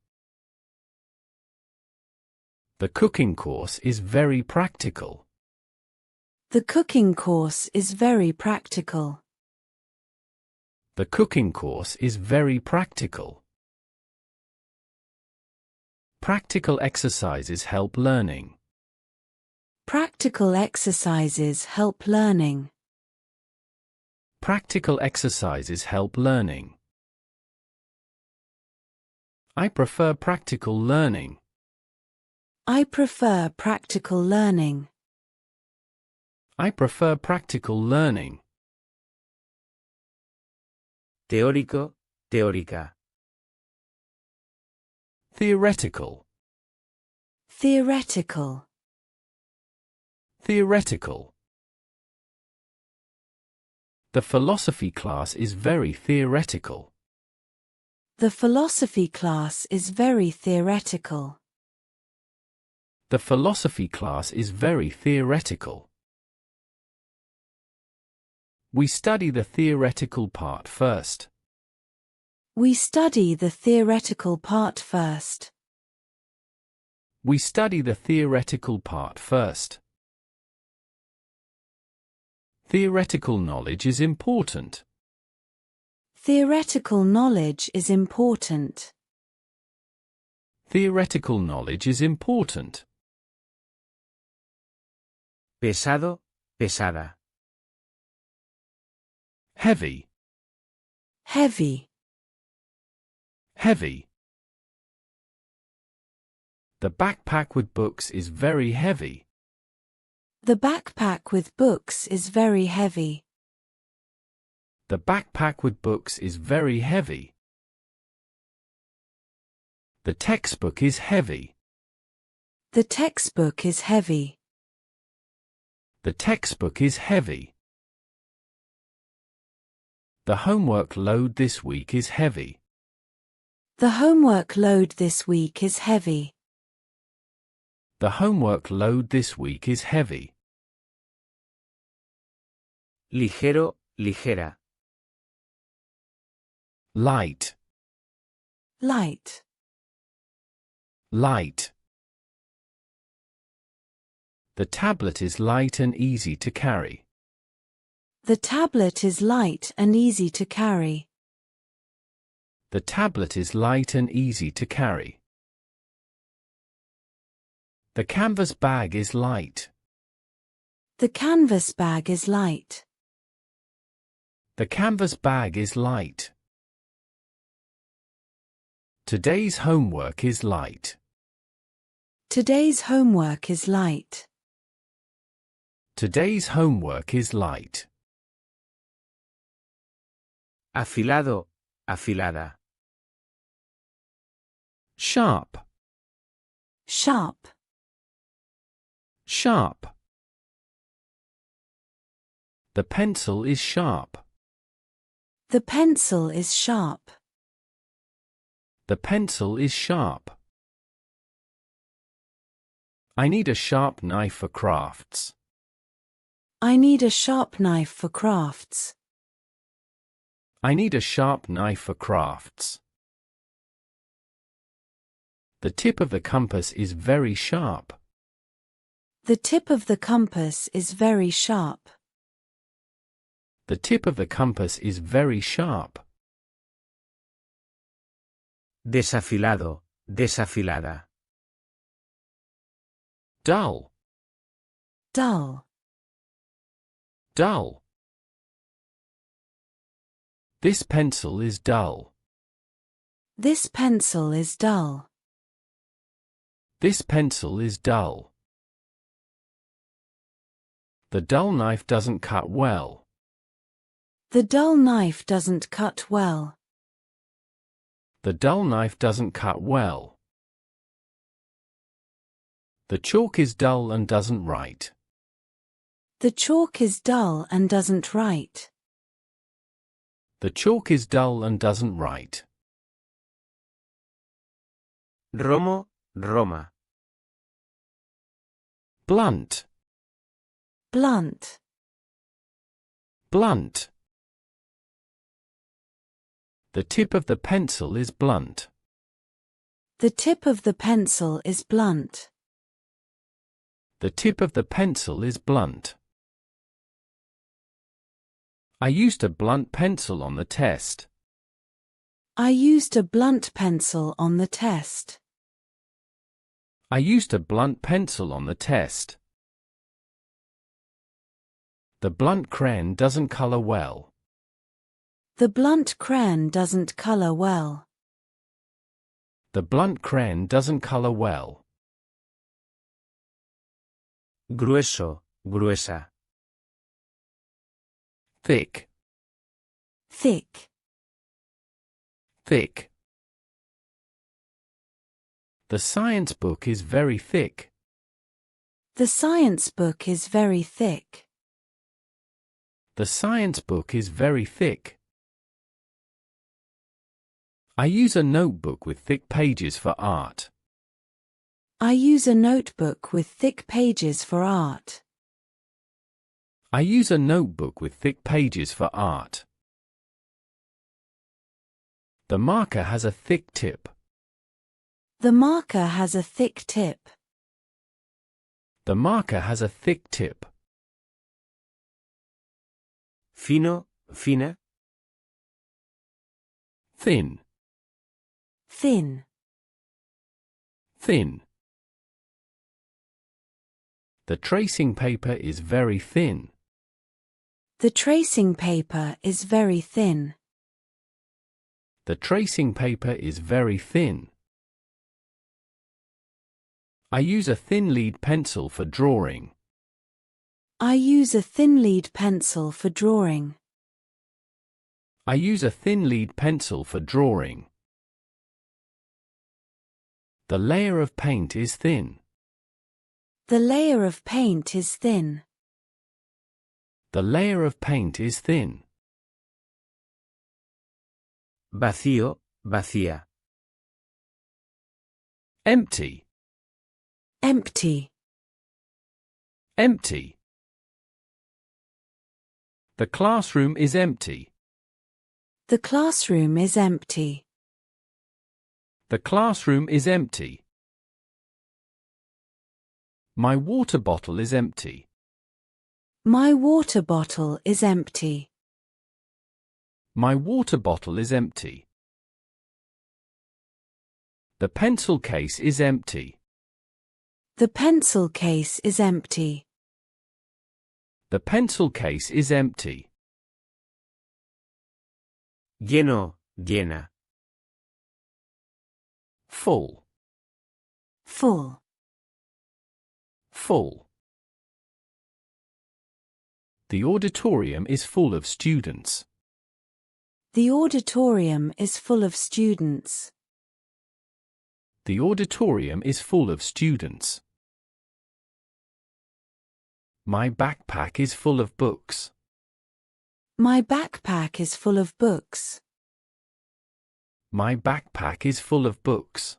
The cooking course is very practical. The cooking course is very practical. The cooking course is very practical. Practical exercises help learning. Practical exercises help learning. Practical exercises help learning. I prefer practical learning. I prefer practical learning. I prefer practical learning. Teórico. Teórica. Theoretical. Theoretical. Theoretical. The philosophy class is very theoretical. The philosophy class is very theoretical. The philosophy class is very theoretical. We study the theoretical part first. We study the theoretical part first. We study the theoretical part first. Theoretical knowledge is important. Theoretical knowledge is important. Theoretical knowledge is important. Pesado, pesada. Heavy, Heavy. heavy. The backpack with books is very heavy. The backpack with books is very heavy. The backpack with books is very heavy. The textbook is heavy. The textbook is heavy. The textbook is heavy. The homework load this week is heavy. The homework load this week is heavy. The homework load this week is heavy. Ligero, ligera. Light, Light. light. The tablet is light and easy to carry. The tablet is light and easy to carry. The tablet is light and easy to carry. The canvas bag is light. The canvas bag is light. The canvas bag is light. Today's homework is light. Today's homework is light. Today's homework is light. Afilado, afilada. Sharp, Sharp. sharp. The pencil is sharp. The pencil is sharp. The pencil is sharp. I need a sharp knife for crafts. I need a sharp knife for crafts. I need a sharp knife for crafts. The tip of the compass is very sharp. The tip of the compass is very sharp. The tip of the compass is very sharp. Desafilado, desafilada. Dull, Dull. dull. This pencil is dull. This pencil is dull. This pencil is dull. The dull knife doesn't cut well. The dull knife doesn't cut well. The dull knife doesn't cut well. The chalk is dull and doesn't write. The chalk is dull and doesn't write. The chalk is dull and doesn't write. Romo, Roma. Blunt, Blunt. blunt. The tip of the pencil is blunt. The tip of the pencil is blunt. The tip of the pencil is blunt. I used a blunt pencil on the test. I used a blunt pencil on the test. I used a blunt pencil on the test. The blunt crayon doesn't color well. The blunt crayon doesn't color well. The blunt crayon doesn't color well. Grueso, gruesa. Thick, Thick. thick. The science book is very thick. The science book is very thick. The science book is very thick. I use a notebook with thick pages for art. I use a notebook with thick pages for art. I use a notebook with thick pages for art. The marker has a thick tip. The marker has a thick tip. The marker has a thick tip. Fino, fina. Thin, Thin. thin. The tracing paper is very thin. The tracing paper is very thin. The tracing paper is very thin. I use a thin lead pencil for drawing. I use a thin lead pencil for drawing. I use a thin lead pencil for drawing. The layer of paint is thin. The layer of paint is thin. The layer of paint is thin. Vacío, vacía. Empty, Empty. empty. The classroom is empty. The classroom is empty. The classroom is empty. My water bottle is empty. My water bottle is empty. My water bottle is empty. The pencil case is empty. The pencil case is empty. The pencil case is empty. Lleno, llena. Full, Full. full. The auditorium is full of students. The auditorium is full of students. The auditorium is full of students. My backpack is full of books. My backpack is full of books. My backpack is full of books.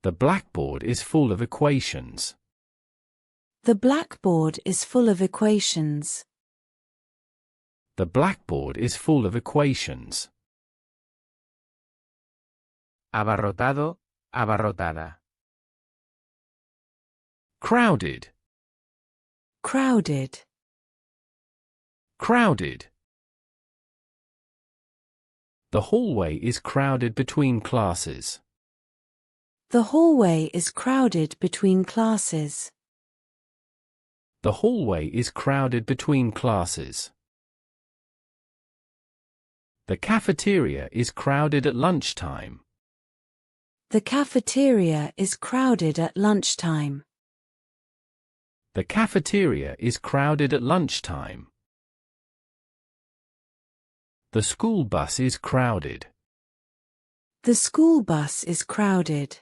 The blackboard is full of equations. The blackboard is full of equations. The blackboard is full of equations. Abarrotado, abarrotada. Crowded, Crowded. crowded. The hallway is crowded between classes. The hallway is crowded between classes. The hallway is crowded between classes. The cafeteria is crowded at lunchtime. The cafeteria is crowded at lunchtime. The cafeteria is crowded at lunchtime. The school bus is crowded. The school bus is crowded.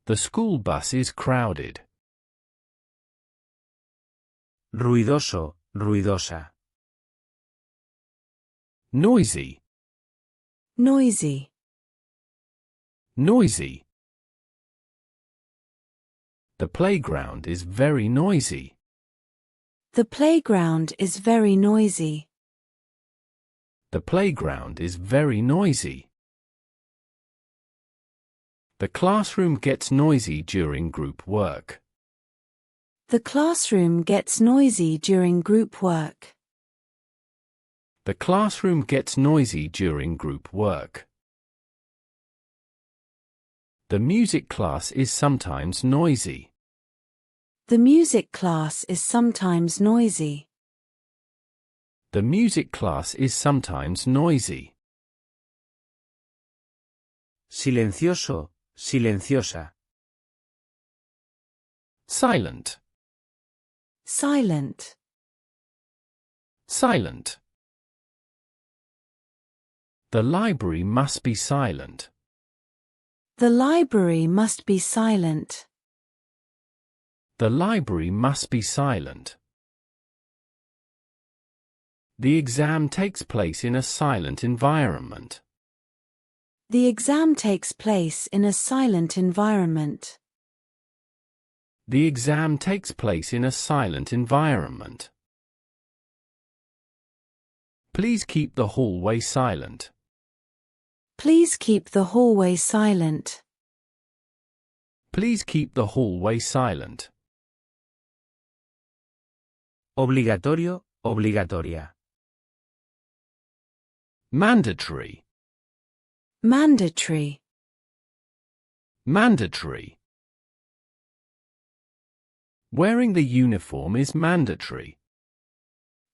The school bus is crowded. Ruidoso, ruidosa. Noisy, Noisy. noisy. The playground is very noisy. The playground is very noisy. The playground is very noisy. The classroom gets noisy during group work. The classroom gets noisy during group work. The classroom gets noisy during group work. The music class is sometimes noisy. The music class is sometimes noisy. The music class is sometimes noisy. Silencioso, silenciosa. Silent, Silent. silent. The library must be silent. The library must be silent. The library must be silent. The exam takes place in a silent environment. The exam takes place in a silent environment. The exam takes place in a silent environment. Please keep the hallway silent. Please keep the hallway silent. Please keep the hallway silent. Obligatorio, obligatoria. Mandatory. Mandatory. Mandatory. Wearing the uniform is mandatory.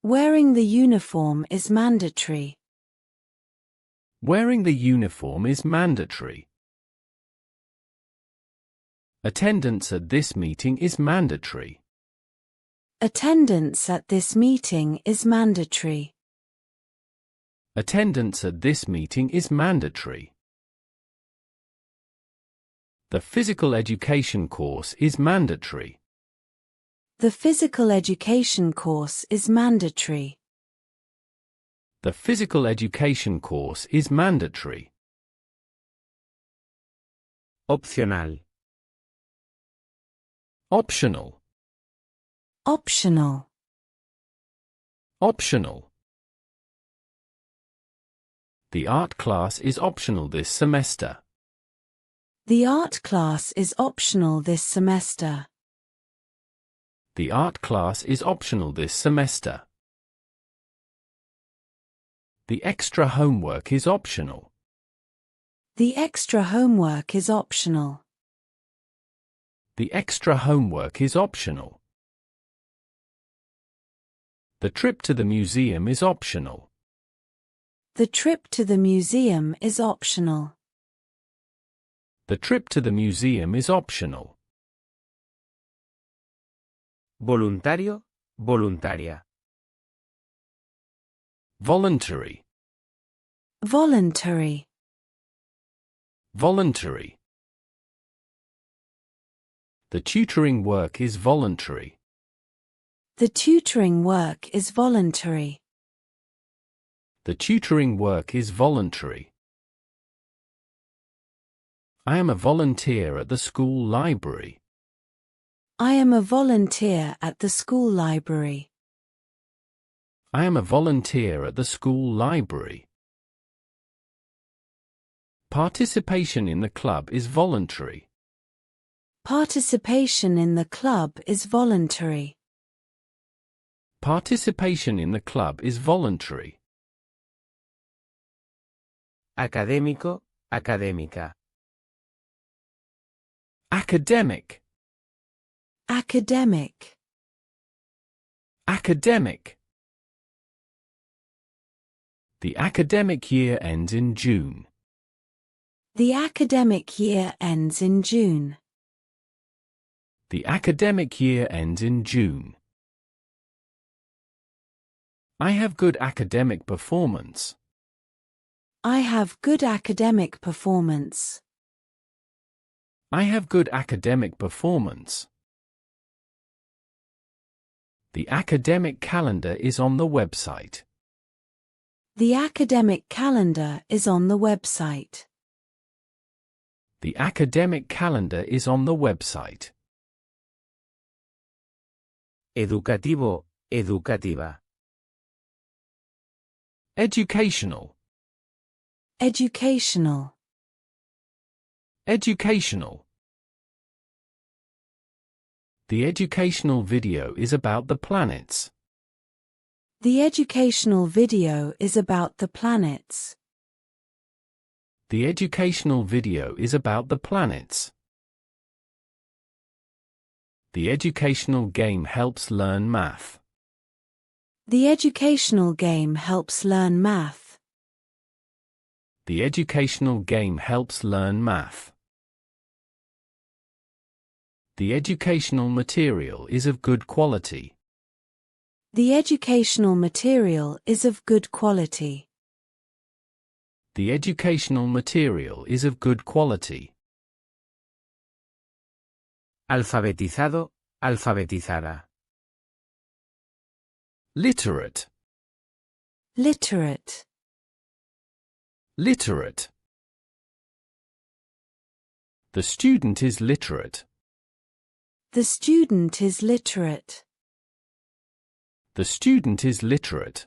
Wearing the uniform is mandatory. Wearing the uniform is mandatory. Attendance at this meeting is mandatory. Attendance at this meeting is mandatory. Attendance at this meeting is mandatory. The physical education course is mandatory. The physical education course is mandatory. The physical education course is mandatory. Opcional. Optional. Optional. Optional. The art class is optional this semester. The art class is optional this semester. The art class is optional this semester. The extra homework is optional. The extra homework is optional. The extra homework is optional. The trip to the museum is optional. The trip to the museum is optional. The trip to the museum is optional. Voluntario, voluntaria. Voluntary. Voluntary. Voluntary. The tutoring work is voluntary. The tutoring work is voluntary. The tutoring work is voluntary. I am a volunteer at the school library. I am a volunteer at the school library. I am a volunteer at the school library. Participation in the club is voluntary. Participation in the club is voluntary. Participation in the club is voluntary. Académico, académica. Academic. Academic. Academic. The academic year ends in June. The academic year ends in June. The academic year ends in June. I have good academic performance. I have good academic performance. I have good academic performance. The academic calendar is on the website. The academic calendar is on the website. The academic calendar is on the website. Educativo, educativa. Educational. Educational. Educational. The educational video is about the planets. The educational video is about the planets. The educational video is about the planets. The educational game helps learn math. The educational game helps learn math. The educational game helps learn math. The educational material is of good quality. The educational material is of good quality. The educational material is of good quality. Alfabetizado, alfabetizada. Literate. Literate. Literate. The student is literate. The student is literate. The student is literate.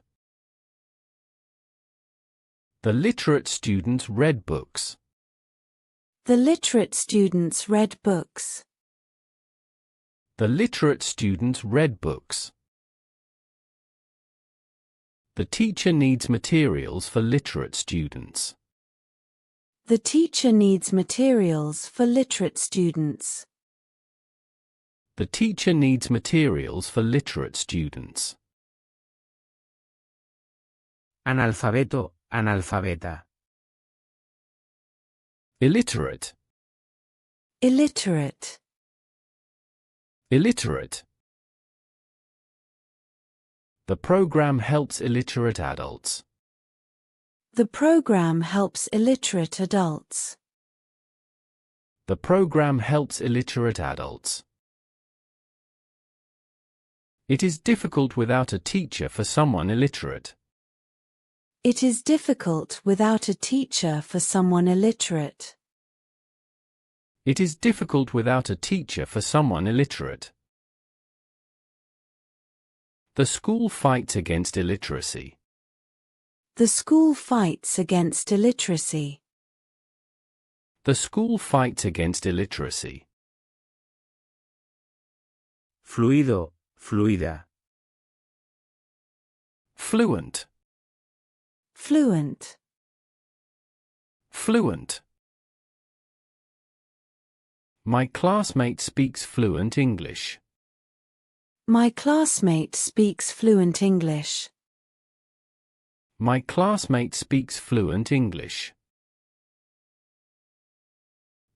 The literate students read books. The literate students read books. The literate students read books. The teacher needs materials for literate students. The teacher needs materials for literate students. The teacher needs materials for literate students. Analfabeto, analfabeta. Illiterate. Illiterate. Illiterate. The program helps illiterate adults. The program helps illiterate adults. The program helps illiterate adults. It is difficult without a teacher for someone illiterate. It is difficult without a teacher for someone illiterate. It is difficult without a teacher for someone illiterate. The school fights against illiteracy. The school fights against illiteracy. The school fights against illiteracy. Fluido, fluida. Fluent. Fluent. Fluent. My classmate speaks fluent English. My classmate speaks fluent English. My classmate speaks fluent English.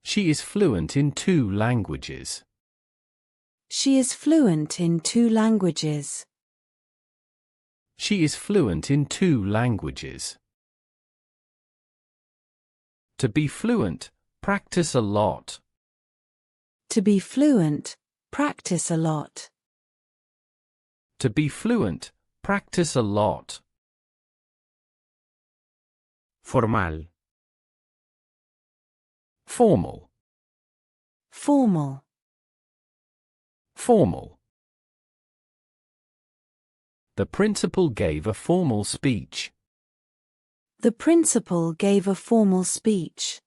She is fluent in 2 languages. She is fluent in 2 languages. She is fluent in 2 languages. To be fluent, practice a lot. To be fluent, practice a lot. To be fluent, practice a lot. Formal. Formal. Formal. Formal. The principal gave a formal speech. The principal gave a formal speech.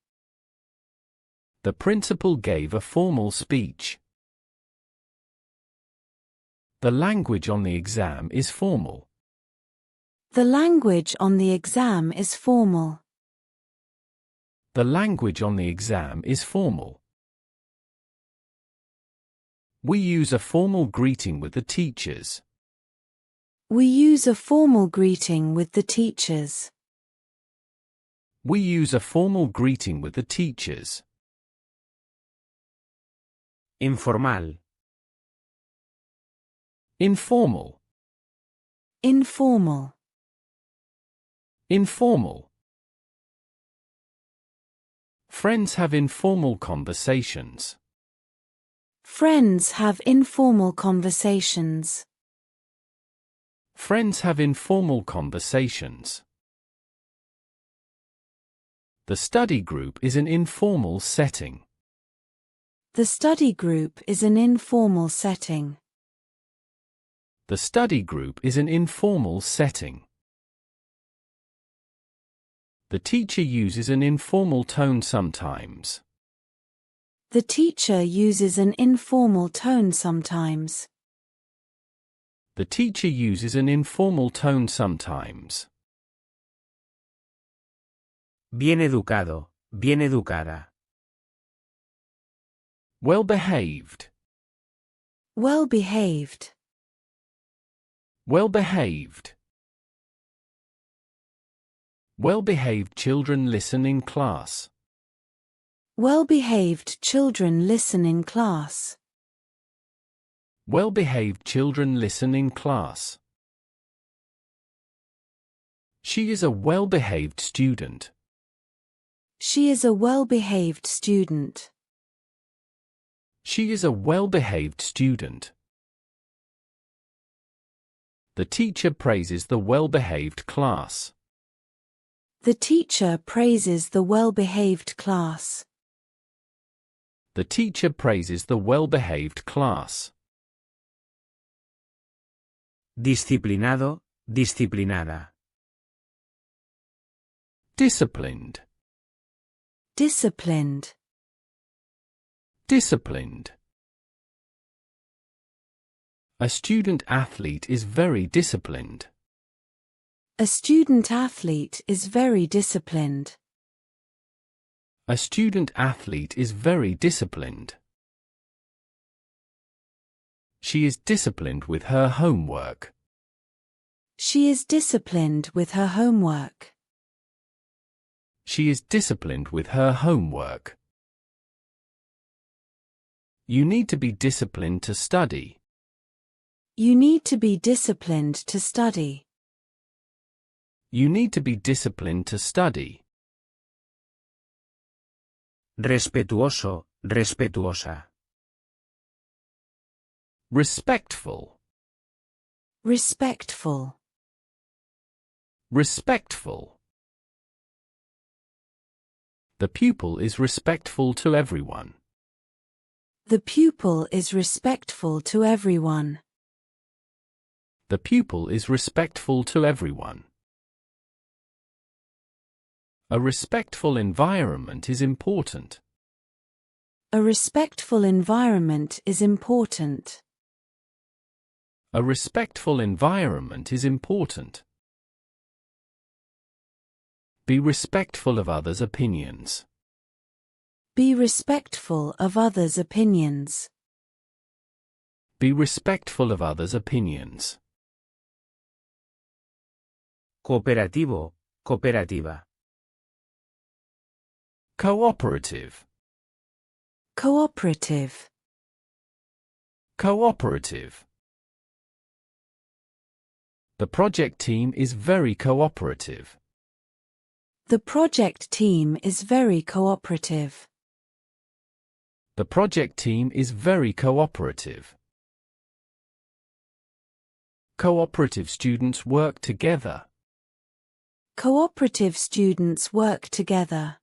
The principal gave a formal speech. The language on the exam is formal. The language on the exam is formal. The language on the exam is formal. We use a formal greeting with the teachers. We use a formal greeting with the teachers. We use a formal greeting with the teachers. Informal. Informal. Informal. Informal. Friends have informal conversations. Friends have informal conversations. Friends have informal conversations. The study group is an informal setting. The study group is an informal setting. The study group is an informal setting. The teacher uses an informal tone sometimes. The teacher uses an informal tone sometimes. The teacher uses an informal tone sometimes. Bien educado, bien educada. Well behaved. Well behaved. Well behaved. Well behaved children listen in class. Well behaved children listen in class. Well behaved children listen in class. She is a well behaved student. She is a well behaved student. She is a well behaved student. The teacher praises the well-behaved class. The teacher praises the well-behaved class. The teacher praises the well-behaved class. Disciplinado, disciplinada. Disciplined. Disciplined. Disciplined. A student athlete is very disciplined. A student athlete is very disciplined. A student athlete is very disciplined. She is disciplined with her homework. She is disciplined with her homework. She is disciplined with her homework. You need to be disciplined to study. You need to be disciplined to study. You need to be disciplined to study. Respetuoso, respetuosa. Respectful. Respectful. Respectful. The pupil is respectful to everyone. The pupil is respectful to everyone. The pupil is respectful to everyone. A respectful environment is important. A respectful environment is important. A respectful environment is important. Be respectful of others' opinions. Be respectful of others' opinions. Be respectful of others' opinions. Cooperativo, cooperativa. Cooperative. Cooperative. Cooperative. The project team is very cooperative. The project team is very cooperative. The project team is very cooperative. Cooperative students work together. Cooperative students work together.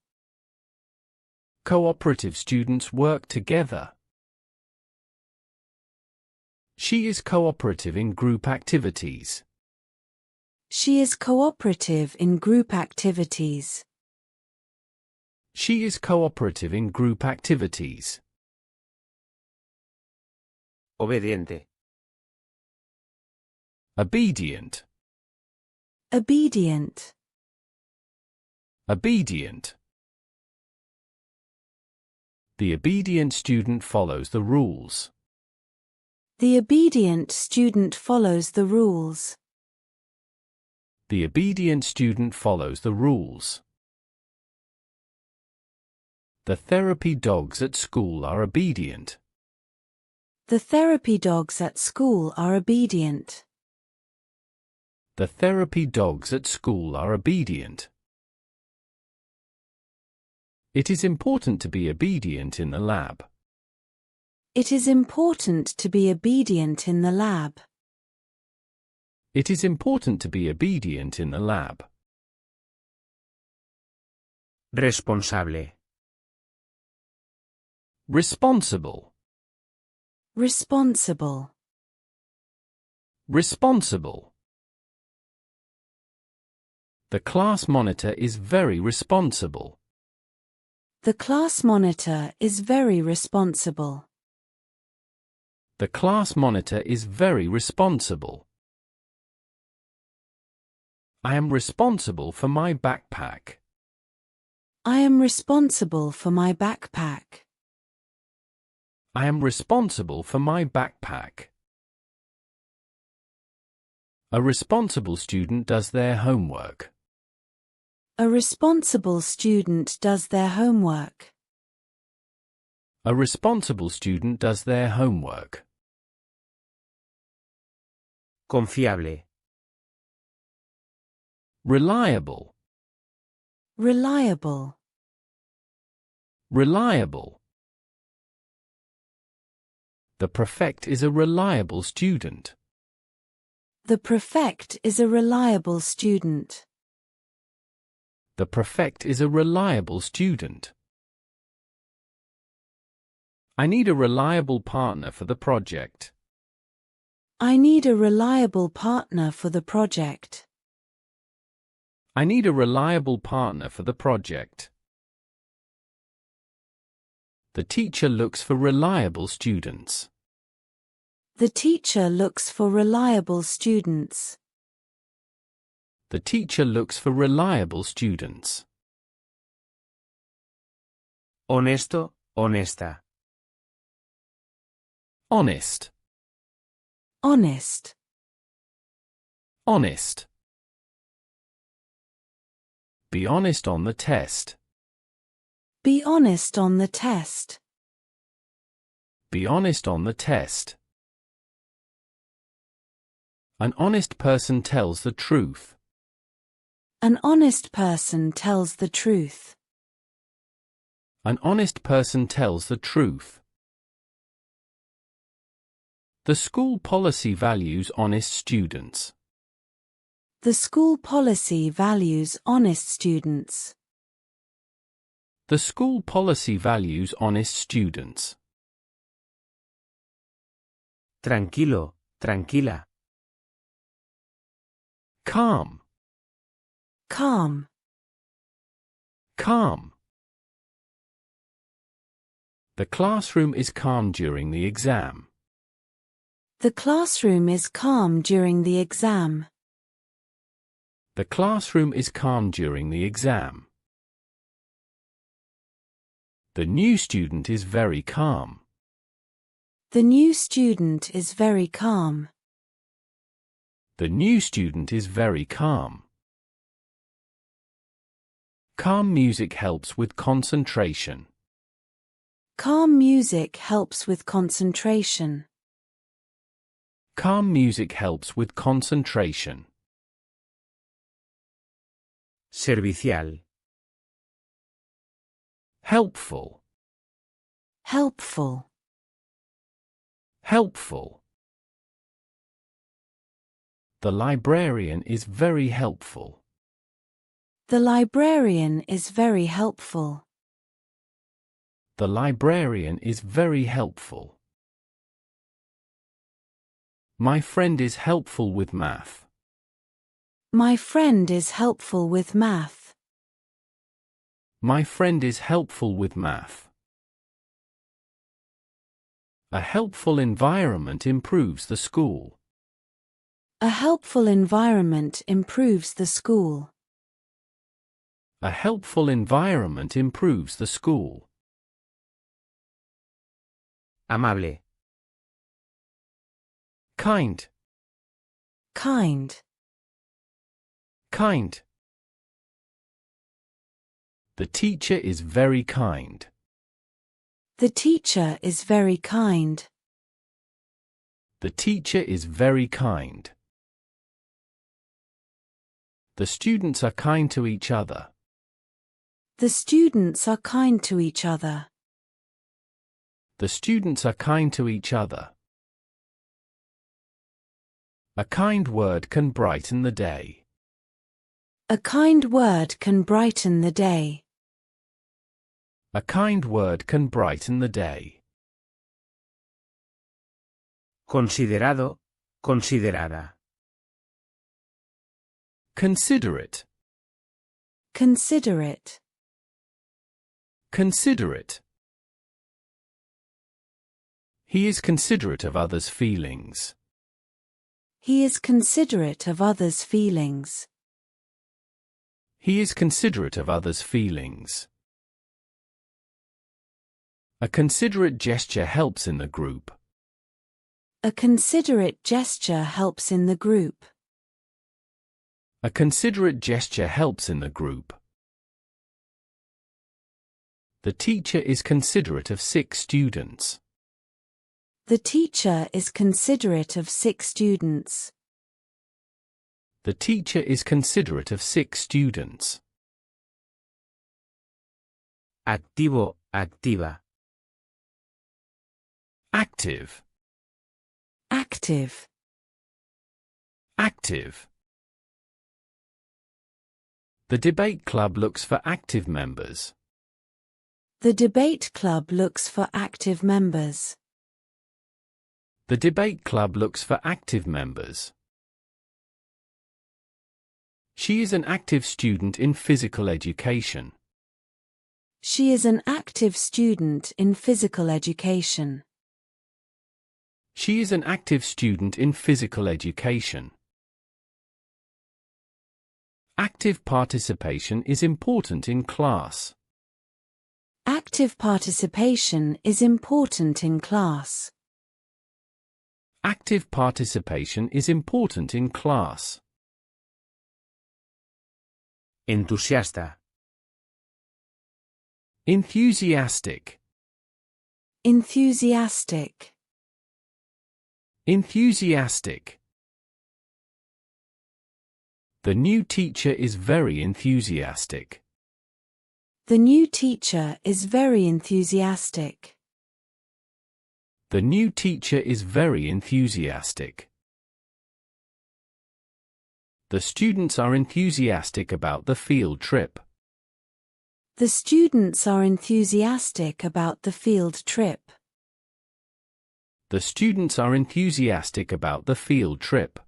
Cooperative students work together. She is cooperative in group activities. She is cooperative in group activities. She is cooperative in group activities. Obediente. Obedient. Obedient. Obedient. The obedient student follows the rules. The obedient student follows the rules. The obedient student follows the rules. The therapy dogs at school are obedient. The therapy dogs at school are obedient. The therapy dogs at school are obedient. It is important to be obedient in the lab. It is important to be obedient in the lab. It is important to be obedient in the lab. Responsable. Responsible. Responsible. Responsible. The class monitor is very responsible. The class monitor is very responsible. The class monitor is very responsible. I am responsible for my backpack. I am responsible for my backpack. I am responsible for my backpack. A responsible student does their homework. A responsible student does their homework. A responsible student does their homework. Confiable. Reliable. Reliable. Reliable. The prefect is a reliable student. The prefect is a reliable student. The prefect is a reliable student. I need a reliable partner for the project. I need a reliable partner for the project. I need a reliable partner for the project. The teacher looks for reliable students. The teacher looks for reliable students. The teacher looks for reliable students. Honesto, honesta. Honest. Honest. Honest. Be honest on the test. Be honest on the test. Be honest on the test. An honest person tells the truth. An honest person tells the truth. An honest person tells the truth. The school policy values honest students. The school policy values honest students. The school policy values honest students. Tranquilo, tranquila. Calm. Calm. Calm. The classroom is calm during the exam. The classroom is calm during the exam. The classroom is calm during the exam. The new student is very calm. The new student is very calm. The new student is very calm. Calm music helps with concentration. Calm music helps with concentration. Calm music helps with concentration. Servicial. Helpful. Helpful. Helpful. The librarian is very helpful. The librarian is very helpful. The librarian is very helpful. My friend is helpful with math. My friend is helpful with math. My friend is helpful with math. A helpful environment improves the school. A helpful environment improves the school. A helpful environment improves the school. Amable. Kind. Kind. Kind. The teacher is very kind. The teacher is very kind. The teacher is very kind. The students are kind to each other. The students are kind to each other. The students are kind to each other. A kind word can brighten the day. A kind word can brighten the day. A kind word can brighten the day. Considerado, considerada. Considerate. Considerate. Considerate. He is considerate of others' feelings. He is considerate of others' feelings. He is considerate of others' feelings. A considerate gesture helps in the group. A considerate gesture helps in the group. A considerate gesture helps in the group. The teacher is considerate of sick students. The teacher is considerate of sick students. The teacher is considerate of sick students. Activo, activa. Active. Active. Active. The debate club looks for active members. The debate club looks for active members. The debate club looks for active members. She is an active student in physical education. She is an active student in physical education. She is an active student in physical education. Active participation is important in class. Active participation is important in class. Active participation is important in class. Entusiasta. Enthusiastic. Enthusiastic. Enthusiastic. The new teacher is very enthusiastic. The new teacher is very enthusiastic. The new teacher is very enthusiastic. The students are enthusiastic about the field trip. The students are enthusiastic about the field trip. The students are enthusiastic about the field trip.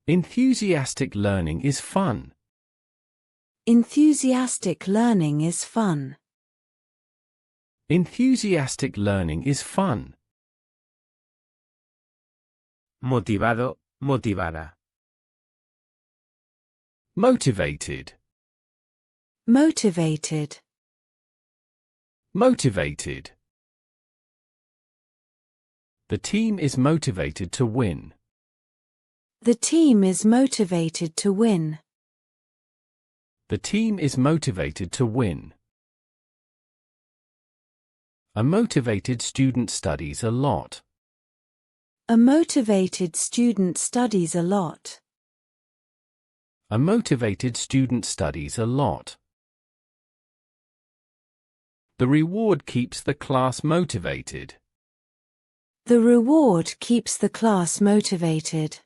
Enthusiastic learning is fun. Enthusiastic learning is fun. Enthusiastic learning is fun. Motivado, motivada. Motivated. Motivated. Motivated. The team is motivated to win. The team is motivated to win. The team is motivated to win. A motivated student studies a lot. A motivated student studies a lot. A motivated student studies a lot. The reward keeps the class motivated. The reward keeps the class motivated.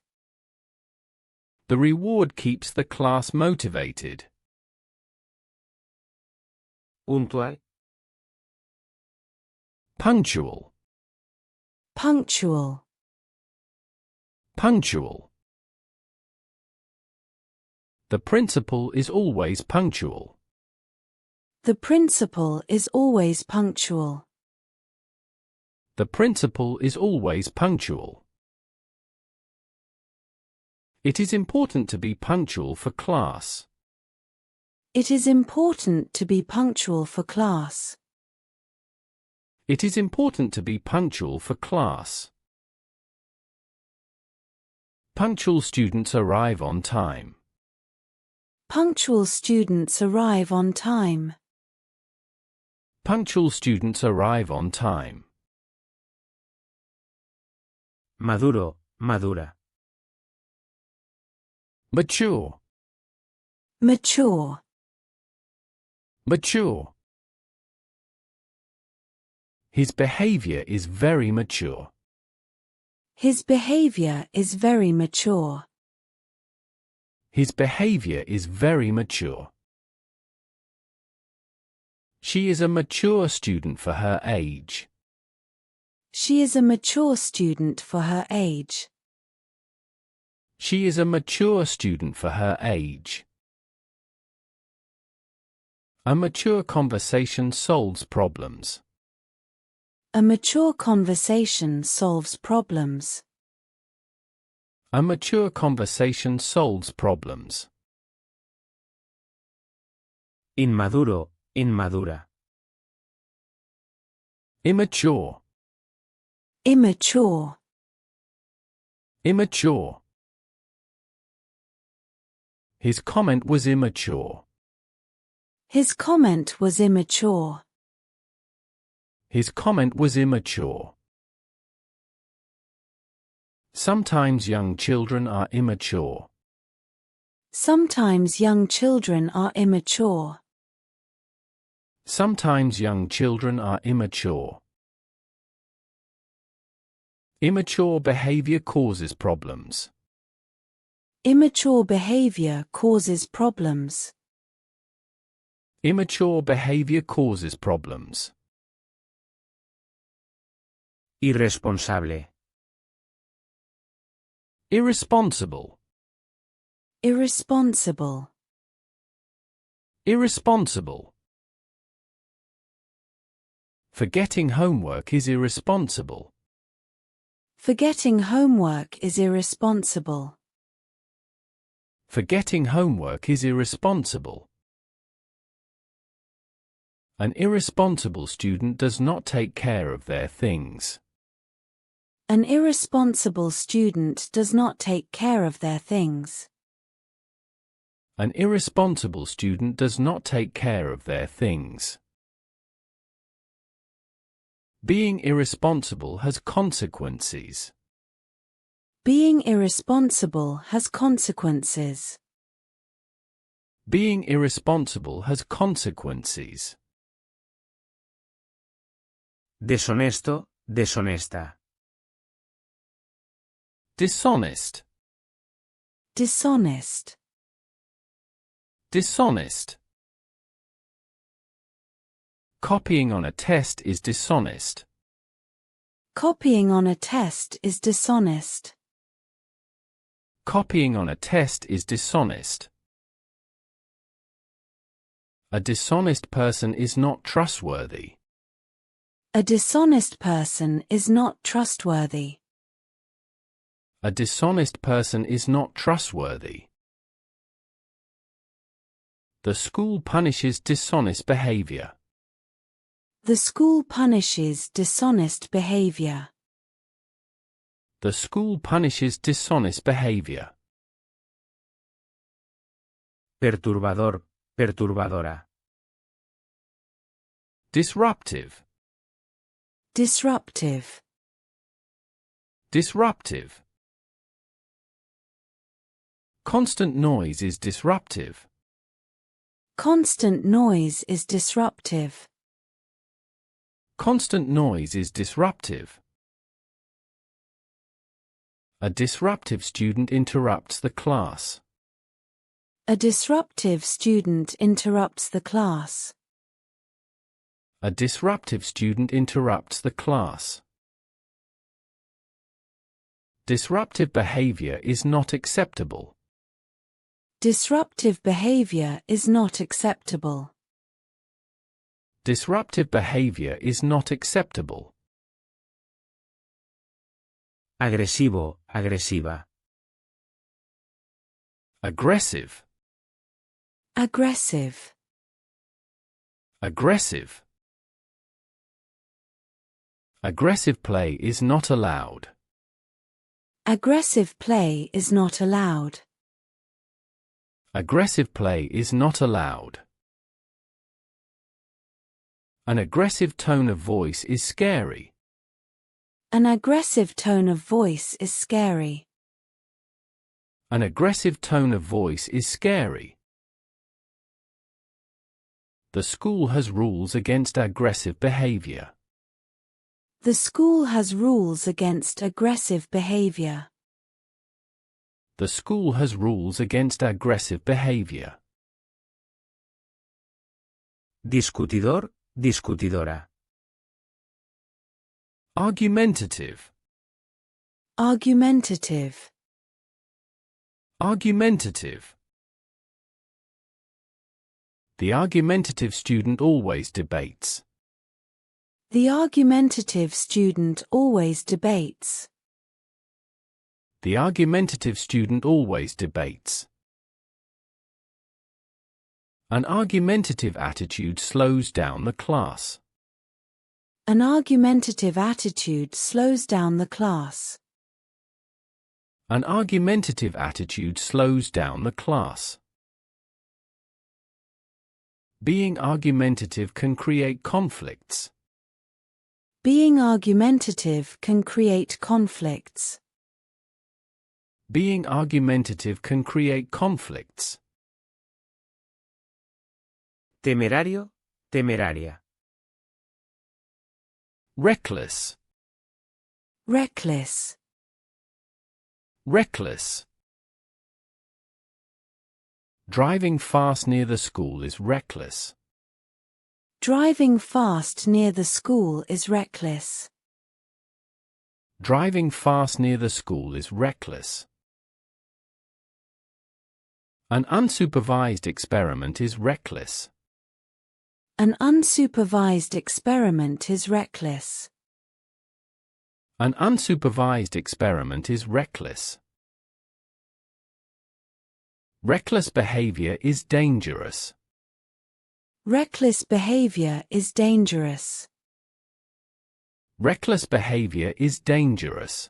The reward keeps the class motivated. Puntual. Punctual. Punctual. Punctual. The principal is always punctual. The principal is always punctual. The principal is always punctual. It is important to be punctual for class. It is important to be punctual for class. It is important to be punctual for class. Punctual students arrive on time. Punctual students arrive on time. Punctual students arrive on time. Maduro, madura. Mature. Mature. Mature. His behavior is very mature. His behavior is very mature. His behavior is very mature. She is a mature student for her age. She is a mature student for her age. She is a mature student for her age. A mature conversation solves problems. A mature conversation solves problems. A mature conversation solves problems. Inmaduro, inmadura. Immature. Immature. Immature. His comment was immature. His comment was immature. His comment was immature. Sometimes young children are immature. Sometimes young children are immature. Sometimes young children are immature. Immature behavior causes problems. Immature behavior causes problems. Immature behavior causes problems. Irresponsable. Irresponsible. Irresponsible. Irresponsible. Forgetting homework is irresponsible. Forgetting homework is irresponsible. Forgetting homework is irresponsible. An irresponsible student does not take care of their things. An irresponsible student does not take care of their things. An irresponsible student does not take care of their things. Being irresponsible has consequences. Being irresponsible has consequences. Being irresponsible has consequences. Deshonesto, deshonesta. Dishonest. Dishonest. Dishonest. Copying on a test is dishonest. Copying on a test is dishonest. Copying on a test is dishonest. A dishonest person is not trustworthy. A dishonest person is not trustworthy. A dishonest person is not trustworthy. The school punishes dishonest behavior. The school punishes dishonest behavior. The school punishes dishonest behavior. Perturbador, perturbadora. Disruptive. Disruptive. Disruptive. Constant noise is disruptive. Constant noise is disruptive. Constant noise is disruptive. A disruptive student interrupts the class. A disruptive student interrupts the class. A disruptive student interrupts the class. Disruptive behavior is not acceptable. Disruptive behavior is not acceptable. Disruptive behavior is not acceptable. Agresivo, agresiva. Aggressive. Aggressive. Aggressive. Aggressive play is not allowed. Aggressive play is not allowed. Aggressive play is not allowed. An aggressive tone of voice is scary. An aggressive tone of voice is scary. An aggressive tone of voice is scary. The school has rules against aggressive behavior. The school has rules against aggressive behavior. The school has rules against aggressive behavior. Discutidor, discutidora. Argumentative. Argumentative. Argumentative. The argumentative student always debates. The argumentative student always debates. The argumentative student always debates. An argumentative attitude slows down the class. An argumentative attitude slows down the class. An argumentative attitude slows down the class. Being argumentative can create conflicts. Being argumentative can create conflicts. Being argumentative can create conflicts. Temerario, temeraria. Reckless. Reckless. Reckless. Driving fast near the school is reckless. Driving fast near the school is reckless. Driving fast near the school is reckless. An unsupervised experiment is reckless. An unsupervised experiment is reckless. An unsupervised experiment is reckless. Reckless behavior is dangerous. Reckless behavior is dangerous. Reckless behavior is dangerous.